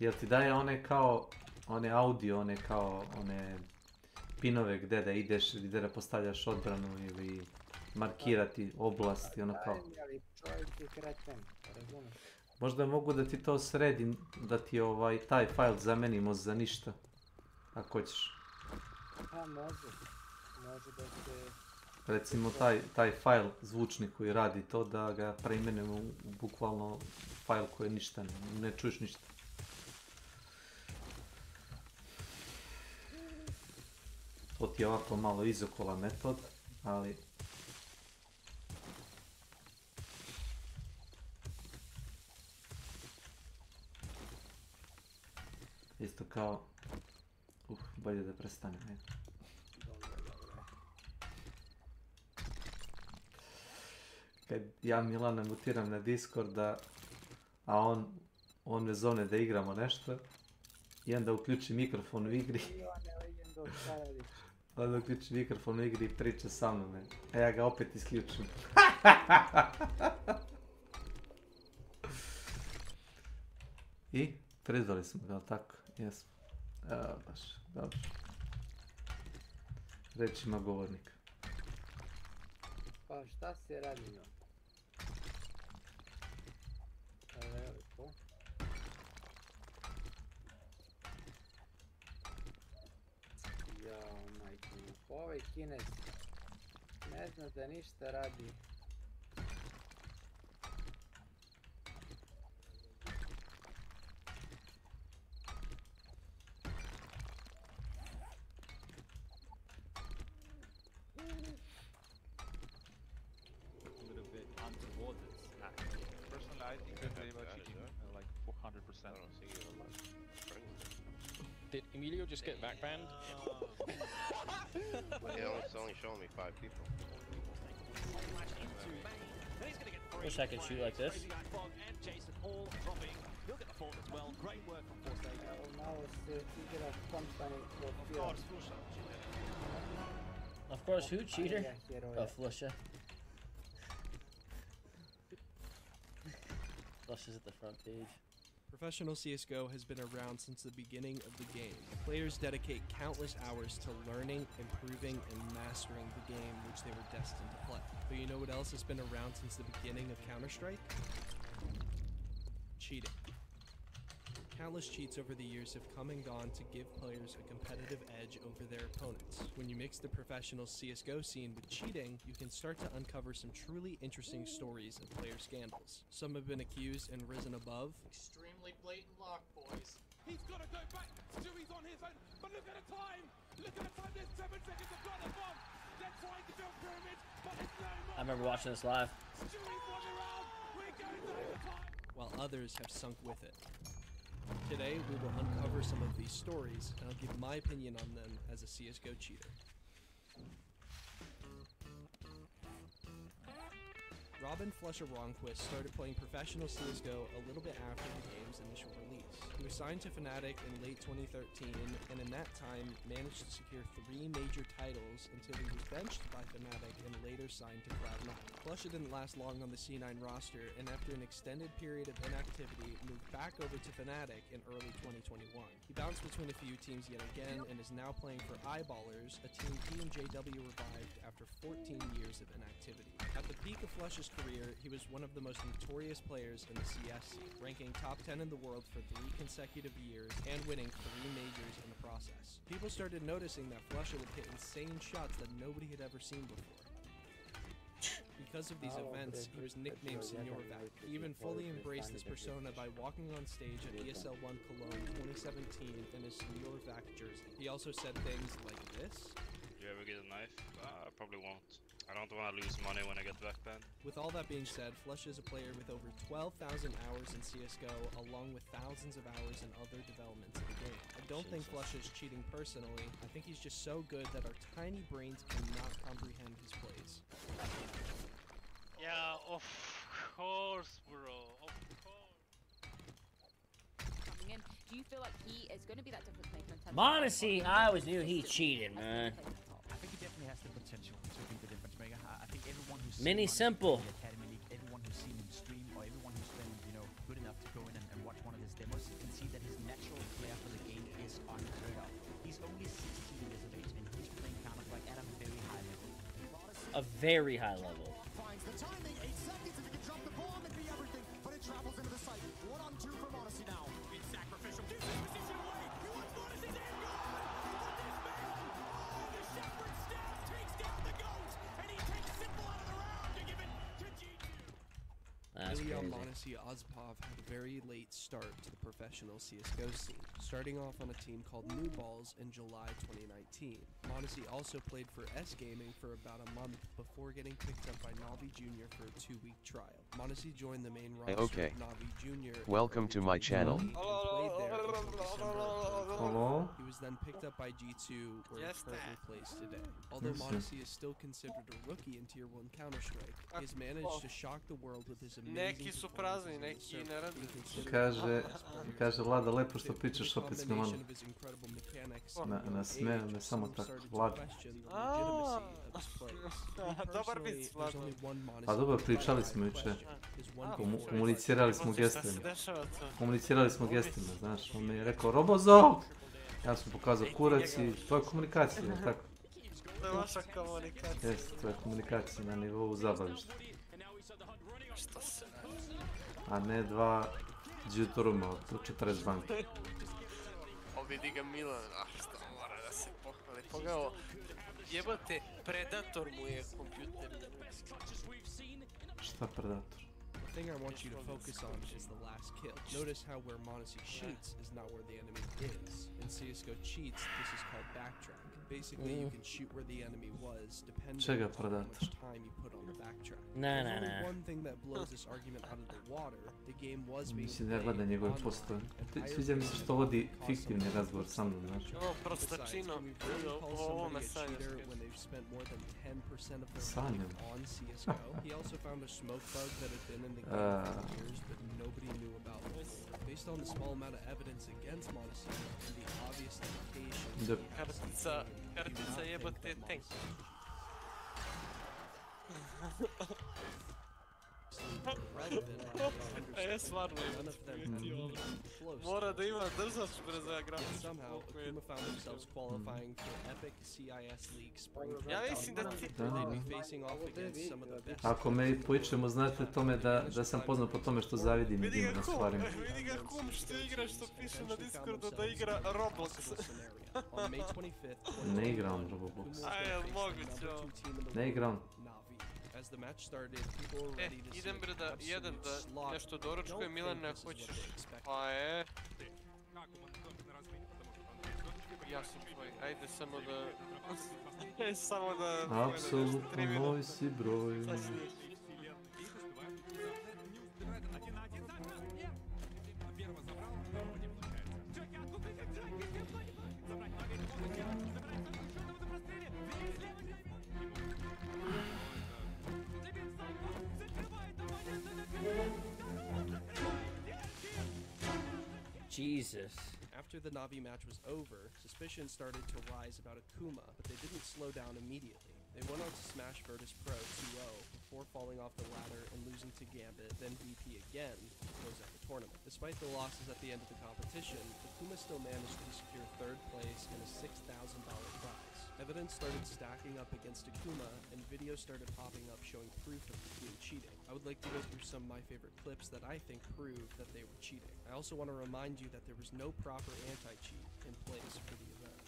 Jel ti daje one kao, one audio, one kao, one pinove gdje da ideš ili gdje da postavljaš odbranu ili markirati oblast i ono kao. Ali čovjek je kreten, razumiješ? Možda mogu da ti to sredim, da ti taj file zamenimo za ništa, ako hoćeš. A može da se... Recimo taj file zvučni koji radi to, da ga preimenujemo u bukvalno file koji ništa, ne čuješ ništa. To ti je ovako malo izokola metod, ali... Isto kao... bolje da prestanem, ne? Kad ja Milana mutiram na Discorda, a on me zove da igramo nešto, i onda uključi mikrofon u igri. Onda uključi mikrofon u igri i priča sa mnom, a ja ga opet isključim. I predvali smo ga, tako? Jesmo. Evo baš, dobro. Reč ima govornik. Pa šta se radi njom? Veliko. Jao, majke mi. Ovaj Kinez ne zna da ništa radi. Did Emilio just get back banned? It's only showing me 5 people. Wish I could shoot like this. Malo se igra company profil. Of course, who cheater? Oh, Flusha. Flusha's at the front page. Professional CSGO has been around since the beginning of the game. Players dedicate countless hours to learning, improving, and mastering the game which they were destined to play. But you know what else has been around since the beginning of Counter-Strike? Cheating. Countless cheats over the years have come and gone to give players a competitive edge over their opponents. When you mix the professional CSGO scene with cheating, you can start to uncover some truly interesting stories of player scandals. Some have been accused and risen above. Extremely blatant lock, boys. He's got to go back. Stewie's on his own, but look at the time. Look at the time. There's 7 seconds of blood and bomb. They're trying to build pyramids, but it's no more. I remember watching this live. Stewie's won around. We're going to overtime. While others have sunk with it. Today, we will uncover some of these stories, and I'll give my opinion on them as a CSGO cheater. Robin Flusha Ronquist started playing professional CSGO a little bit after the game's initial release. He was signed to Fnatic in late 2013, and in that time managed to secure 3 major titles until he was benched by Fnatic and later signed to Cloud9. Flusha didn't last long on the C9 roster, and after an extended period of inactivity, moved back over to Fnatic in early 2021. He bounced between a few teams yet again, and is now playing for Eyeballers, a team he and JW revived after 14 years of inactivity. At the peak of Flusha's career, he was one of the most notorious players in the CS scene, ranking top 10 in the world for 3 consecutive years and winning 3 majors in the process. People started noticing that Flusha would hit insane shots that nobody had ever seen before. Because of these events, he was nicknamed Senor Vac. He even fully embraced this persona by walking on stage at ESL 1 Cologne 2017 in his Senor Vac jersey. He also said things like this. You ever get a knife? I probably won't. I don't want to lose money when I get back banned. With all that being said, Flusha is a player with over 12,000 hours in CSGO, along with thousands of hours in other developments of the game. I don't think Flusha is cheating personally. I think he's just so good that our tiny brains cannot comprehend his plays. Yeah, of course, bro. Of course. Coming in. Do you feel like he is going to be that difference maker in terms Modesty, I always knew he cheated, man. I think he definitely has the potential to be the difference maker. I think everyone who's Mini seen simple. the Academy League, everyone who's seen him stream, or everyone who's been, you know, good enough to go in and watch one of his demos, can see that his natural flair for the game is unheard of. He's only 16 years of age, and he's playing Counter-Strike at a very high level. A very high level. Finds the timing, 8 seconds. If he can drop the bomb, it'd be everything. But it travels into the site. 1-on-2 for Modesty now. It's sacrificial. Gives his position away. He wants Modesty's end goal. But this man, oh, the Shepherd staff takes down the goat, and he takes Simple out of the round to give it to G2. That's Ilya crazy. Monesi Ozpov had a very late start to the professional CSGO scene, starting off on a team called New Balls in July 2019. Monesi also played for S Gaming for about a month before getting picked up by Navi Jr. for a 2-week trial. Monesi joined the main roster Okay. of Navi Jr. in Welcome to my channel. and played there until December of 2020. Hello? He was then picked up by G2, where Yes, he currently Dad. plays today. Although Yes, sir. Monesi is still considered a rookie in Tier 1 Counter-Strike, he has managed to shock the world with his amazing Neki su prazni, performances neki on the ne server, rade. being considered Kaže, top S kaže players. Vlada, lepo što pričaš opet s njom. Combination of his incredible mechanics Na, and nasmeo age, me samo some tako, started to Vlada. question the legitimacy of his plays. Me Dobar personally, vic, there's Vlado. only one Monesi Pa dobro, player pričali I smo jučer. question. His 1v4 Komunicirali smo Šta se gestima. dešava to? Komunicirali smo gestima, znaš. On mi je rekao, Robozo! Ja sam pokazao kurac i to je komunikacija, jel tako? To je vaša komunikacija. Jeste, to je komunikacija na nivou zabavišta. Što se A ne dva džutoruma od 40 banka. O, vidi ga Milan, što mora da se pohvali. Pogledao, jebate, Predator mu je kompjuter. Šta predator? The thing I want you to focus on is the last kill. Notice how where Monesi shoots is not where the enemy is. In CSGO cheats, this is called backtrack. Basically, you can shoot where the enemy was, depending Čega on how predator? much time you put on the backtrack. Nah, There's nah, only nah. one thing that blows this argument out of the water. The game was being Mislim da ja played gledam njegove online, postove. and higher Sviđa mi se što vodi fiktivni razgovor sa mnom, znaš. O, prostačino, Besides, can we really call o ovome somebody a sanjaš. cheater when they've spent more than 10% of their Sanjam. life on CSGO? He also found a smoke bug that had been in the game for years, but nobody knew about before. Based on the small amount of evidence against Modesty and the obvious limitations, Yep. Kartica jebate tank. E, stvarno mora da ima držač bre za Yet grafičku. somehow, Akuma found themselves qualifying for Epic CIS League Spring Ja mislim da ti... where they'd be facing off against some of the best. Ako me po ičemu znate tome da sam poznat po tome što zavidim Vidi ljudima ga na kum, stvarima. vidi ga kum što igra, što piše na Discordu da igra Roblox. On May 25th, Ne igra on Roblox. A je moguće ovo. Ne igra on. As the match started, people were ready to Idem bre da absolute jedan da slaughter. nešto doručkujem, Don't Milan think ne this is hoćeš. what they expected. Pa je. Ja sam tvoj, ajde samo da... samo da... Apsolutno moj si broj. Jesus. After the Navi match was over, suspicion started to rise about Akuma, but they didn't slow down immediately. They went on to smash Virtus Pro 2-0 before falling off the ladder and losing to Gambit, then VP again to close out the tournament. Despite the losses at the end of the competition, Akuma still managed to secure third place and a $6,000 prize. Evidence started stacking up against Akuma, and videos started popping up showing proof of the team cheating. I would like to go through some of my favorite clips that I think prove that they were cheating. I also want to remind you that there was no proper anti-cheat in place for the event.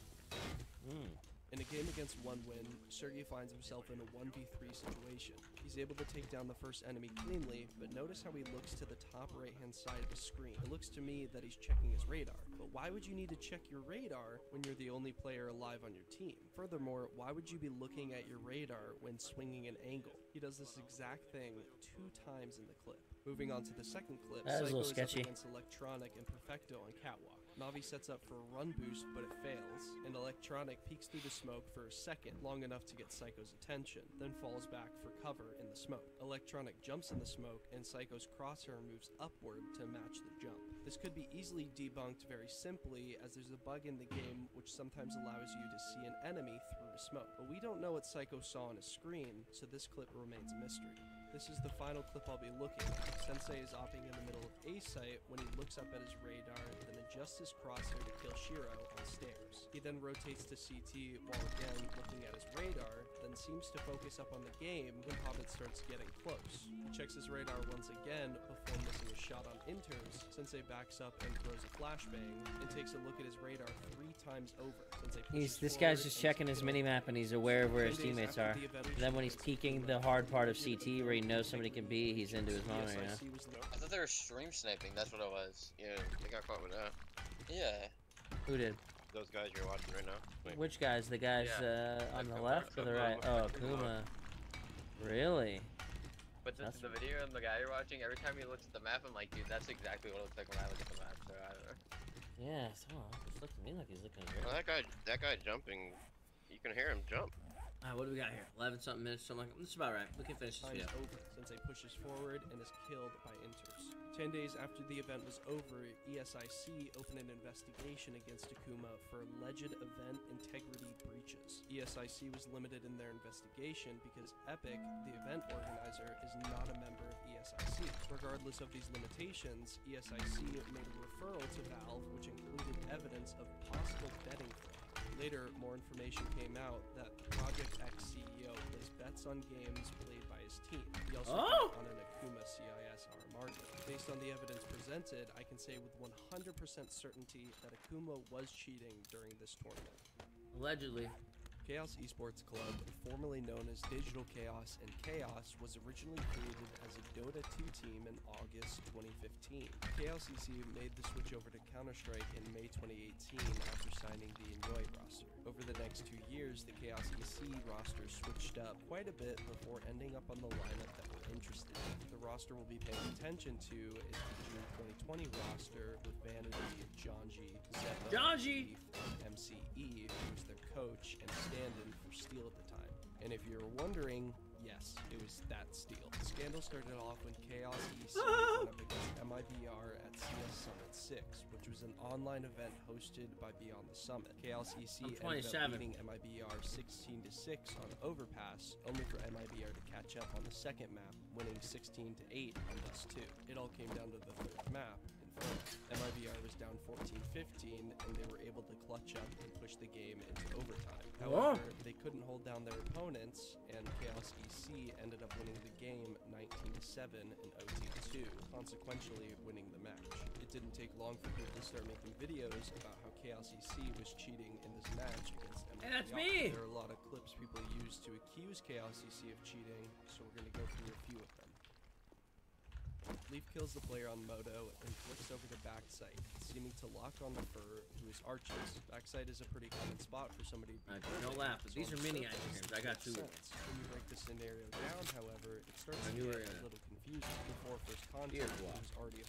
In a game against OneWin, Sergey finds himself in a 1v3 situation. He's able to take down the first enemy cleanly, but notice how he looks to the top right-hand side of the screen. It looks to me that he's checking his radar. But why would you need to check your radar when you're the only player alive on your team? Furthermore, why would you be looking at your radar when swinging an angle? He does this exact thing 2 times in the clip. Moving on to the second clip, That is a little Psycho is up sketchy. against Electronic and Perfecto on Catwalk. Navi sets up for a run boost, but it fails, and Electronic peeks through the smoke for a second, long enough to get Psycho's attention, then falls back for cover in the the smoke. Electronic jumps in the smoke, and Psycho's crosshair moves upward to match the jump. This could be easily debunked very simply, as there's a bug in the game which sometimes allows you to see an enemy through smoke. But we don't know what Psycho saw on his screen, so this clip remains a mystery. This is the final clip I'll be looking at. Sensei is opping in the middle of A site when he looks up at his radar, then adjusts his crosshair to kill Shiro on stairs. He then rotates to CT while again looking at his radar, then seems to focus up on the game when Hobbit starts getting close. He checks his radar once again before missing a shot on Inters. Sensei backs up and throws a flashbang and takes a look at his radar 3 times over. This guy's just checking his minimap and he's aware of where his teammates are. Then when he's peeking the hard part of CT where he knows somebody can be, he's into his monitor, you know? I thought they were stream sniping, that's what it was. Yeah, they got caught with that. Yeah. Who did? Those guys you're watching right now. Wait. Which guys? The guys on the left or the right? Oh, Akuma. Really? But the video of the guy you're watching, every time he looks at the map, I'm like, dude, that's exactly what it looks like when I look at the map, so I don't know. Yeah, so it looks to me like he's looking great. Well, that guy jumping, you can hear him jump. Alright, what do we got here? 11-something minutes, something like that. That's about right. We can finish this Time video. is over. Sensei pushes forward and is killed by Inters. 10 days after the event was over, ESIC opened an investigation against Akuma for alleged event integrity breaches. ESIC was limited in their investigation because Epic, the event organizer, is not a member of ESIC. Regardless of these limitations, ESIC made a referral to Valve, which included evidence of possible betting fraud. Later, more information came out that Project X CEO plays bets on games played by his team. He also bet on an Akuma CISR market. Based on the evidence presented, I can say with 100% certainty that Akuma was cheating during this tournament. Allegedly. Chaos Esports Club, formerly known as Digital Chaos and Chaos, was originally created as a Dota 2 team in August 2015. Chaos EC made the switch over to Counter-Strike in May 2018 after signing the Enjoy roster. Over the next 2 years, the Chaos EC roster switched up quite a bit before ending up on the lineup that we're interested in. The roster we'll be paying attention to is the June 2020 roster with Vanity, Janji, Zeppo, Janji! and MCE, who was their coach and stand-in for Steel at the time. And if you're wondering, yes, it was that Steel. The scandal started off when Chaos EC went up against MIBR at CS Summit 6, which was an online event hosted by Beyond the Summit. Chaos EC ended up beating MIBR 16-6 on Overpass, only for MIBR to catch up on the second map, winning 16-8 on Dust 2. It all came down to the third map. MIBR was down 14-15, and they were able to clutch up and push the game into overtime. However, they couldn't hold down their opponents, and Chaos EC ended up winning the game 19-7 in OT2, consequentially winning the match. It didn't take long for people to start making videos about how Chaos EC was cheating in this match against MIBR. Hey, that's me! There are a lot of clips people use to accuse Chaos EC of cheating, so we're going to go through a few of them. Leaf kills the player on Moto and flicks over the backside, seeming to lock on the fur to his arches. Backside is a pretty common spot for somebody. Don't laugh, but these are mini items. I got 2 of them. When you break the scenario down, however, it starts to get a little confusing. Before first contact, it was already a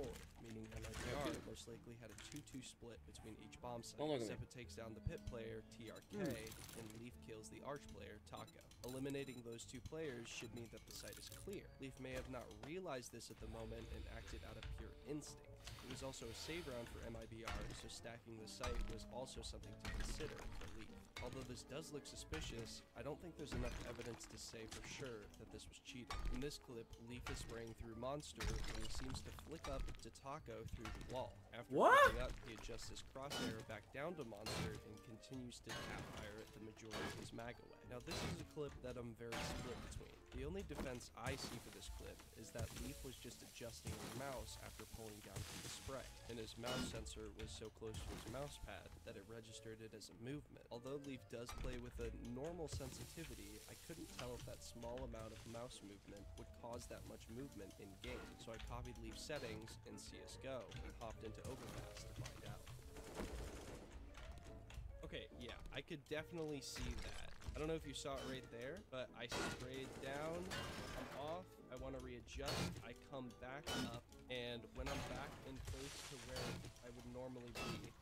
4-4, meaning MIBR most likely had a 2-2 split between each bomb site. Zeppa takes down the pit player, TRK, and Leaf kills the arch player, Taco. Eliminating those 2 players should mean that the site is clear. Leaf may have not realized this at the moment and acted out of pure instinct. It was also a save round for MIBR, so stacking the site was also something to consider for Leaf. Although this does look suspicious, I don't think there's enough evidence to say for sure that this was cheating. In this clip, Leaf is spraying through Monster when he seems to flick up to Taco through the wall. After flicking up, he adjusts his crosshair back down to Monster and continues to tap fire at the majority of his mag away. Now this is a clip that I'm very split between. The only defense I see for this clip is that Leaf was just adjusting his mouse after pulling down from the spray, and his mouse sensor was so close to his mouse pad that it registered it as a movement. Although Leaf does play with a normal sensitivity, I couldn't tell if that small amount of mouse movement would cause that much movement in game, so I copied Leaf's settings in CSGO and hopped into Overpass to find out. Okay, yeah, I could definitely see that. I don't know if you saw it right there, but I sprayed down, I'm off, I want to readjust, I come back up, and when I'm back in place to where I would normally be,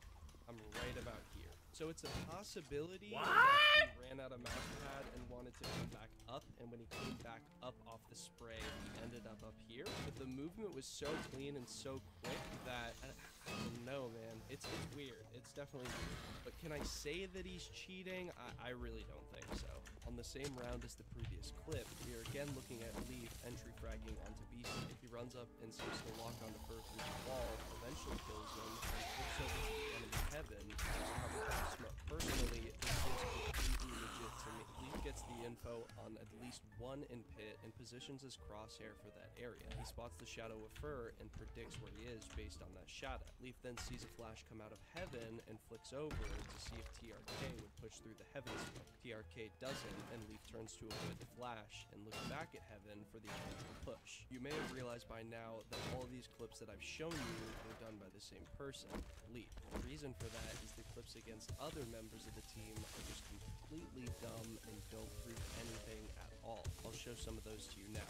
I'm right about here. So it's a possibility What? that he ran out of mouse pad and wanted to come back up, and when he came back up off the spray, he ended up here. But the movement was so clean and so quick that I don't know, man. It's weird. It's definitely weird. But can I say that he's cheating? I really don't think so. On the same round as the previous clip, we are again looking at Leaf entry fragging onto B side. He runs up and seems to lock onto Fur through the wall, eventually kills him, and flips over to the enemy heaven, who's covered by smoke. Personally, this is completely legit to me. Leaf gets the info on at least one in pit and positions his crosshair for that area. He spots the shadow of Fur and predicts where he is based on that shadow. Leaf then sees a flash come out of heaven and flicks over to see if TRK would push through the heaven smoke. TRK doesn't, and Leaf turns to avoid the flash and looks back at heaven for the eventual push. You may have realized by now that all of these clips that I've shown you were done by the same person, Leaf. The reason for that is the clips against other members of the team are just completely dumb and don't prove anything at all. I'll show some of those to you now.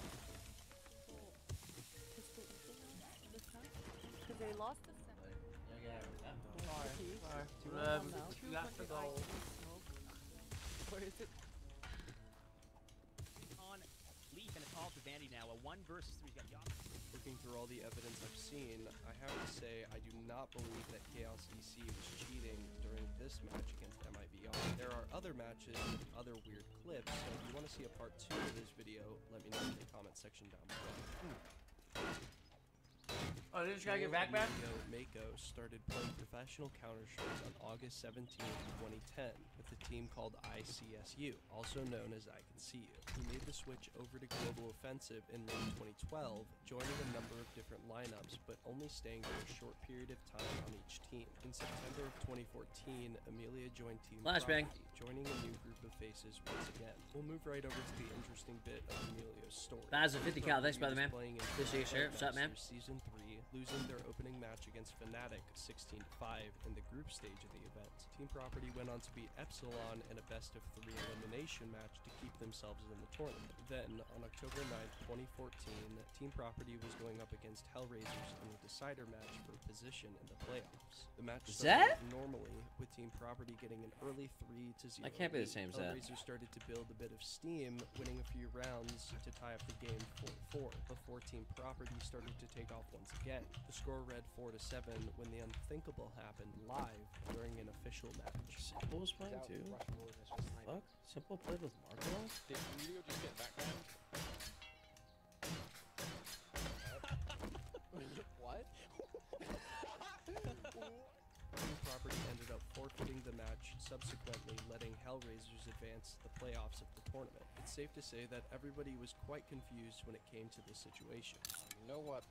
Because they lost the Where is it? On Leaf and a call to Vandy now. A 1 versus 3. Got Young. Looking through all the evidence I've seen, I have to say I do not believe that Chaos EC was cheating during this match against MIBR. There are other matches with other weird clips, so if you want to see a part 2 of this video, let me know in the comment section down below. Oh, did this guy get back? Mako started playing professional Counter-Strike on August 17, 2010 with a team called ICSU, also known as I Can See You. He made the switch over to Global Offensive in late 2012, joining a number of different lineups, but only staying for a short period of time on each team. In September of 2014, Amelia joined Team Flashbang. Property, joining a new group of faces once again. We'll move right over to the interesting bit of Amelia's story. Baz at 50 cal, thanks brother man. Playing in Appreciate your share. What's up, man? Season 3, losing their opening match against Fnatic 16-5 in the group stage of the event. Team Property went on to beat Epsilon in a best-of-3 elimination match to keep themselves in the tournament. Then, on October 9th, 2014, Team Property was going up against Hellraisers in a decider match for position in the playoffs. The match started normally, with Team Property getting an early 3-0 That can't be the same set. Hellraisers started to build a bit of steam, winning a few rounds to tie up the game 4-4, before Team Property started to take off once again. The score read 4-7 when the unthinkable happened live during an official match. Simple was playing too? Fuck? Simple played with Marco? Did Emilio just get background? What? Team Property ended up forfeiting the match, subsequently letting Hellraisers advance the playoffs of the tournament. It's safe to say that everybody was quite confused when it came to this situation. You know what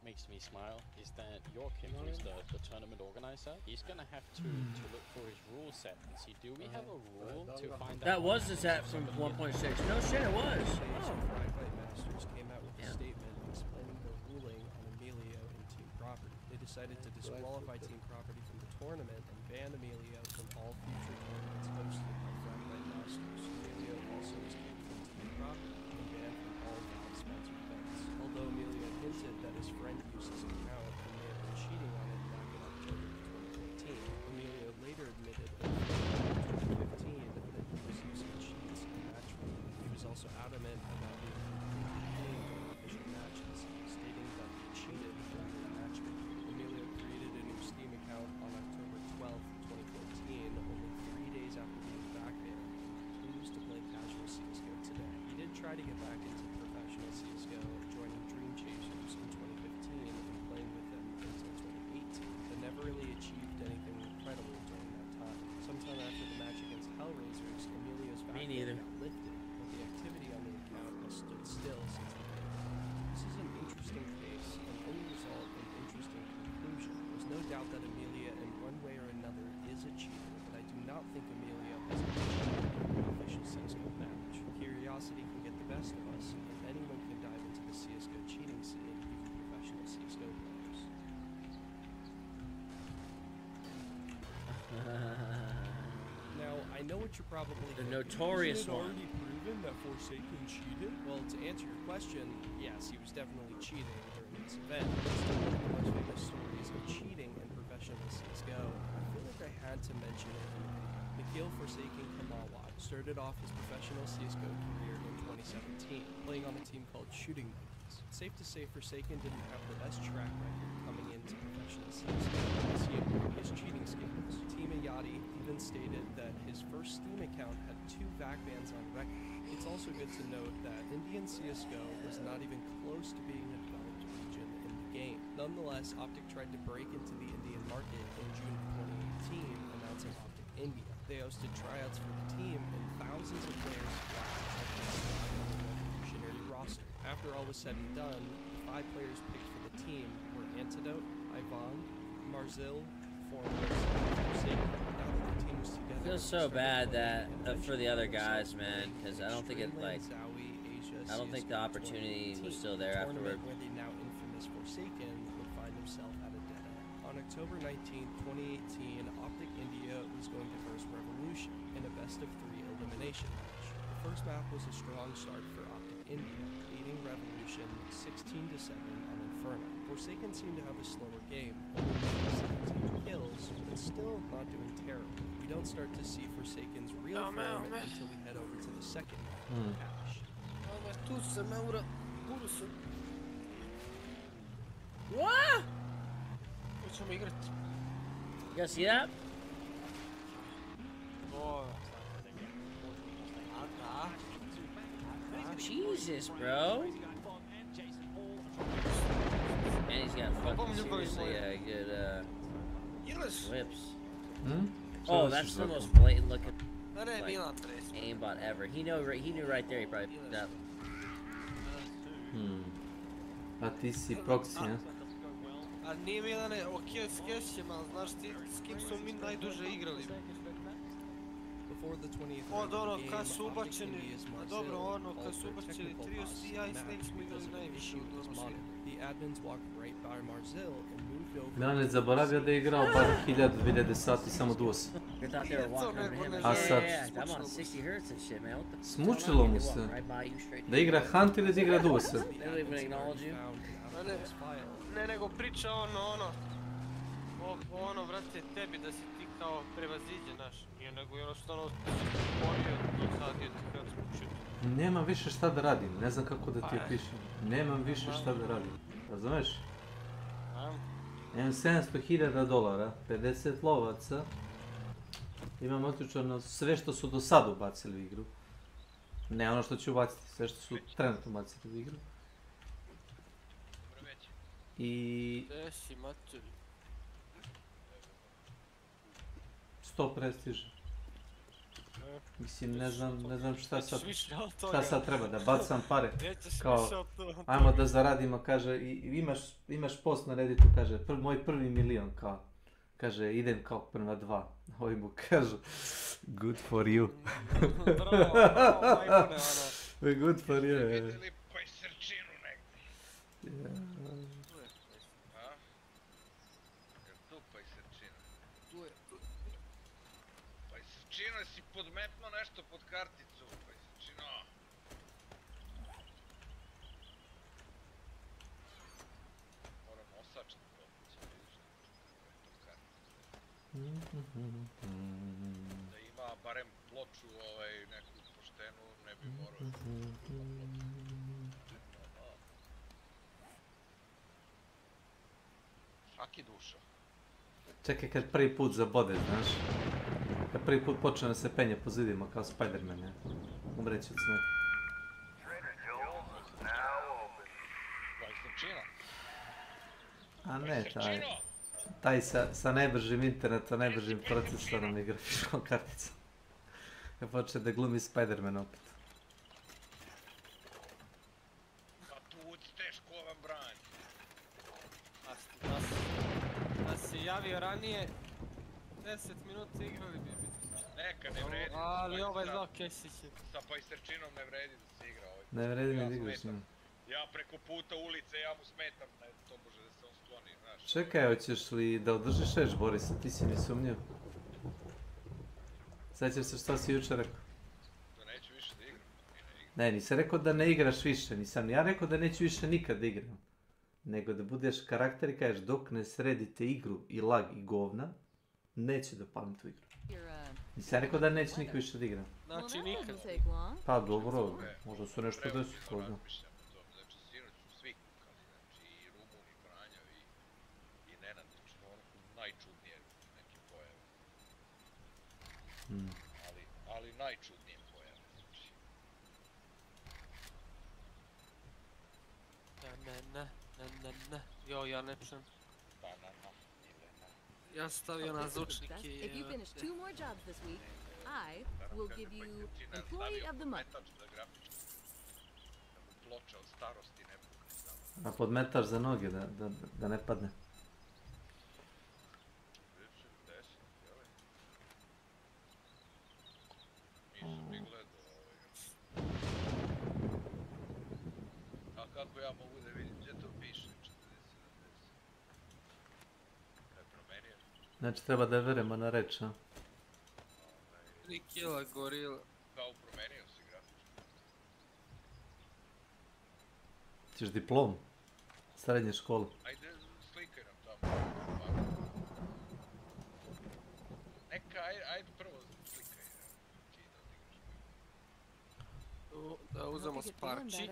makes me smile is that Joachim, who's the tournament organizer, he's gonna have to look for his rule set and see, do we have a rule to find out? That was the set from 1.6. No shit, it was. Oh. Fragmite Masters came out with a statement explaining their ruling on Emilio and Team Property. They decided to disqualify Team Property from the tournament and ban Emilio from all future tournaments hosted by Fragmite Masters. Emilio also was kicked from Team Property and banned from all non-sponsored events. Although Emilio hinted that his friend used his account and may have been cheating on it back in October of 2014, Emilio later admitted in 2015 that he was using cheats in match play. He was also adamant about being completely clean during official matches, stating that he cheated during the matchmaking. Emilio created a new Steam account on October 12th, 2014, only 3 days after being back there. He continues to play casual CSGO today. He did try to get back into professional CSGO, joining Dream Chasers in 2015 and playing with them until 2018, but never really achieved anything incredible during that time. Sometime after the match against Hellraisers, Emilio's back got lifted, but the activity on the account has stood still since the day. This is an interesting case and only result in interesting conclusion. There's no doubt that Amelia, in one way or another, is a cheater, but I do not think Amelia has a cheated in an official CSGO match. Curiosity can get the best of us, and anyone can dive into the CSGO cheating scene, even professional CSGO players. Now, I know what you're probably thinking. notorious Isn't it one. already proven that Forsaken cheated? Well, to answer your question, yes, he was definitely cheating during this event. It's still one of the most famous stories of cheating in professional CSGO. I feel like like I had to mention it in the video. Mikhail Forsaken Kamalwad started off his professional CSGO career in 2017, playing on a team called Shooting Monkeys. It's safe to say Forsaken didn't have the best track record coming into professional CSGO, as he improved his cheating skills. Team Ayati even stated that his first Steam account had 2 VAC bans on record. It's also good to note that Indian CSGO was not even close to being a developed region in the game. Nonetheless, Optic tried to break into the Indian market in June of 2018, announcing Optic India. They hosted tryouts for the team, and thousands of players flocked to check this out on the revolutionary roster. After all was said and done, the 5 players picked for the team were Antidote, Ivan, Marzil, Formless, and Forsaken. Now that the team was together, Feels so bad that for the other guys, man, because I don't think it like I don't think the opportunity was still there afterward. Where the now infamous Forsaken would find himself at a dead end. On October 19, 2018, Optic India was going to verse Revolution in a best-of-3 elimination match. The first map was a strong start for Optic India, beating Revolution 16-7 on Inferno. Forsaken seemed to have a slower game, only 17 kills, but still not doing terrible. We don't start to see Forsaken's real form until we head over to the second map, Cash. What? Hoćemo igrati. You guys see that? Jesus, bro. And he's got fucking seriously good whips. Oh, that's the most blatant looking like, aimbot ever. He knew right there. He probably picked up. A ti si proxy, ne? A nije Milane, okej, s Kešćem, ali znaš ti s kim smo mi najduže igrali? Od ono kad su ubačeni, dobro ono kad su ubačeni trio si ja i Snake smo igrali najviše od ono Milane zaboravio da je igrao bar 1000-2000 sati samo duos. A sad smučilo mu se da igra Hunt ili da igra duos. Ne, nego priča ono, vrate, tebi da si ti kao prevaziđen, znaš, nije nego jednostavno borio, dosadio ti kad smučio. Nemam više šta da radim, ne znam kako da ti opišem. Nemam više šta da radim, razumeš? Imam $700.000, 50 lovaca, imam otključano sve što su do sad ubacili u igru. Ne ono što ću ubaciti, sve što su trenutno ubacili u igru. I... 100 prestiža. Mislim, ne znam šta sad treba, da bacam pare. Kao, ajmo da zaradimo, kaže, i imaš post na Redditu, kaže, moj prvi milion, kao. Kaže, idem kao prema 2. Ovi mu kažu, good for you. Good for you. Vidjeli pajserčinu negdje. Pajserčino, si podmetno nešto pod karticu, pajserčino. Moram osač na to, vidiš pod karticu. Da ima barem ploču neku poštenu, ne bi morao. Svaki duša. Čekaj kad prvi put zabode, znaš? Kad prvi put počne da se penje po zidima kao Spider-Man, ne? Umreći od smeha. A ne, taj sa najbržim internetom, najbržim procesorom i grafičkom karticom. Kad počne da glumi Spider-Man opet. Pa tucite, ško vam brani. Da si javio ranije, 10 minuta igrali bi mi. Neka, ne vredi. Ali ovaj znao Kesić je. Sa pajserčinom ne vredi da se igra ovaj. Ne vredi ne da igraš njim. Ja preko puta ulice, ja mu smetam, to može da se on skloni, znaš. Čekaj, hoćeš li da održiš reč, Borisa, ti si mi sumnjiv. Sjećaš se što si jučer rekao? Da neću više da igram. Ne, nisam rekao da ne igraš više, nisam ja rekao da neću više nikad da igram. Nego da budeš karakter i kažeš dok ne sredite igru i lag i govna, neće da palim tu igru. Nisam ja rekao da neće niko više da igra. Znači nikad. Pa dobro, možda su nešto desi, ko zna. Znači, sinoć su svi kukali, znači i Rumun, i Franjo, i Nenad, znači ono najčudnije neke pojave. Ali najčudnije pojave, znači. Ne. Jo, ja ne čujem. Ja stavio na zvučnike i... If you finish 2 more jobs this week, I will give you Employee of the Month. Ploča od starosti ne pukne samo. A podmetaš za noge, da ne padne. Nisam ni gledao A kako ja mogu da vidim gdje to piše? 40-70. Kaj promenio? Znači treba da veremo na reč, a? 3 kila gorila. Kao promenio si grafički. Ćeš diplom? Srednje škole. Ajde, slikaj nam tamo. Neka, ajde prvo slikaj. Da uzemo sparči.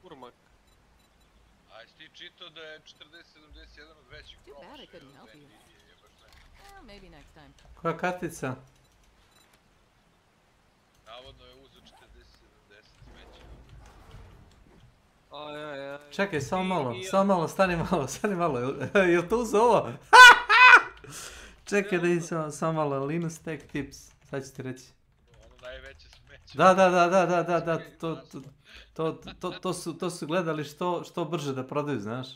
Urmak. A jesi ti čitao da je 40-71 od većih promašaja? Too bad I couldn't help you. Well, maybe next time. Koja kartica? Navodno je uzeo 40-70 smeća. Aj. Čekaj, samo malo, stani malo, jel to uzeo ovo? Čekaj da idem samo malo, Linus Tech Tips, sad ću ti reći. Ono najveće smeće. Da, to su gledali što brže da prodaju, znaš.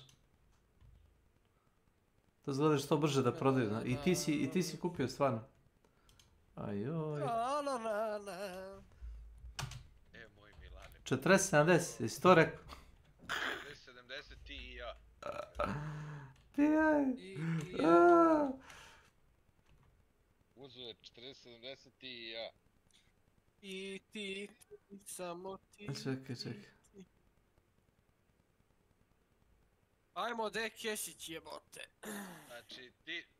To su gledali što brže da prodaju, znaš. I ti si kupio stvarno. Ajoj. 40-70, jesi to rekao? 40-70 ti i ja. Ti jaj. Uzeo je 40-70 ti i ja. I ti, samo ti. Čekaj. Ajmo de Kešić jebote. Znači,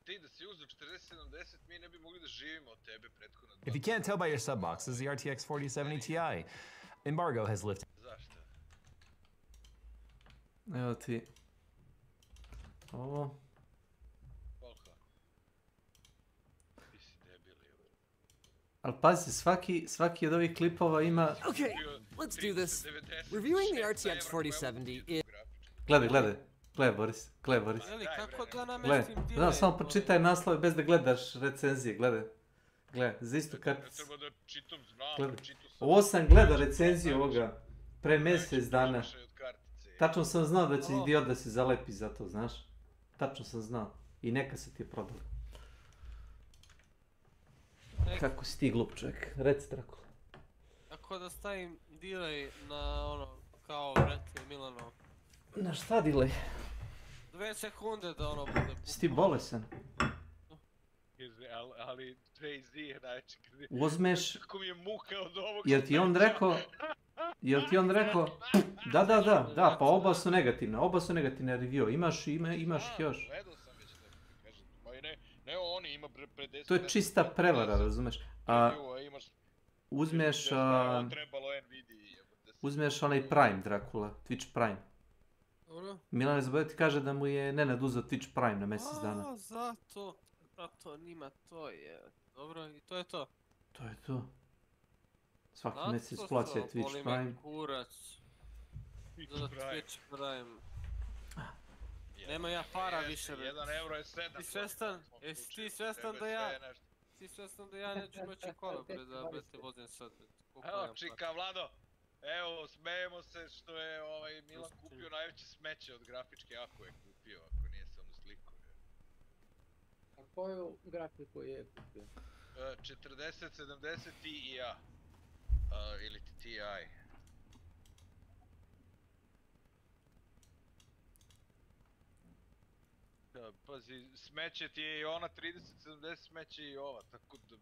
ti da si uzeo 40-70, mi ne bi mogli da živimo od tebe prethodno. If you can't tell by your sub boxes, the RTX 4070 Ti embargo has lifted. Zašto? Evo ti. Ovo. Koliko? Ti si debil, evo. Ali pazi, svaki od ovih klipova ima... Okay, let's do this. Reviewing the RTX 4070 is... Gledaj Boris. Ali kako da namestim delay? Znam, samo pročitaj naslove bez da gledaš recenzije, gledaj, za istu karticu. Ne treba da čitam, znam, čitam sam. Ovo sam gledao recenziju ovoga pre mjesec dana. Tačno sam znao da će idiot da se zalepi za to, znaš. Tačno sam znao. I neka se ti je prodali. Kako si ti glup čovjek, reci Drako. Ako da stavim delay na ono, kao vrete Milano. Na šta delay? 2 sekunde da ono bude... Si ti bolesan? Ali Jay-Z je najveći kriv. Uzmeš... Kako mi je muka od ovog... Jel ti on rekao... Da, pa oba su negativne review, imaš ih još. Gledao sam već da kažem, ma i ne oni ima pre 10... To je čista prevara, razumeš? Uzmeš onaj Prime, Dracula, Twitch Prime. Milan ne zaboravio ti kaže da mu je Nenad uzeo Twitch Prime na mjesec dana. Zato njima to je. Dobro, i to je to. To je to. Svaki mjesec plaća Twitch Prime. Boli me kurac. Za Twitch Prime. Nema ja para više. 1 euro je 7. Jesi ti svjestan da ja... Ti svjestan da ja neću moći kola da te vozim sad. Evo čika Vlado. Evo, smejemo se što je Milan kupio najveće smeće od grafičke, ako je kupio, ako nije samo sliku. A koju grafiku je kupio? 40-70 Ti i ja. Ili Ti. Pazi, smeće ti je i ona 30-70 smeće i ova, tako da...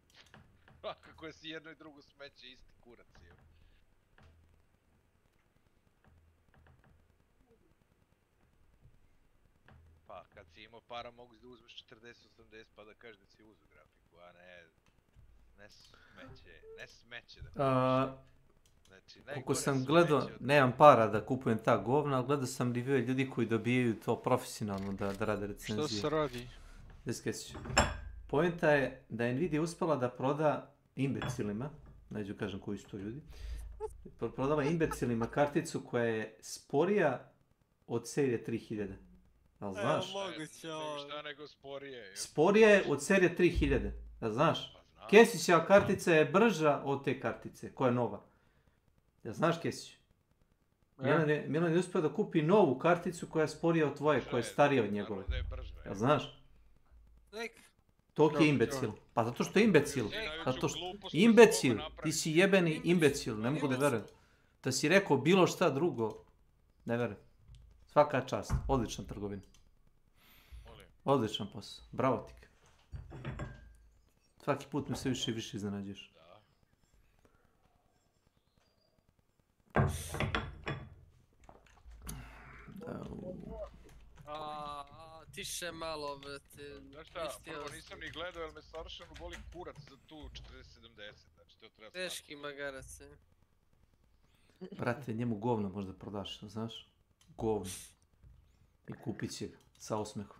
Kako je si jedno i drugo smeće, isti kurac je. kad si imao para mogu da uzmeš 40-80 pa da kažeš da si uzeo grafiku, a ne smeće da kupiš. Znači, Koliko sam gledao, nemam para da kupujem ta govna, ali gledao sam review ljudi koji dobijaju to profesionalno da rade recenzije. Što se radi? Poenta je da je Nvidia uspela da proda imbecilima, neću kažem koji su to ljudi, prodala imbecilima karticu koja je sporija od serije 3000. Ali znaš? Šta nego sporije. Sporija je od serije 3000. Da znaš? Kesićeva kartica je brža od te kartice, koja je nova. Ja znaš Kesić? Milan je uspio da kupi novu karticu koja je sporija od tvoje, koja je starija od njegove. Ja znaš? Toliki je imbecil. Pa zato što je imbecil. Imbecil. Ti si jebeni imbecil. Ne mogu da verujem. Da si rekao bilo šta drugo. Ne verujem. Svaka čast. Odlična trgovina. Odličan posao. Bravo ti. Svaki put me sve više i više iznenađuješ. Tiše malo, brate. Znaš šta, prvo nisam ni gledao jer me savršeno boli kurac za tu 40-70, znači to treba... Teški magarac, je. Brate, njemu govno možda prodaš, znaš? Govno. I kupit će ga, sa osmehom.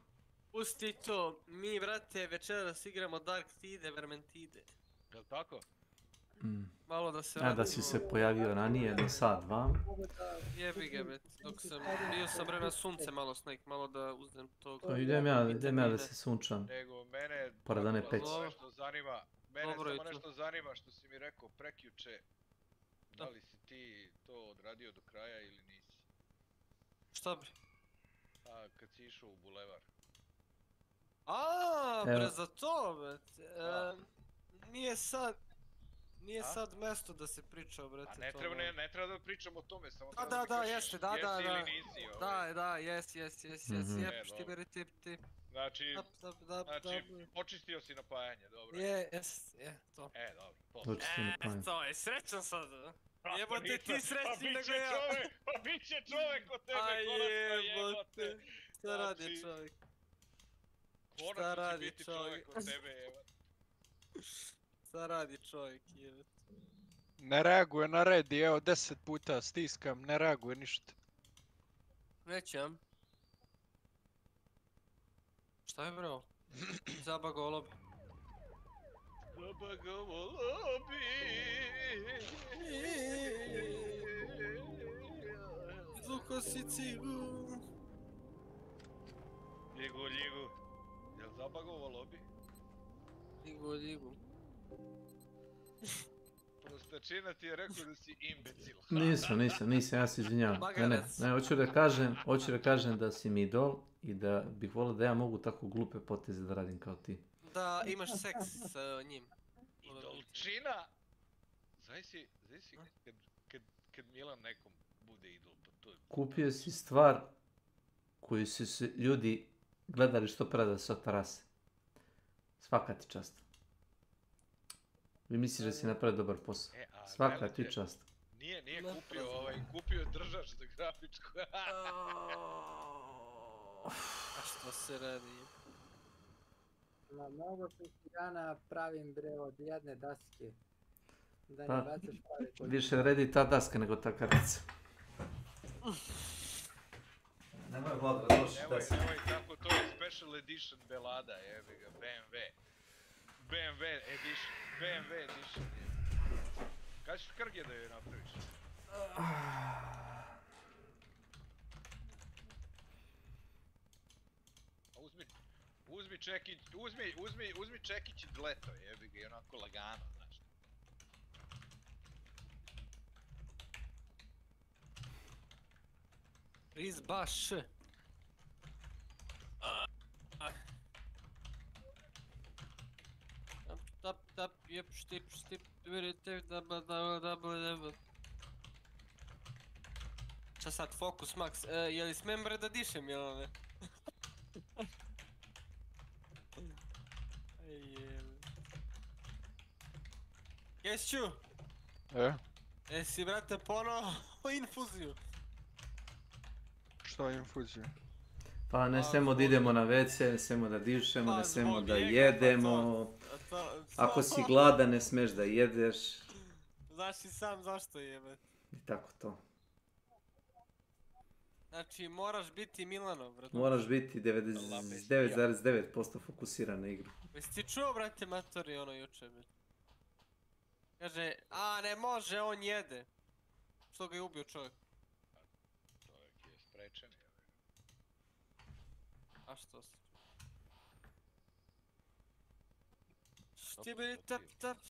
Pusti to, mi, brate, večeras igramo Dark Tide, Vermentide. Jel' tako? Malo da se... Da si se pojavio ranije, na sat, dva. Jebi ga, brate, dok sam... Bio sam bre na sunce malo, Snake, malo da uzmem to... Pa idem ja da se sunčam. Nego, mene... Pored one peći. Mene samo nešto zanima što si mi rekao prekjuče. Da li si ti to odradio do kraja ili nisi? Šta bre? A, kad si išao u bulevar. Bre, za to, brate. Nije sad mesto da se priča, brate. A ne treba da pričam o tome, samo da kažeš jesi ili nisi. Da, jesi, jep, šti beri ti. Znači, počistio si napajanje, dobro. To. Dobro, To je, srećan sad. Jebote, ti srećni nego ja. Pa bit će čovek od tebe, konačno jebote. Šta radi čovjek? Šta radi čovjek od tebe, jebote. Šta radi čovjek, jebote? Ne reaguje na redi, evo 10 puta stiskam, ne reaguje ništa. Nećem. Šta je bro? Zabago lobi. Zabago lobi. Izvuko si cigu. Ligu. Jel zabagovo lobi? Ligu. Prostačina ti je rekao da si imbecil. Nisam, ja se izvinjavam. Ne, hoću da kažem da si mi idol i da bih volio da ja mogu tako glupe poteze da radim kao ti. Da imaš seks s njim. Idolčina? Zavisi kad Milan nekom bude idol, pa to je... Kupio si stvar koju su se ljudi gledali što preda sa terase. Svaka ti čast. Vi misliš da si napravio dobar posao. Svaka ti čast. Nije kupio je držač za grafičku. A što se radi? Na mnogo figana pravim bre od jedne daske. Da ne bacaš pare koji... Više redi ta daska nego ta kartica. Nemoj Vlad razložiti daske. Nemoj tako, to je special edition belada, jebi ga, BMW edition. Kada ćeš Krge da joj napraviš? Uzmi čekić i dleto, jebi ga, i onako lagano, znaš. Riz baš. Tap, jep, štip, vidite, da. Ča sad, fokus, Max, je li smem bre da dišem, jel ne? Kesiću? Jesi, brate, ponovo infuziju? Šta je infuzija? Pa ne smemo da idemo na WC, ne smemo da dišemo, ne smemo da jedemo. Ako si gladan ne smeš da jedeš. Znaš i sam zašto jebe. I tako to. Znači moraš biti Milanov, brate. Moraš biti 99,9% fokusiran na igru. Jesi ti čuo, brate, matori ono juče, brate? Kaže, a ne može, on jede. Što ga je ubio čovjek? Čovjek je sprečen. A što se? Štibiri tap tap